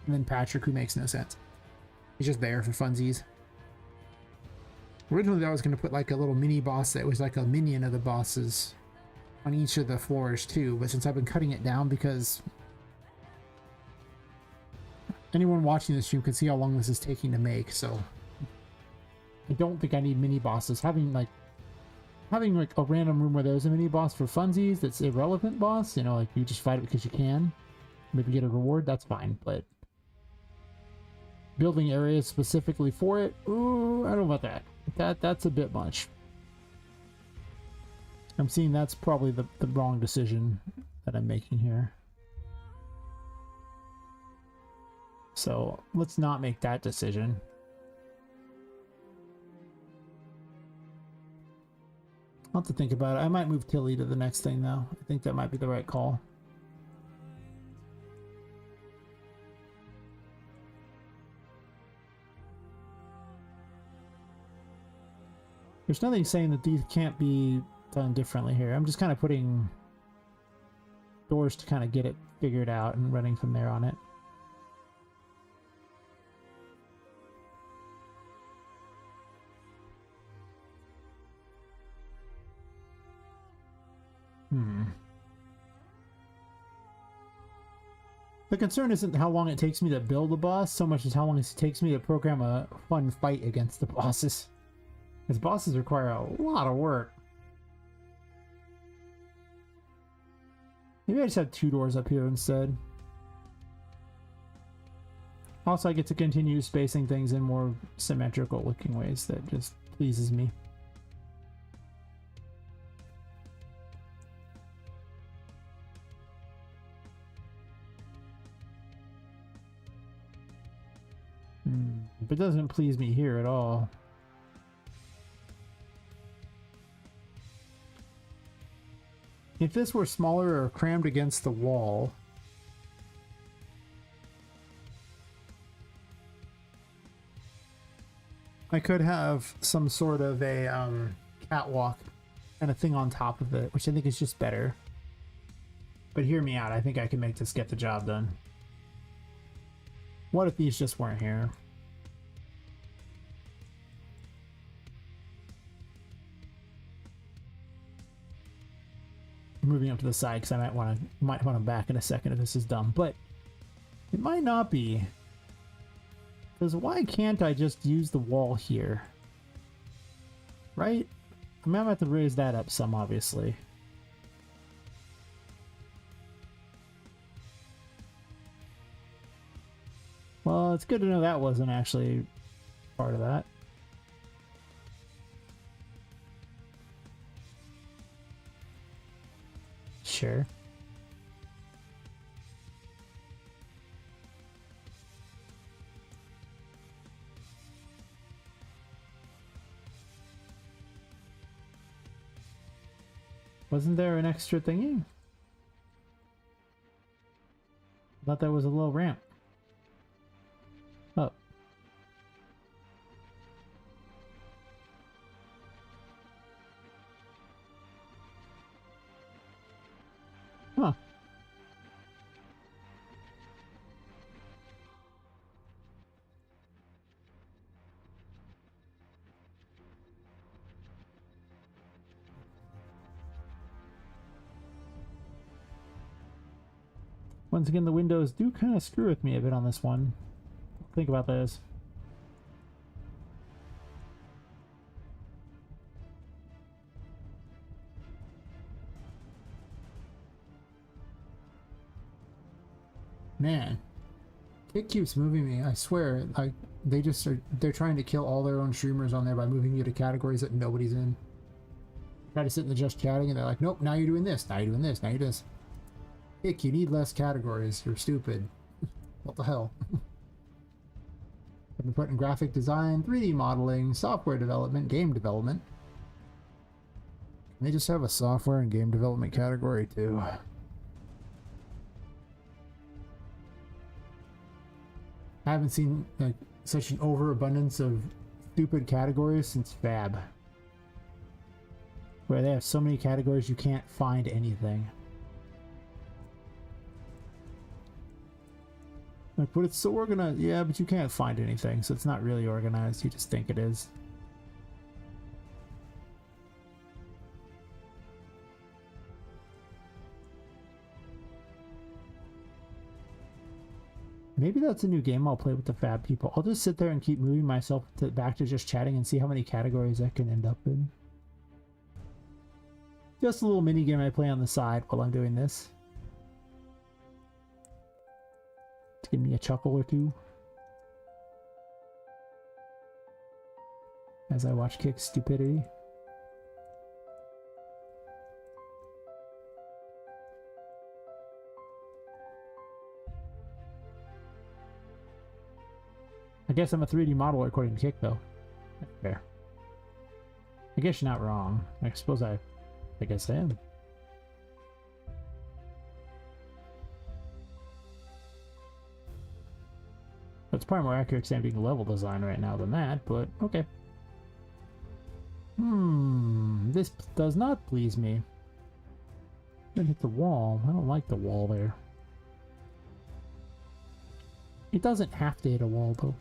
and then Patrick, who makes no sense. He's just there for funsies. Originally, I was going to put like a little mini boss that was like a minion of the bosses on each of the floors too, but since I've been cutting it down because anyone watching this stream can see how long this is taking to make, so I don't think I need mini bosses. Having like a random room where there's a mini boss for funsies that's irrelevant boss, you know, like you just fight it because you can, maybe get a reward, that's fine, but building areas specifically for it, ooh, I don't know about that. That's a bit much. I'm seeing that's probably the wrong decision that I'm making here. So let's not make that decision. I'll have to think about it. I might move Tilly to the next thing though. I think that might be the right call. There's nothing saying that these can't be done differently here. I'm just kind of putting doors to kind of get it figured out and running from there on it. The concern isn't how long it takes me to build a boss so much as how long it takes me to program a fun fight against the bosses. Because bosses require a lot of work. Maybe I just have 2 doors up here instead. Also, I get to continue spacing things in more symmetrical looking ways that just pleases me. But it doesn't please me here at all. If this were smaller or crammed against the wall, I could have some sort of a catwalk and a thing on top of it, which I think is just better. But hear me out, I think I can make this get the job done. What if these just weren't here? Moving up to the side because I might want to back in a second if this is dumb, but it might not be. Because why can't I just use the wall here? Right? I mean, I'm gonna have to raise that up some, obviously. Well, it's good to know that wasn't actually part of that. Sure. Wasn't there an extra thingy? I thought that was a little ramp. Oh. Huh. Once again, the windows do kind of screw with me a bit on this one. Think about this. Man, it keeps moving me. I swear, like they're trying to kill all their own streamers on there by moving you to categories that nobody's in. Try to sit in the just chatting, and they're like, nope, now you're doing this, now you're doing this, now you're this. Ick, you need less categories. You're stupid. What the hell? I've been putting graphic design, 3D modeling, software development, game development. Can they just have a software and game development category too? I haven't seen like such an overabundance of stupid categories since Fab, where they have so many categories you can't find anything. Like, but it's so organized. Yeah, but you can't find anything, so it's not really organized. You just think it is. Maybe that's a new game I'll play with the Fab people. I'll just sit there and keep moving myself back to just chatting and see how many categories I can end up in. Just a little mini game I play on the side while I'm doing this. To give me a chuckle or two. As I watch Kick's stupidity. I guess I'm a 3D modeler according to Kick, though. That's fair. I guess you're not wrong. I suppose I guess I am. That's probably more accurate saying being level design right now than that, but okay. This does not please me. Then hit the wall. I don't like the wall there. It doesn't have to hit a wall, though.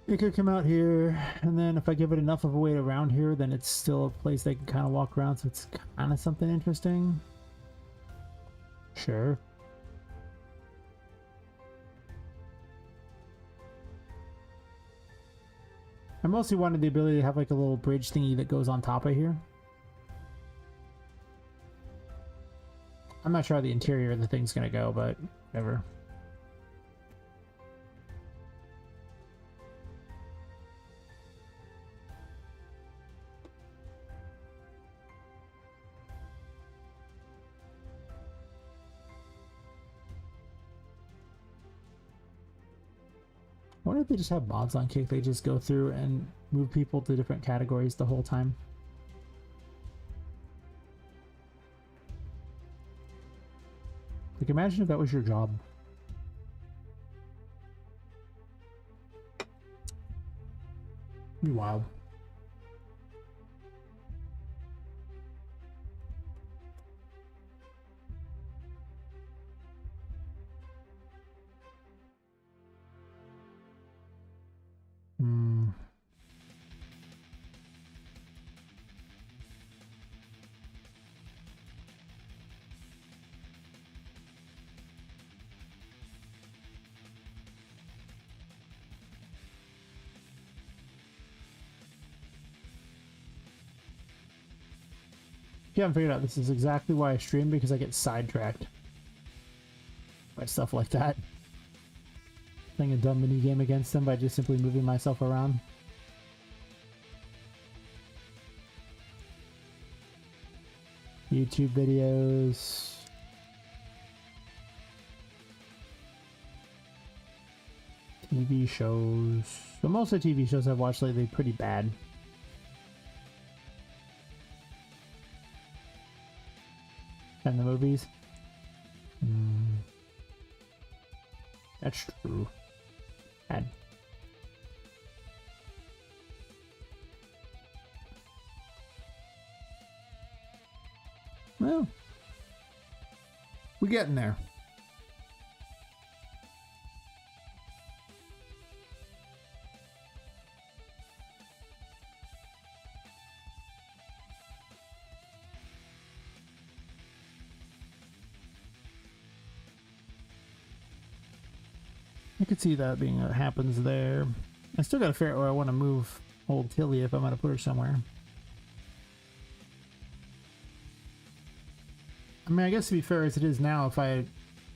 It could come out here, and then if I give it enough of a weight around here, then it's still a place they can kind of walk around, so it's kind of something interesting. Sure. I mostly wanted the ability to have like a little bridge thingy that goes on top of here. I'm not sure how the interior of the thing's gonna go, but whatever. I wonder if they just have mods on Kick. They just go through and move people to different categories the whole time. Like, imagine if that was your job. It'd be wild. If you haven't figured out, this is exactly why I stream, because I get sidetracked by stuff like that. Playing a dumb mini game against them by just simply moving myself around. YouTube videos. TV shows. So most of the TV shows I've watched lately are pretty bad. And the movies. That's true. Bad. Well, we're getting there. I could see that being what happens there. I still got to figure out where I want to move old Tilly if I'm going to put her somewhere. I mean, I guess to be fair as it is now, if I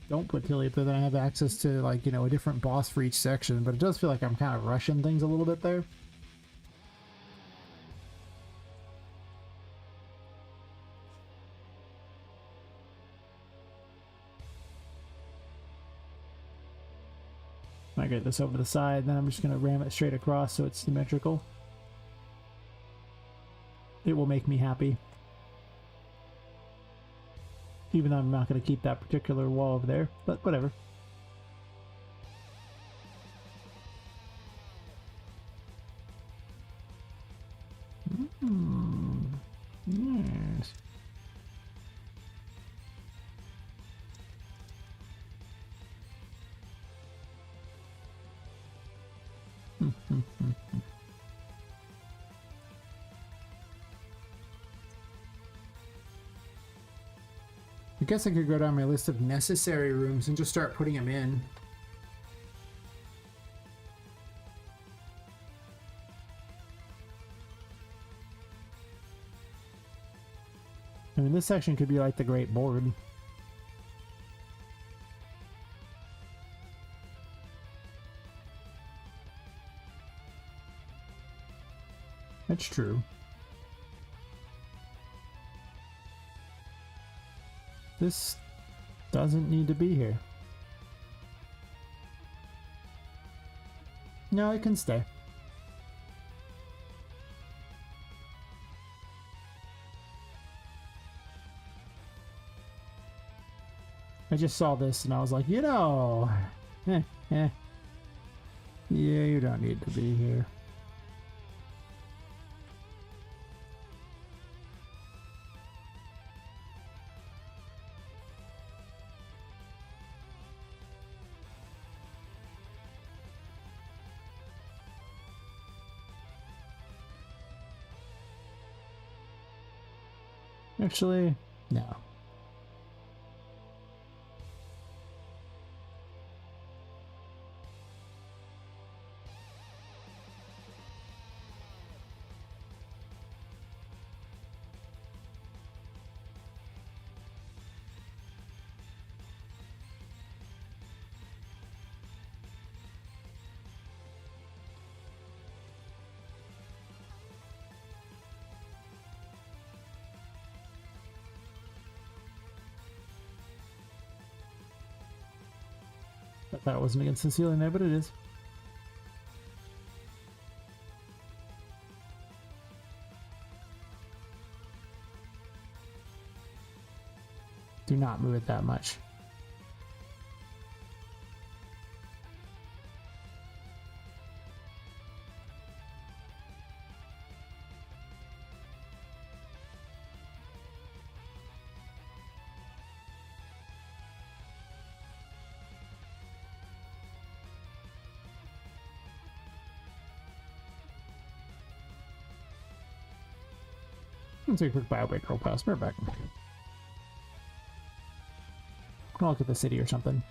don't put Tilly up there, then I have access to, like, you know, a different boss for each section. But it does feel like I'm kind of rushing things a little bit there. I get this over to the side, then I'm just going to ram it straight across so it's symmetrical. It will make me happy. Even though I'm not going to keep that particular wall over there, but whatever. Yes. I guess I could go down my list of necessary rooms and just start putting them in. I mean, this section could be like the Great Board. That's true. This doesn't need to be here. No, it can stay. I just saw this and I was like, you know, yeah, you don't need to be here. Actually, no. I thought it wasn't against the ceiling there, but it is. Do not move it that much. Let's take a quick bio break real fast. We're back. I'll look at the city or something.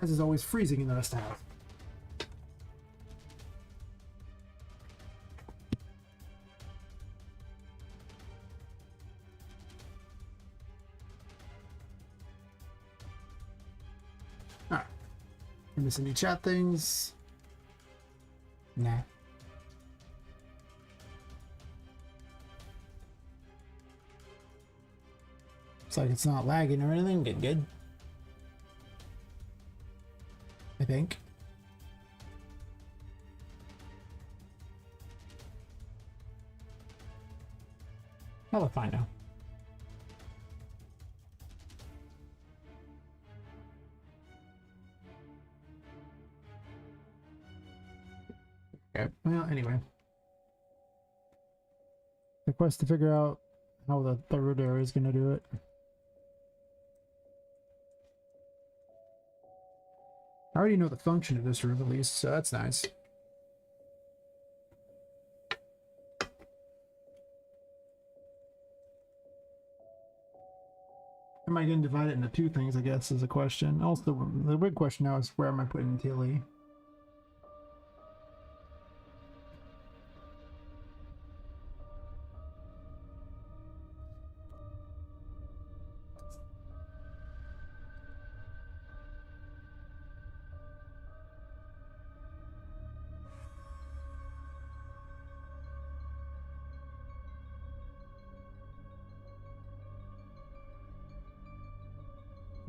As is always freezing in the rest of the house. Alright. You miss any chat things? Nah. Looks like it's not lagging or anything. Good. I think. I'll look fine now. Okay. Well, anyway. The quest to figure out how the third area is going to do it. I already know the function of this room at least, so that's nice. Am I going to divide it into two things, I guess, is a question. Also, the big question now is where am I putting Tilly?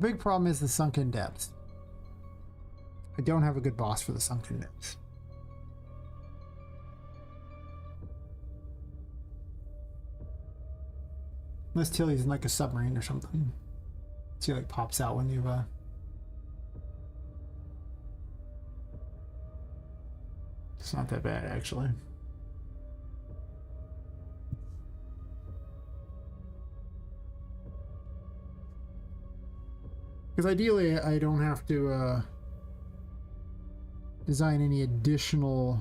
Big problem is the sunken depths. I don't have a good boss for the sunken depths. Unless Tilly's in like a submarine or something. She like pops out when you've It's not that bad actually. Because ideally, I don't have to design any additional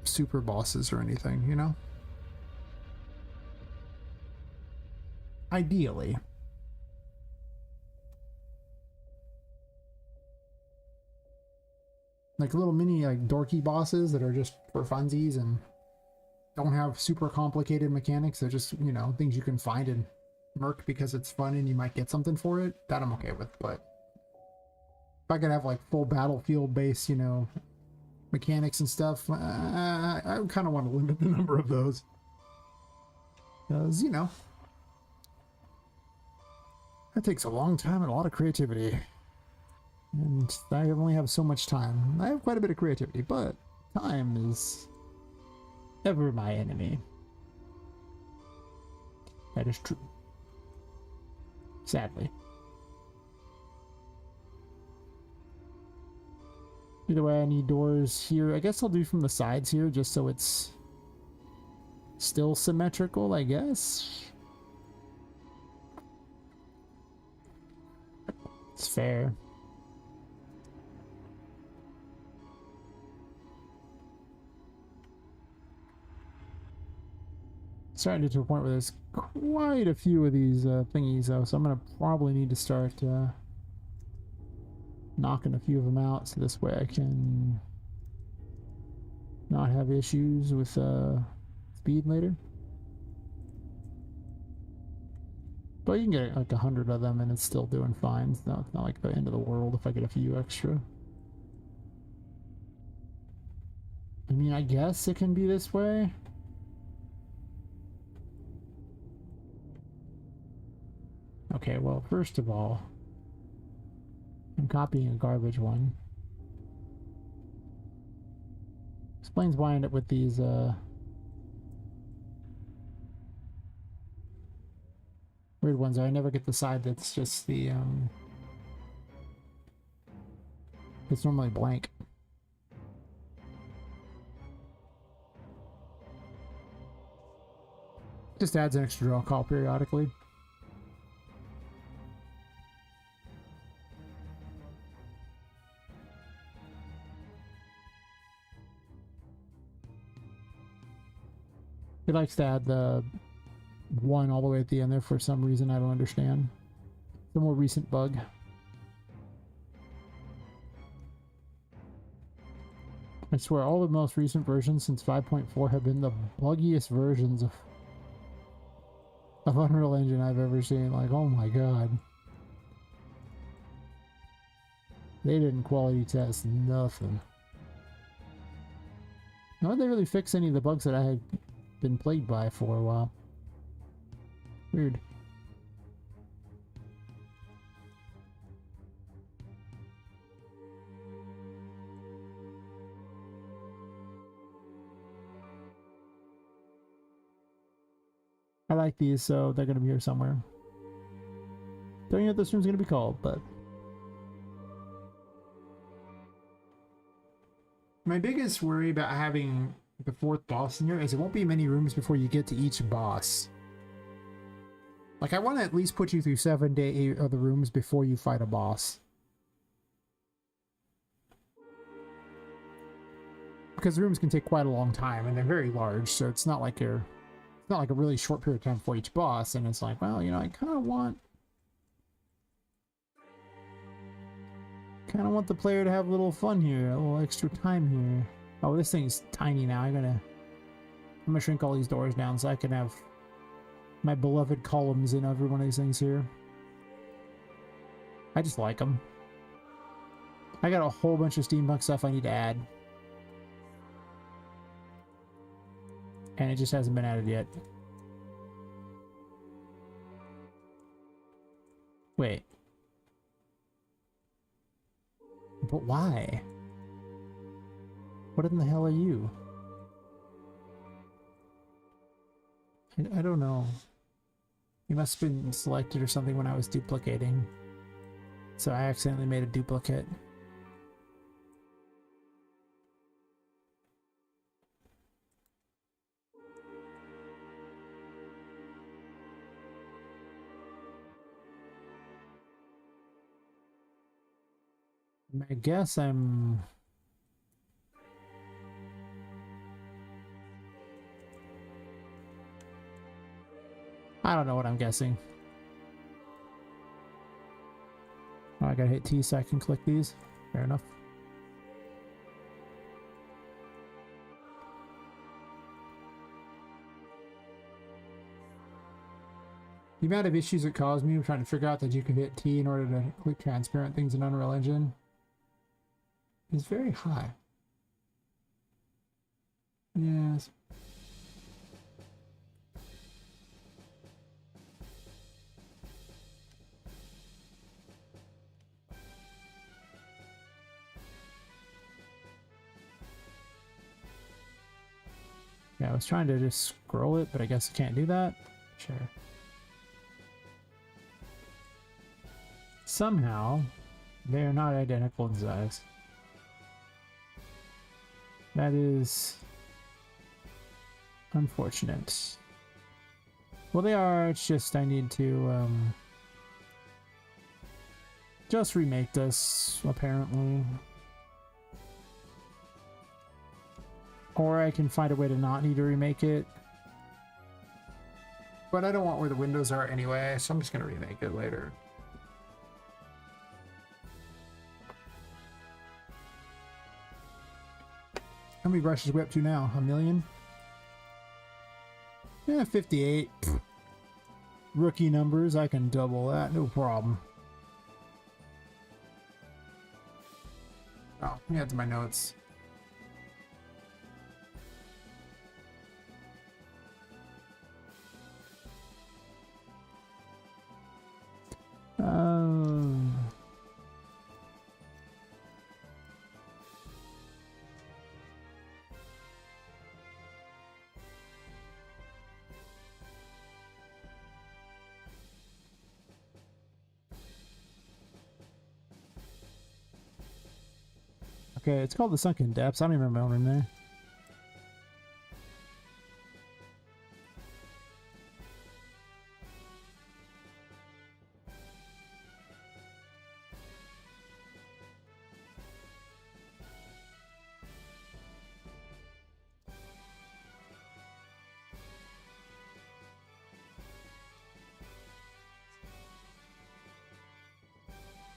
super bosses or anything, you know? Ideally. Like little mini like dorky bosses that are just for funsies and don't have super complicated mechanics. They're just, you know, things you can find and merc because it's fun and you might get something for it, that I'm okay with. But if I could have like full battlefield based, you know, mechanics and stuff, I kind of want to limit the number of those, because, you know, that takes a long time and a lot of creativity, and I only have so much time. I have quite a bit of creativity, but time is ever my enemy. That is true. Sadly. Either way, I need doors here. I guess I'll do from the sides here just so it's still symmetrical, I guess. It's fair. Starting to get to a point where there's quite a few of these thingies though, so I'm gonna probably need to start knocking a few of them out, so this way I can not have issues with speed later. But you can get like 100 of them and it's still doing fine. It's not like the end of the world if I get a few extra. I mean, I guess it can be this way. Okay, well, first of all, I'm copying a garbage one. Explains why I end up with these, weird ones. I never get the side that's just the, it's normally blank. Just adds an extra draw call periodically. He likes to add the one all the way at the end there for some reason I don't understand. The more recent bug. I swear all the most recent versions since 5.4 have been the buggiest versions of Unreal Engine I've ever seen. Like, oh my god. They didn't quality test nothing. Nor did they really fix any of the bugs that I had been plagued by for a while. Weird. I like these, so they're going to be here somewhere. Don't know what this room's going to be called, but... My biggest worry about having the fourth boss in here is it won't be many rooms before you get to each boss. Like, I want to at least put you through 7 to 8 of the rooms before you fight a boss. Because the rooms can take quite a long time, and they're very large, so it's not like you're... It's not like a really short period of time for each boss, and it's like, well, you know, I kind of want the player to have a little fun here, a little extra time here. Oh, this thing's tiny now. I'm gonna shrink all these doors down so I can have my beloved columns in every one of these things here. I just like them. I got a whole bunch of steampunk stuff I need to add. And it just hasn't been added yet. Wait. But why? What in the hell are you? I don't know. You must have been selected or something when I was duplicating. So I accidentally made a duplicate. I guess I'm... I don't know what I'm guessing. Oh, I gotta hit T so I can click these. Fair enough. The amount of issues it caused me trying to figure out that you can hit T in order to click transparent things in Unreal Engine is very high. Yes. Yeah, I was trying to just scroll it, but I guess I can't do that. Sure. Somehow, they are not identical in size. That is unfortunate. Well, they are. It's just I need to just remake this, apparently. Or I can find a way to not need to remake it. But I don't want where the windows are anyway, so I'm just going to remake it later. How many brushes are we up to now? 1 million? Yeah, 58. Rookie numbers, I can double that, no problem. Oh, let me add to my notes. Okay, it's called the Sunken Depths. I don't even remember my own name there.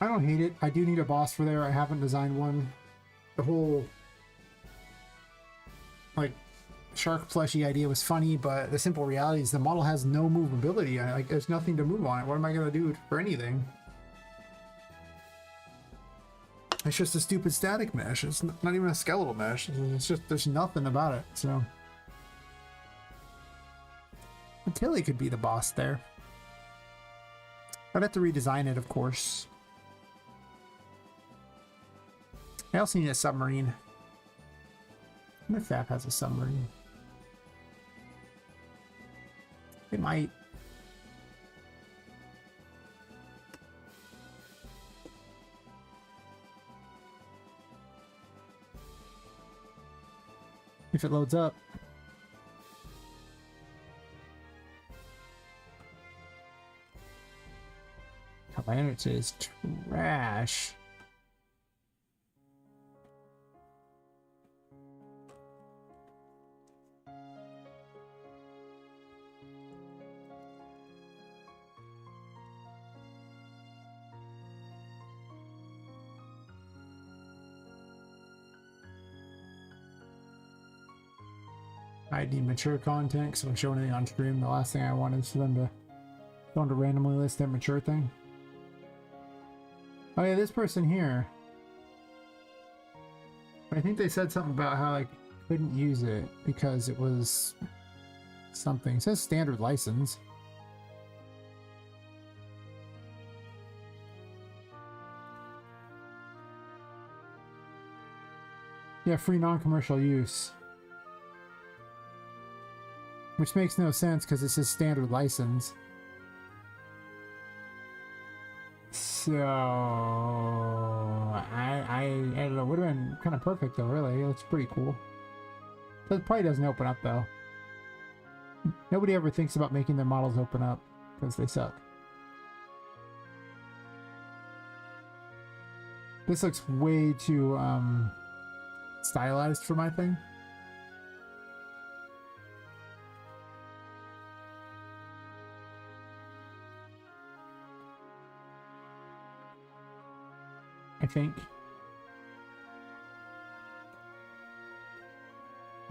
I don't hate it. I do need a boss for there. I haven't designed one. The whole like shark fleshy idea was funny, but the simple reality is the model has no movability. Like there's nothing to move on it. What am I gonna do for anything? It's just a stupid static mesh. It's not even a skeletal mesh. It's just there's nothing about it. So Tilly could be the boss there. I'd have to redesign it, of course. I also need a submarine. I wonder if that has a submarine. It might. If it loads up. My internet is trash. I need mature content because I'm showing anything on stream. The last thing I want is for them to randomly list their mature thing. Oh yeah, this person here. I think they said something about how I couldn't use it because it was something. It says standard license. Yeah, free non-commercial use. Which makes no sense because it says standard license. So I don't know. Would have been kind of perfect though. Really, it looks pretty cool. It probably doesn't open up though. Nobody ever thinks about making their models open up because they suck. This looks way too stylized for my thing. I think.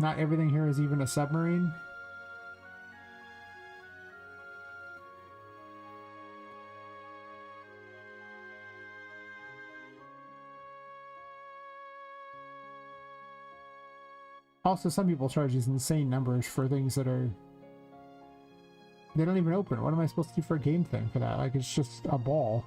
Not everything here is even a submarine. Also, some people charge these insane numbers for things that are... They don't even open. What am I supposed to do for a game thing for that? Like, it's just a ball.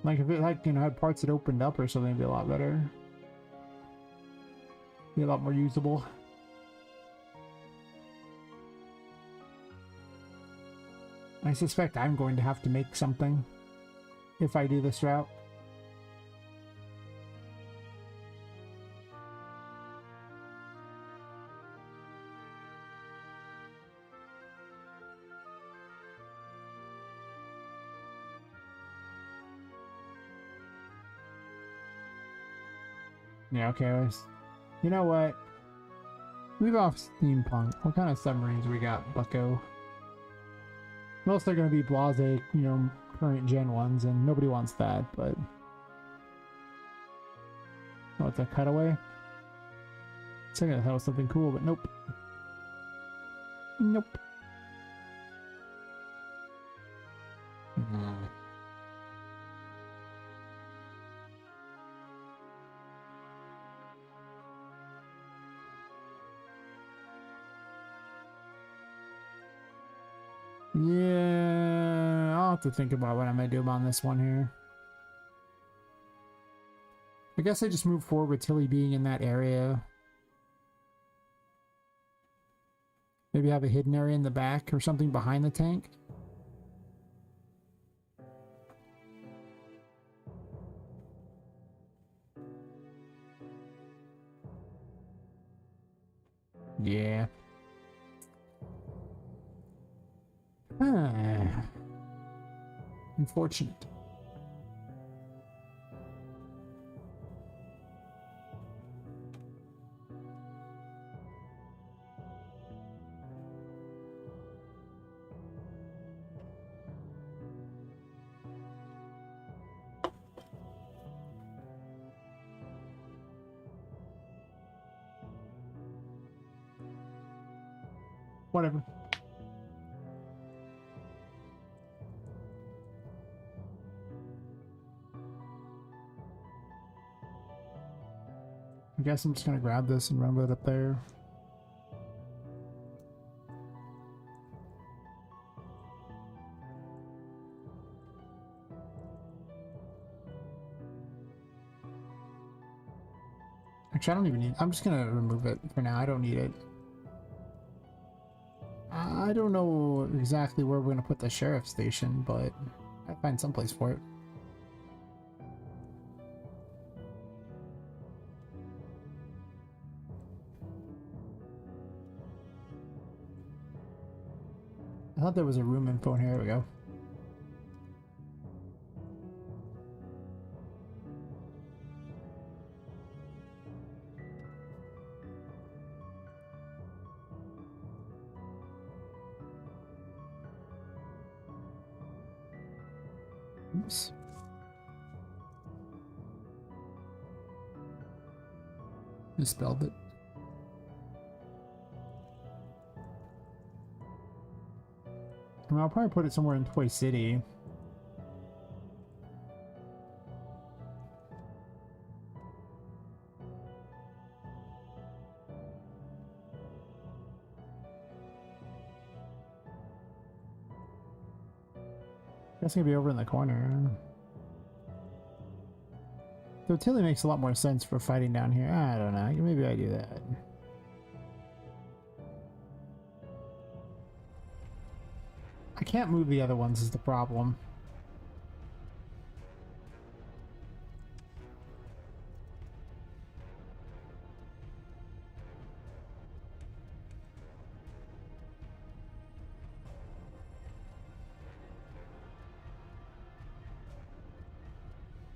Like if it like, you know, had parts that opened up or something, it'd be a lot better. Be a lot more usable. I suspect I'm going to have to make something if I do this route. Yeah, okay. You know what? Leave off steampunk. What kind of submarines we got, bucko? Most are going to be blase, you know, current gen ones, and nobody wants that, but... Oh, it's a cutaway? I thought it was something cool, but nope. Nope. Yeah, I'll have to think about what I'm gonna do on this one here. I guess I just move forward with Tilly being in that area. Maybe have a hidden area in the back or something behind the tank. Yeah. Unfortunate. whatever. I guess I'm just gonna grab this and run with it up there. Actually, I don't even need... I'm just gonna remove it for now. I don't need it. I don't know exactly where we're gonna put the sheriff station, but I'll find someplace for it. I thought there was a room info in here. Here we go. Oops. Misspelled it. I mean, I'll probably put it somewhere in Toy City. That's gonna be over in the corner. So Tilly makes a lot more sense for fighting down here. I don't know. Maybe I do that. I can't move the other ones is the problem.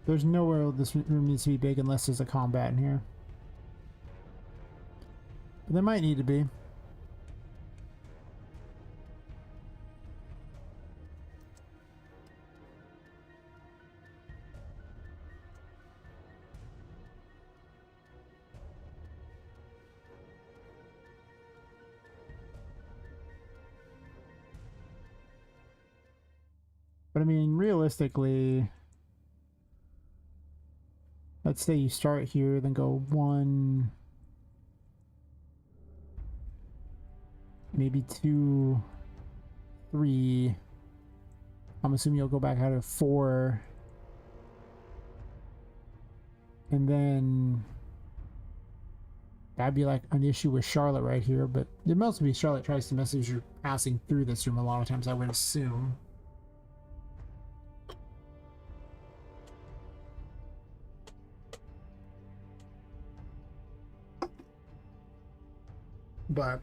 There's nowhere this room needs to be big unless there's a combat in here. But there might need to be. But I mean, realistically, let's say you start here, then go 1, maybe 2, 3. I'm assuming you'll go back out of 4. And then that'd be like an issue with Charlotte right here, but it must be Charlotte tries to message you passing through this room a lot of times, I would assume. But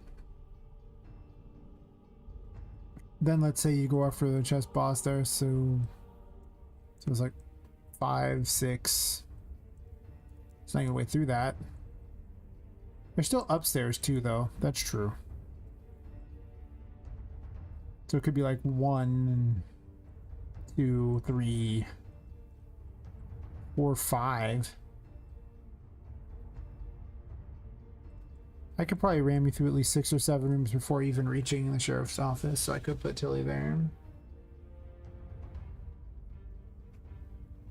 then let's say you go after the chess boss there, so it's like 5, 6. It's not gonna way through that. They're still upstairs too, though. That's true. So it could be like 1, 2, 3, 4, 5. I could probably ram you through at least 6 or 7 rooms before even reaching the sheriff's office, so I could put Tilly there.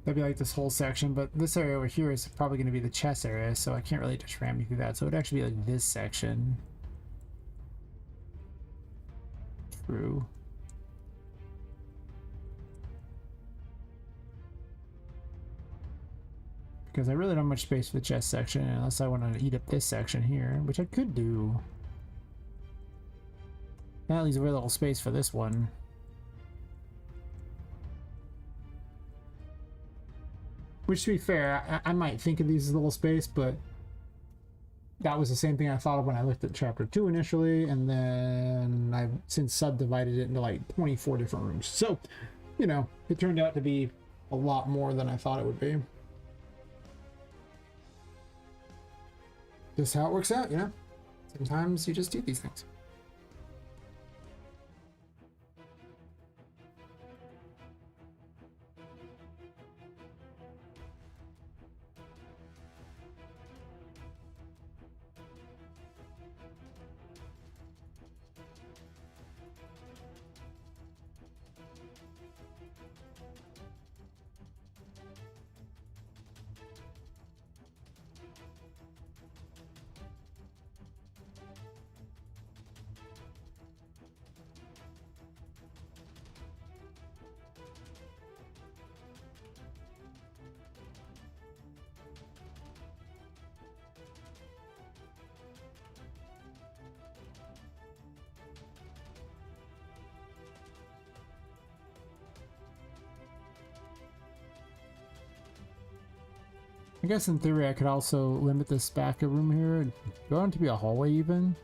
That'd be like this whole section, but this area over here is probably going to be the chess area, so I can't really just ram you through that. So it would actually be like this section. True. Because I really don't have much space for the chess section unless I want to eat up this section here, which I could do. That leaves very little space for this one. Which, to be fair, I might think of these as a little space, but that was the same thing I thought of when I looked at Chapter 2 initially, and then I've since subdivided it into like 24 different rooms. So, you know, it turned out to be a lot more than I thought it would be. Just how it works out, you know? Sometimes you just do these things. I guess in theory I could also limit this back room here and go on to be a hallway even.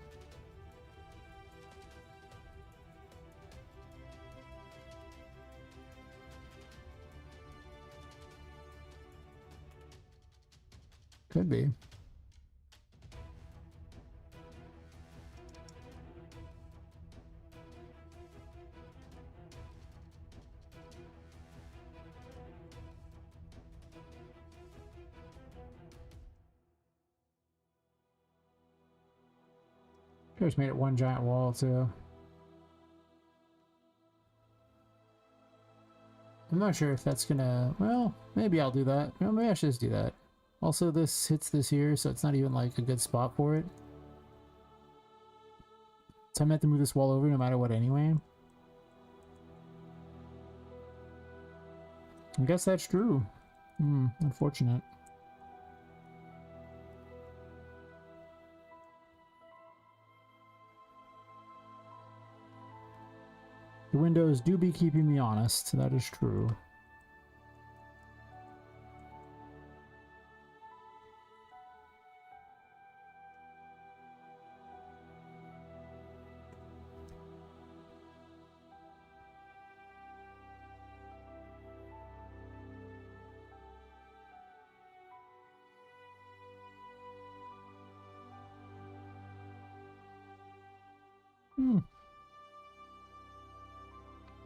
Could be. Just made it one giant wall too. I'm not sure if that's gonna, well, maybe I'll do that. Well, maybe I should just do that. Also, this hits this here, so it's not even like a good spot for it. So I meant to move this wall over no matter what anyway. I guess that's true. Unfortunate. The windows do be keeping me honest, that is true.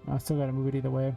I still gotta move it either way.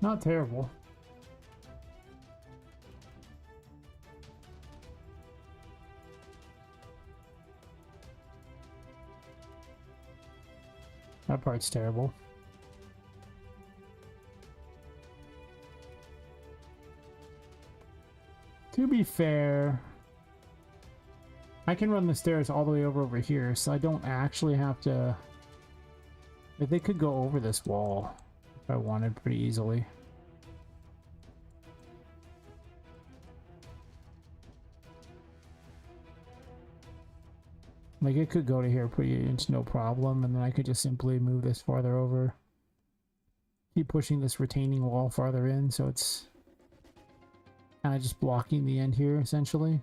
Not terrible. That part's terrible. To be fair, I can run the stairs all the way over here, so I don't actually have to... But they could go over this wall if I wanted pretty easily. Like, it could go to here pretty, it's no problem, and then I could just simply move this farther over. Keep pushing this retaining wall farther in, so it's kind of just blocking the end here, essentially.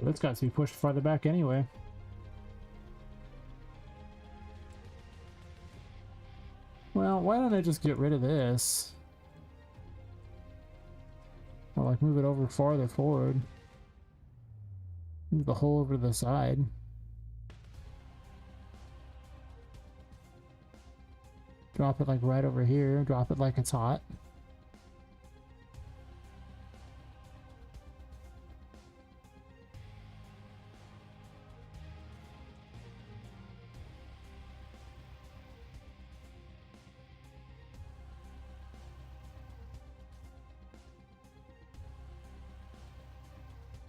It's got to be pushed farther back anyway. Well, why don't I just get rid of this? Or like move it over farther forward. Move the hole over to the side. Drop it like right over here. Drop it like it's hot.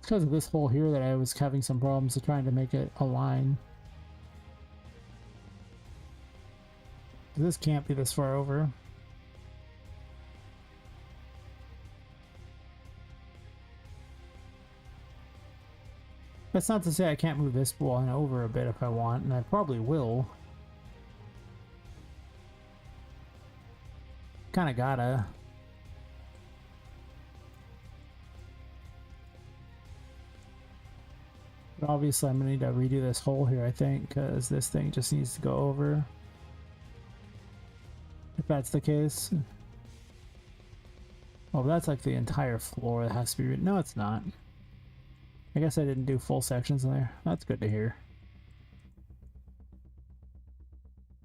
Because of this hole here that I was having some problems with trying to make it align. This can't be this far over. That's not to say I can't move this one over a bit if I want, and I probably will. Kinda gotta. But obviously I'm gonna need to redo this hole here, I think, because this thing just needs to go over. If that's the case. Oh, that's like the entire floor that has to be... No, it's not. I guess I didn't do full sections in there. That's good to hear.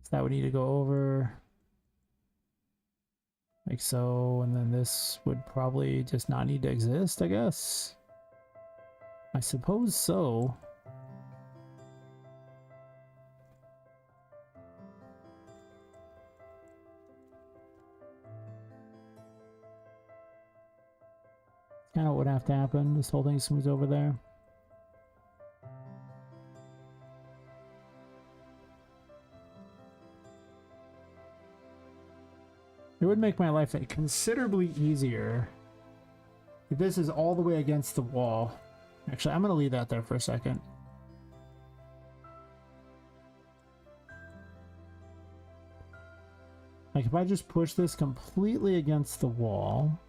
So that would need to go over... like so, and then this would probably just not need to exist, I guess. I suppose so. Kind of what would have to happen. This whole thing moves over there. It would make my life considerably easier if this is all the way against the wall. Actually, I'm going to leave that there for a second. Like if I just push this completely against the wall.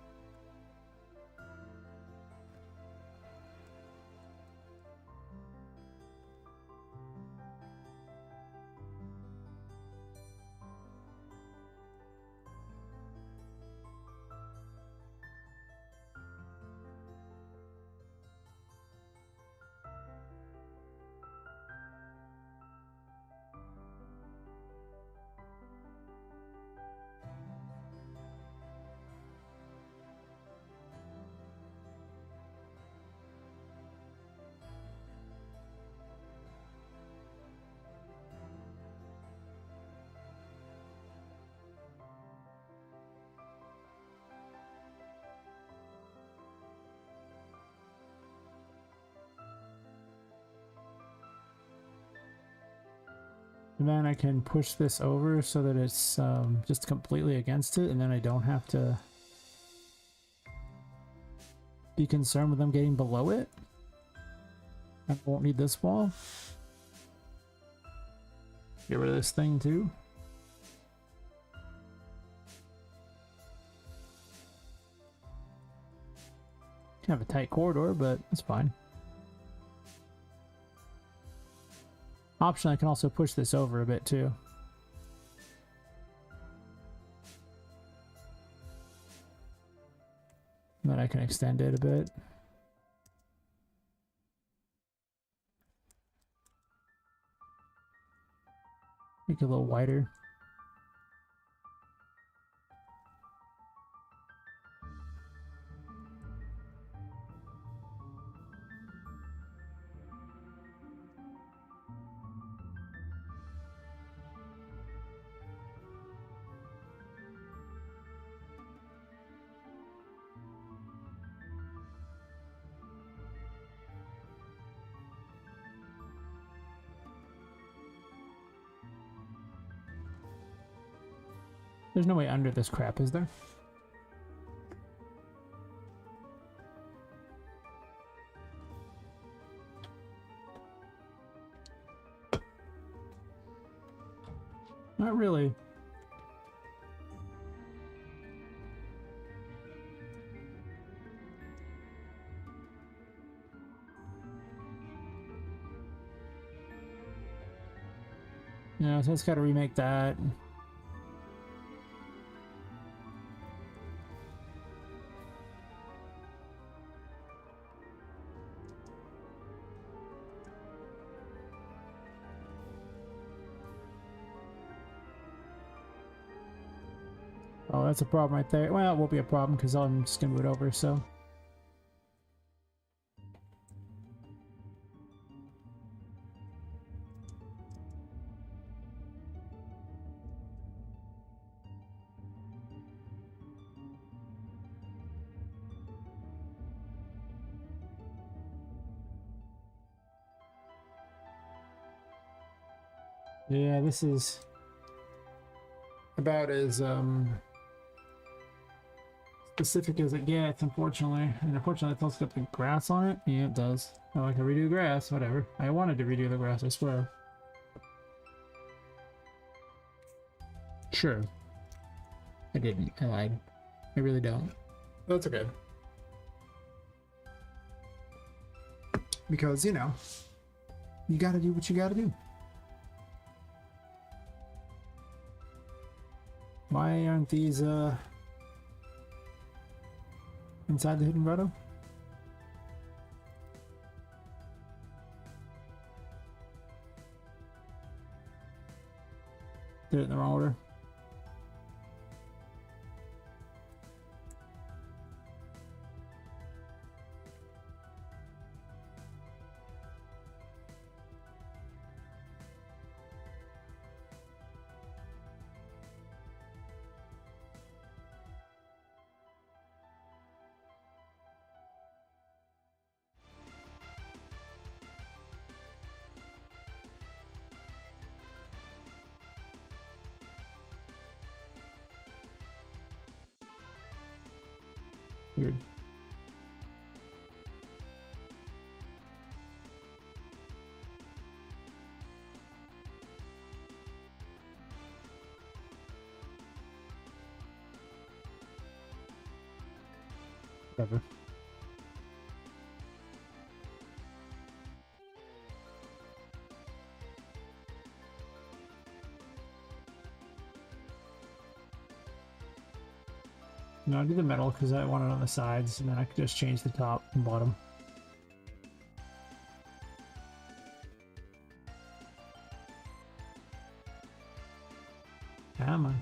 And then I can push this over so that it's just completely against it, and then I don't have to be concerned with them getting below it. I won't need this wall. Get rid of this thing too. Kind of a tight corridor, but it's fine. Option, I can also push this over a bit too. And then I can extend it a bit. Make it a little wider. There's no way under this crap, is there? Not really. Yeah, so it's got to remake that. Oh, that's a problem right there. Well, it won't be a problem because I'm just gonna move it over, so. Yeah, this is about as specific as it gets, unfortunately. And unfortunately, it's also got the grass on it. Yeah, it does. Oh, I can redo grass, whatever. I wanted to redo the grass, I swear. Sure. I didn't. I lied. I really don't. That's okay. Because, you know, you gotta do what you gotta do. Why aren't these, inside the hidden grotto? Did it in the wrong order. Weird. Whatever. No, I'll do the metal because I want it on the sides, and then I could just change the top and bottom. Come on.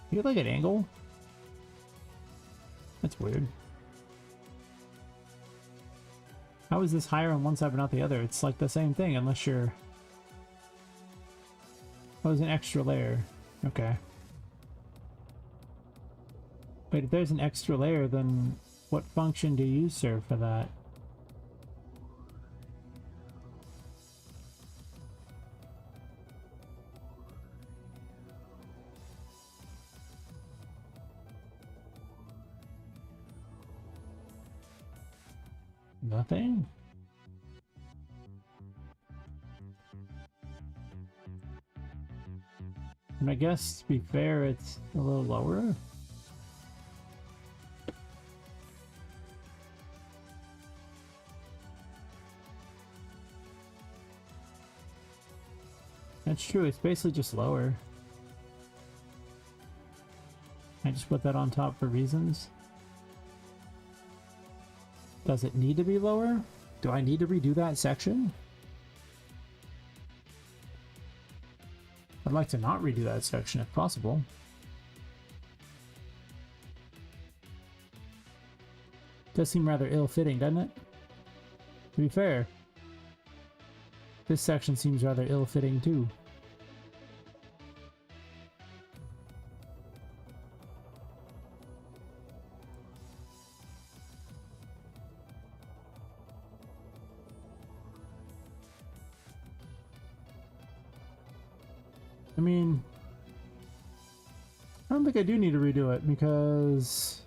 You have like an angle? That's weird. How is this higher on one side but not the other? It's like the same thing unless you're... Oh, there's an extra layer. Okay. Wait, if there's an extra layer, then what function do you serve for that? Nothing? And I guess, to be fair, it's a little lower. That's true, it's basically just lower. I just put that on top for reasons. Does it need to be lower? Do I need to redo that section? I'd like to not redo that section if possible. Does seem rather ill-fitting, doesn't it? To be fair, this section seems rather ill-fitting too. I mean, I don't think I do need to redo it because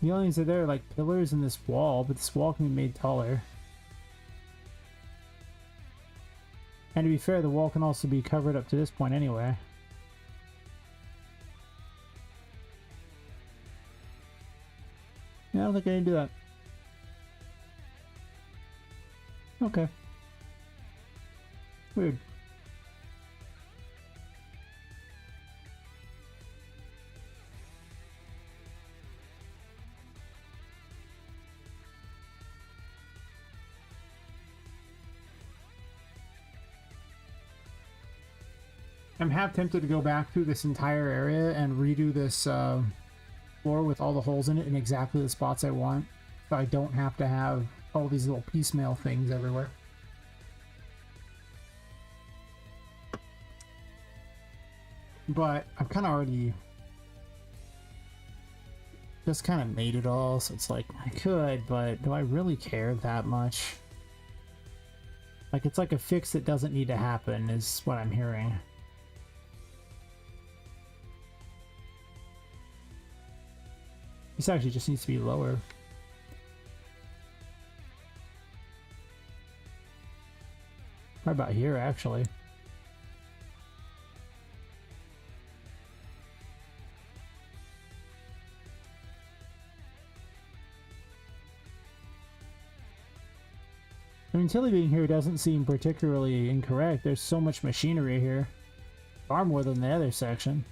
the only things that there are like pillars in this wall, but this wall can be made taller. And to be fair, the wall can also be covered up to this point anyway. Yeah, I don't think I need to do that. Okay. Weird. I'm half tempted to go back through this entire area and redo this floor with all the holes in it in exactly the spots I want, so I don't have to have all these little piecemeal things everywhere. But I've kind of already just kind of made it all, so it's like, I could, but do I really care that much? Like, it's like a fix that doesn't need to happen, is what I'm hearing. This actually just needs to be lower. Right about here, actually. I mean, Tilly being here doesn't seem particularly incorrect. There's so much machinery here. Far more than the other section.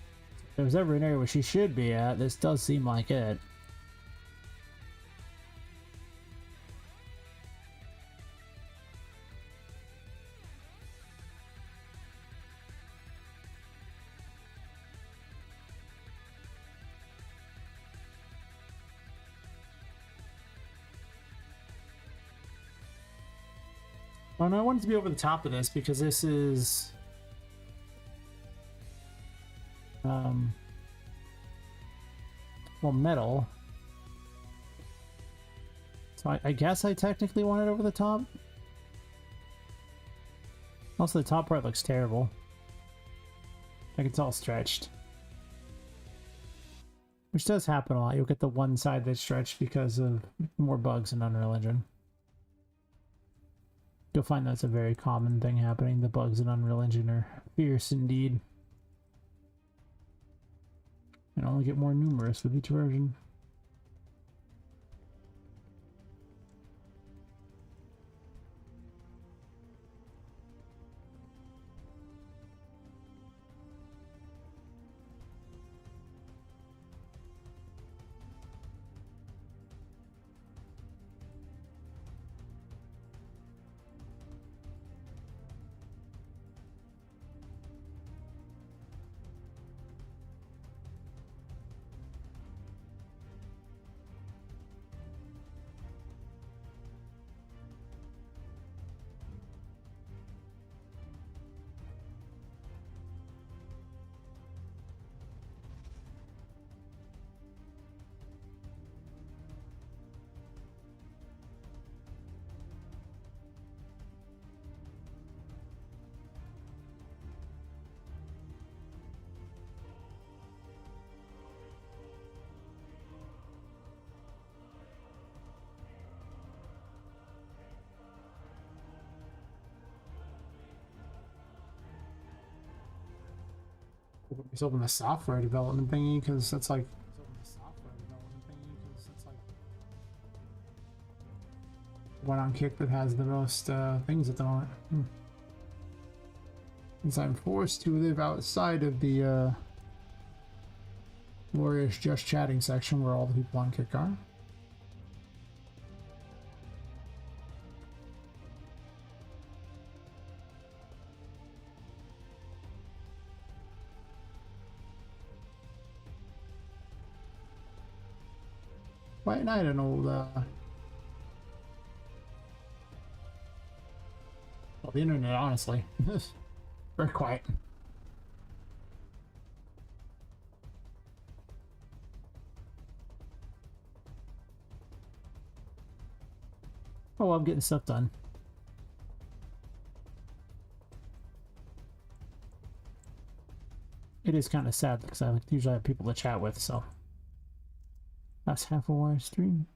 If there's ever an area where she should be at, this does seem like it. Well, no, I wanted to be over the top of this because this is well, metal. So I guess I technically want it over the top. Also, the top part looks terrible. Like it's all stretched. Which does happen a lot. You'll get the one side that's stretched because of more bugs in Unreal Engine. You'll find that's a very common thing happening. The bugs in Unreal Engine are fierce indeed. And only get more numerous with each version. Let's open the software development thingy because that's like one on Kick that has the most things at the moment. Since I'm forced to live outside of the glorious just chatting section where all the people on Kick are. Quiet night and old well, the internet, honestly. Very quiet. Oh, well, I'm getting stuff done. It is kind of sad because I usually have people to chat with, so that's half of our stream.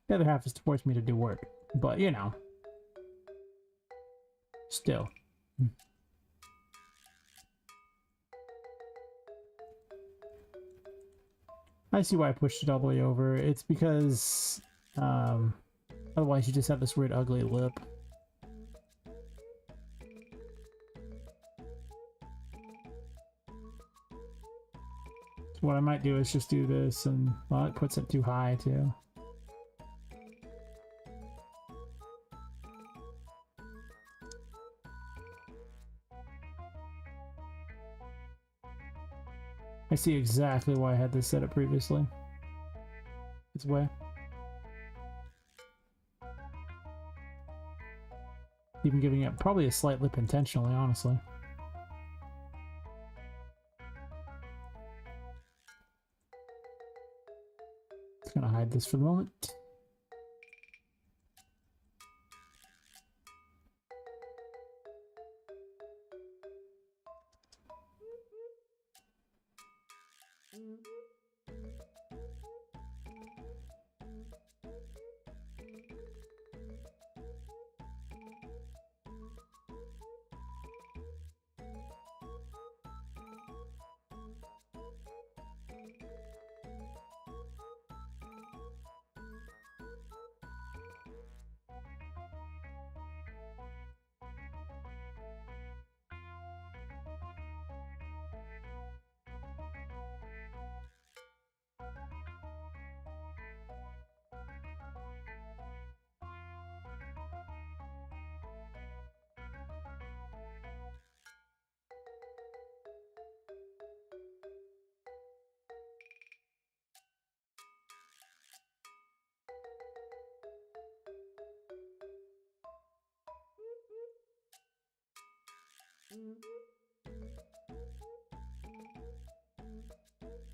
The other half is to force me to do work, but you know, still. I see why I pushed it all the way over. It's because otherwise you just have this weird ugly lip. So what I might do is just do this, and well, it puts it too high too. I see exactly why I had this set up previously. This way. Even giving it probably a slight lip intentionally, honestly. Just gonna hide this for the moment.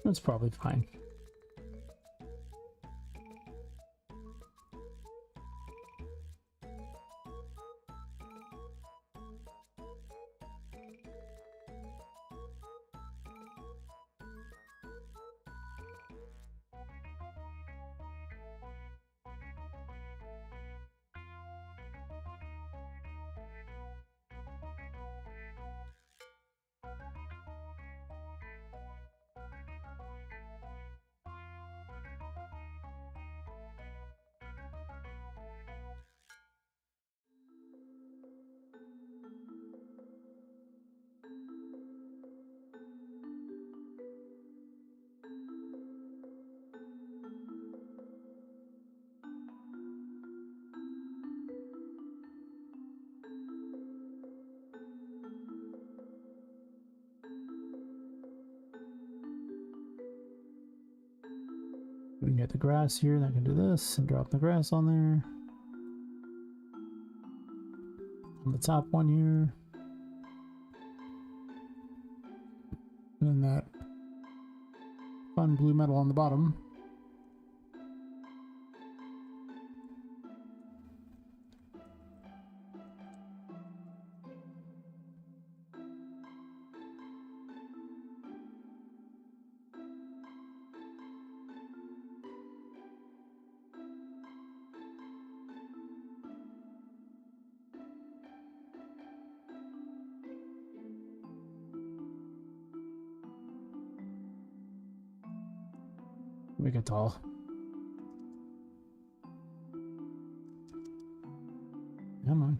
That's probably fine. We can get the grass here, and I can do this and drop the grass on there. On the top one here. And then that fun blue metal on the bottom. Make it tall. Come on.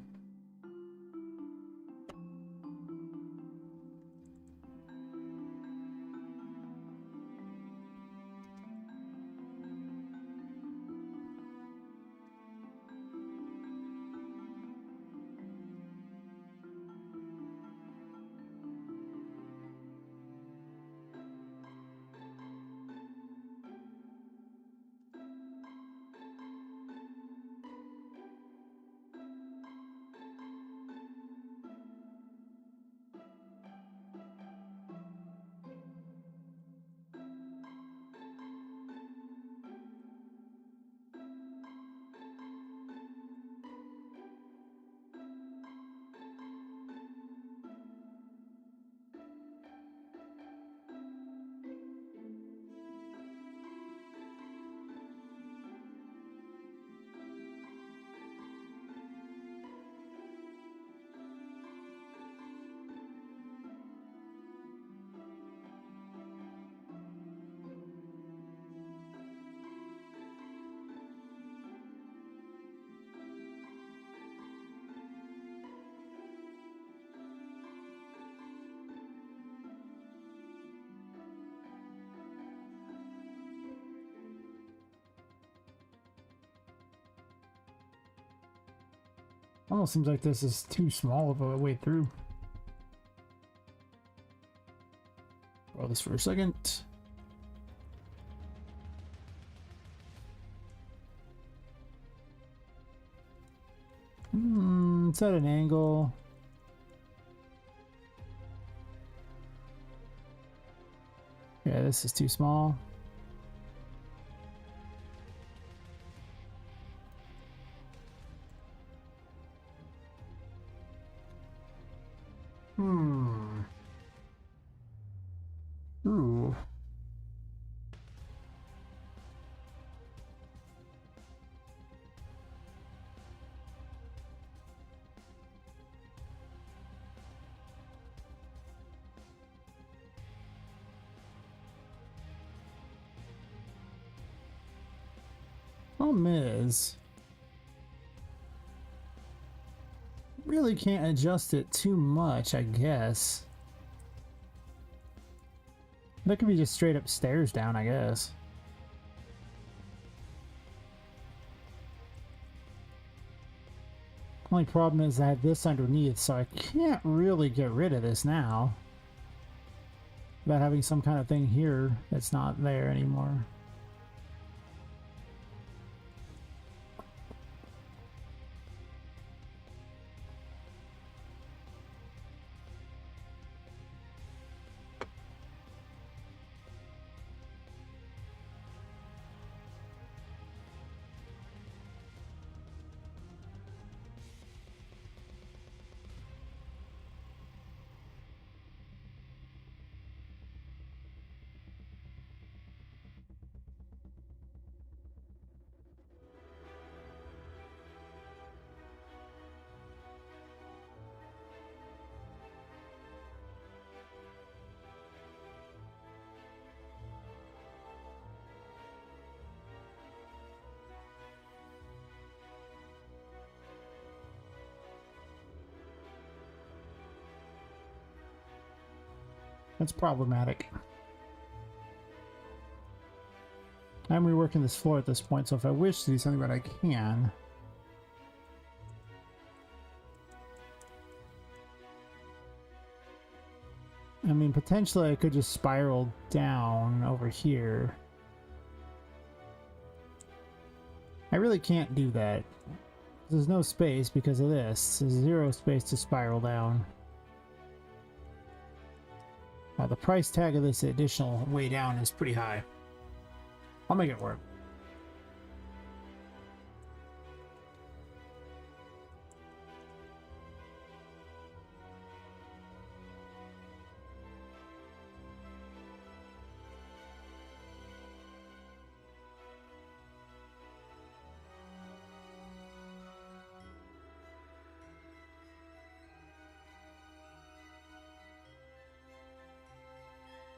Almost seems like this is too small of a way through. Well, this for a second. It's at an angle. Yeah, this is too small. Ooh. Problem is, really can't adjust it too much, I guess. That could be just straight up stairs down, I guess. Only problem is I have this underneath, so I can't really get rid of this now without having some kind of thing here that's not there anymore. That's problematic. I'm reworking this floor at this point, so if I wish to do something, but I can. I mean, potentially I could just spiral down over here. I really can't do that. There's no space because of this. There's zero space to spiral down. The price tag of this additional way down is pretty high. I'll make it work.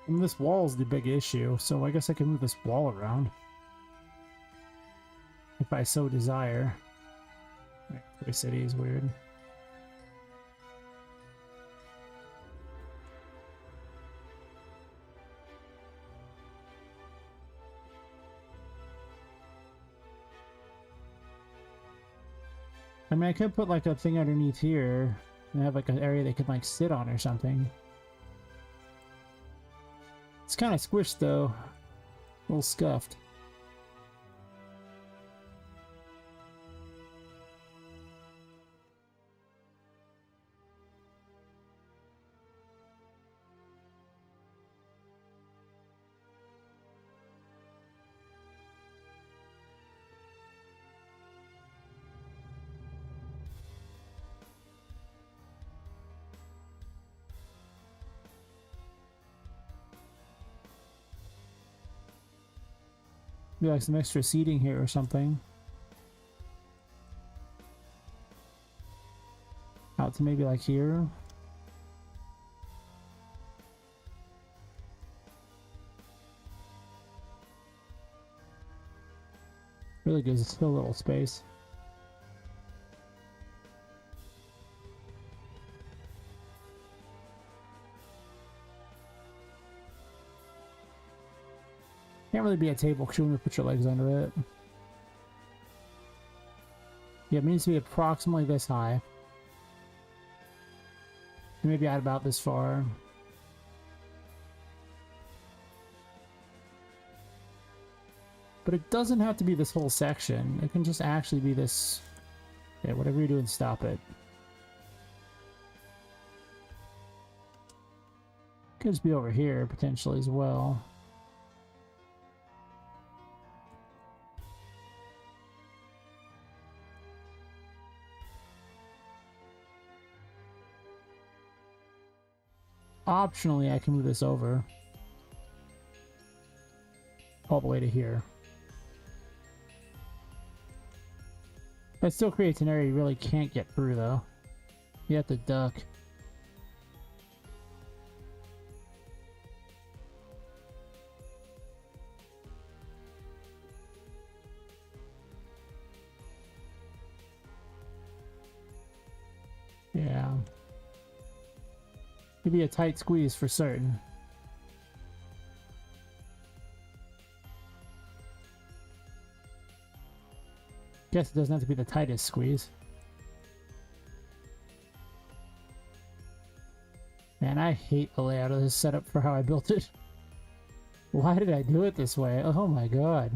And this wall is the big issue, so I guess I can move this wall around if I so desire. Toy City is weird. I mean, I could put like a thing underneath here and have like an area they could like sit on or something. It's kind of squished though, a little scuffed. Maybe like some extra seating here or something. Out to maybe like here. Really gives us still a little space. Can't really be a table because you want to put your legs under it. Yeah, it needs to be approximately this high. Maybe out about this far. But it doesn't have to be this whole section. It can just actually be this... Yeah, whatever you're doing, stop it. Could just be over here, potentially, as well. Optionally, I can move this over. All the way to here. That still creates an area you really can't get through, though. You have to duck. Yeah. It'd be a tight squeeze for certain. Guess it doesn't have to be the tightest squeeze. Man, I hate the layout of this setup for how I built it. Why did I do it this way? Oh my god.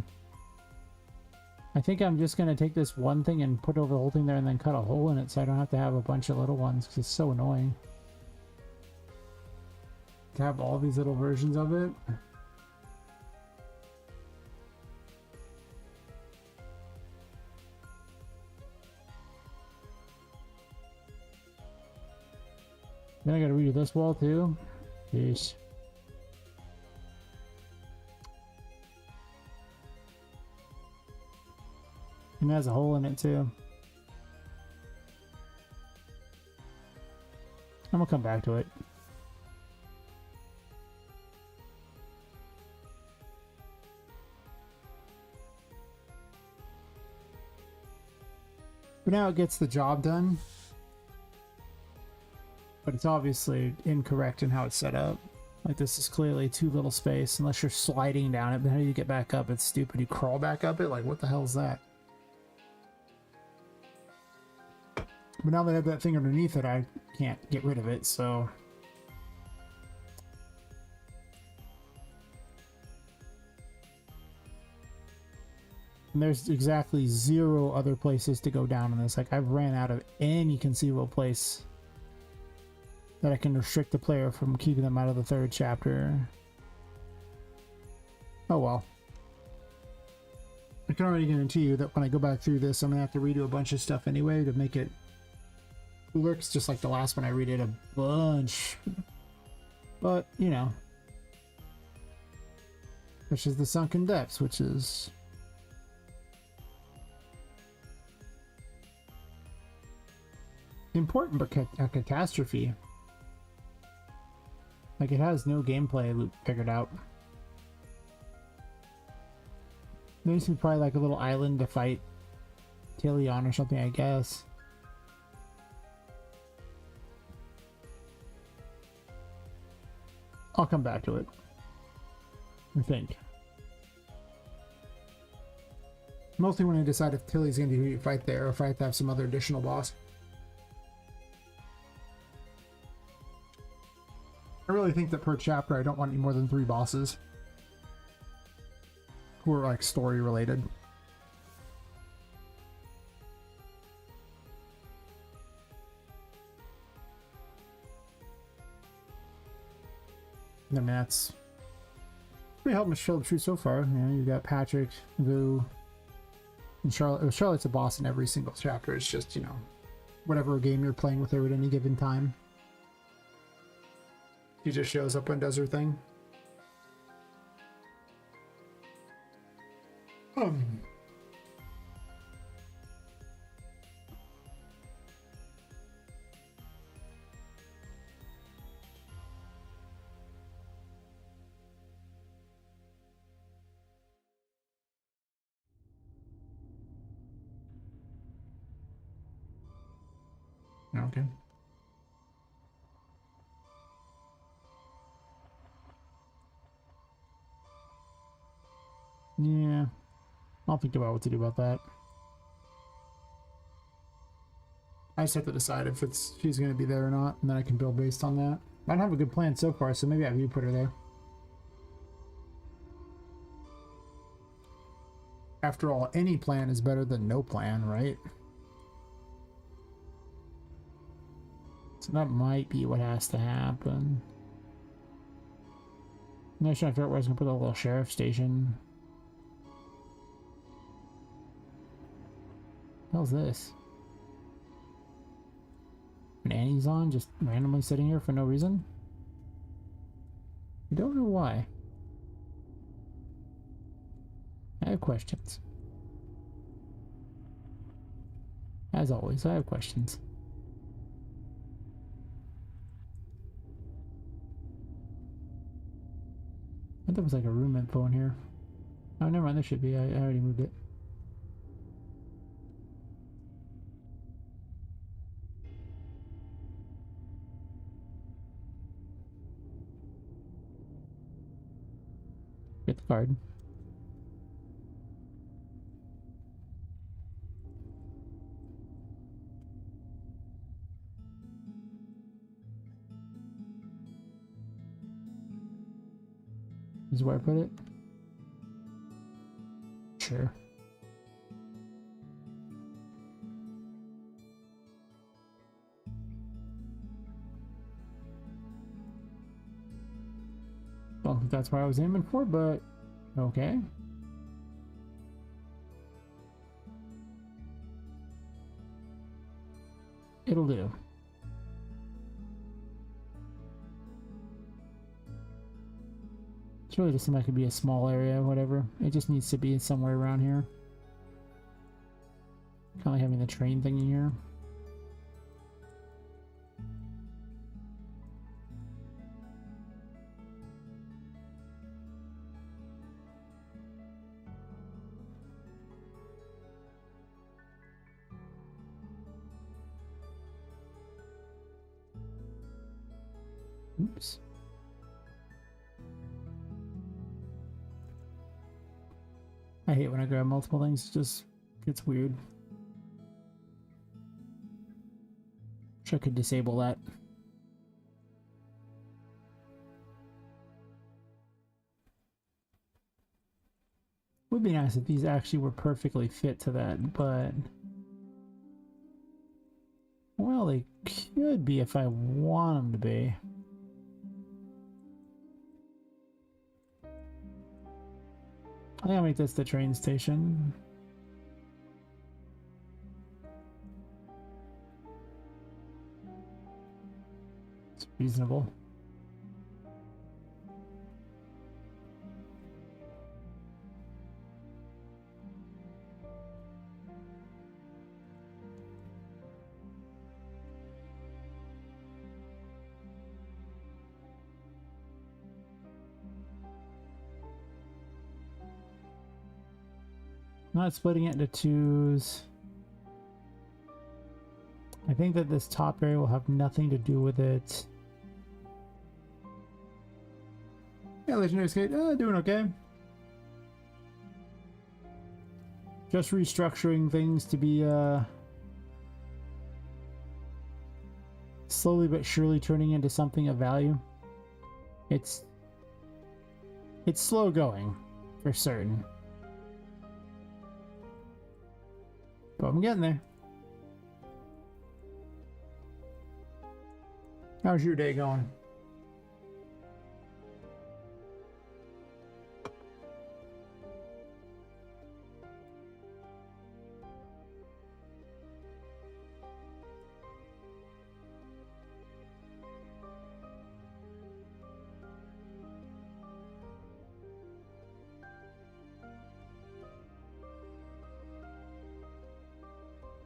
I think I'm just gonna take this one thing and put over the whole thing there and then cut a hole in it so I don't have to have a bunch of little ones because it's so annoying. To have all these little versions of it. Then I gotta redo this wall too. Jeez. And it has a hole in it too. I'm gonna come back to it. But now it gets the job done. But it's obviously incorrect in how it's set up. Like this is clearly too little space unless you're sliding down it. But how do you get back up? It's stupid. You crawl back up it? Like what the hell is that? But now that I have that thing underneath it, I can't get rid of it, so... And there's exactly 0 other places to go down in this. Like, I've ran out of any conceivable place that I can restrict the player from keeping them out of the 3rd chapter. Oh well. I can already guarantee you that when I go back through this, I'm going to have to redo a bunch of stuff anyway to make it cooler. It's just like the last one I redid a bunch. But, you know. Which is the Sunken Depths, which is... important, but a catastrophe. Like, it has no gameplay loop figured out. There needs to be probably like a little island to fight Tilly on or something, I guess. I'll come back to it. I think. Mostly when I decide if Tilly's going to be fight there or if I have to have some other additional boss. I really think that per chapter I don't want any more than 3 bosses who are like story related. I mean, that's pretty helping us troubleshoot so far. You know, you've got Patrick, Vu, and Charlotte. Charlotte's a boss in every single chapter. It's just, you know, whatever game you're playing with her at any given time. She just shows up and does her thing. Okay. Yeah, I'll think about what to do about that. I just have to decide if she's going to be there or not, and then I can build based on that. I don't have a good plan so far, so maybe I have you put her there. After all, any plan is better than no plan, right? So that might be what has to happen. I'm not sure if I was gonna put a little sheriff station. How's this? When Annie's on, just randomly sitting here for no reason? I don't know why. I have questions. As always, I have questions. I thought there was like a room info in here. Oh, never mind, there should be. I already moved it. Get the card. This is where I put it. Sure. Don't think that's what I was aiming for, but okay. It'll do. It's really just seemed like it could be a small area, whatever. It just needs to be somewhere around here. Kind of like having the train thing in here. Oops. I hate when I grab multiple things, it just gets weird. Wish I could disable that. Would be nice if these actually were perfectly fit to that, but well, they could be if I want them to be. I'm gonna make this the train station. It's reasonable. Not splitting it into twos. I think that this top area will have nothing to do with it. Yeah, Legendary Skate, doing okay. Just restructuring things to be slowly but surely turning into something of value. It's slow going, for certain. But I'm getting there. How's your day going?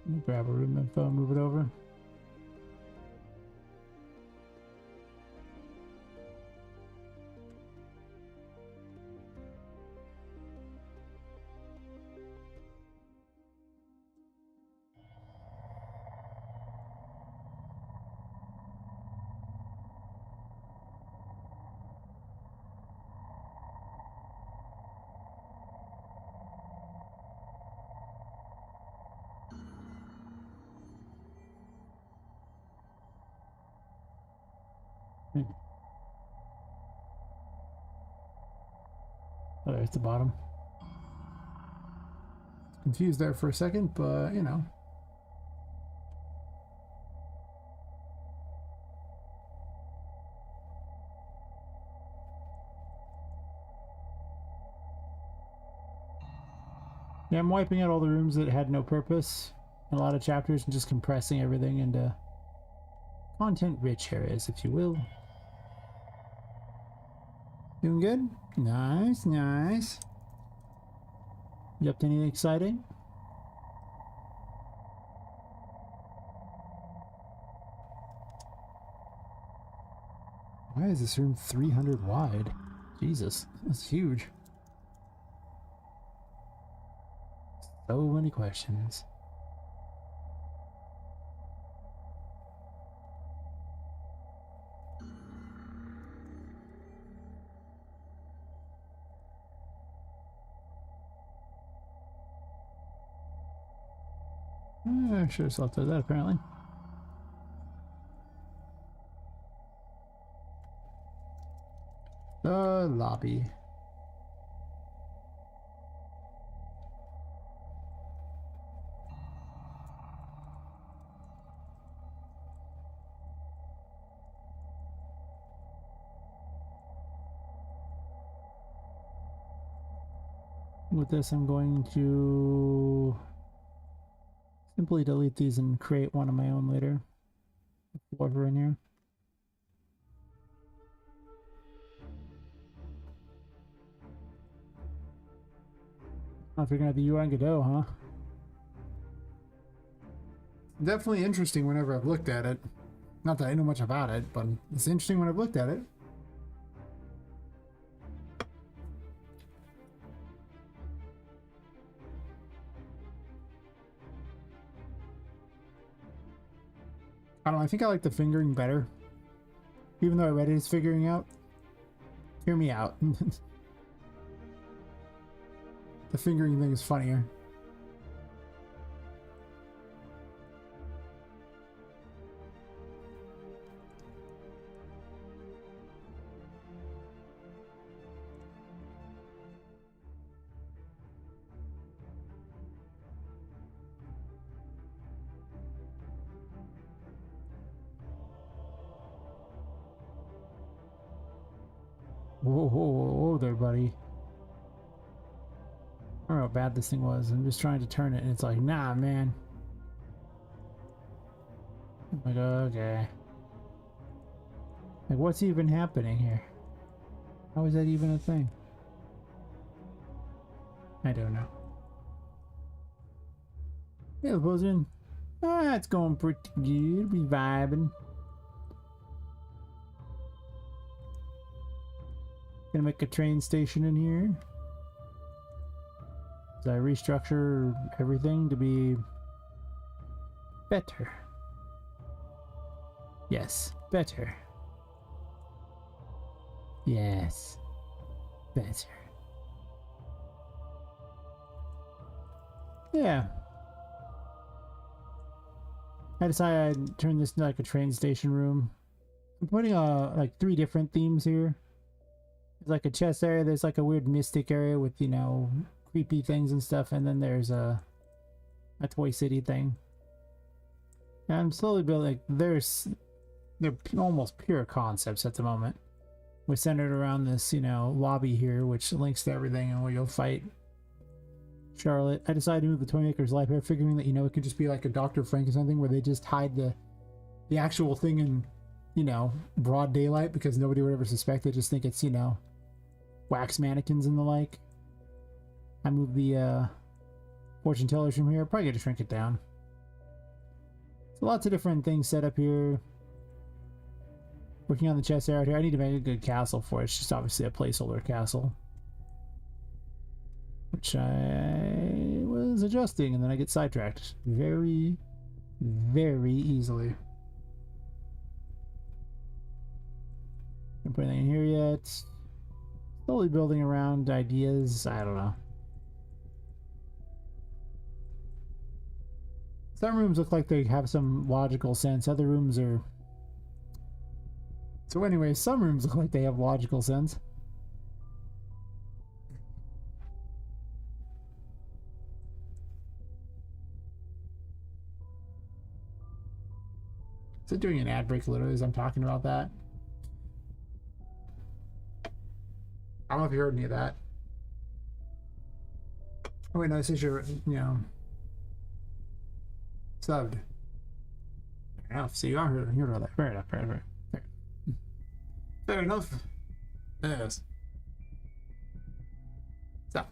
Let me grab a room info and move it over. Oh, there's the bottom. Confused there for a second, but you know. Yeah, I'm wiping out all the rooms that had no purpose in a lot of chapters and just compressing everything into content-rich areas, if you will. Doing good? Nice, nice. You up to anything exciting? Why is this room 300 wide? Jesus, that's huge. So many questions. I should have selected that apparently. The lobby. With this, I'm going to simply delete these and create one of my own later. Over in here. Oh, if you're gonna have the UN Godot, huh? Definitely interesting whenever I've looked at it. Not that I know much about it, but it's interesting when I've looked at it. I don't know, I think I like the fingering better. Even though I read it as figuring out. Hear me out. The fingering thing is funnier. Whoa, whoa, whoa there, buddy. I don't know how bad this thing was. I'm just trying to turn it and it's like, nah, man. I'm like, okay. Like, what's even happening here? How is that even a thing? I don't know. Yeah, the buzzing. Ah, it's going pretty good. We vibing. Gonna make a train station in here. As I restructure everything to be better. Yes, better. Yes, better. Yeah. I decided I'd turn this into like a train station room. I'm putting like 3 different themes here. There's like a chest area, there's like a weird mystic area with, you know, creepy things and stuff, and then there's a Toy City thing. And I'm slowly building, like, they're almost pure concepts at the moment. We're centered around this, you know, lobby here, which links to everything and where you'll fight Charlotte. I decided to move the Toymaker's Life here, figuring that, you know, it could just be like a Dr. Frank or something where they just hide the actual thing in, you know, broad daylight because nobody would ever suspect. They just think it's, you know, wax mannequins and the like. I moved the fortune tellers from here. Probably gonna shrink it down. So lots of different things set up here. Working on the chest area here. I need to make a good castle for it. It's just obviously a placeholder castle, which I was adjusting, and then I get sidetracked very, very easily. Don't put anything in here yet. Slowly building around ideas. I don't know. Some rooms look like they have some logical sense. Other rooms are... So anyway, some rooms look like they have logical sense. Is it doing an ad break literally as I'm talking about that? I don't know if you heard any of that. Oh wait, no, this is your, subbed. Fair enough. So you are heard all that. Fair enough. Fair enough. Yes. So.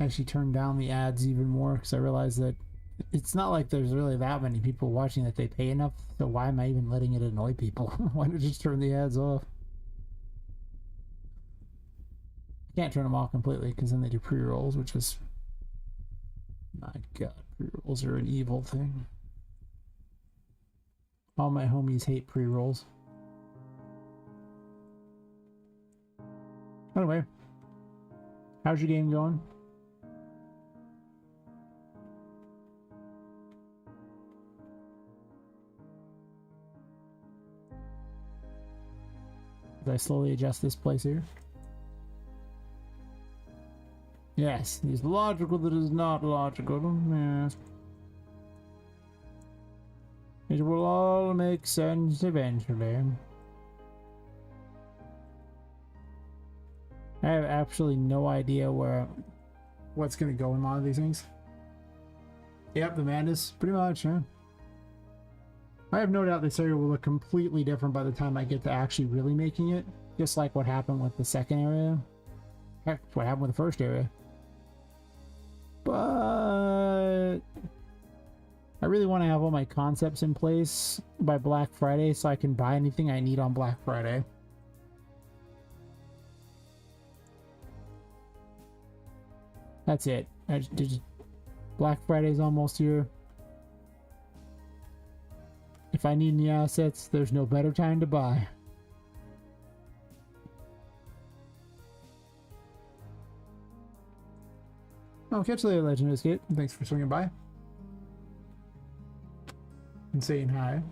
I actually turned down the ads even more because I realized that it's not like there's really that many people watching that they pay enough, so why am I even letting it annoy people? Why not just turn the ads off? I can't turn them off completely because then they do pre-rolls, which is... My god, pre-rolls are an evil thing. All my homies hate pre-rolls. Anyway, how's your game going? As I slowly adjust this place here. Yes, it's logical that is not logical. Yes. It will all make sense eventually. I have absolutely no idea what's going to go in a lot of these things. Yep, the madness, pretty much, yeah. I have no doubt this area will look completely different by the time I get to actually really making it. Just like what happened with the second area. Heck, what happened with the first area. But I really want to have all my concepts in place by Black Friday so I can buy anything I need on Black Friday. That's it. Black Friday's almost here. If I need any assets, there's no better time to buy. Oh, catch you later, Legend of Escape. Thanks for swinging by and saying hi.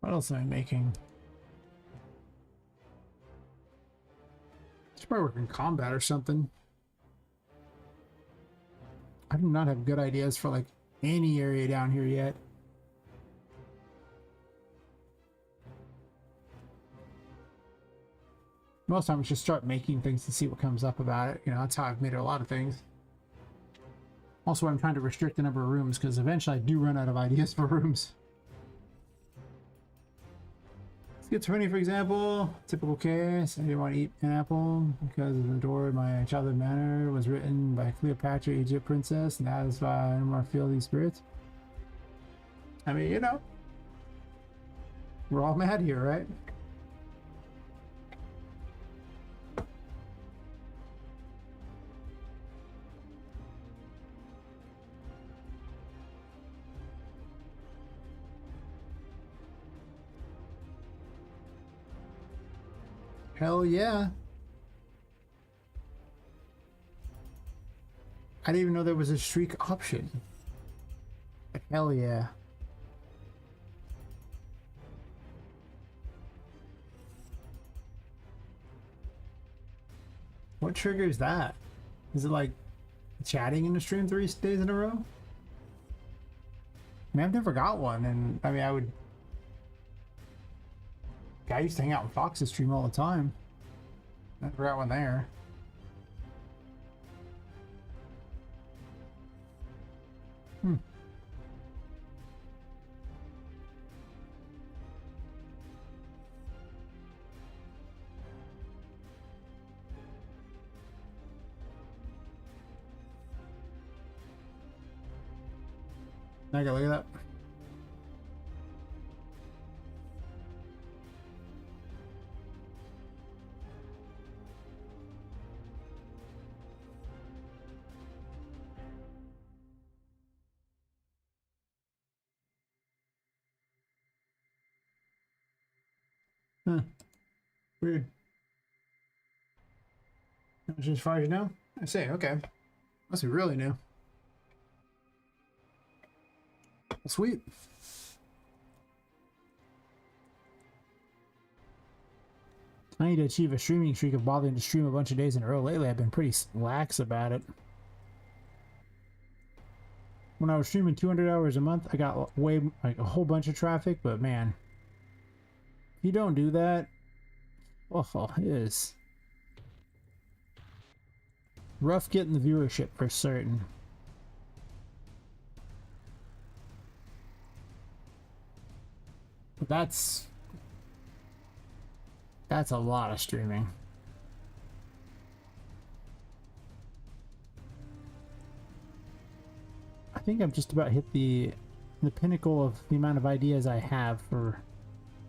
What else am I making? Should probably work in combat or something. I do not have good ideas for like any area down here yet. Most times just start making things to see what comes up about it. You know, that's how I've made a lot of things. Also, I'm trying to restrict the number of rooms because eventually I do run out of ideas for rooms. Schizophrenia, for example, typical case. I didn't want to eat an apple because the door in my childhood manor was written by Cleopatra, Egypt princess, and that is why I don't want to feel these spirits. I mean, you know, we're all mad here, right? Hell yeah. I didn't even know there was a streak option. Hell yeah. What triggers that? Is it like chatting in the stream 3 days in a row? I mean, I've never got one, and I mean, I used to hang out with Fox's stream all the time. Never got one there. I gotta look at that. Huh. Weird. That's as far as you know? I say, okay. Must be really new. Sweet. I need to achieve a streaming streak of bothering to stream a bunch of days in a row. Lately, I've been pretty lax about it. When I was streaming 200 hours a month, I got way, like, a whole bunch of traffic, but man, if you don't do that, oh, it is rough getting the viewership for certain. But that's a lot of streaming. I think I've just about hit the pinnacle of the amount of ideas I have for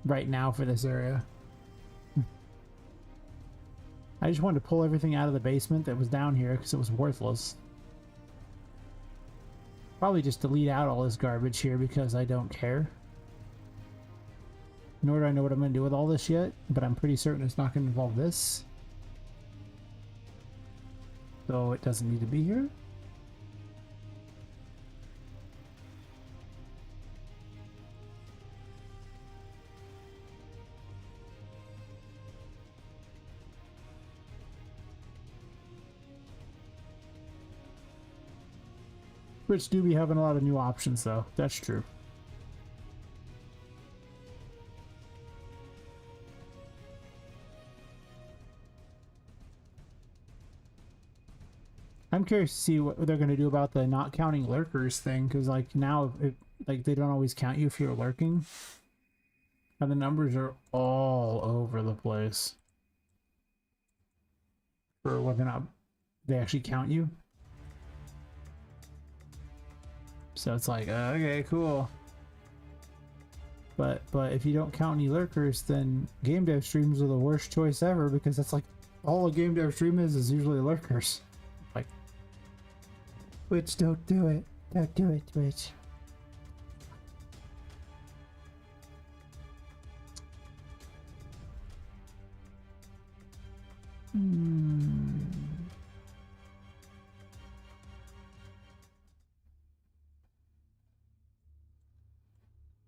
right now for this area. I just wanted to pull everything out of the basement that was down here because it was worthless. Probably just delete out all this garbage here because I don't care. Nor do I know what I'm going to do with all this yet, but I'm pretty certain it's not going to involve this. So it doesn't need to be here. Which do be having a lot of new options though, that's true. I'm curious to see what they're going to do about the not counting lurkers thing, because like now, like they don't always count you if you're lurking, and the numbers are all over the place for whether or not they actually count you. So it's like, okay, cool. But if you don't count any lurkers, then game dev streams are the worst choice ever, because that's like all a game dev stream is usually lurkers. Like, Twitch, don't do it. Don't do it, Twitch.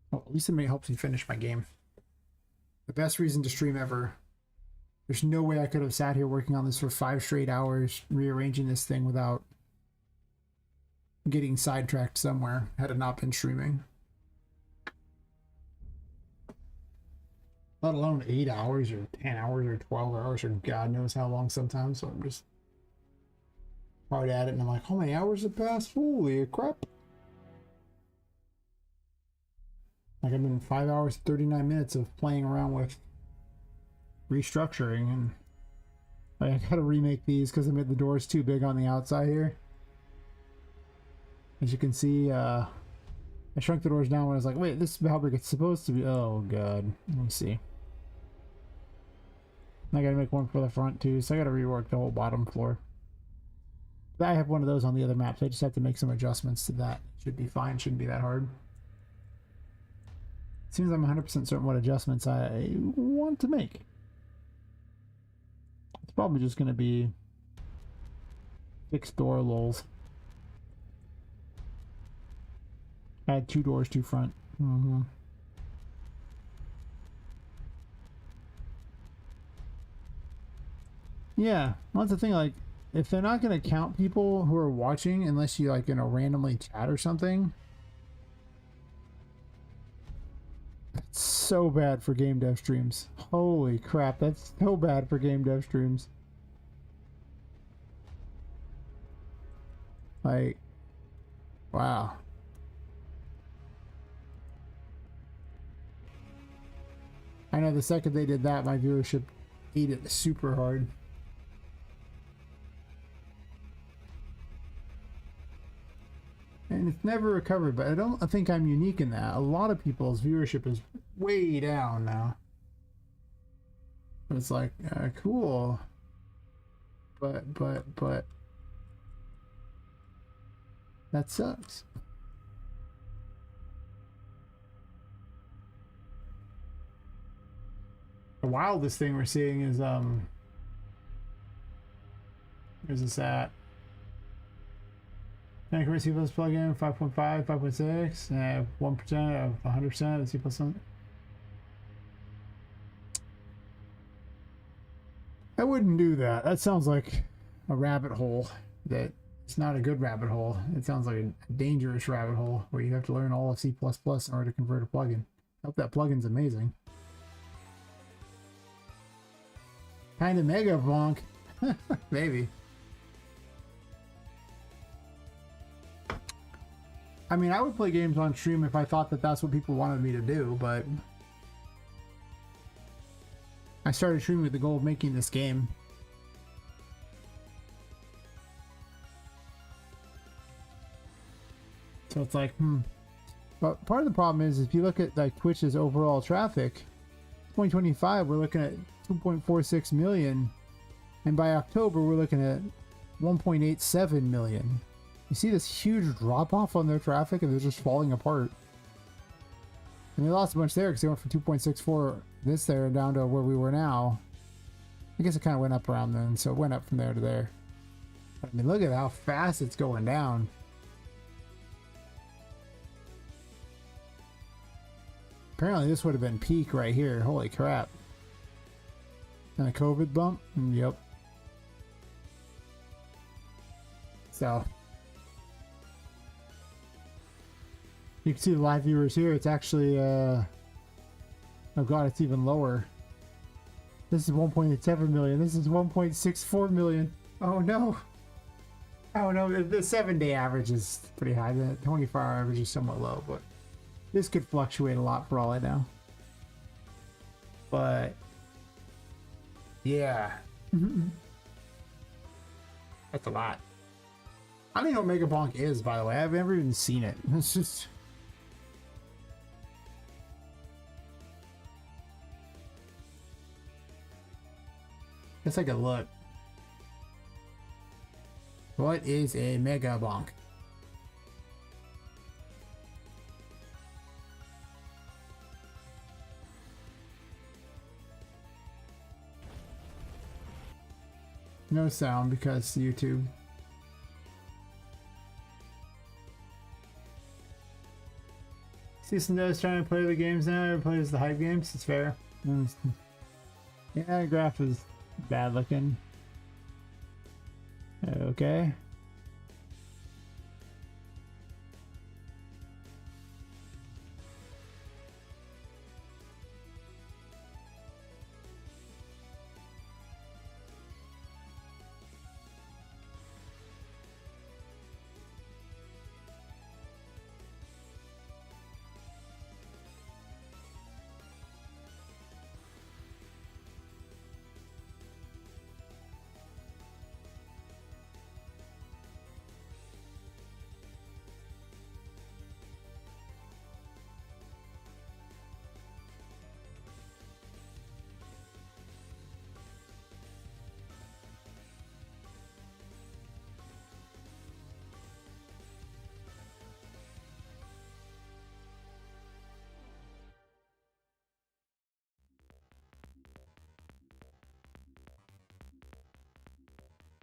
Well, at least it helps me finish my game. The best reason to stream ever. There's no way I could have sat here working on this for 5 straight hours, rearranging this thing without getting sidetracked somewhere had it not been streaming. Let alone 8 hours or 10 hours or 12 hours or God knows how long sometimes. So I'm just hard at it and I'm like, how many hours have passed? Holy crap. Like I've been 5 hours 39 minutes of playing around with restructuring, and like, I gotta remake these because I made the doors too big on the outside here. As you can see, I shrunk the doors down when I was like, wait, this is how big it's supposed to be. Oh god, let me see. I gotta make one for the front too, so I gotta rework the whole bottom floor. I have one of those on the other maps. I just have to make some adjustments to that. Should be fine, shouldn't be that hard. Seems I'm 100% certain what adjustments I want to make. It's probably just going to be fixed door lulls. Add 2 doors, 2 front. Yeah, well, that's the thing. Like, if they're not going to count people who are watching unless you like, randomly chat or something. That's so bad for game dev streams. Holy crap, that's so bad for game dev streams. Like, wow. I know the second they did that, my viewership ate it super hard. And it's never recovered, but I think I'm unique in that. A lot of people's viewership is way down now. But it's like, cool. But that sucks. The wildest thing we're seeing is where's this at? Accuracy C plus plugin 5.5, 5.6, 1% of 100% of C plus something. I wouldn't do that. That sounds like a rabbit hole that it's not a good rabbit hole. It sounds like a dangerous rabbit hole where you have to learn all of C++ in order to convert a plugin. I hope that plugin's amazing. Kind of mega bonk. Maybe. I mean, I would play games on stream if I thought that that's what people wanted me to do, but I started streaming with the goal of making this game. So it's like, But part of the problem is if you look at like Twitch's overall traffic, 2025 we're looking at 2.46 million, and by October we're looking at 1.87 million. You see this huge drop off on their traffic, and they're just falling apart. And they lost a bunch there because they went from 2.64 this there down to where we were now. I guess it kind of went up around then, so it went up from there to there. But, I mean, look at how fast it's going down. Apparently this would have been peak right here. Holy crap. And a COVID bump? Yep. So you can see the live viewers here. It's actually oh god, it's even lower. This is 1.87 million. This is 1.64 million. Oh no. Oh no, the 7-day average is pretty high. The 24-hour average is somewhat low, but this could fluctuate a lot for all I know. But yeah. That's a lot. I don't even know what Mega Bonk is, by the way. I've never even seen it. It's just... guess I could look. What is a Mega Bonk? No sound because YouTube. See some guys trying to play the games now. Everybody plays the hype games. It's fair. Yeah, the graph is bad looking. Okay.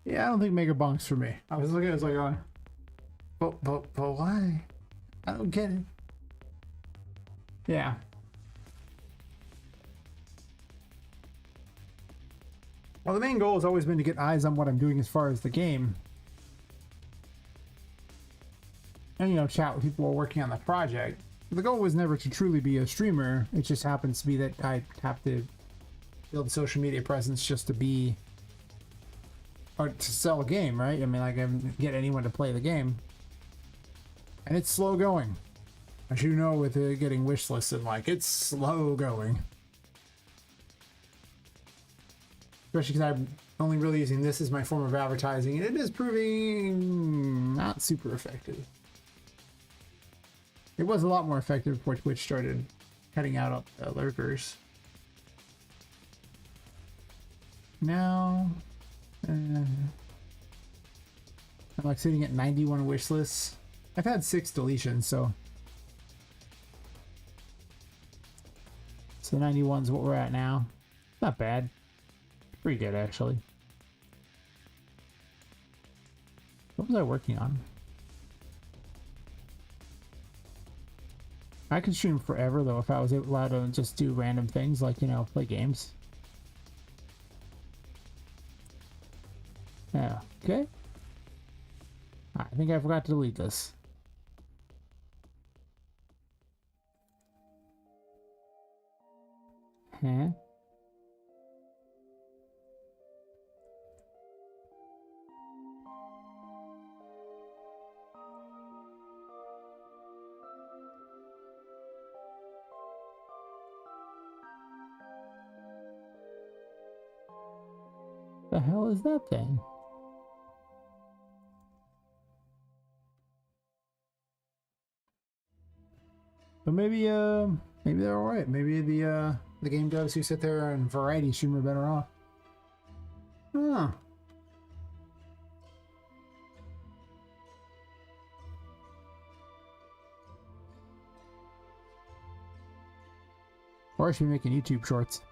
Yeah, I don't think Mega Bonk's for me. I was looking at it, I was like, but why? I don't get it. Yeah. Well, the main goal has always been to get eyes on what I'm doing as far as the game. And, you know, chat with people who are working on the project. The goal was never to truly be a streamer. It just happens to be that I have to build social media presence just to be... or to sell a game, right? I mean, like, I can get anyone to play the game. And it's slow going. As you know, with it getting wish listed, like, it's slow going. Especially because I'm only really using this as my form of advertising, and it is proving not super effective. It was a lot more effective before Twitch started cutting out lurkers. Now... I'm like sitting at 91 wish lists. I've had 6 deletions, so 91 is what we're at now. Not bad. Pretty good, actually. What was I working on? I could stream forever, though, if I was allowed to just do random things like, you know, play games. Yeah, okay. I think I forgot to delete this. Huh? The hell is that thing? But maybe they're all right. Maybe the game devs who sit there and variety stream are better off. Huh. Or I should be making YouTube shorts.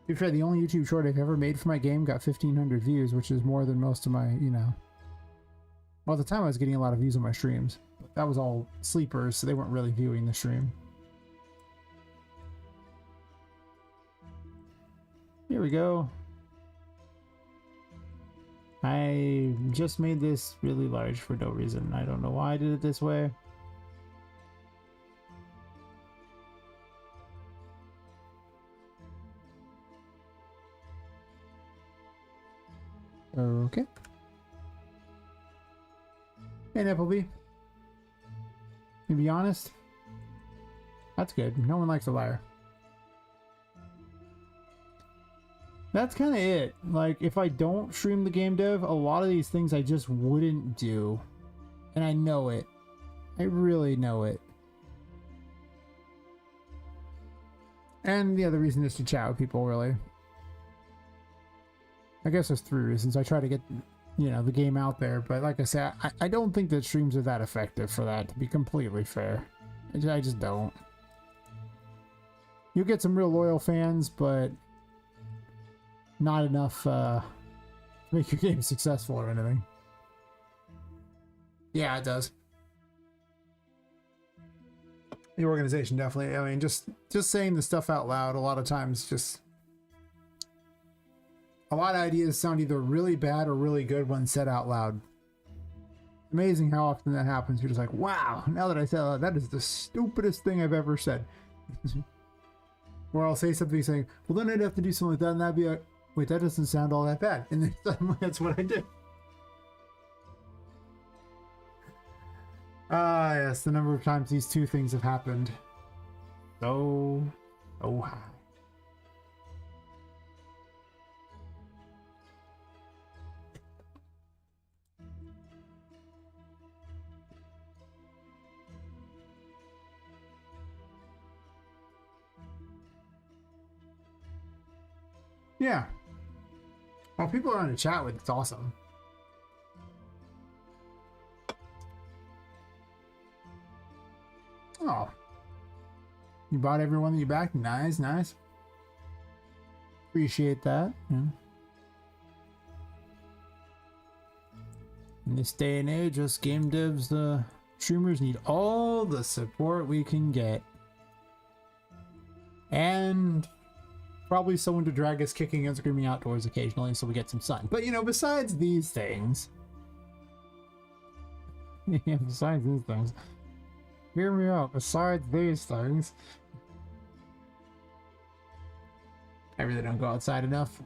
To be fair, the only YouTube short I've ever made for my game got 1,500 views, which is more than most of my, you know. Well, at the time I was getting a lot of views on my streams. But that was all sleepers, so they weren't really viewing the stream. Here we go. I just made this really large for no reason. I don't know why I did it this way. Okay. Hey, Applebee. To be honest, that's good. No one likes a liar. That's kind of it. Like, if I don't stream the game dev, a lot of these things I just wouldn't do. And I know it. I really know it. And the other reason is to chat with people, really. I guess there's 3 reasons. I try to get, you know, the game out there, but like I said, I don't think that streams are that effective for that, to be completely fair. I just don't. You'll get some real loyal fans, but not enough to make your game successful or anything. Yeah, it does. The organization definitely. I mean, just saying the stuff out loud a lot of times just... A lot of ideas sound either really bad or really good when said out loud. Amazing how often that happens. You're just like, wow, now that I said that, that is the stupidest thing I've ever said. Or I'll say something saying, well, then I'd have to do something like that, and that'd be like, wait, that doesn't sound all that bad. And then suddenly that's what I did. Ah, yes, the number of times these 2 things have happened. So high. Yeah. Well, people are on to chat with, it's awesome. Oh. You bought everyone that you backed? Nice, nice. Appreciate that. Yeah. In this day and age, us game devs, the streamers need all the support we can get. And... probably someone to drag us kicking and screaming outdoors occasionally so we get some sun. But, you know, besides these things... yeah, besides these things... Hear me out. Besides these things... I really don't go outside enough.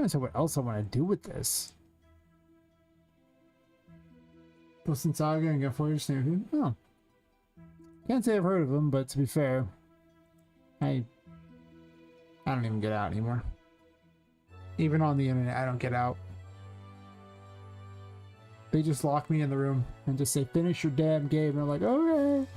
So what else I want to do with this? Posting Saga and get footage. Oh, can't say I've heard of them, but to be fair, I don't even get out anymore. Even on the internet, I don't get out. They just lock me in the room and just say, "Finish your damn game," and I'm like, okay.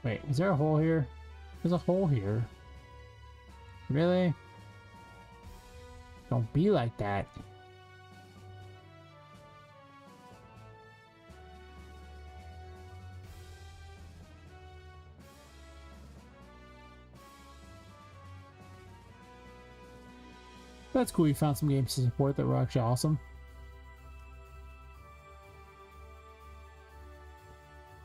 Wait, is there a hole here? There's a hole here. Really? Don't be like that. That's cool, you found some games to support that were actually awesome.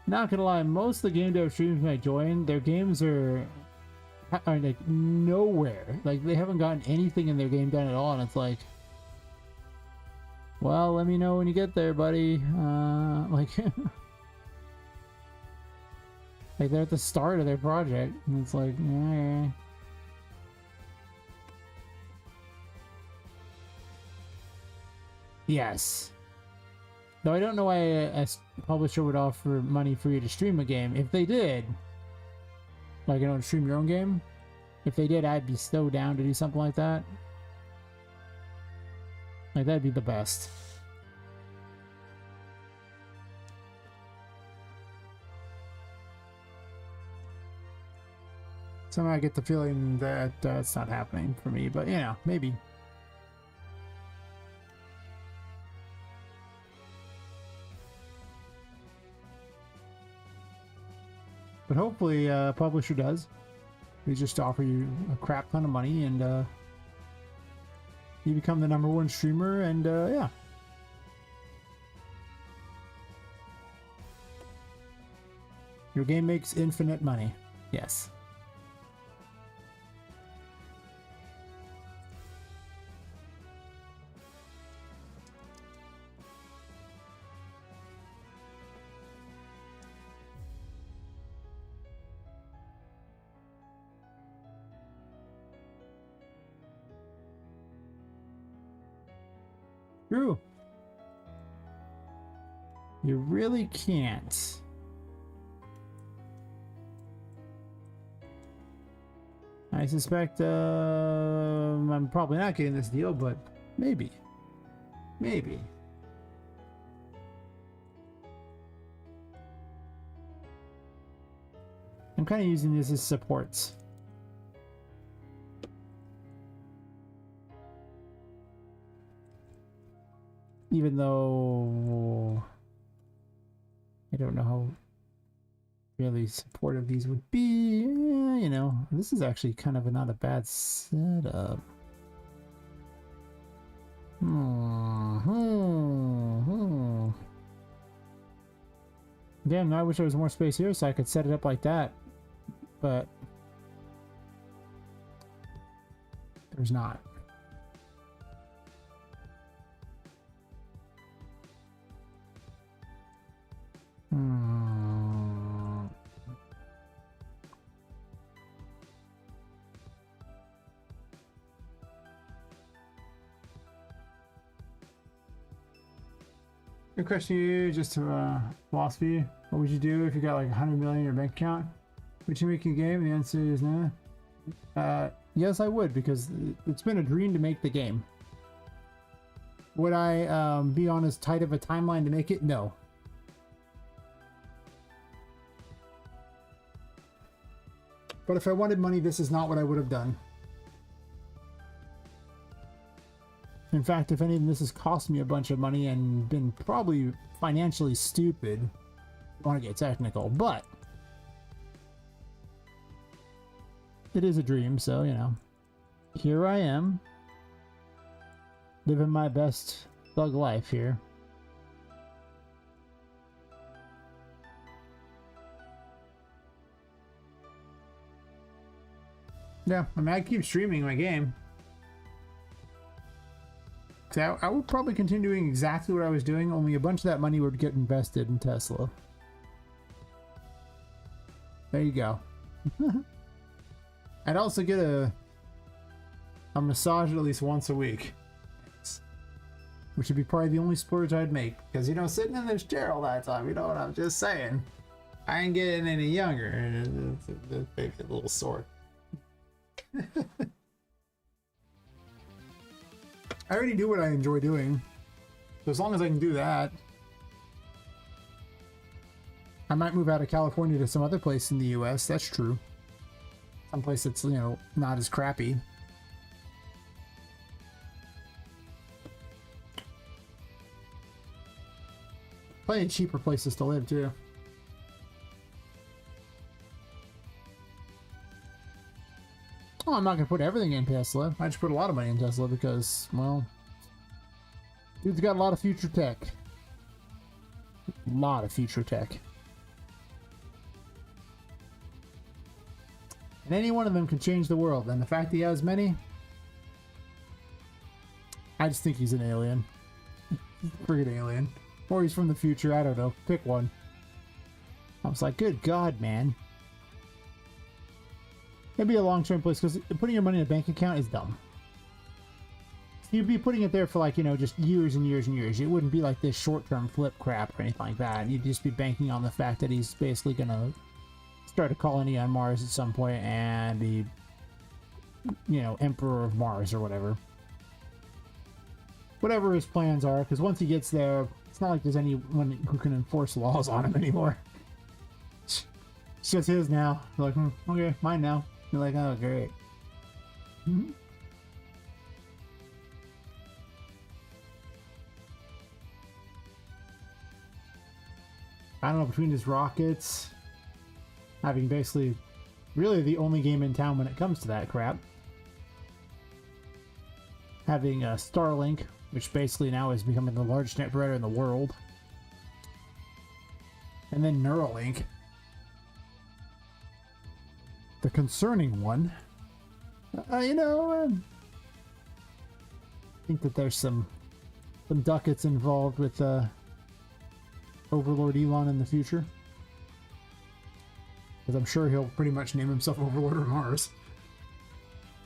Not gonna lie, most of the game dev streams I join, their games are like nowhere. Like they haven't gotten anything in their game done at all, and it's like, well, let me know when you get there, buddy. Like, like they're at the start of their project, and it's like, yeah. Yes. Though I don't know why a publisher would offer money for you to stream a game. If they did, like, you know, stream your own game, if they did, I'd be so down to do something like that. Like, that'd be the best. Somehow I get the feeling that it's not happening for me, but, you know, maybe. But hopefully a publisher does. They just offer you a crap ton of money and you become the #1 streamer and yeah. Your game makes infinite money. Yes. True. You really can't. I suspect I'm probably not getting this deal, but maybe. Maybe. I'm kind of using this as supports. Even though I don't know how really supportive these would be, you know, this is actually kind of not a bad setup. Damn, I wish there was more space here so I could set it up like that, but there's not. Good question to you, just philosophy. What would you do if you got like 100 million in your bank account? Would you make a game? The answer is no. Yes, I would, because it's been a dream to make the game. Would I be on as tight of a timeline to make it? No. But if I wanted money, this is not what I would have done. In fact, if anything, this has cost me a bunch of money and been probably financially stupid. I want to get technical, but it is a dream, so, you know. Here I am, living my best thug life here. Yeah, I mean, I keep streaming my game. So I would probably continue doing exactly what I was doing, only a bunch of that money would get invested in Tesla. There you go. I'd also get a massage at least once a week. Which would be probably the only splurge I'd make. Because, you know, sitting in this chair all that time, you know what I'm just saying. I ain't getting any younger. It's maybe a little sore. I already do what I enjoy doing. So as long as I can do that, I might move out of California to some other place in the US. That's true. Some place that's, you know, not as crappy. Plenty of cheaper places to live too. Oh, I'm not gonna put everything in Tesla. I just put a lot of money in Tesla because, well, dude's got a lot of future tech. A lot of future tech. And any one of them can change the world. And the fact he has many, I just think he's an alien. Friggin' alien. Or he's from the future, I don't know. Pick one. I was like, good God, man. It'd be a long-term place, because putting your money in a bank account is dumb. You'd be putting it there for, like, you know, just years and years and years. It wouldn't be like this short-term flip crap or anything like that. You'd just be banking on the fact that he's basically gonna start a colony on Mars at some point and be, you know, Emperor of Mars or whatever. Whatever his plans are, because once he gets there, it's not like there's anyone who can enforce laws on him anymore. It's just his now. You're like, okay, mine now. You're like, oh, great. I don't know, between his rockets, having basically really the only game in town when it comes to that crap. Having Starlink, which basically now is becoming the largest net provider in the world. And then Neuralink. The concerning one. You know, I think that there's some ducats involved with Overlord Elon in the future. Because I'm sure he'll pretty much name himself Overlord of Mars.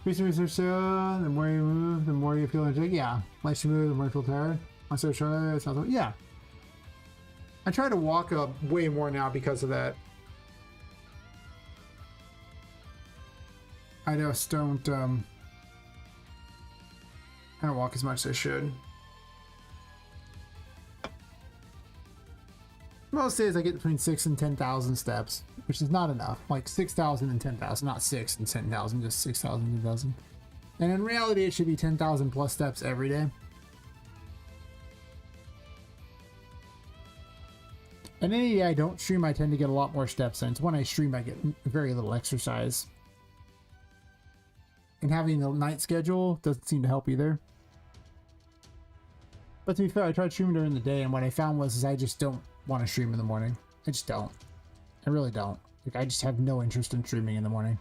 Research, the more you move, the more you feel energetic. Yeah. Less you move, the more you feel tired. Once I try, it sounds like, yeah. I try to walk up way more now because of that. I just don't, I don't walk as much as I should. Most days I get between 6,000 and 10,000 steps, which is not enough. Like 6,000 and 10,000, not 6 and 10,000, just 6,000 and 10,000. And in reality, it should be 10,000 plus steps every day. And any day I don't stream, I tend to get a lot more steps in. It's when I stream, I get very little exercise. And having the night schedule doesn't seem to help either. But to be fair, I tried streaming during the day, and what I found was I just don't want to stream in the morning. I just don't. I really don't. Like, I just have no interest in streaming in the morning.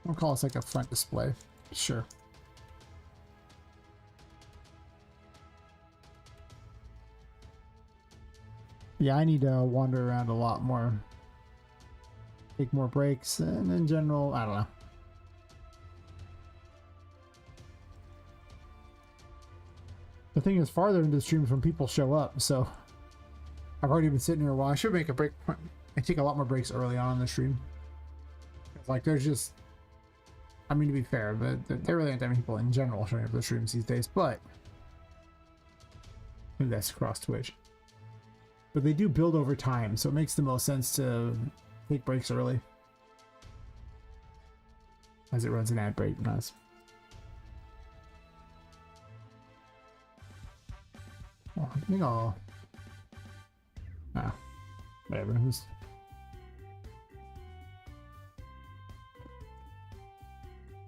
I'll call this like a front display. Sure. Yeah, I need to wander around a lot more. Take more breaks, and in general, I don't know. The thing is, farther into the streams when people show up, so I've already been sitting here a while. I should make a break. I take a lot more breaks early on in the stream. Like, there's just, I mean, to be fair, but there really aren't that many people in general showing up for the streams these days, but maybe that's across Twitch. But they do build over time, so it makes the most sense to take breaks early. As it runs an ad break. Nice. Oh, I think I'll... Ah, whatever. It's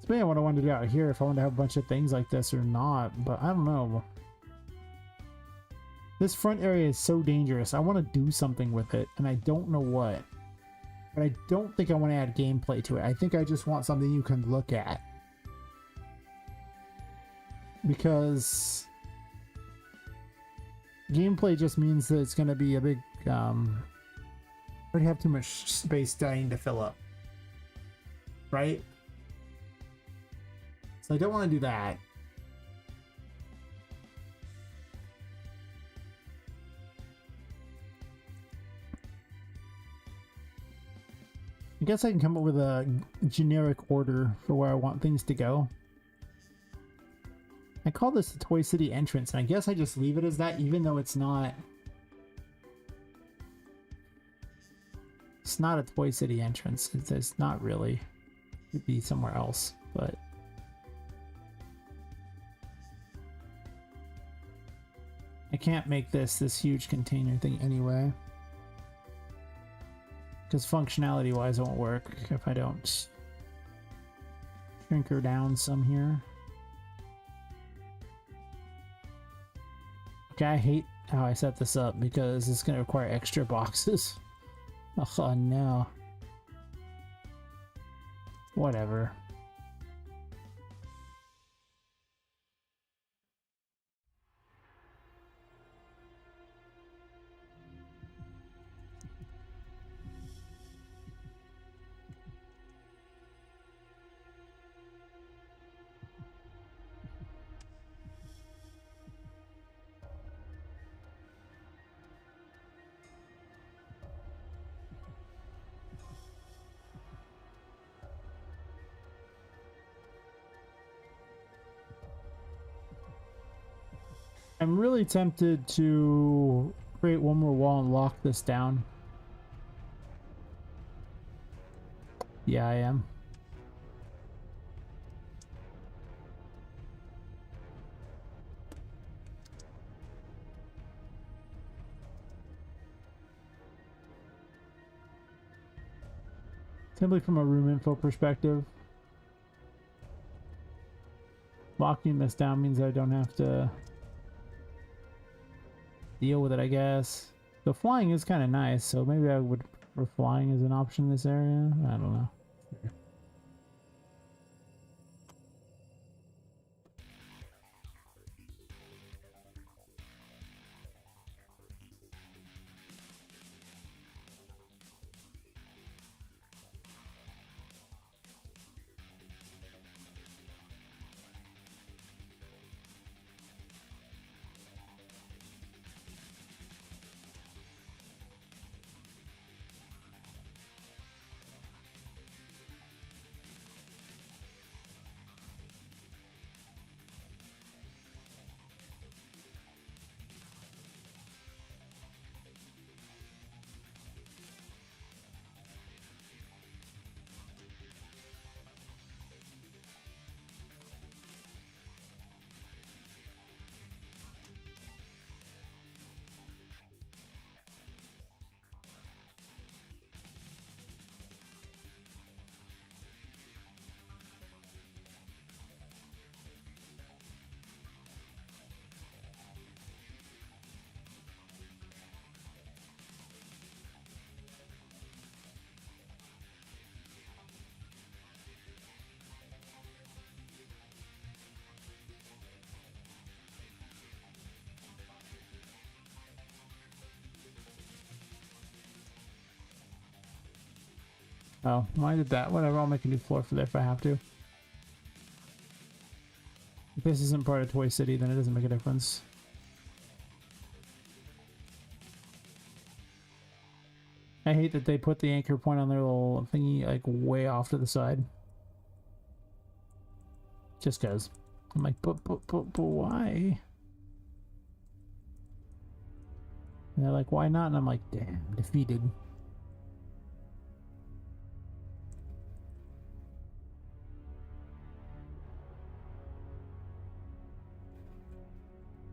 maybe what I wanted to do out here, if I wanted to have a bunch of things like this or not, but I don't know. This front area is so dangerous. I want to do something with it, and I don't know what. But I don't think I want to add gameplay to it. I think I just want something you can look at. Because gameplay just means that it's going to be a big... I already have too much space dying to fill up. Right? So I don't want to do that. I guess I can come up with a generic order for where I want things to go. I call this the Toy City entrance, and I guess I just leave it as that, even though it's not... It's not a Toy City entrance. It's not really. It could be somewhere else, but... I can't make this huge container thing anyway. Because functionality-wise it won't work if I don't shrink her down some here. Okay, I hate how I set this up because it's going to require extra boxes. Oh no. Whatever. I'm really tempted to create one more wall and lock this down. Yeah, I am. Simply from a room info perspective, locking this down means I don't have to deal with it, I guess. The flying is kind of nice, so maybe I would prefer flying as an option in this area. I don't know. Oh, well, I did that. Whatever, I'll make a new floor for there if I have to. If this isn't part of Toy City, then it doesn't make a difference. I hate that they put the anchor point on their little thingy like way off to the side. Just cause. I'm like, but why? And they're like, why not? And I'm like, damn, defeated.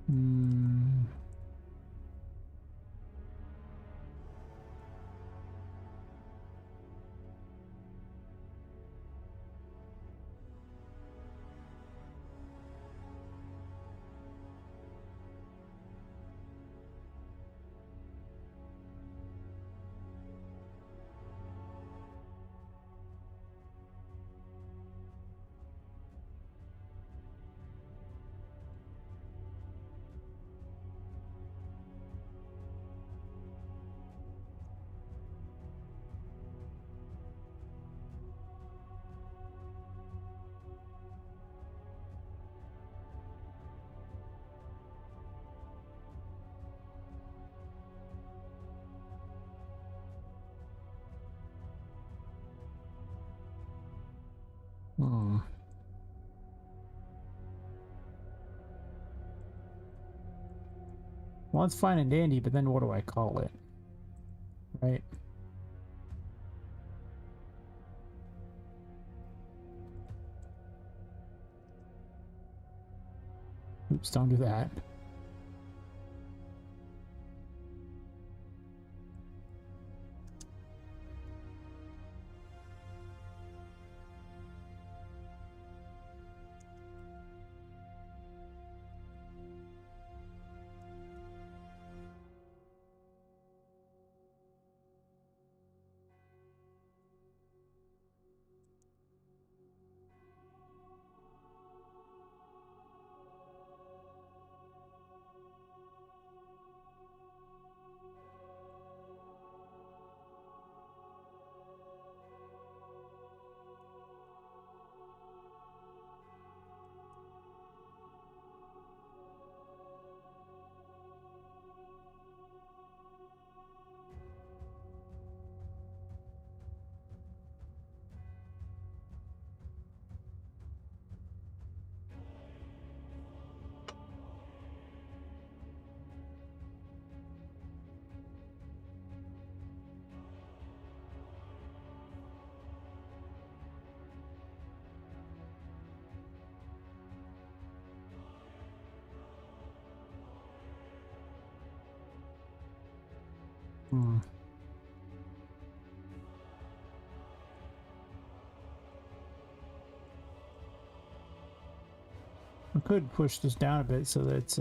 Hmm. Well, it's fine and dandy, but then what do I call it? Right? Oops, don't do that. Hmm. I could push this down a bit so that it's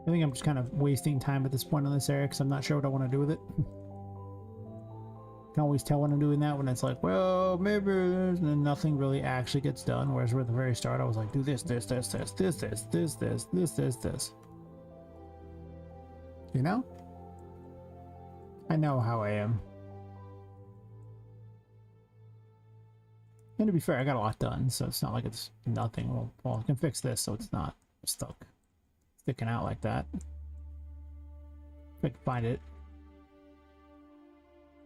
I think I'm just kind of wasting time at this point on this area because I'm not sure what I want to do with it. Can always tell when I'm doing that when it's like, well, maybe there's and then nothing really actually gets done. Whereas at the very start, I was like, do this, this, this, this, this, this, this, this, this, this, this. You know? I know how I am. And to be fair, I got a lot done, so it's not like it's nothing. Well, I can fix this so it's not sticking out like that. If I can find it.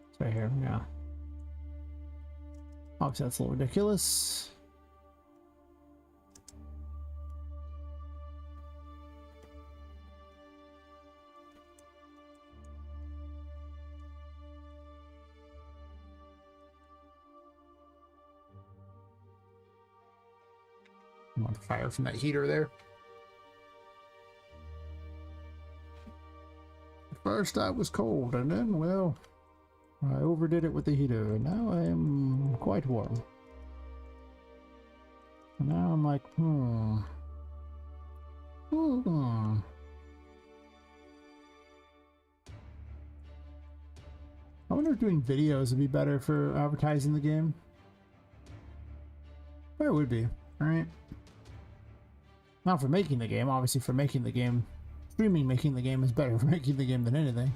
It's right here, yeah. Obviously that's a little ridiculous. I'm on fire from that heater there. At first I was cold, and then, well, I overdid it with the heater, and now I am quite warm. And now I'm like, I wonder if doing videos would be better for advertising the game. Well, it would be, alright? Not for making the game, obviously for making the game. Streaming making the game is better for making the game than anything.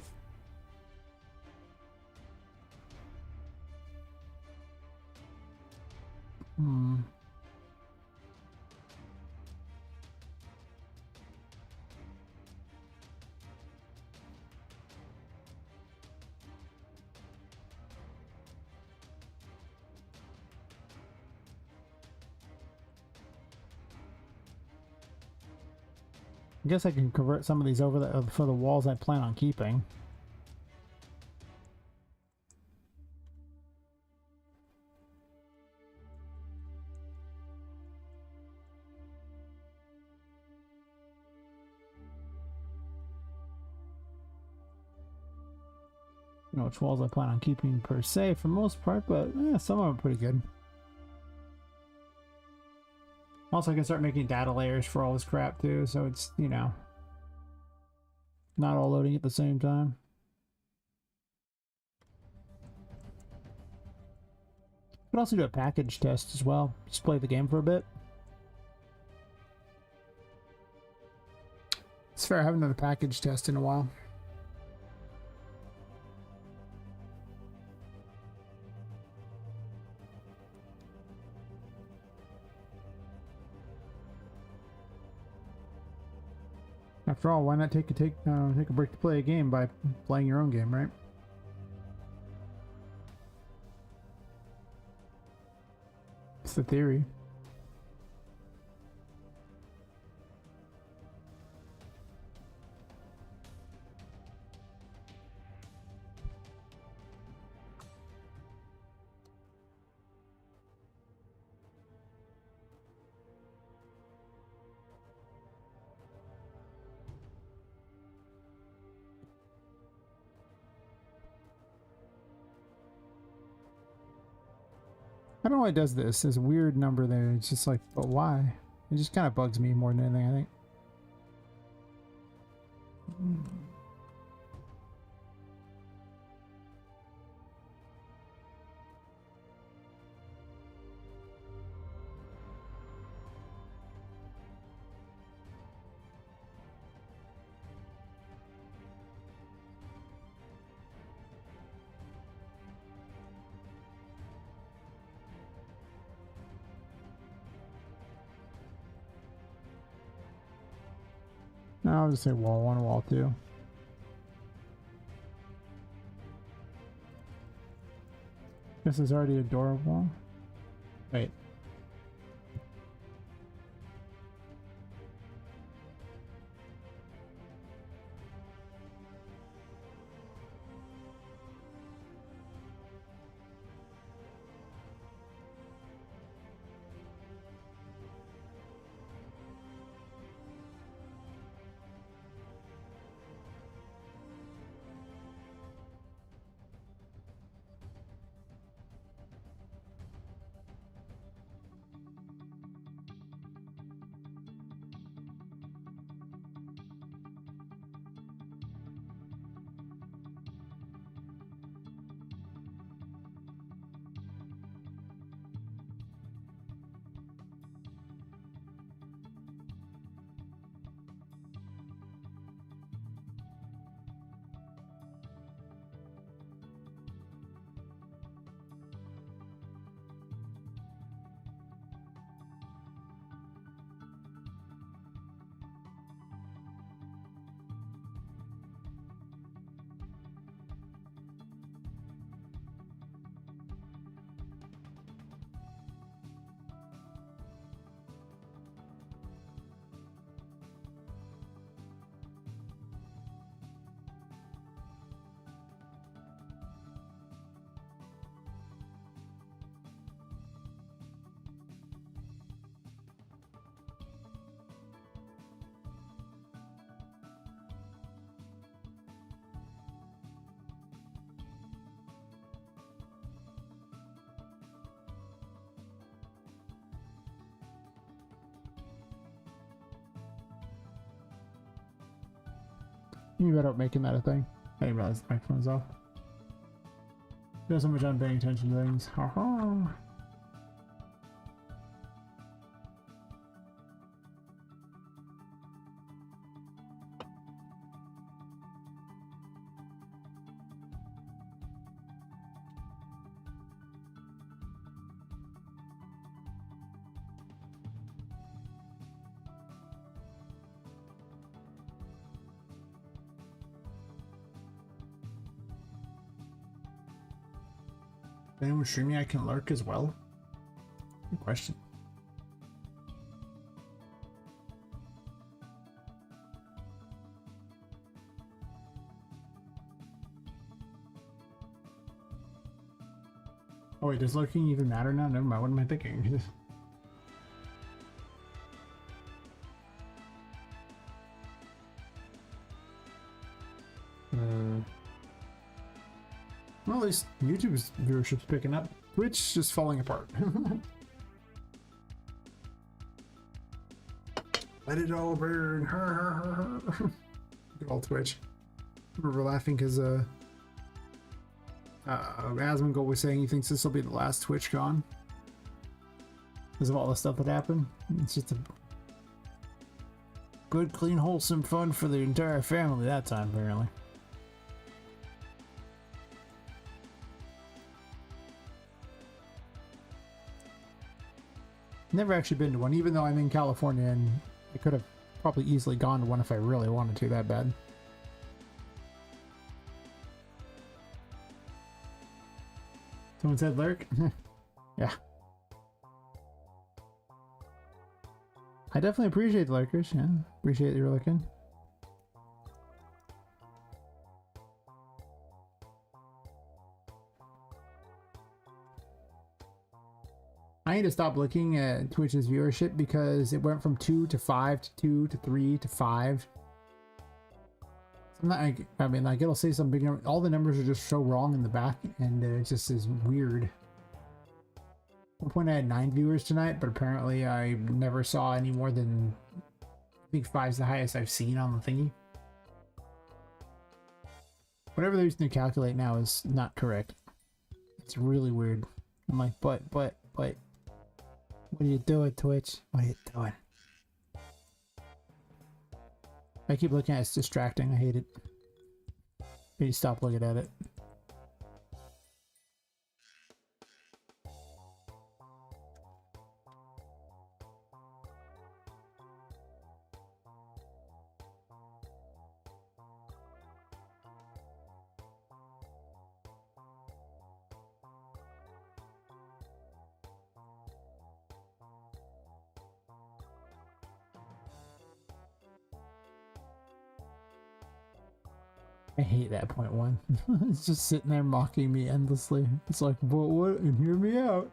I guess I can convert some of these over for the walls I plan on keeping. I don't know which walls I plan on keeping per se for the most part, but some of them are pretty good. Also, I can start making data layers for all this crap too, so it's, you know, not all loading at the same time. Could also do a package test as well. Just play the game for a bit. It's fair. I haven't done a package test in a while. After all, why not take a break to play a game by playing your own game, right? It's the theory. I don't know why it does this. There's a weird number there. It's just like, but why? It just kind of bugs me more than anything, I think. No, I'll just say wall 1, wall 2. This is already a door wall. Wait. You better making that a thing. I didn't realize the microphone's off. There's so much I'm paying attention to things. Ha ha. If anyone streaming, I can lurk as well? Good question. Oh wait, does lurking even matter now? Never mind, what am I thinking? Well, at least YouTube's viewership's picking up. Twitch just falling apart. Let it all burn. Good old Twitch. I remember laughing because Asmongold was saying he thinks this will be the last TwitchCon because of all the stuff that happened. It's just a good, clean, wholesome fun for the entire family that time, apparently. Never actually been to one, even though I'm in California, and I could have probably easily gone to one if I really wanted to that bad. Someone said lurk? Yeah. I definitely appreciate the lurkers, yeah. Appreciate that you're looking. I need to stop looking at Twitch's viewership because it went from 2 to 5 to 2 to 3 to 5. I mean, like, it'll say some big number. All the numbers are just so wrong in the back, and it just is weird. At one point I had 9 viewers tonight, but apparently I never saw any more than, I think 5's the highest I've seen on the thingy. Whatever they're using to calculate now is not correct. It's really weird. I'm like, but, what are you doing, Twitch? What are you doing? I keep looking at it, it's distracting. I hate it. Maybe stop looking at it. I hate that point one. It's just sitting there mocking me endlessly. It's like, what? And hear me out.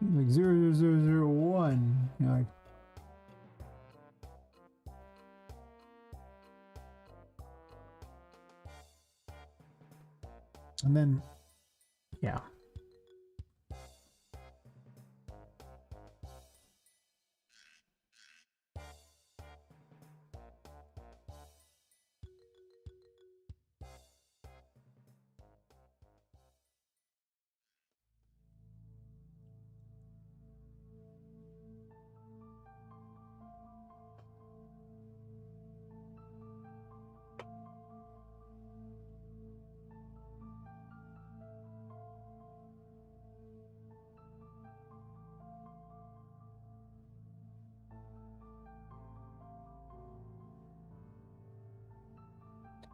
Like 00001. You're like, and then, yeah.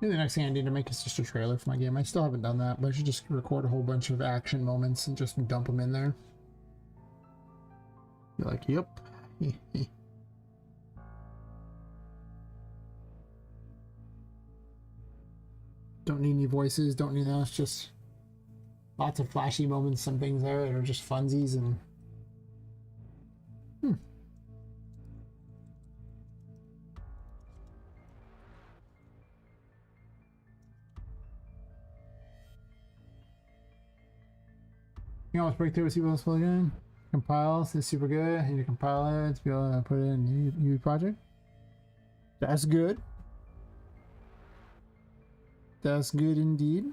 Maybe the next thing I need to make is just a trailer for my game. I still haven't done that, but I should just record a whole bunch of action moments and just dump them in there. You're like, yep. Don't need any voices, don't need else, just lots of flashy moments, some things there that are just funsies and... You almost break through with C++ plugin. Compiles is super good. I need to compile it to be able to put it in UE project. That's good. That's good indeed.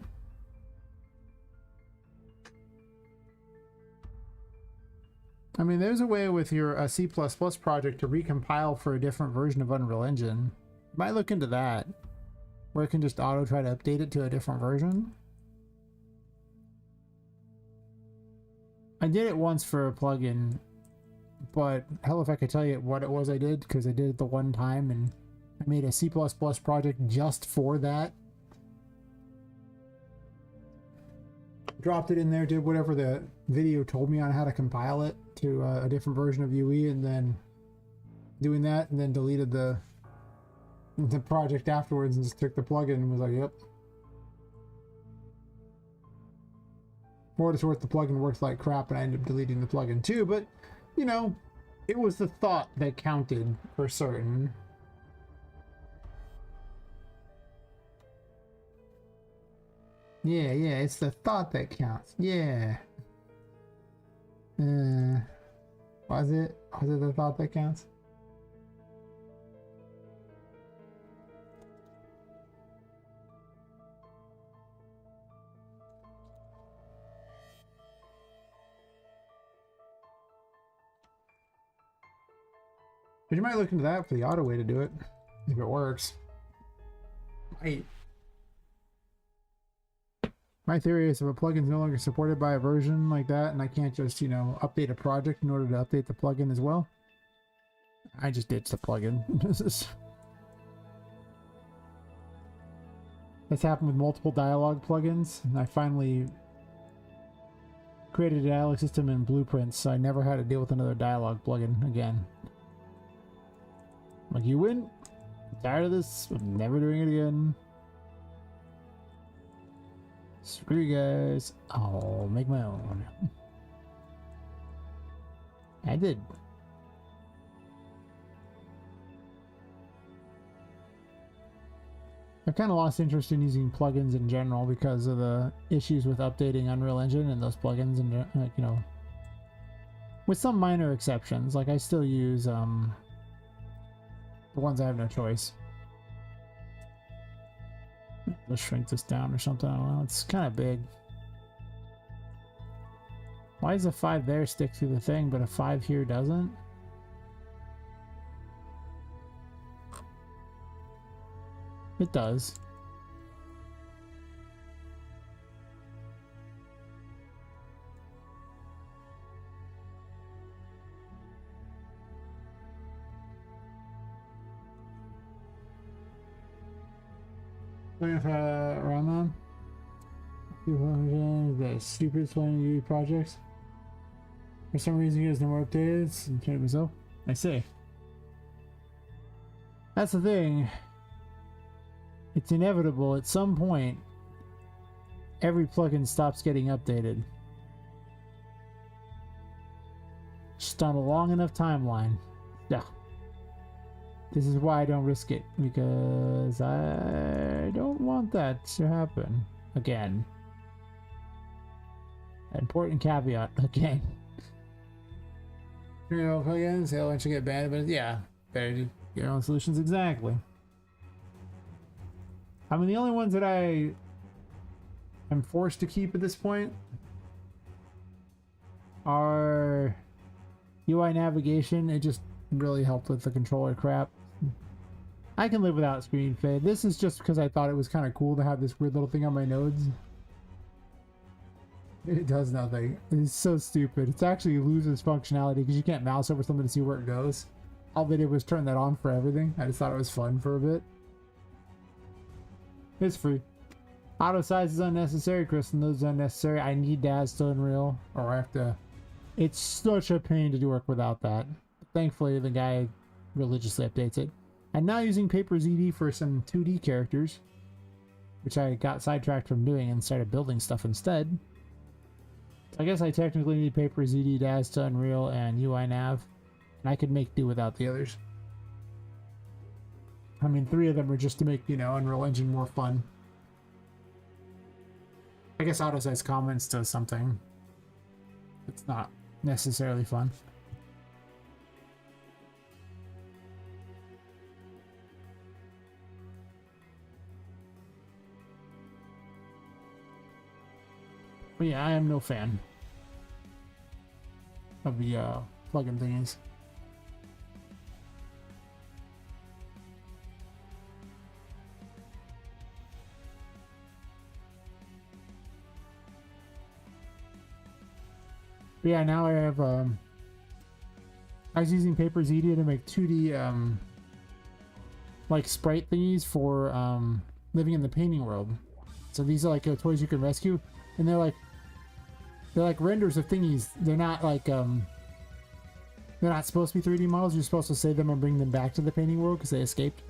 I mean, there's a way with your C++ project to recompile for a different version of Unreal Engine. You might look into that, where it can just auto try to update it to a different version. I did it once for a plugin, but hell if I could tell you what it was I did, because I did it the one time and I made a C++ project just for that. Dropped it in there, did whatever the video told me on how to compile it to a different version of UE, and then doing that, and then deleted the project afterwards and just took the plugin and was like, yep. For what it's worth, the plugin works like crap, and I ended up deleting the plugin too. But you know, it was the thought that counted for certain. Yeah, it's the thought that counts. Yeah. Was it the thought that counts? But you might look into that for the auto way to do it, if it works. My theory is if a plugin is no longer supported by a version like that, and I can't just, you know, update a project in order to update the plugin as well, I just ditch the plugin. That's happened with multiple dialogue plugins, and I finally created a dialogue system in Blueprints, so I never had to deal with another dialogue plugin again. Like, you win? I'm tired of this. I'm never doing it again. Screw you guys. I'll make my own. I did. I've kind of lost interest in using plugins in general because of the issues with updating Unreal Engine and those plugins, and like, you know, with some minor exceptions. Like, I still use the ones I have no choice. Let's shrink this down or something. I don't know. It's kind of big. Why does a 5 there stick through the thing, but a 5 here doesn't? It does. Ramon, the stupid Unity projects. For some reason, you guys never updated. And it was oh, I see. That's the thing. It's inevitable. At some point, every plugin stops getting updated. Just on a long enough timeline. Yeah. This is why I don't risk it, because I don't want that to happen again. Important caveat again. You know, plugins, they'll eventually get banned, but yeah, better do your own solutions. Exactly. I mean, the only ones that I am forced to keep at this point are UI navigation. It just really helped with the controller crap. I can live without screen fade. This is just because I thought it was kind of cool to have this weird little thing on my nodes. It does nothing. It's so stupid. It actually loses functionality because you can't mouse over something to see where it goes. All they did was turn that on for everything. I just thought it was fun for a bit. It's free. Auto size is unnecessary. Kristen, those is unnecessary. I need DAS to Unreal, or I have to. It's such a pain to do work without that. Thankfully, the guy religiously updates it. I'm now using Paper ZD for some 2D characters, which I got sidetracked from doing and started building stuff instead. I guess I technically need Paper ZD, DAS to Unreal, and UI Nav, and I could make do without the others. I mean, 3 of them are just to make, you know, Unreal Engine more fun. I guess auto size comments does something. It's not necessarily fun. But yeah, I am no fan of the plugin thingies. But yeah, now I have I was using Paper ZD to make 2D like sprite thingies for living in the painting world. So these are like toys you can rescue, and they're like renders of thingies. They're not like they're not supposed to be 3D models. You're supposed to save them and bring them back to the painting world because they escaped.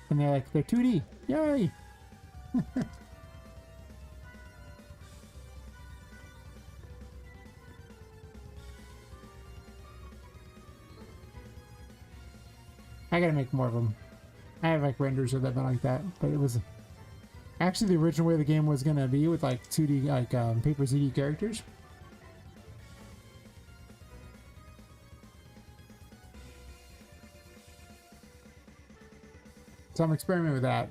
And they're 2D. Yay! I gotta make more of them. I have like renders of them like that, but it was actually the original way the game was gonna be with like 2D, like paper ZD characters. So I'm experimenting with that.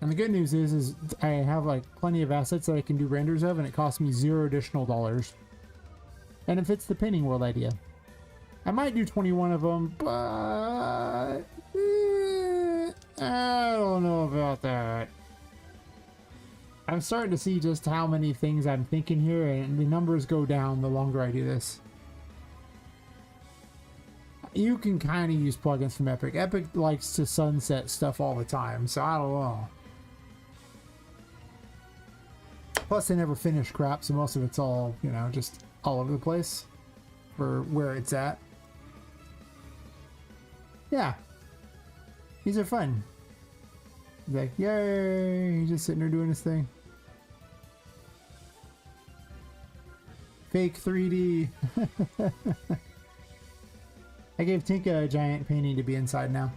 And the good news is I have like plenty of assets that I can do renders of, and it costs me $0 additional dollars. And it fits the painting world idea. I might do 21 of them, but I don't know about that. I'm starting to see just how many things I'm thinking here, and the numbers go down the longer I do this. You can kind of use plugins from Epic. Epic likes to sunset stuff all the time, so I don't know. Plus, they never finish crap, so most of it's all, you know, just all over the place for where it's at. Yeah. These are fun. He's like, yay! He's just sitting there doing his thing. Fake 3D. I gave Tinka a giant painting to be inside now.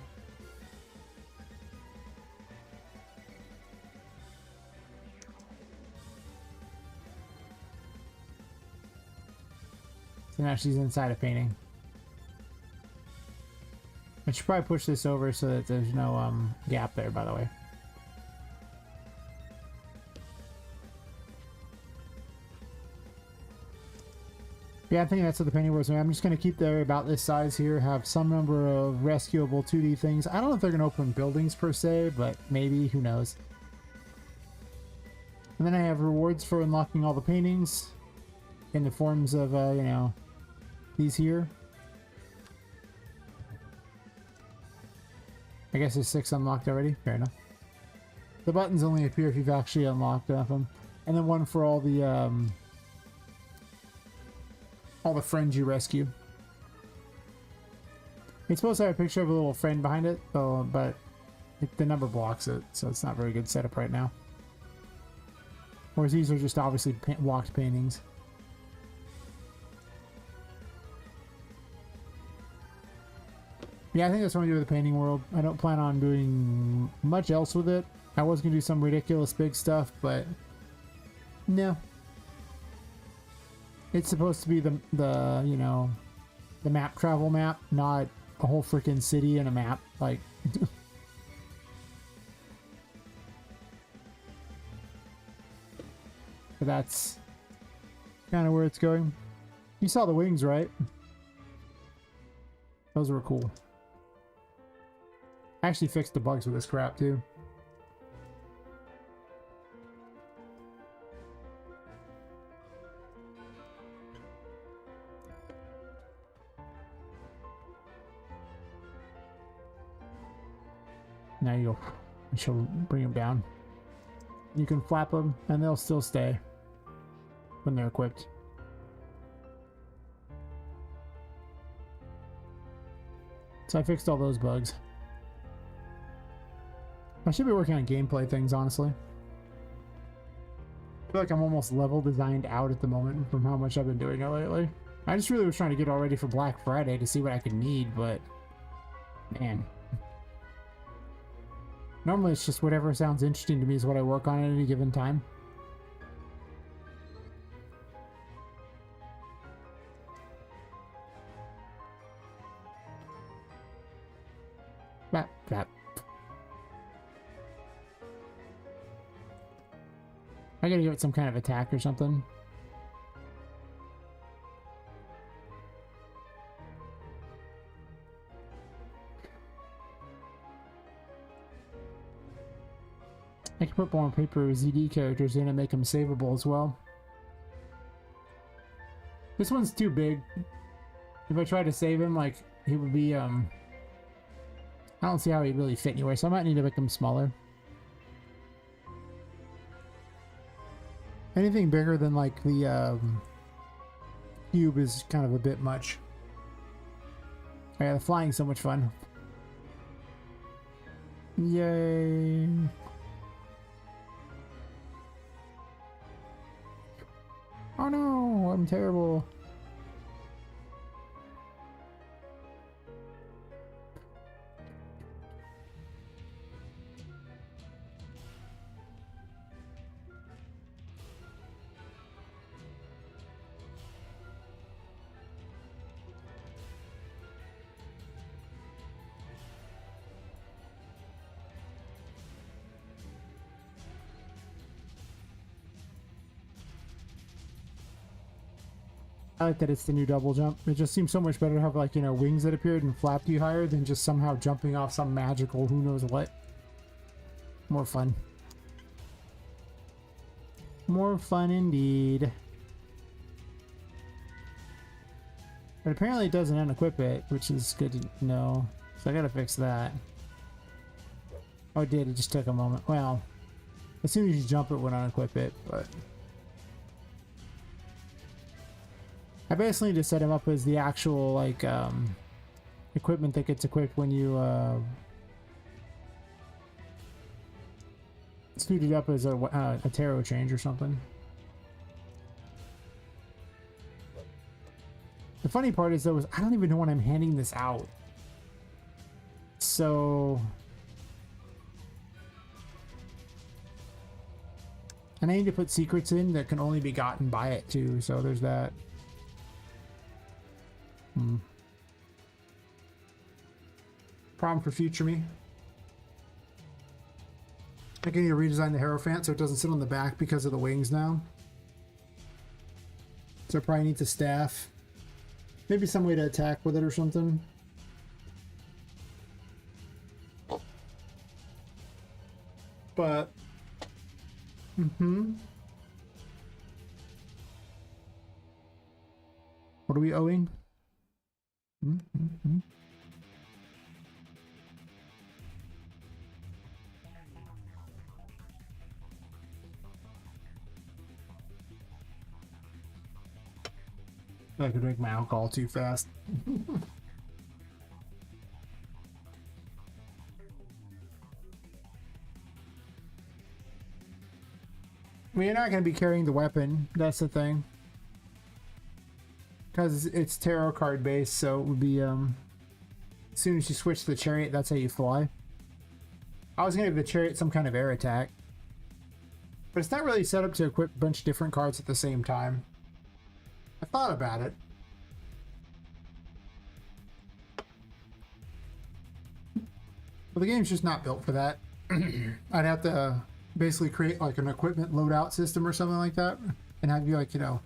So now she's inside a painting. I should probably push this over so that there's no gap there, by the way. Yeah, I think that's what the painting was. I'm just going to keep the area about this size here, have some number of rescuable 2D things. I don't know if they're going to open buildings per se, but maybe, who knows. And then I have rewards for unlocking all the paintings in the forms of, you know, these here. I guess there's 6 unlocked already. Fair enough. The buttons only appear if you've actually unlocked enough of them. And then one for all the friends you rescue. It's supposed to have a picture of a little friend behind it, though, but the number blocks it, so it's not very good setup right now. Whereas these are just obviously blocked paintings. Yeah, I think that's what I'm going to do with the painting world. I don't plan on doing much else with it. I was going to do some ridiculous big stuff, but no. It's supposed to be the you know, the map travel map, not a whole freaking city and a map. Like, but that's kind of where it's going. You saw the wings, right? Those were cool. I actually fixed the bugs with this crap too. Now you go. She'll bring them down. You can flap them and they'll still stay when they're equipped. So I fixed all those bugs. I should be working on gameplay things, honestly. I feel like I'm almost level designed out at the moment from how much I've been doing it lately. I just really was trying to get all ready for Black Friday to see what I could need, but man. Normally it's just whatever sounds interesting to me is what I work on at any given time. Bap, bap. I gotta give it some kind of attack or something. I can put more paper ZD characters in and make them savable as well. This one's too big. If I try to save him, like, he would be, I don't see how he'd really fit anywhere, so I might need to make him smaller. Anything bigger than, like, the, cube is kind of a bit much. Oh yeah, the flying's so much fun. Yay! Oh no, I'm terrible. I like that it's the new double jump. It just seems so much better to have, like, you know, wings that appeared and flapped you higher than just somehow jumping off some magical who knows what. More fun. More fun indeed. But apparently it doesn't unequip it, which is good to know. So I gotta fix that. Oh, it did. It just took a moment. Well, as soon as you jump, it would unequip it, but... I basically need to set him up as the actual, like, equipment that gets equipped when you, suit it up as a tarot change or something. The funny part is, though, is I don't even know when I'm handing this out. So... And I need to put secrets in that can only be gotten by it, too, so there's that. Problem for future me. I think I need to redesign the Hierophant so it doesn't sit on the back because of the wings now. So I probably need the staff. Maybe some way to attack with it or something. But... What are we owing? I could drink my alcohol too fast. I mean, you're not going to be carrying the weapon. That's the thing. Because it's tarot card based, so it would be, as soon as you switch to the chariot, that's how you fly. I was going to give the chariot some kind of air attack. But it's not really set up to equip a bunch of different cards at the same time. I thought about it. But the game's just not built for that. I'd have to basically create like an equipment loadout system or something like that. And have you, like, you know,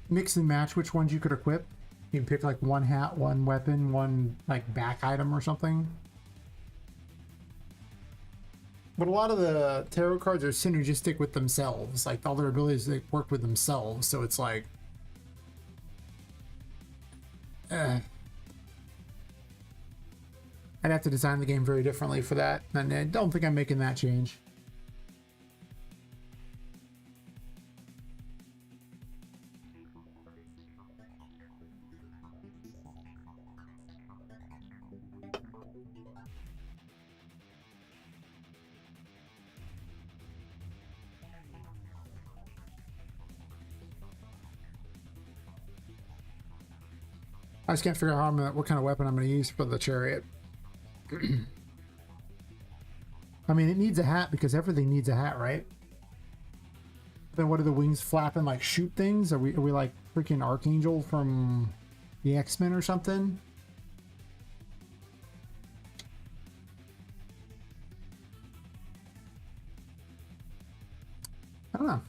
mix and match which ones you could equip. You can pick like one hat, one weapon, one like back item or something. But a lot of the tarot cards are synergistic with themselves. Like all their abilities, they work with themselves. So it's like... I'd have to design the game very differently for that. And I don't think I'm making that change. I just can't figure out how what kind of weapon I'm going to use for the chariot. I mean, it needs a hat because everything needs a hat, right? Then what are the wings flapping, like shoot things? Are we like freaking Archangel from the X-Men or something? I don't know.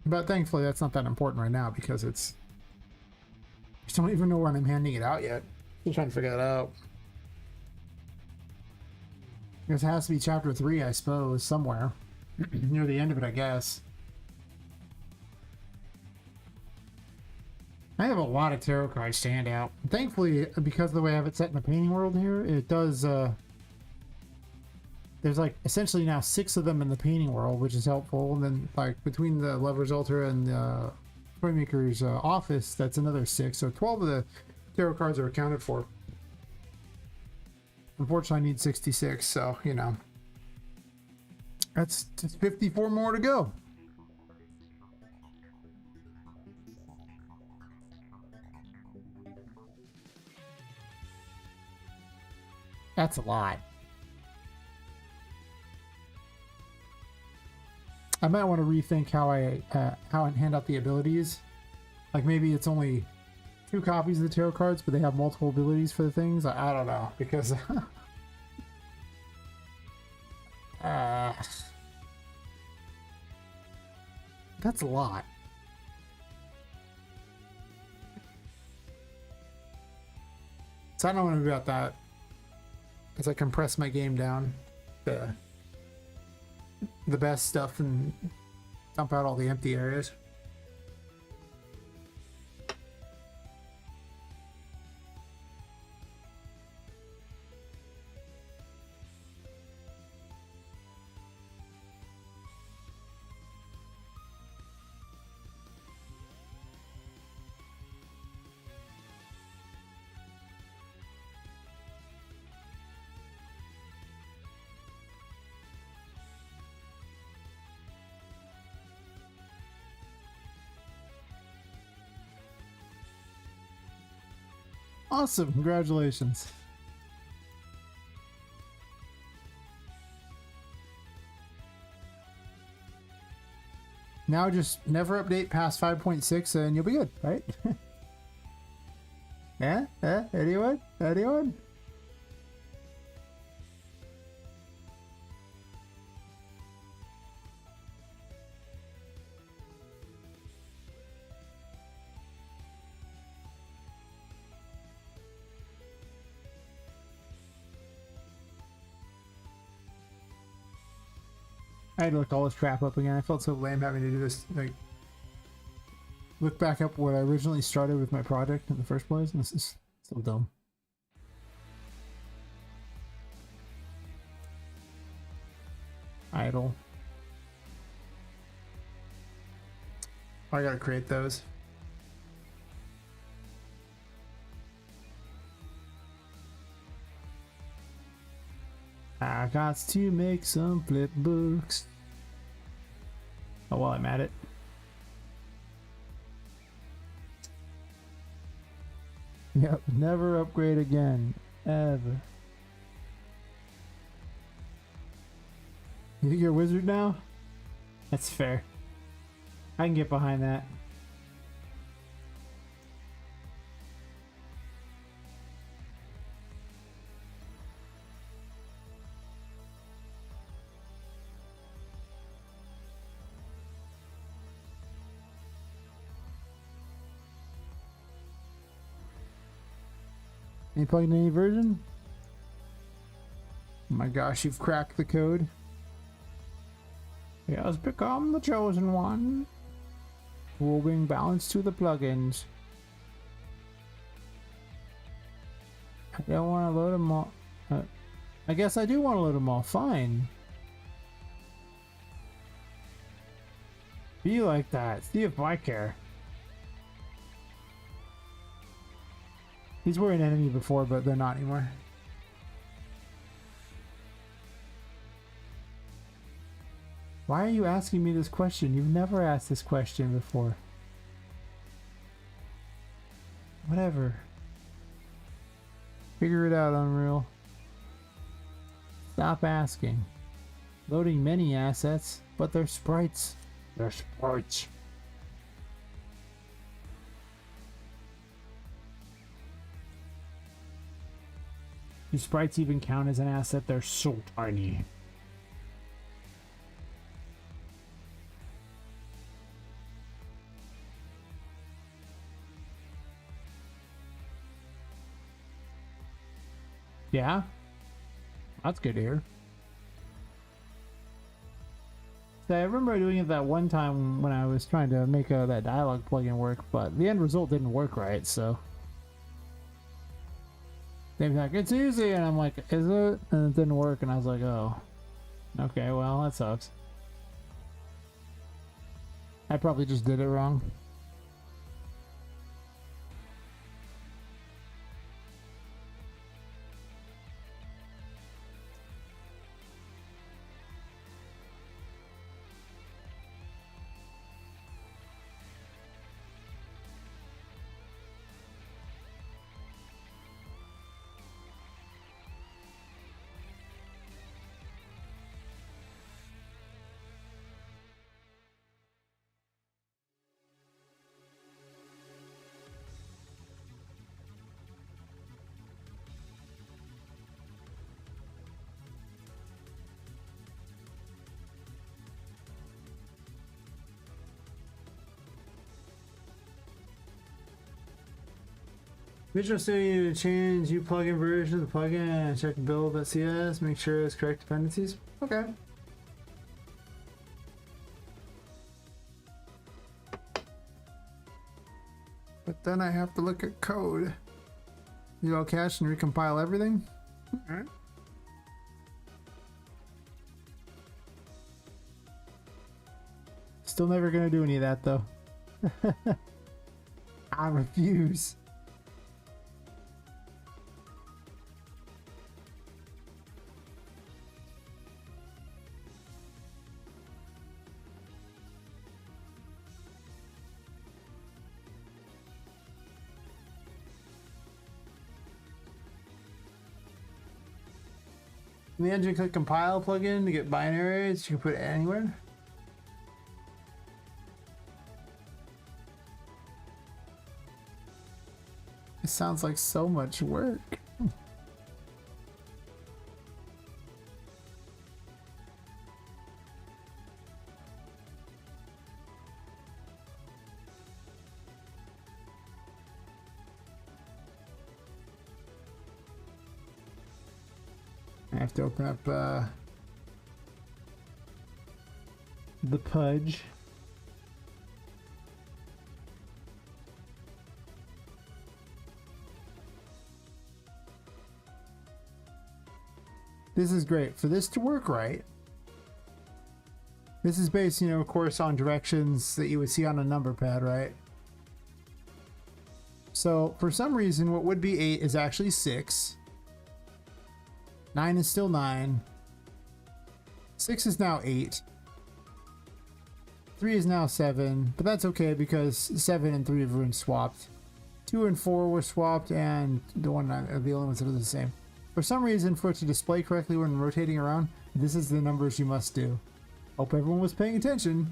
But thankfully that's not that important right now because it's... I just don't even know when I'm handing it out yet. Still trying to figure that out. I guess it has to be chapter 3, I suppose, somewhere. Near the end of it, I guess. I have a lot of tarot cards to hand out. Thankfully, because of the way I have it set in the painting world here, it does... There's like essentially now 6 of them in the painting world, which is helpful. And then like between the Lover's Altar and the Toymaker's office, that's another 6. So 12 of the tarot cards are accounted for. Unfortunately, I need 66, so, you know. That's just 54 more to go. That's a lot. I might want to rethink how I hand out the abilities. Like maybe it's only 2 copies of the tarot cards, but they have multiple abilities for the things. I don't know, because That's a lot. So I don't want to be about that. As I compress my game down to the best stuff and dump out all the empty areas. Awesome, congratulations. Now just never update past 5.6 and you'll be good, right? Yeah? Anyone? Anyone? I had to look all this crap up again. I felt so lame having to do this. Like, look back up what I originally started with my project in the first place. This is so dumb. Idle. I gotta create those. I got to make some flip books. Oh, while I'm at it. Yep, never upgrade again. Ever. You think you're a wizard now? That's fair. I can get behind that. Ain't plugged in any version? Oh my gosh, you've cracked the code. He has become the chosen one. Who will bring balance to the plugins. I don't want to load them all. I guess I do want to load them all. Fine. Be like that. See if I care. These were an enemy before, but they're not anymore. Why are you asking me this question? You've never asked this question before. Whatever. Figure it out, Unreal. Stop asking. Loading many assets, but they're sprites. They're sprites. Do sprites even count as an asset? They're so tiny. Yeah? That's good to hear. So I remember doing it that one time when I was trying to make that dialogue plugin work, but the end result didn't work right, so... They were like, it's easy, and I'm like, is it? And it didn't work, and I was like, oh. Okay, well, that sucks. I probably just did it wrong. Visual Studio, you need to change you plugin version of the plugin and check build.cs, make sure it's correct dependencies. Okay. But then I have to look at code. You go cache and recompile everything? Alright. Still never gonna do any of that though. I refuse. In the engine, click compile plugin to get binaries. You can put it anywhere. It sounds like so much work. I have to open up The Pudge. This is great. For this to work right, this is based, of course, on directions that you would see on a number pad, right? So for some reason, what would be 8 is actually 6. 9 is still 9. 6 is now 8. 3 is now 7, but that's okay because 7 and 3 have been swapped. 2 and 4 were swapped, and the only ones that are the same. For some reason, for it to display correctly when rotating around, this is the numbers you must do. Hope everyone was paying attention.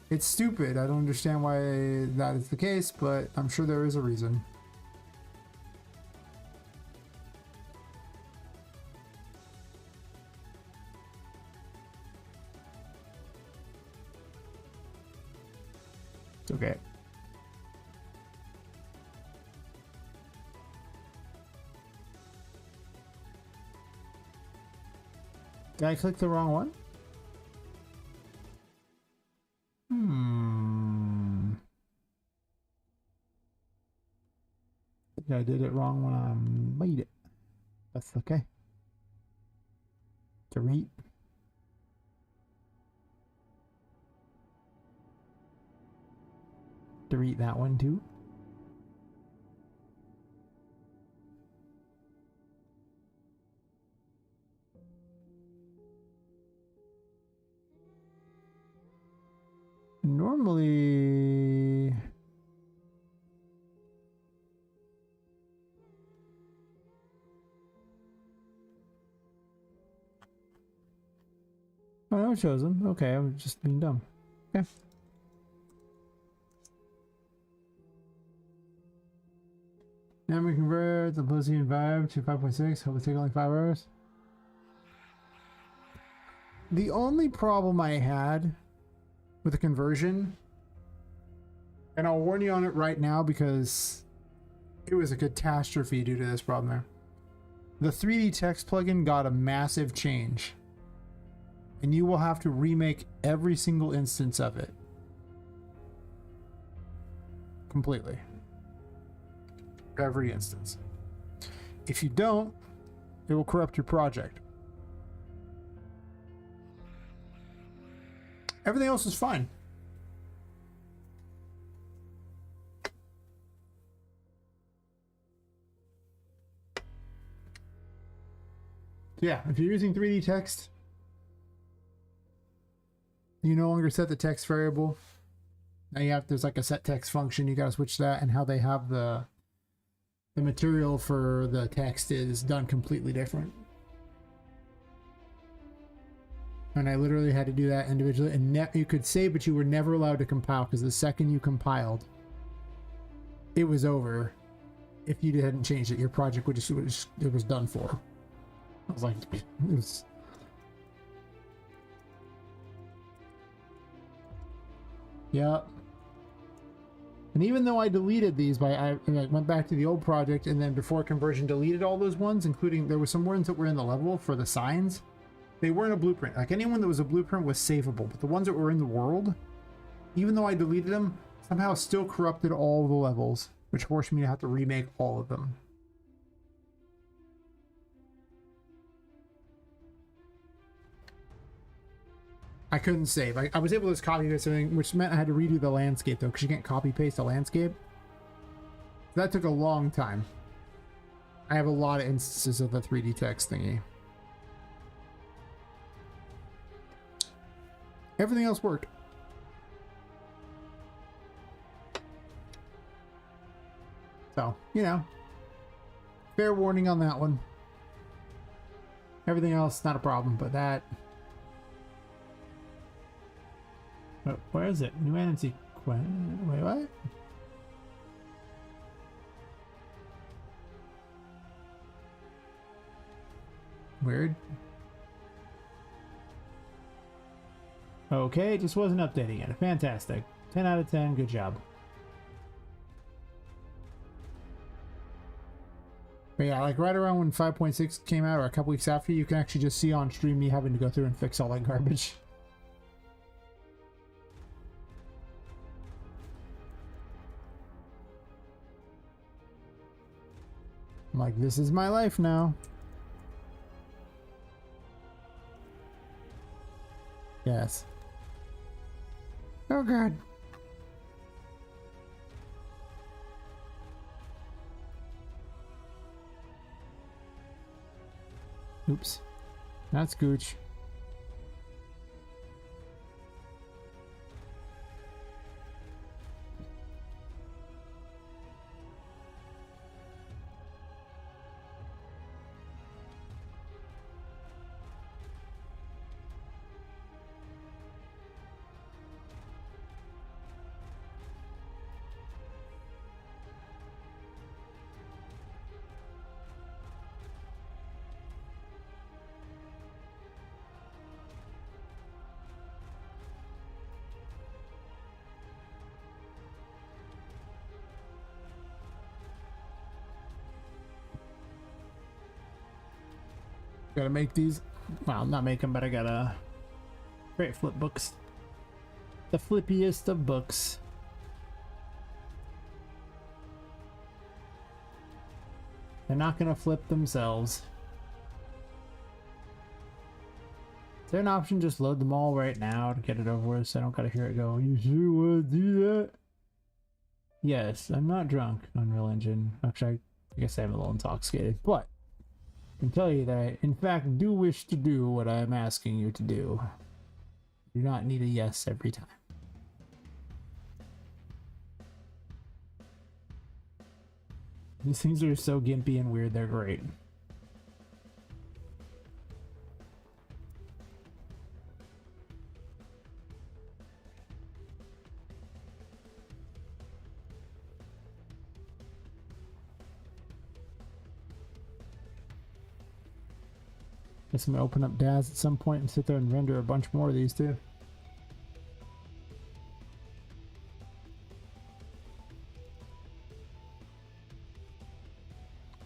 It's stupid. I don't understand why that is the case, but I'm sure there is a reason. It's okay. Did I click the wrong one? I did it wrong when I made it. That's okay. Delete. Delete that one too. Normally, oh, no, it shows them. Okay, I was just being dumb. Okay. Now we convert the Blizzard Vibe to 5.6. Hope it take only 5 hours. The only problem I had with the conversion, and I'll warn you on it right now because it was a catastrophe due to this problem there. The 3D text plugin got a massive change, and you will have to remake every single instance of it completely. Every instance. If you don't, it will corrupt your project. Everything else is fine. Yeah, if you're using 3D text, you no longer set the text variable. Now there's like a set text function, you gotta switch that, and how they have the material for the text is done completely different. And I literally had to do that individually, and you could save, but you were never allowed to compile, because the second you compiled, it was over. If you hadn't changed it, your project would just, it was done for. I was like, it was. Yep. And even though I deleted these I went back to the old project and then before conversion deleted all those ones, including there were some ones that were in the level for the signs. They weren't a blueprint. Like anyone that was a blueprint was savable, but the ones that were in the world, even though I deleted them, somehow still corrupted all the levels, which forced me to have to remake all of them. I couldn't save. I was able to just copy paste everything, which meant I had to redo the landscape though, because you can't copy paste a landscape. So that took a long time. I have a lot of instances of the 3D text thingy. Everything else worked. So, you know, fair warning on that one. Everything else, not a problem, but that... Where is it? New entity quest. Wait, what? Weird. Okay, it just wasn't updating it. Fantastic. 10 out of 10. Good job. But yeah, like right around when 5.6 came out or a couple weeks after, you can actually just see on stream me having to go through and fix all that garbage. I'm like, this is my life now. Yes. Oh god. Oops. That's gooch. Gotta make these. Well, not make them, but I gotta create flip books. The flippiest of books. They're not gonna flip themselves. Is there an option just load them all right now to get it over with so I don't gotta hear it go, you sure wanna do that? Yes, I'm not drunk, Unreal Engine. Actually, I guess I'm a little intoxicated, but I can tell you that I, in fact, do wish to do what I'm asking you to do. You do not need a yes every time. These things are so gimpy and weird, they're great. Guess I'm gonna open up DAZ at some point and sit there and render a bunch more of these too.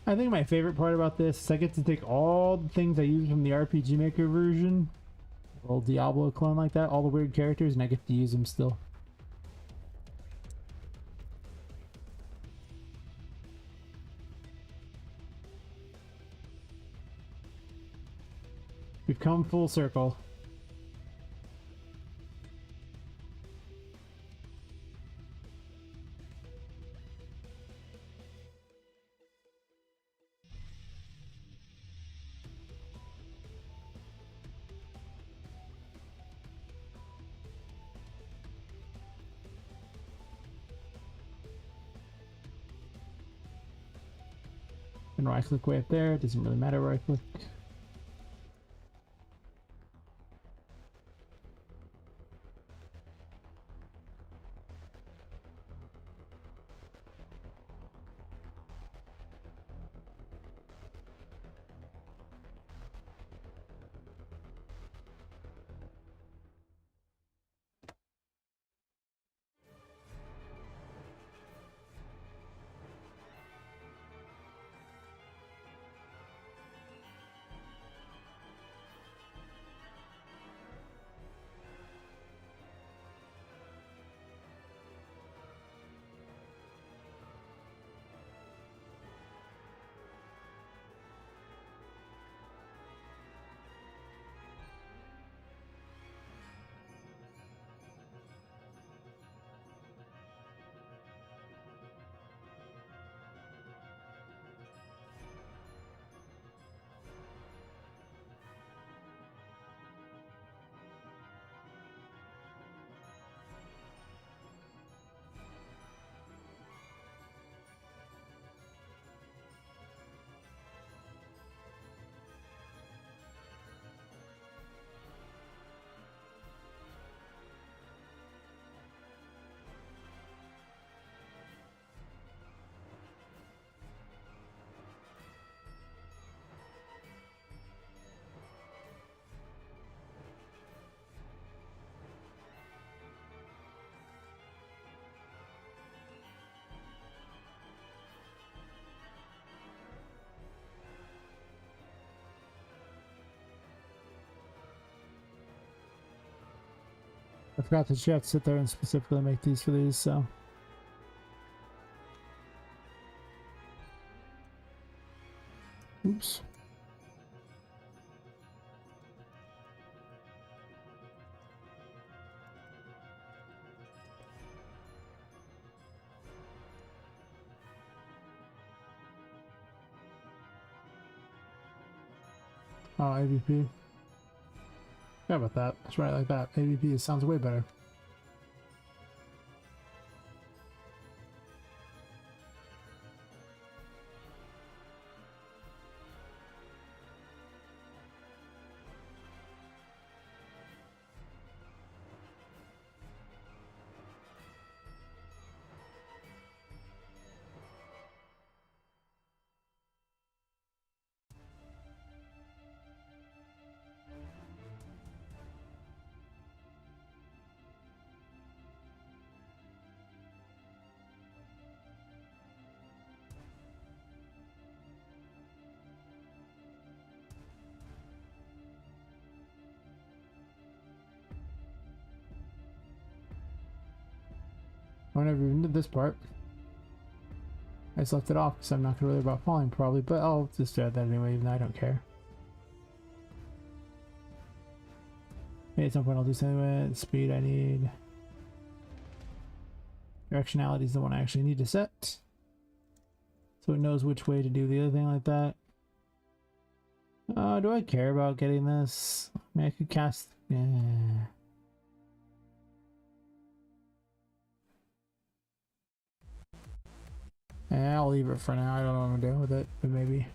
I think my favorite part about this is I get to take all the things I used from the RPG Maker version, a little Diablo clone like that, all the weird characters, and I get to use them still. We've come full circle. And right click way up there, it doesn't really matter where I click. I forgot that you have to sit there and specifically make these for these, so. Oops. Oh, AVP. Yeah, about that. That's right, like that. AVP sounds way better. I never even did this part. I just left it off because I'm not going to worry about falling probably, but I'll just add that anyway, even though I don't care. Maybe at some point I'll do something with it. Speed I need. Directionality is the one I actually need to set. So it knows which way to do the other thing like that. Do I care about getting this? I mean, I could cast... Yeah. Yeah, I'll leave it for now. I don't know what I'm gonna do with it, but maybe.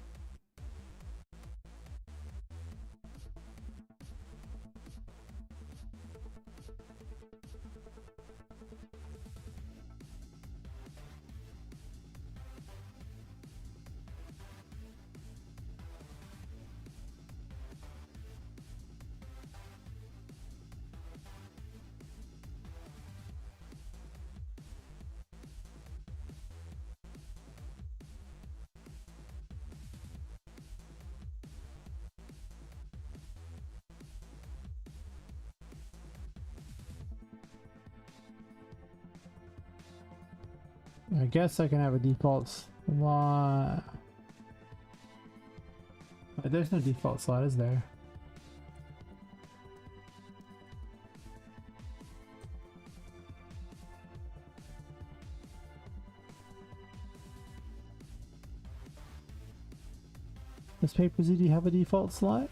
I guess I can have a default slot. There's no default slot, is there? Does Paper ZD have a default slot?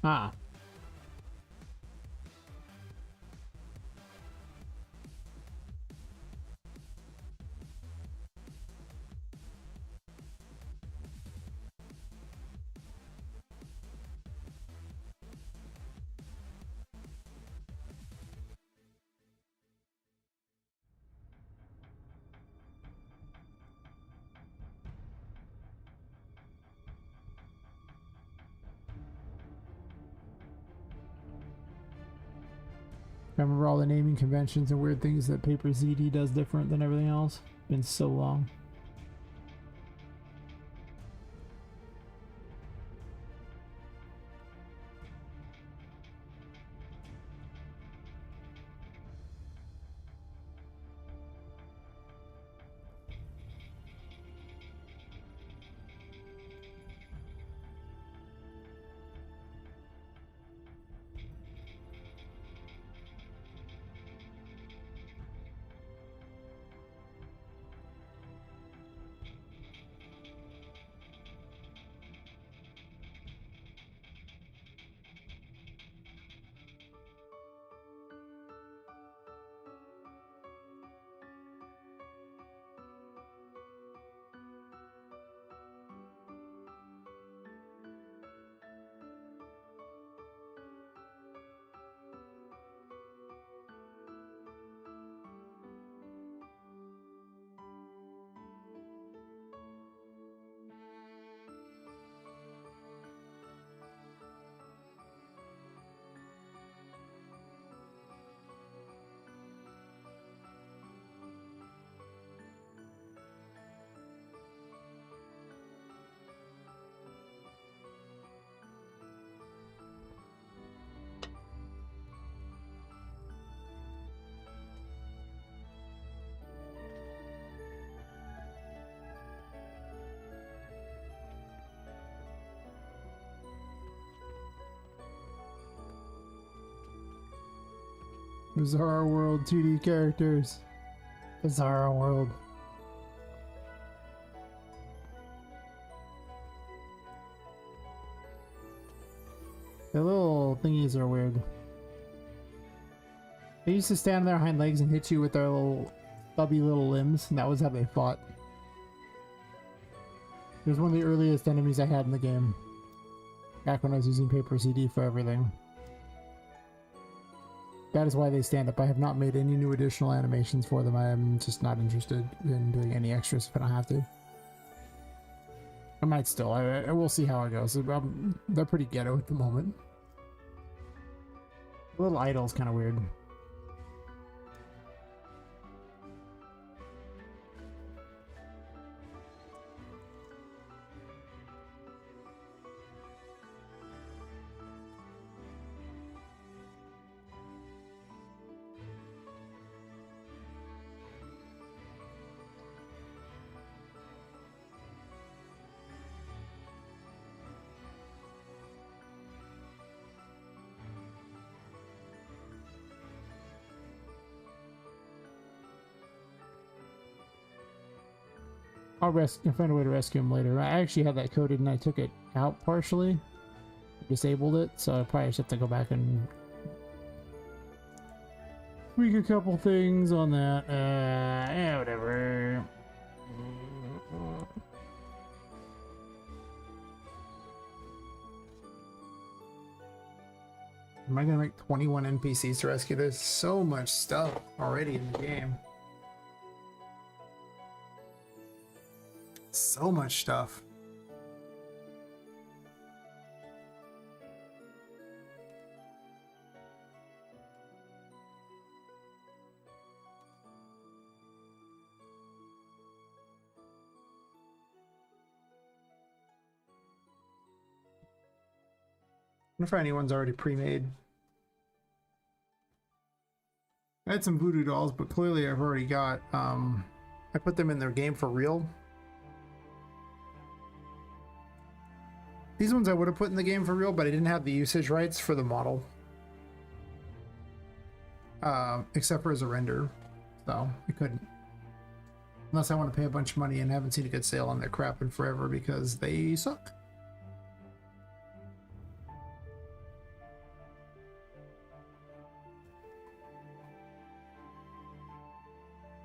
Ah. I remember all the naming conventions and weird things that Paper ZD does different than everything else. Been so long. Bizarre World 2D characters. Bizarre World. The little thingies are weird. They used to stand on their hind legs and hit you with their little stubby little limbs, and that was how they fought. It was one of the earliest enemies I had in the game. Back when I was using paper CD for everything. That is why they stand up. I have not made any new additional animations for them. I am just not interested in doing any extras if I don't have to. I might still. I will see how it goes. They're pretty ghetto at the moment. The little idol's kind of weird. I'll find a way to rescue him later. I actually had that coded and I took it out partially. Disabled it, so I probably just have to go back and tweak a couple things on that. Yeah, whatever. Am I gonna make 21 NPCs to rescue? There's so much stuff already in the game. So much stuff. I wonder if anyone's already pre-made. I had some voodoo dolls, but clearly I've already got, I put them in their game for real. These ones I would have put in the game for real, but I didn't have the usage rights for the model. Except for as a render. So, I couldn't. Unless I want to pay a bunch of money, and haven't seen a good sale on their crap in forever because they suck.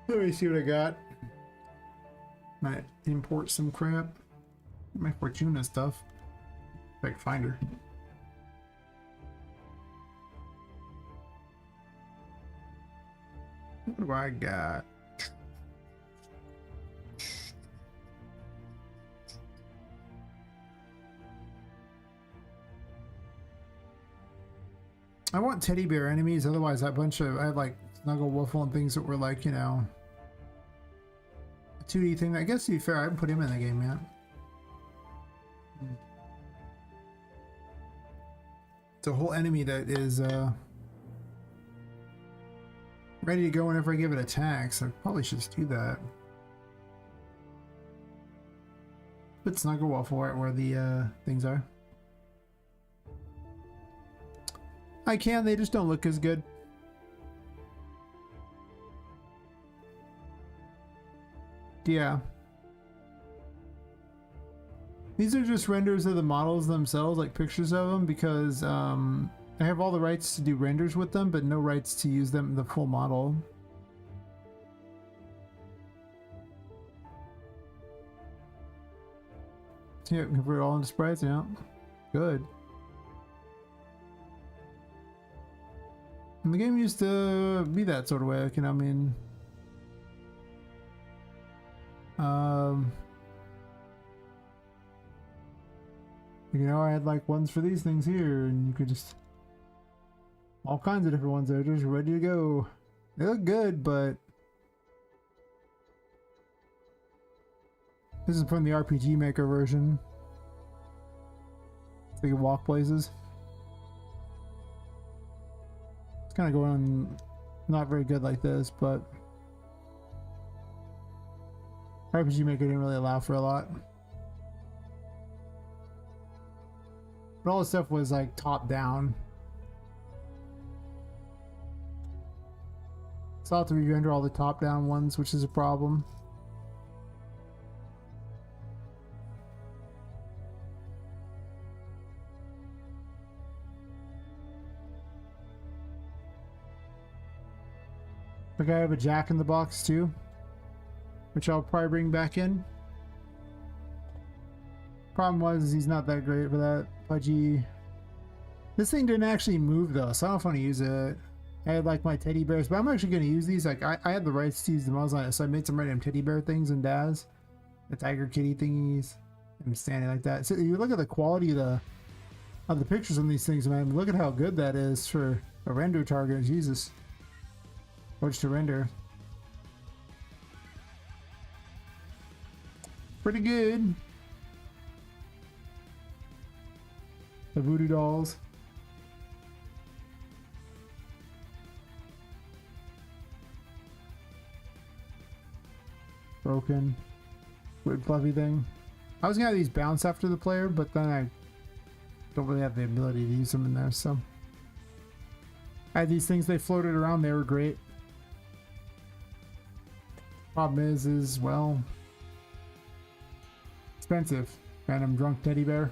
Let me see what I got. Might import some crap. My Fortuna stuff. If I can find her. What do I got? I want teddy bear enemies, otherwise I had like Snuggle Wuffle and things that were like, you know, a 2D thing. I guess to be fair, I haven't put him in the game yet. It's a whole enemy that is ready to go whenever I give it attacks. I probably should just do that. Put Snuggle Waffle right where the things are. I can, they just don't look as good. Yeah. These are just renders of the models themselves, like pictures of them, because I have all the rights to do renders with them, but no rights to use them in the full model. Yeah, convert all into sprites, yeah. Good. And the game used to be that sort of way, like, you know, I mean... you know, I had like ones for these things here, and you could just... all kinds of different ones that are just ready to go. They look good, but... this is from the RPG Maker version. So you can walk places. It's kind of going not very good like this, but... RPG Maker didn't really allow for a lot. But all the stuff was like top down. So I'll have to re-render all the top-down ones, which is a problem. Like I have a jack in the box too, which I'll probably bring back in. Problem was he's not that great for that pudgy. This thing didn't actually move though, so I don't know if I want to use it. I had like my teddy bears, but I'm actually going to use these. Like I had the rights to use the models on it, so I made some random teddy bear things in Daz, the tiger kitty thingies. I'm standing like that. So you look at the quality of the pictures on these things, man. Look at how good that is for a render target. Jesus. Which to render. Pretty good. The voodoo dolls. Broken. Weird fluffy thing. I was gonna have these bounce after the player, but then I don't really have the ability to use them in there, so. I had these things, they floated around, they were great. Problem is, well, expensive. Random drunk teddy bear.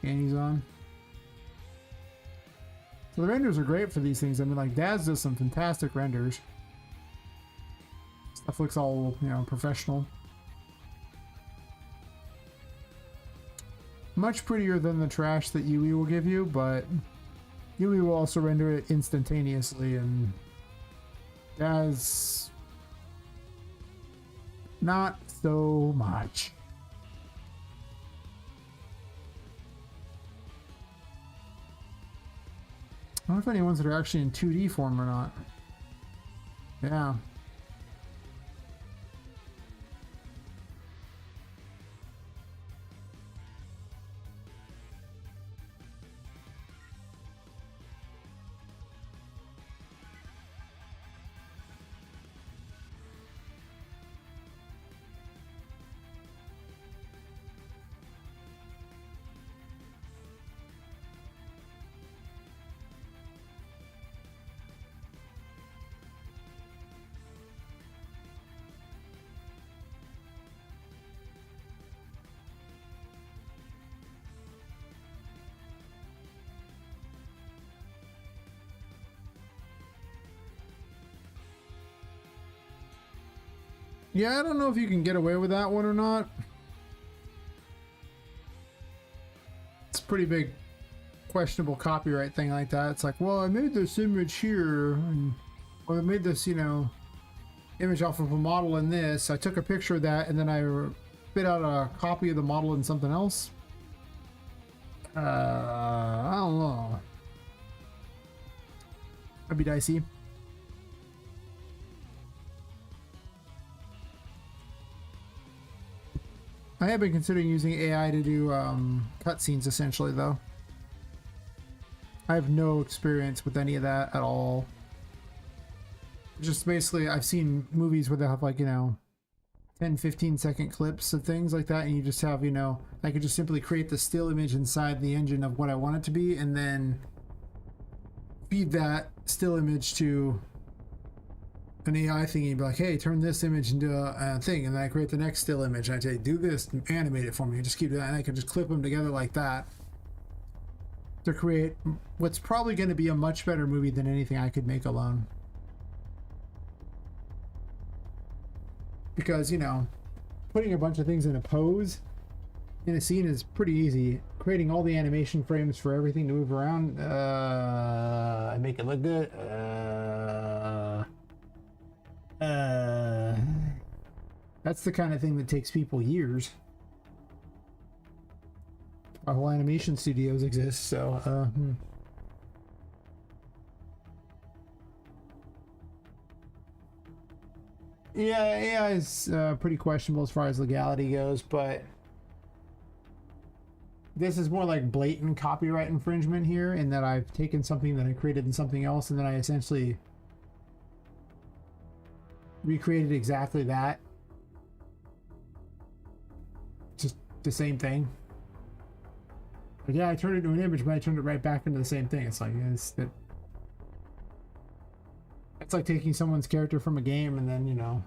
Panties on. So the renders are great for these things. I mean, like, Daz does some fantastic renders. Stuff looks all, you know, professional. Much prettier than the trash that Yui will give you, but Yui will also render it instantaneously, and Daz... not so much. I don't know if any ones that are actually in 2D form or not. Yeah. Yeah, I don't know if you can get away with that one or not. It's a pretty big questionable copyright thing like that. It's like, well, I made this image here, and or I made this, you know, image off of a model in this. I took a picture of that, and then I spit out a copy of the model in something else. I don't know. That'd be dicey. I have been considering using AI to do cutscenes essentially, though. I have no experience with any of that at all. Just basically, I've seen movies where they have, like, you know, 10-15 second clips of things like that, and you just have, you know, I could just simply create the still image inside the engine of what I want it to be, and then feed that still image to an AI thingy and be like, hey, turn this image into a thing, and then I create the next still image, and I say, do this and animate it for me, and just keep doing that, and I can just clip them together like that to create what's probably going to be a much better movie than anything I could make alone. Because, you know, putting a bunch of things in a pose in a scene is pretty easy. Creating all the animation frames for everything to move around and make it look good, that's the kind of thing that takes people years. Our whole animation studios exist, so yeah, AI is pretty questionable as far as legality goes, but this is more like blatant copyright infringement here, in that I've taken something that I created in something else, and then I essentially recreated exactly that. Just the same thing. But yeah, I turned it into an image, but I turned it right back into the same thing. It's like, It's like taking someone's character from a game and then, you know,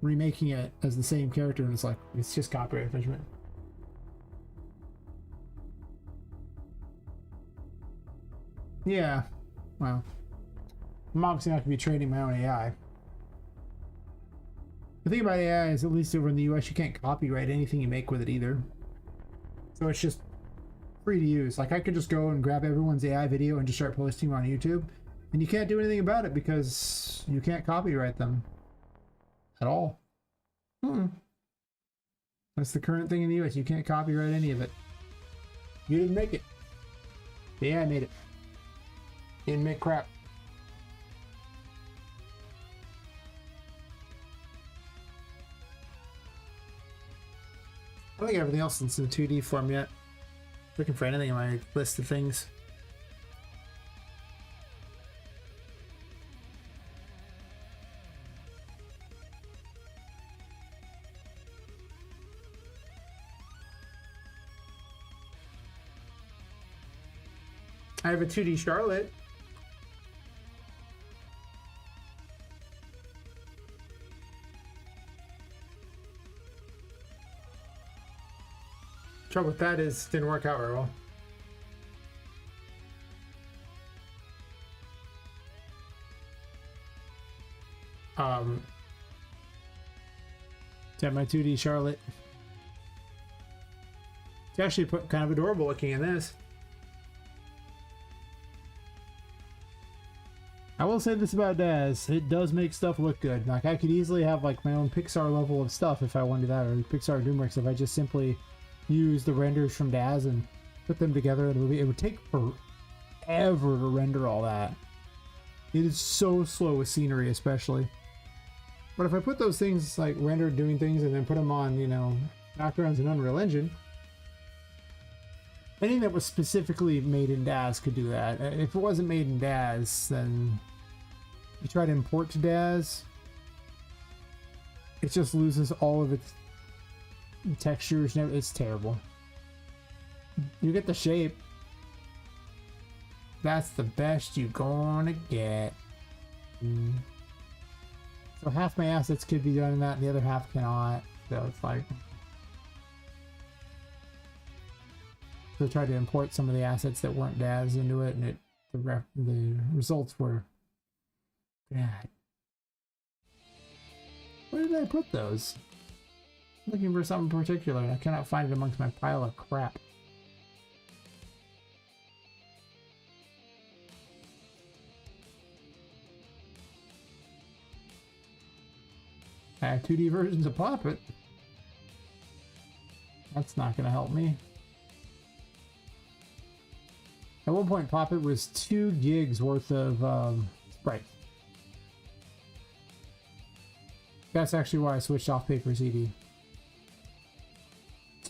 remaking it as the same character, and it's like, it's just copyright infringement. Yeah, well, I'm obviously not going to be training my own AI. The thing about AI is, at least over in the US, you can't copyright anything you make with it either. So it's just free to use. Like, I could just go and grab everyone's AI video and just start posting them on YouTube, and you can't do anything about it because you can't copyright them at all. That's the current thing in the US. You can't copyright any of it. You didn't make it. The AI made it. You didn't make crap. I don't think everything else is in 2D form yet. Looking for anything in my list of things. I have a 2D Charlotte. Trouble with that is it didn't work out very well. To have my 2D Charlotte. It's actually kind of adorable looking in this. I will say this about Daz, it does make stuff look good. Like, I could easily have like my own Pixar level of stuff if I wanted that, or Pixar DreamWorks if I just simply use the renders from Daz and put them together in a movie. It would take forever to render all that. It is so slow with scenery, especially. But if I put those things, like rendered doing things, and then put them on, you know, backgrounds in Unreal Engine, anything that was specifically made in Daz could do that. If it wasn't made in Daz, then you try to import to Daz, it just loses all of its textures. It's terrible. You get the shape. That's the best you're gonna get. So half my assets could be done in that, and the other half cannot. So it's like, so I tried to import some of the assets that weren't Daz into it, and the results were bad. Where did I put those? I'm looking for something particular, and I cannot find it amongst my pile of crap. I have 2D versions of Poppet. That's not going to help me. At one point, Poppet was 2 gigs worth of sprites. That's actually why I switched off Paper CD.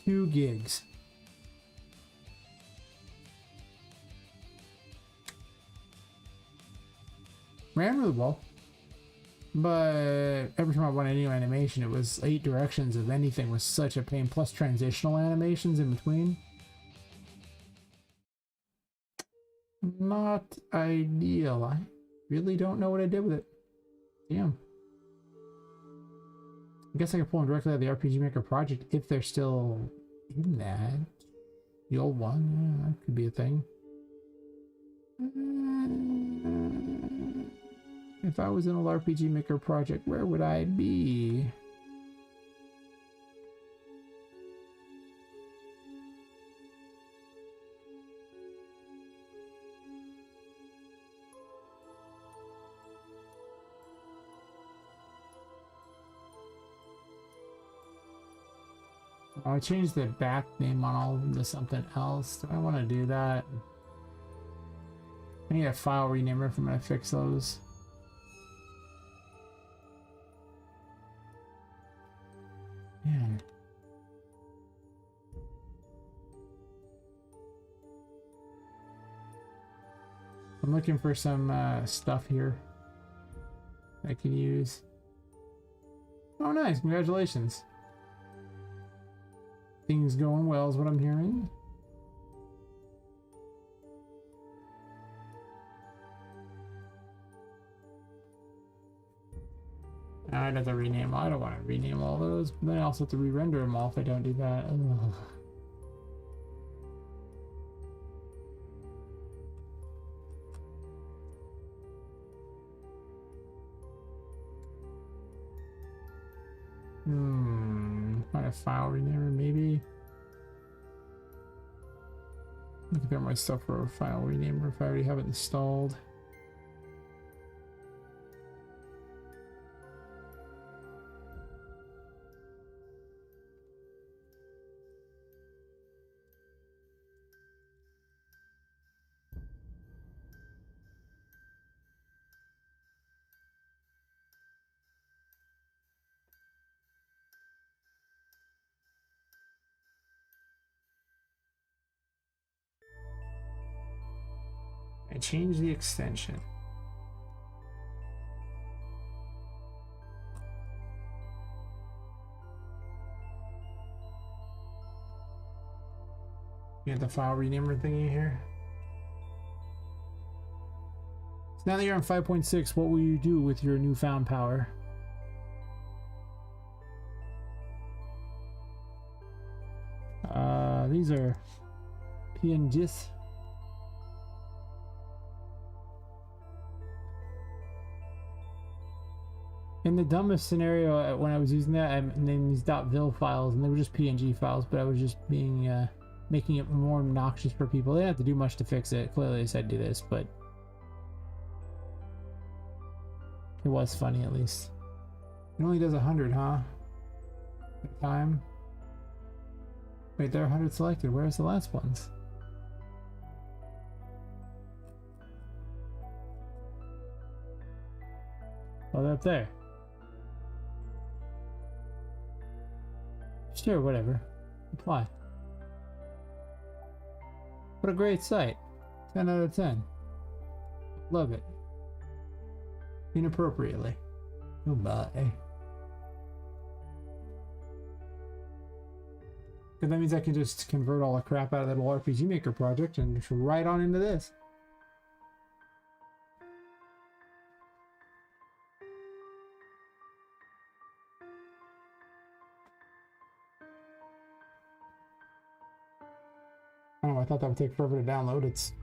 2 gigs. Ran really well. But every time I want a new animation, it was 8 directions of anything was such a pain, plus transitional animations in between. Not ideal. I really don't know what I did with it. Damn. I guess I could pull them directly out of the RPG Maker project if they're still in that. The old one, yeah, that could be a thing. If I was in an RPG Maker project, where would I be? Oh, I changed the back name on all of them to something else. Do I want to do that? I need a file renamer if I'm going to fix those. Man. I'm looking for some stuff here I can use. Oh, nice. Congratulations. Things going well is what I'm hearing. I'd have to rename. I don't want to rename all those, but then I also have to re-render them all if I don't do that. Ugh. Find a file renamer, maybe. Look at my stuff for a file renamer if I already have it installed. I changed the extension. You got the file renamer thingy here. So now that you're on 5.6, what will you do with your newfound power? These are PNGs. In the dumbest scenario, when I was using that, I named these .vil files, and they were just PNG files, but I was just being making it more obnoxious for people. They didn't have to do much to fix it. Clearly, they said do this, but it was funny at least. It only does 100, huh? At a time. Wait, there are 100 selected. Where's the last ones? Oh, they're up there. Sure, whatever. Apply. What a great site. 10 out of 10. Love it. Inappropriately. Goodbye. Because that means I can just convert all the crap out of that little RPG Maker project and just right on into this. Oh, I thought that would take forever to download. It's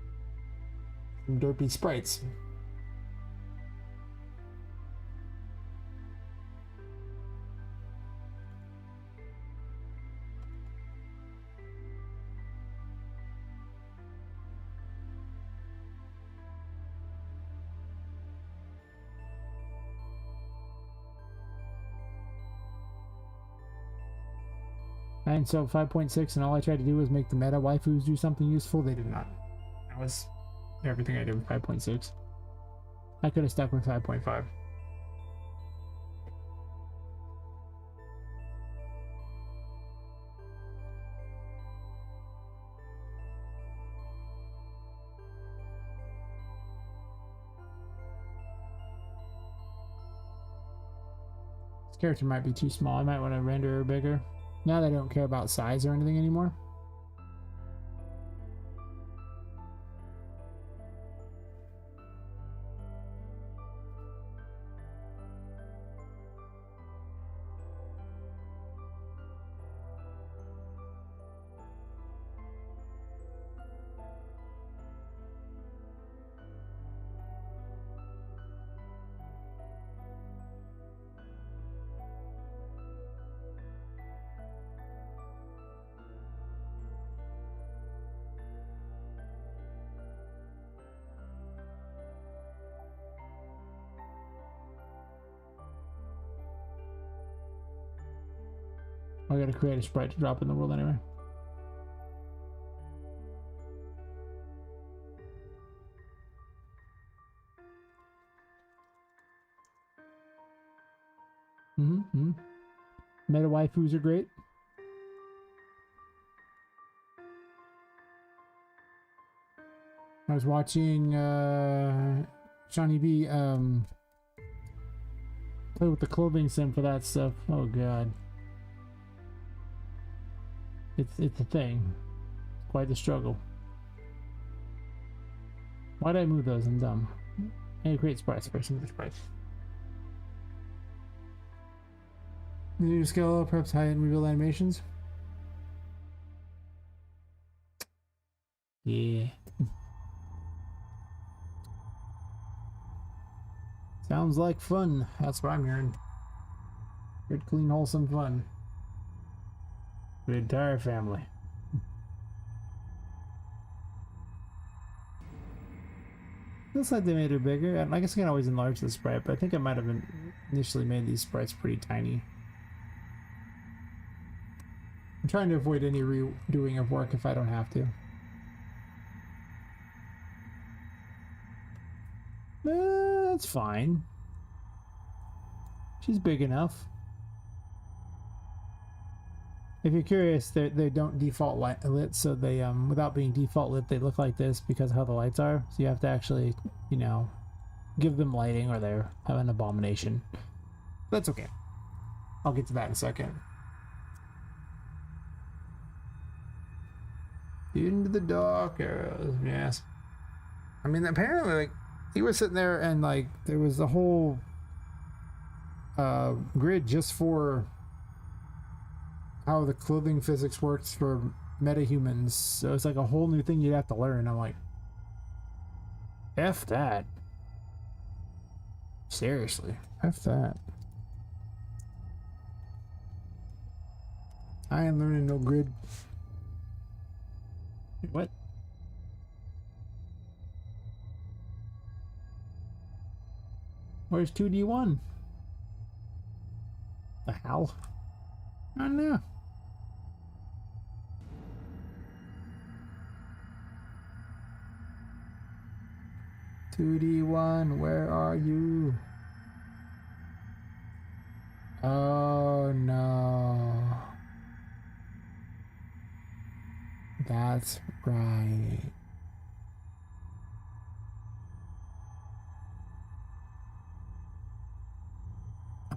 some derpy sprites. And so 5.6, and all I tried to do was make the meta waifus do something useful. They did not. That was everything I did with 5.6. I could have stuck with 5.5. This character might be too small. I might want to render her bigger. Now that I don't care about size or anything anymore. I gotta create a sprite to drop in the world anyway. Meta waifus are great. I was watching Johnny B play with the clothing sim for that stuff. Oh god. It's a thing. It's quite the struggle. Why did I move those? I'm dumb. I need to create sprites first. Move the sprites. The new scale up, perhaps high-end reveal animations. Yeah. Sounds like fun. That's what I'm hearing. Good, clean, wholesome fun. The entire family. Looks like they made her bigger. I guess I can always enlarge the sprite, but I think I might have initially made these sprites pretty tiny. I'm trying to avoid any redoing of work if I don't have to. That's fine. She's big enough. If you're curious, they don't default lit, so they without being default lit, they look like this because of how the lights are. So you have to actually, you know, give them lighting or they're an abomination. That's okay. I'll get to that in a second. Into the dark arrows, yes. I mean, apparently, like, he was sitting there and, like, there was a whole grid just for how the clothing physics works for metahumans. So it's like a whole new thing you'd have to learn. I'm like, F that. Seriously, F that. I ain't learning no grid. What? Where's 2D1? The hell? I don't know. "2D1, where are you?" Oh no. That's right.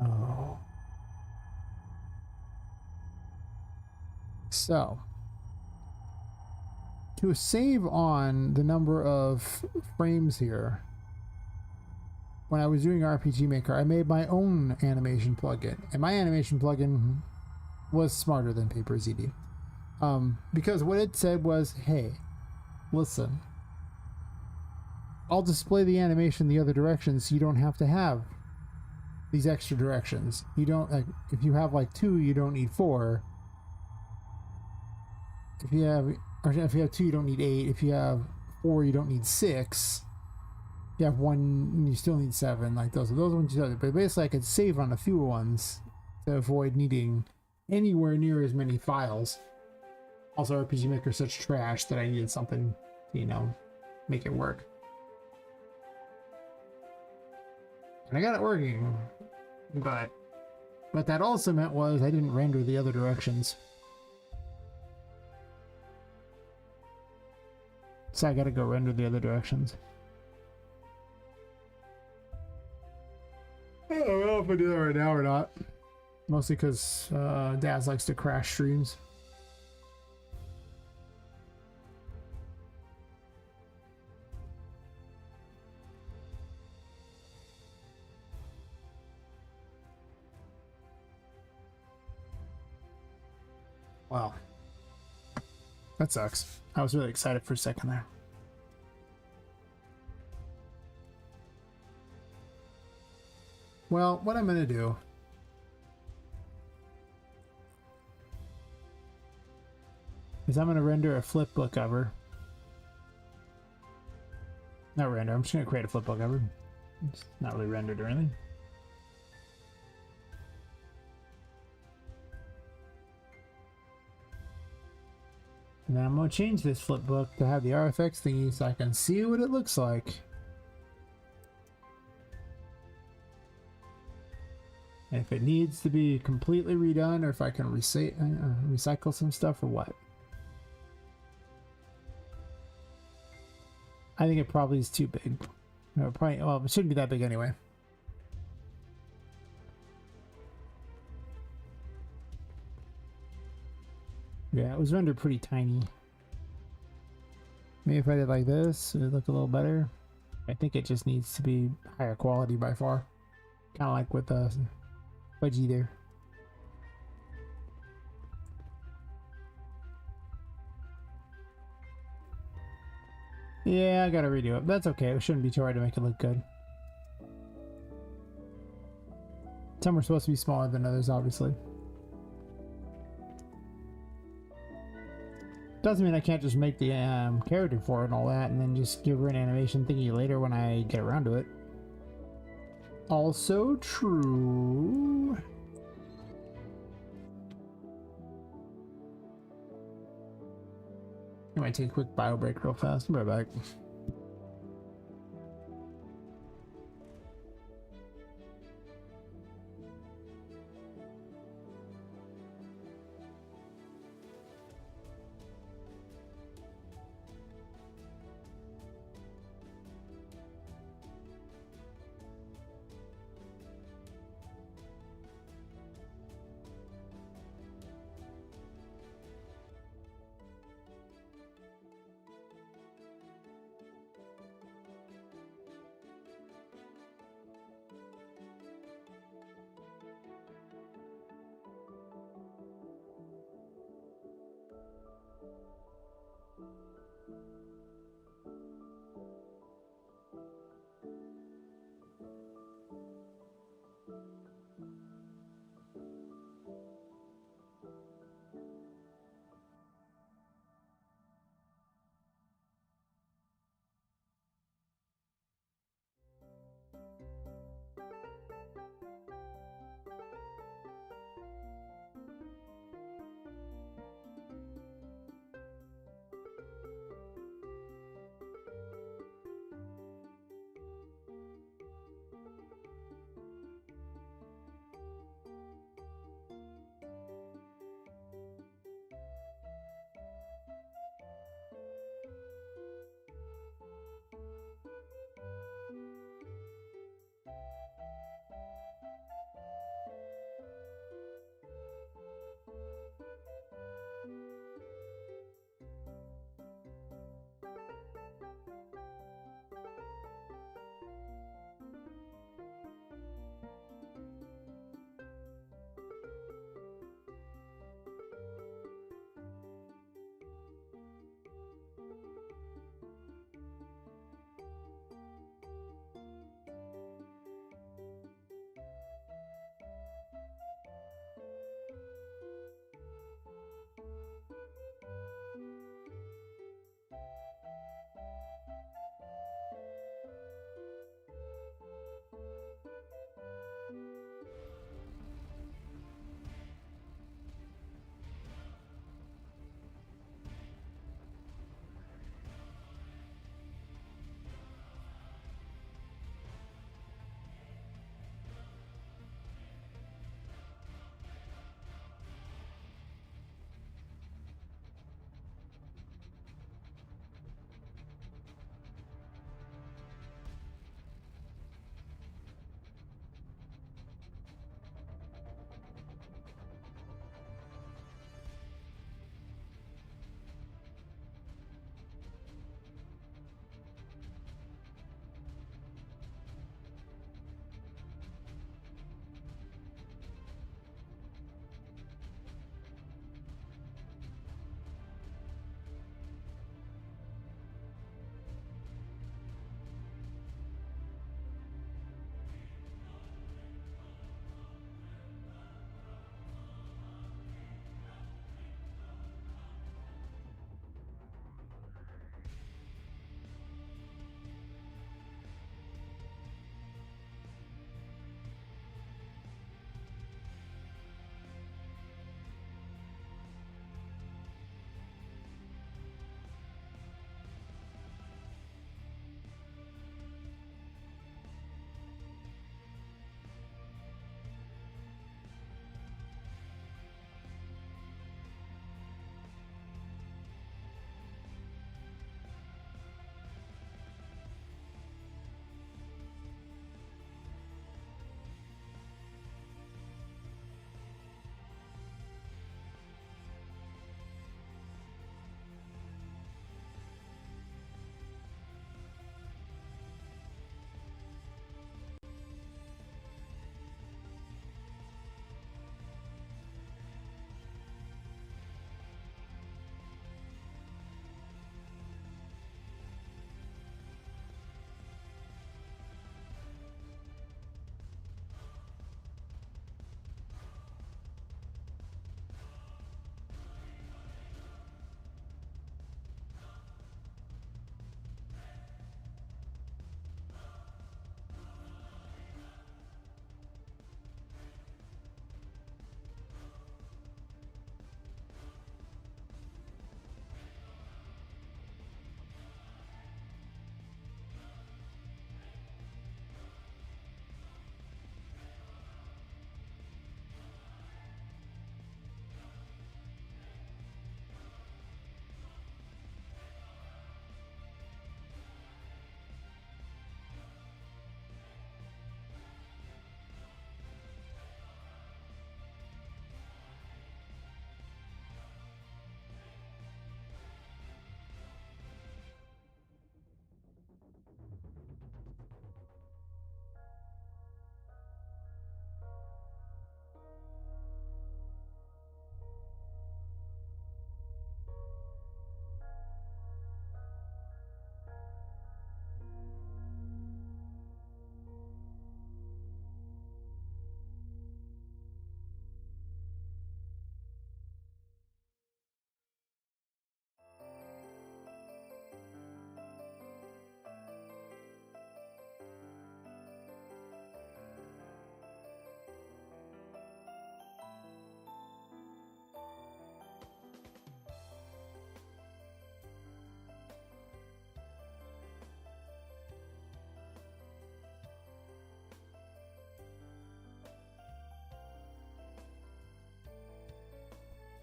Oh. So, to save on the number of frames here, when I was doing RPG Maker, I made my own animation plugin, and my animation plugin was smarter than Paper ZD. Because what it said was, hey, listen, I'll display the animation the other direction so you don't have to have these extra directions. You don't, like, if you have like 2, you don't need 4. If you have 2, you don't need 8. If you have 4, you don't need 6. If you have 1, you still need 7. Like those ones you do. But basically I could save on a few ones to avoid needing anywhere near as many files. Also, RPG Maker is such trash that I needed something to, you know, make it work. And I got it working. But what that also meant was I didn't render the other directions. So I gotta go render the other directions. I don't know if I do that right now or not. Mostly because Daz likes to crash streams. Wow. That sucks. I was really excited for a second there. Well, what I'm going to do is I'm going to render a flipbook cover. Not render, I'm just going to create a flipbook cover. It's not really rendered or anything. And then I'm going to change this flipbook to have the RFX thingy so I can see what it looks like. And if it needs to be completely redone, or if I can recycle some stuff or what. I think it probably is too big. Well, it shouldn't be that big anyway. Yeah, it was rendered pretty tiny. Maybe if I did like this, it would look a little better. I think it just needs to be higher quality by far. Kind of like with the Fudgy there. Yeah, I gotta redo it. That's okay. It shouldn't be too hard to make it look good. Some are supposed to be smaller than others, obviously. Doesn't mean I can't just make the character for it and all that, and then just give her an animation thingy later when I get around to it. Also true. I might take a quick bio break real fast. I'll be right back.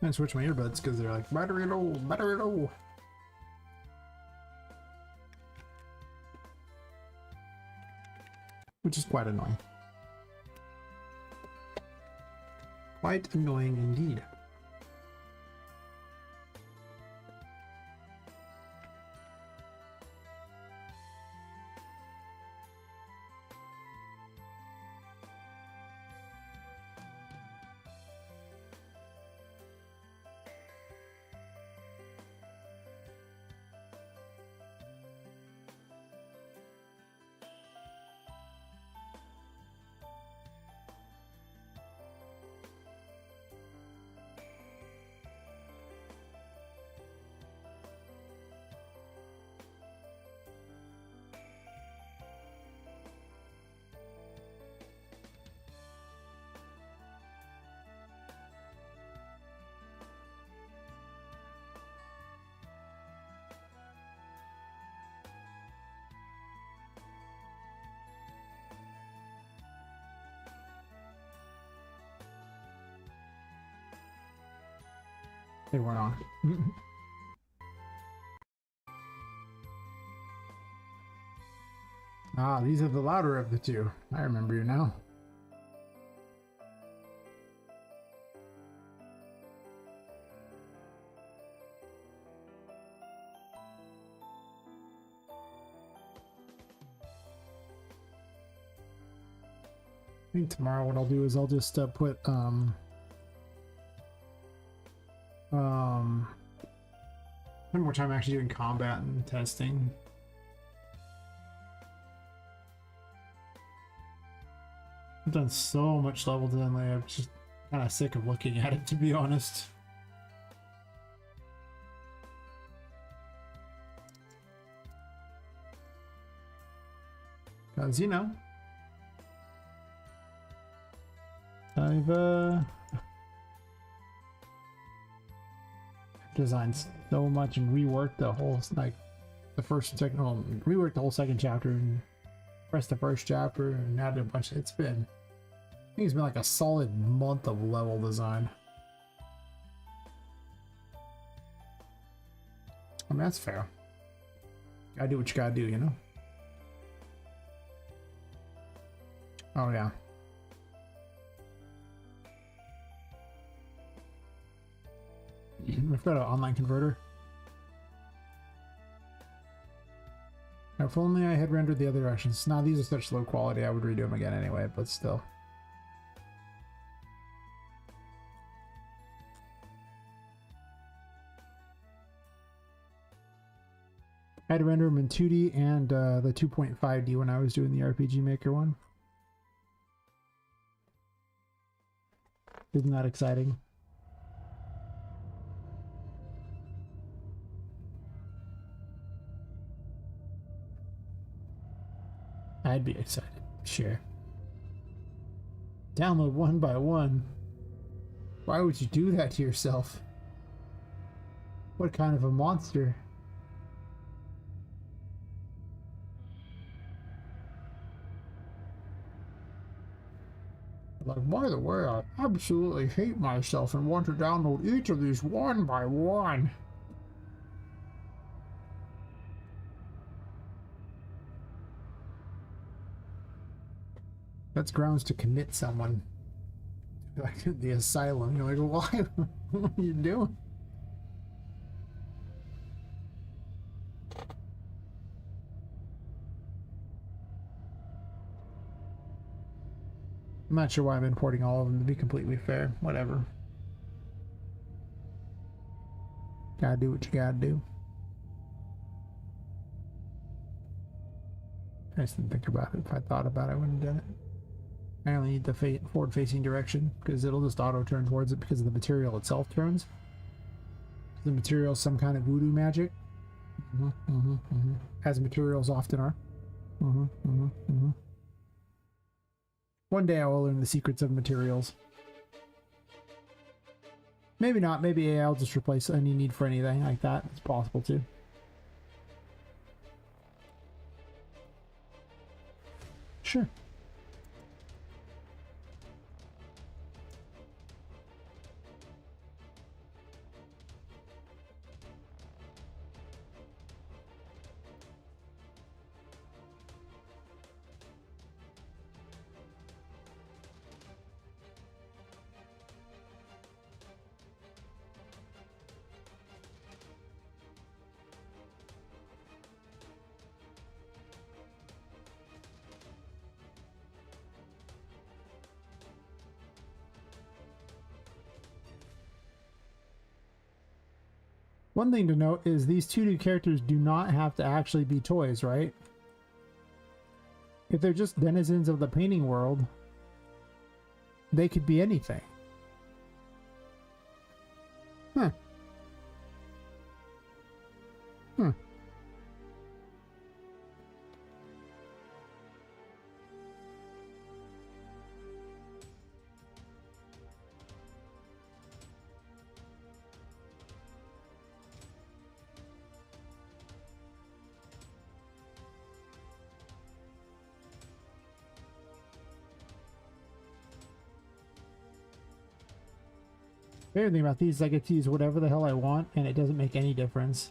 I switch my earbuds because they're like battery low, battery low. Which is quite annoying. Quite annoying indeed. They weren't on. Ah, these are the louder of the two. I remember you now. I think tomorrow what I'll do is I'll just put spend more time actually doing combat and testing. I've done so much level design lately, I'm just kind of sick of looking at it, to be honest. Because, you know, I've designed so much and reworked the whole, like, reworked the whole second chapter and pressed the first chapter and added a bunch. It's been, I think it's been like a solid month of level design. I mean, that's fair. Gotta do what you gotta do, you know? Oh, yeah. We've got an online converter. Now, if only I had rendered the other directions. Now, these are such low quality, I would redo them again anyway, but still. I had to render them in 2D and the 2.5D when I was doing the RPG Maker one. Isn't that exciting? I'd be excited, sure. Download one by one. Why would you do that to yourself? What kind of a monster? Like, by the way, I absolutely hate myself and want to download each of these one by one. That's grounds to commit someone. Like the asylum. You're like, why? What are you doing? I'm not sure why I'm importing all of them, to be completely fair. Whatever. Gotta do what you gotta do. I just didn't think about it. If I thought about it, I wouldn't have done it. I only need the forward-facing direction because it'll just auto-turn towards it because of the material itself turns. The material is some kind of voodoo magic. As materials often are. One day I will learn the secrets of materials. Maybe not. Maybe I'll just replace any need for anything like that. It's possible too. Sure. One thing to note is these two new characters do not have to actually be toys, right? If they're just denizens of the painting world, they could be anything. Huh. Hmm. Favorite thing about these is I get to use whatever the hell I want, and it doesn't make any difference.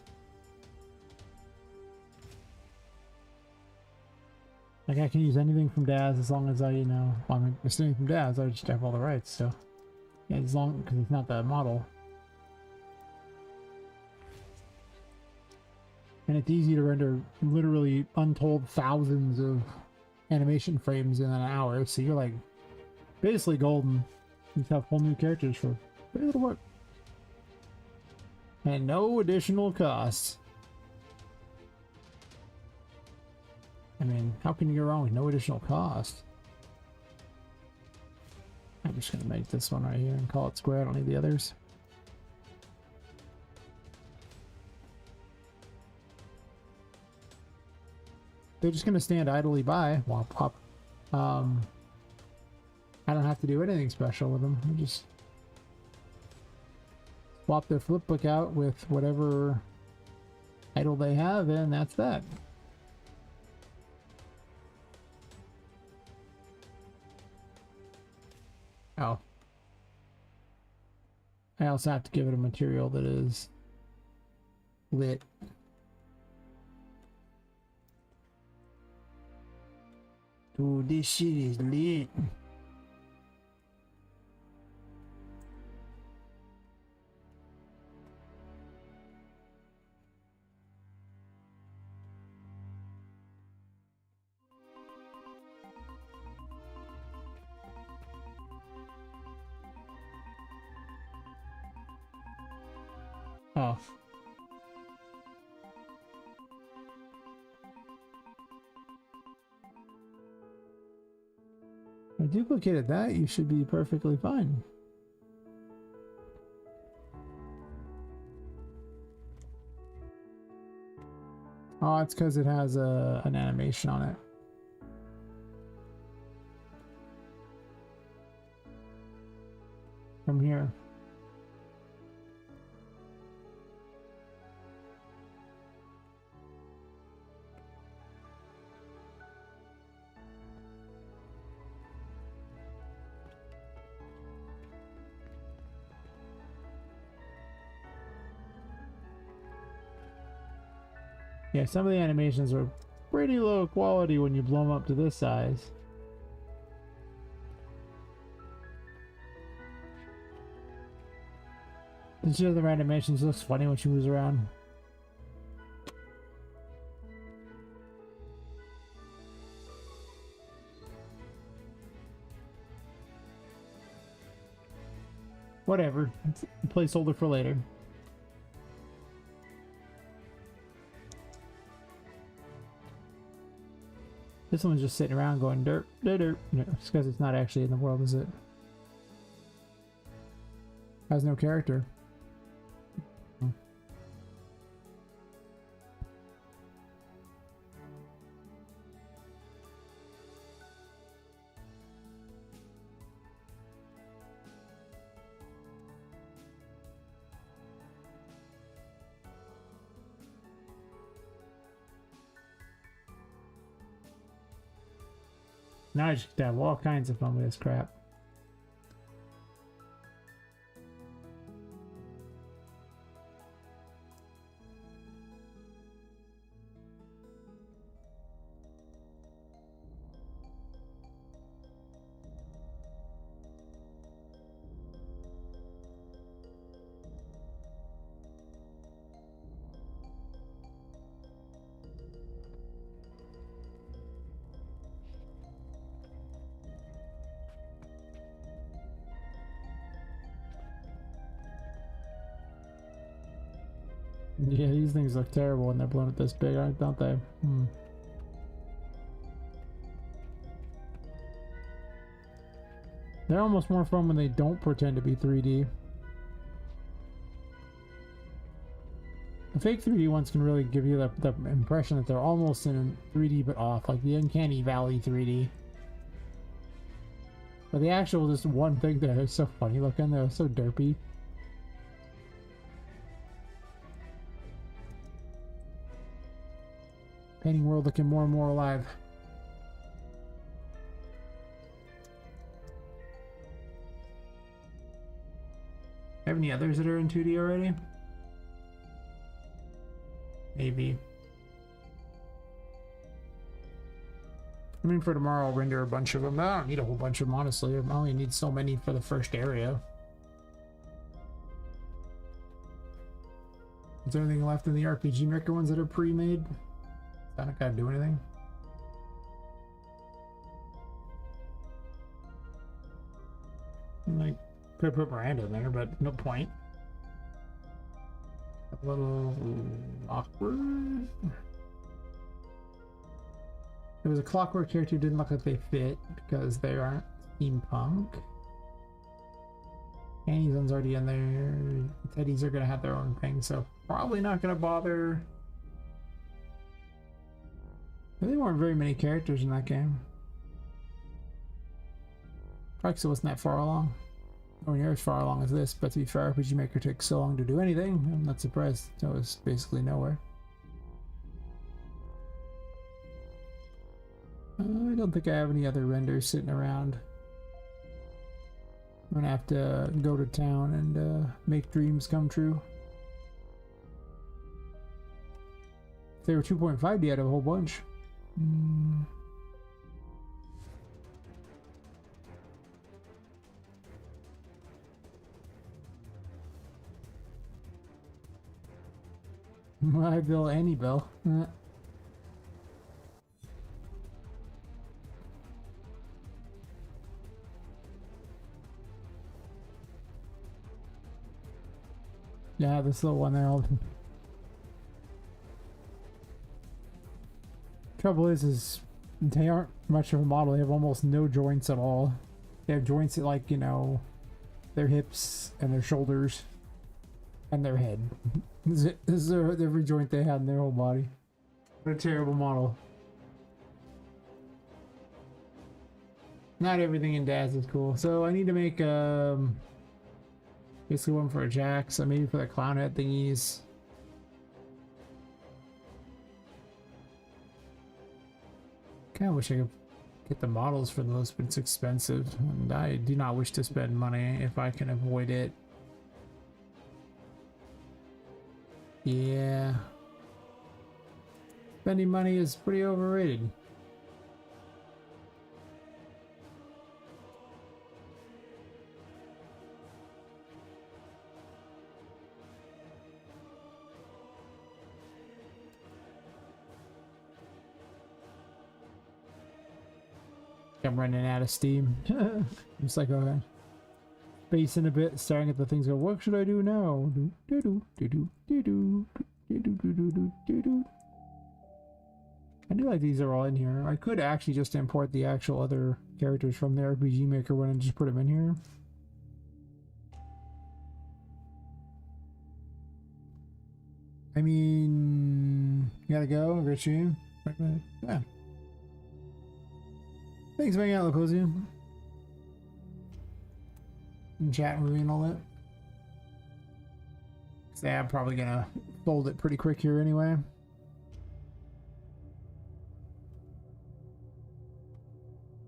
Like, I can use anything from Daz as long as I, well, I'm assuming from Daz, I just have all the rights, so. Yeah, as long, because it's not that model. And it's easy to render literally untold thousands of animation frames in an hour, so you're like, basically golden. You have whole new characters for very little work. And no additional costs. I mean, how can you go wrong with no additional cost? I'm just gonna make this one right here and call it square. I don't need the others. They're just gonna stand idly by while pop. I don't have to do anything special with them. I just swap their flip book out with whatever idle they have, and that's that. Oh. I also have to give it a material that is lit. Dude, this shit is lit. Oh. I duplicated that, you should be perfectly fine. Oh, it's because it has an animation on it. From here. Yeah, some of the animations are pretty low quality when you blow them up to this size. This other animations looks funny when she moves around. Whatever, it's a placeholder for later. This one's just sitting around going dirt, dirt, dirt. No, it's because it's not actually in the world, is it? Has no character. Now I just have all kinds of fun with this crap. Yeah, these things look terrible when they're blown up this big, don't they? They're almost more fun when they don't pretend to be 3D. The fake 3D ones can really give you the impression that they're almost in 3D but off, like the Uncanny Valley 3D. But the actual just one thing there is so funny looking, they're so derpy. Painting world looking more and more alive. Have any others that are in 2D already? Maybe. I mean, for tomorrow I'll render a bunch of them. I don't need a whole bunch of them, honestly. I only need so many for the first area. Is there anything left in the RPG Maker ones that are pre-made? I don't gotta do anything. Like, could put Miranda in there, but no point. A little awkward. There was a Clockwork character who didn't look like they fit because they aren't steampunk. Annie's one's already in there. Teddy's are gonna have their own thing, so probably not gonna bother. There really weren't very many characters in that game. Probably because it wasn't that far along. Nowhere near as far along as this, but to be fair, RPG Maker took so long to do anything, I'm not surprised. It was basically nowhere. I don't think I have any other renders sitting around. I'm gonna have to go to town and make dreams come true. If they were 2.5D, I'd have a whole bunch. My bill, any bill. Yeah, this little one there. Trouble is they aren't much of a model. They have almost no joints at all. They have joints at, like, you know, their hips and their shoulders and their head. This is every joint they had in their whole body. What a terrible model. Not everything in Daz is cool. So I need to make basically one for a Jack, so maybe for the clown head thingies. Kinda wish I could get the models for those, but it's expensive, and I do not wish to spend money if I can avoid it. Yeah. Spending money is pretty overrated. I'm running out of steam. Just like spacing a bit, staring at the things. Go, what should I do now? I do like these are all in here. I could actually just import the actual other characters from the RPG Maker one and just put them in here. I mean, you gotta go. Great stream. Yeah. Thanks for hanging out, Lacosia. And chat movie and all that. So yeah, I'm probably gonna fold it pretty quick here anyway.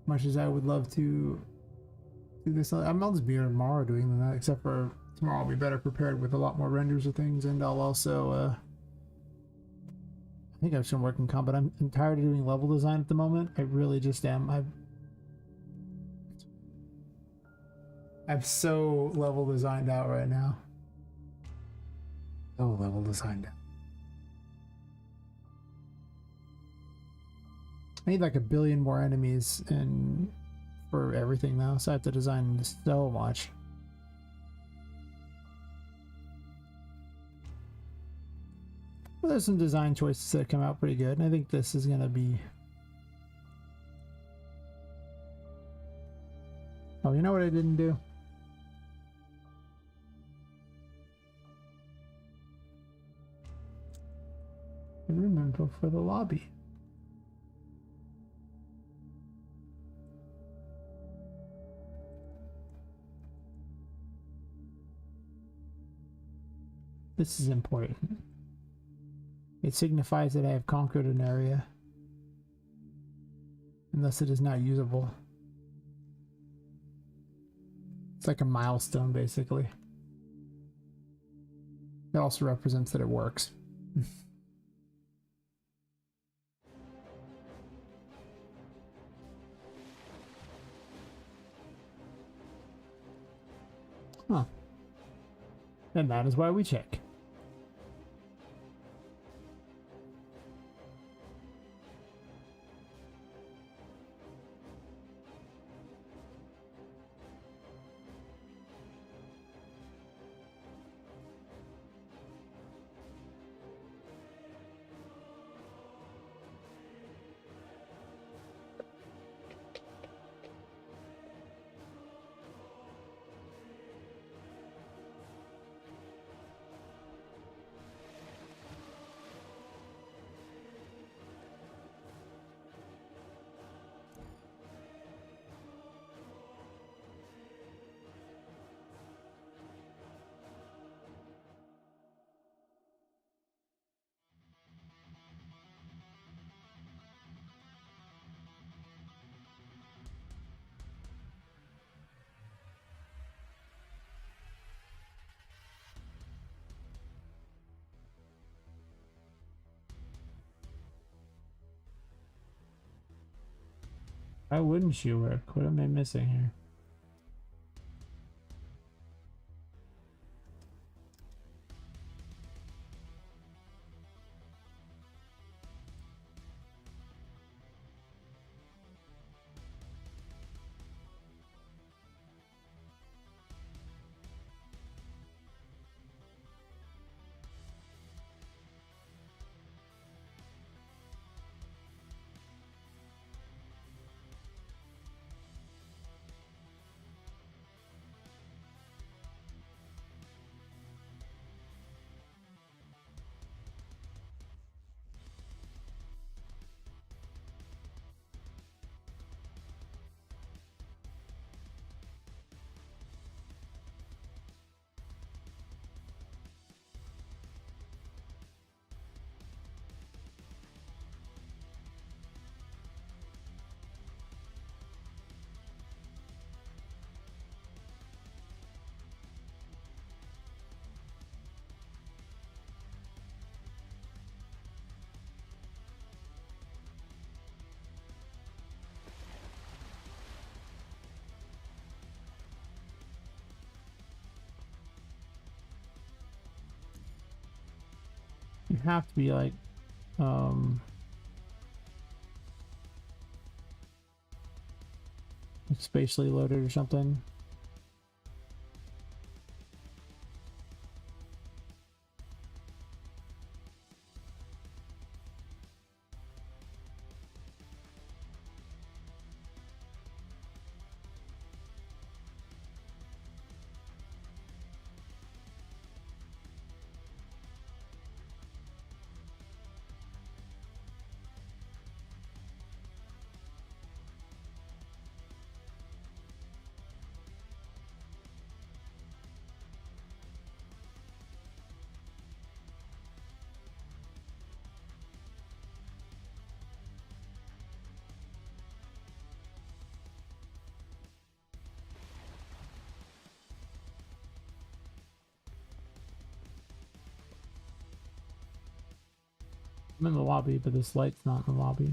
Much as I would love to do this, I'll just be here tomorrow doing that, except for tomorrow I'll be better prepared with a lot more renders of things, and I'll also I think I've been working comp, but I'm tired of doing level design at the moment. I really just am. I'm so level designed out right now. So level designed out. I need like 1 billion more enemies and for everything now, so I have to design so much. there's some design choices that come out pretty good, and I think this is gonna be. Oh, you know what I didn't do? Remember for the lobby. This is important. It signifies that I have conquered an area, unless it is not usable. It's like a milestone, basically. It also represents that it works. Huh. And that is why we check. Why wouldn't you work? What am I missing here? You have to be like, spatially loaded or something. I'm in the lobby, but this light's not in the lobby.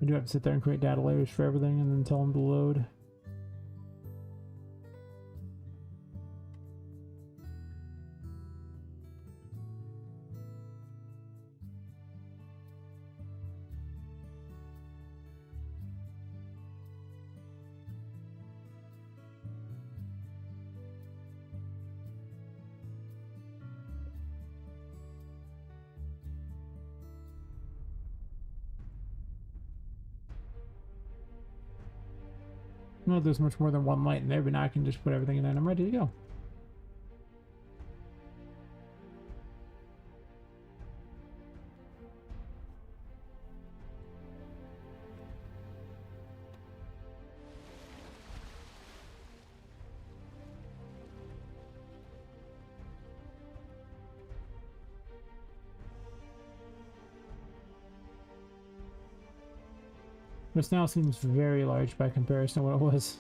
I do have to sit there and create data layers for everything and then tell them to load. No, there's much more than one light in there, but now I can just put everything in and I'm ready to go. This now seems very large by comparison to what it was.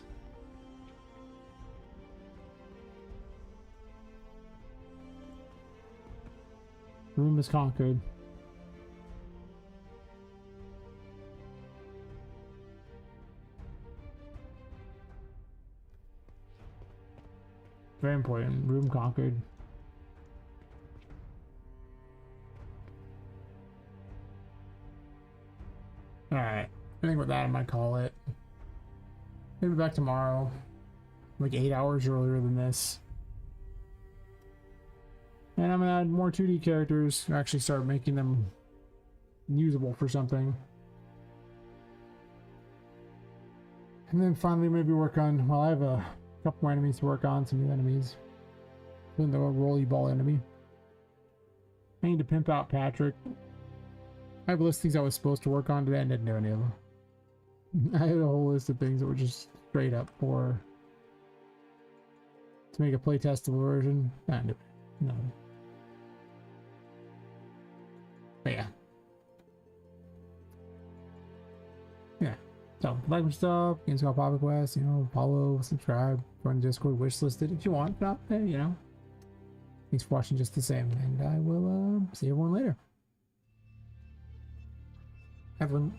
Room is conquered. Very important. Room conquered. Alright. I think with that I might call it. Maybe back tomorrow. Like 8 hours earlier than this. And I'm gonna add more 2D characters and actually start making them usable for something. And then finally maybe work on, well, I have a couple more enemies to work on, some new enemies. Including the rolly ball enemy. I need to pimp out Patrick. I have a list of things I was supposed to work on today and didn't do any of them. I had a whole list of things that were just straight up for to make a playtestable version. No. But yeah. Yeah. So like my stuff, games called Poppet Quest, you know, follow, subscribe, join the Discord, wishlisted if you want. If not, hey, you know. Thanks for watching just the same, and I will see everyone later. Have fun.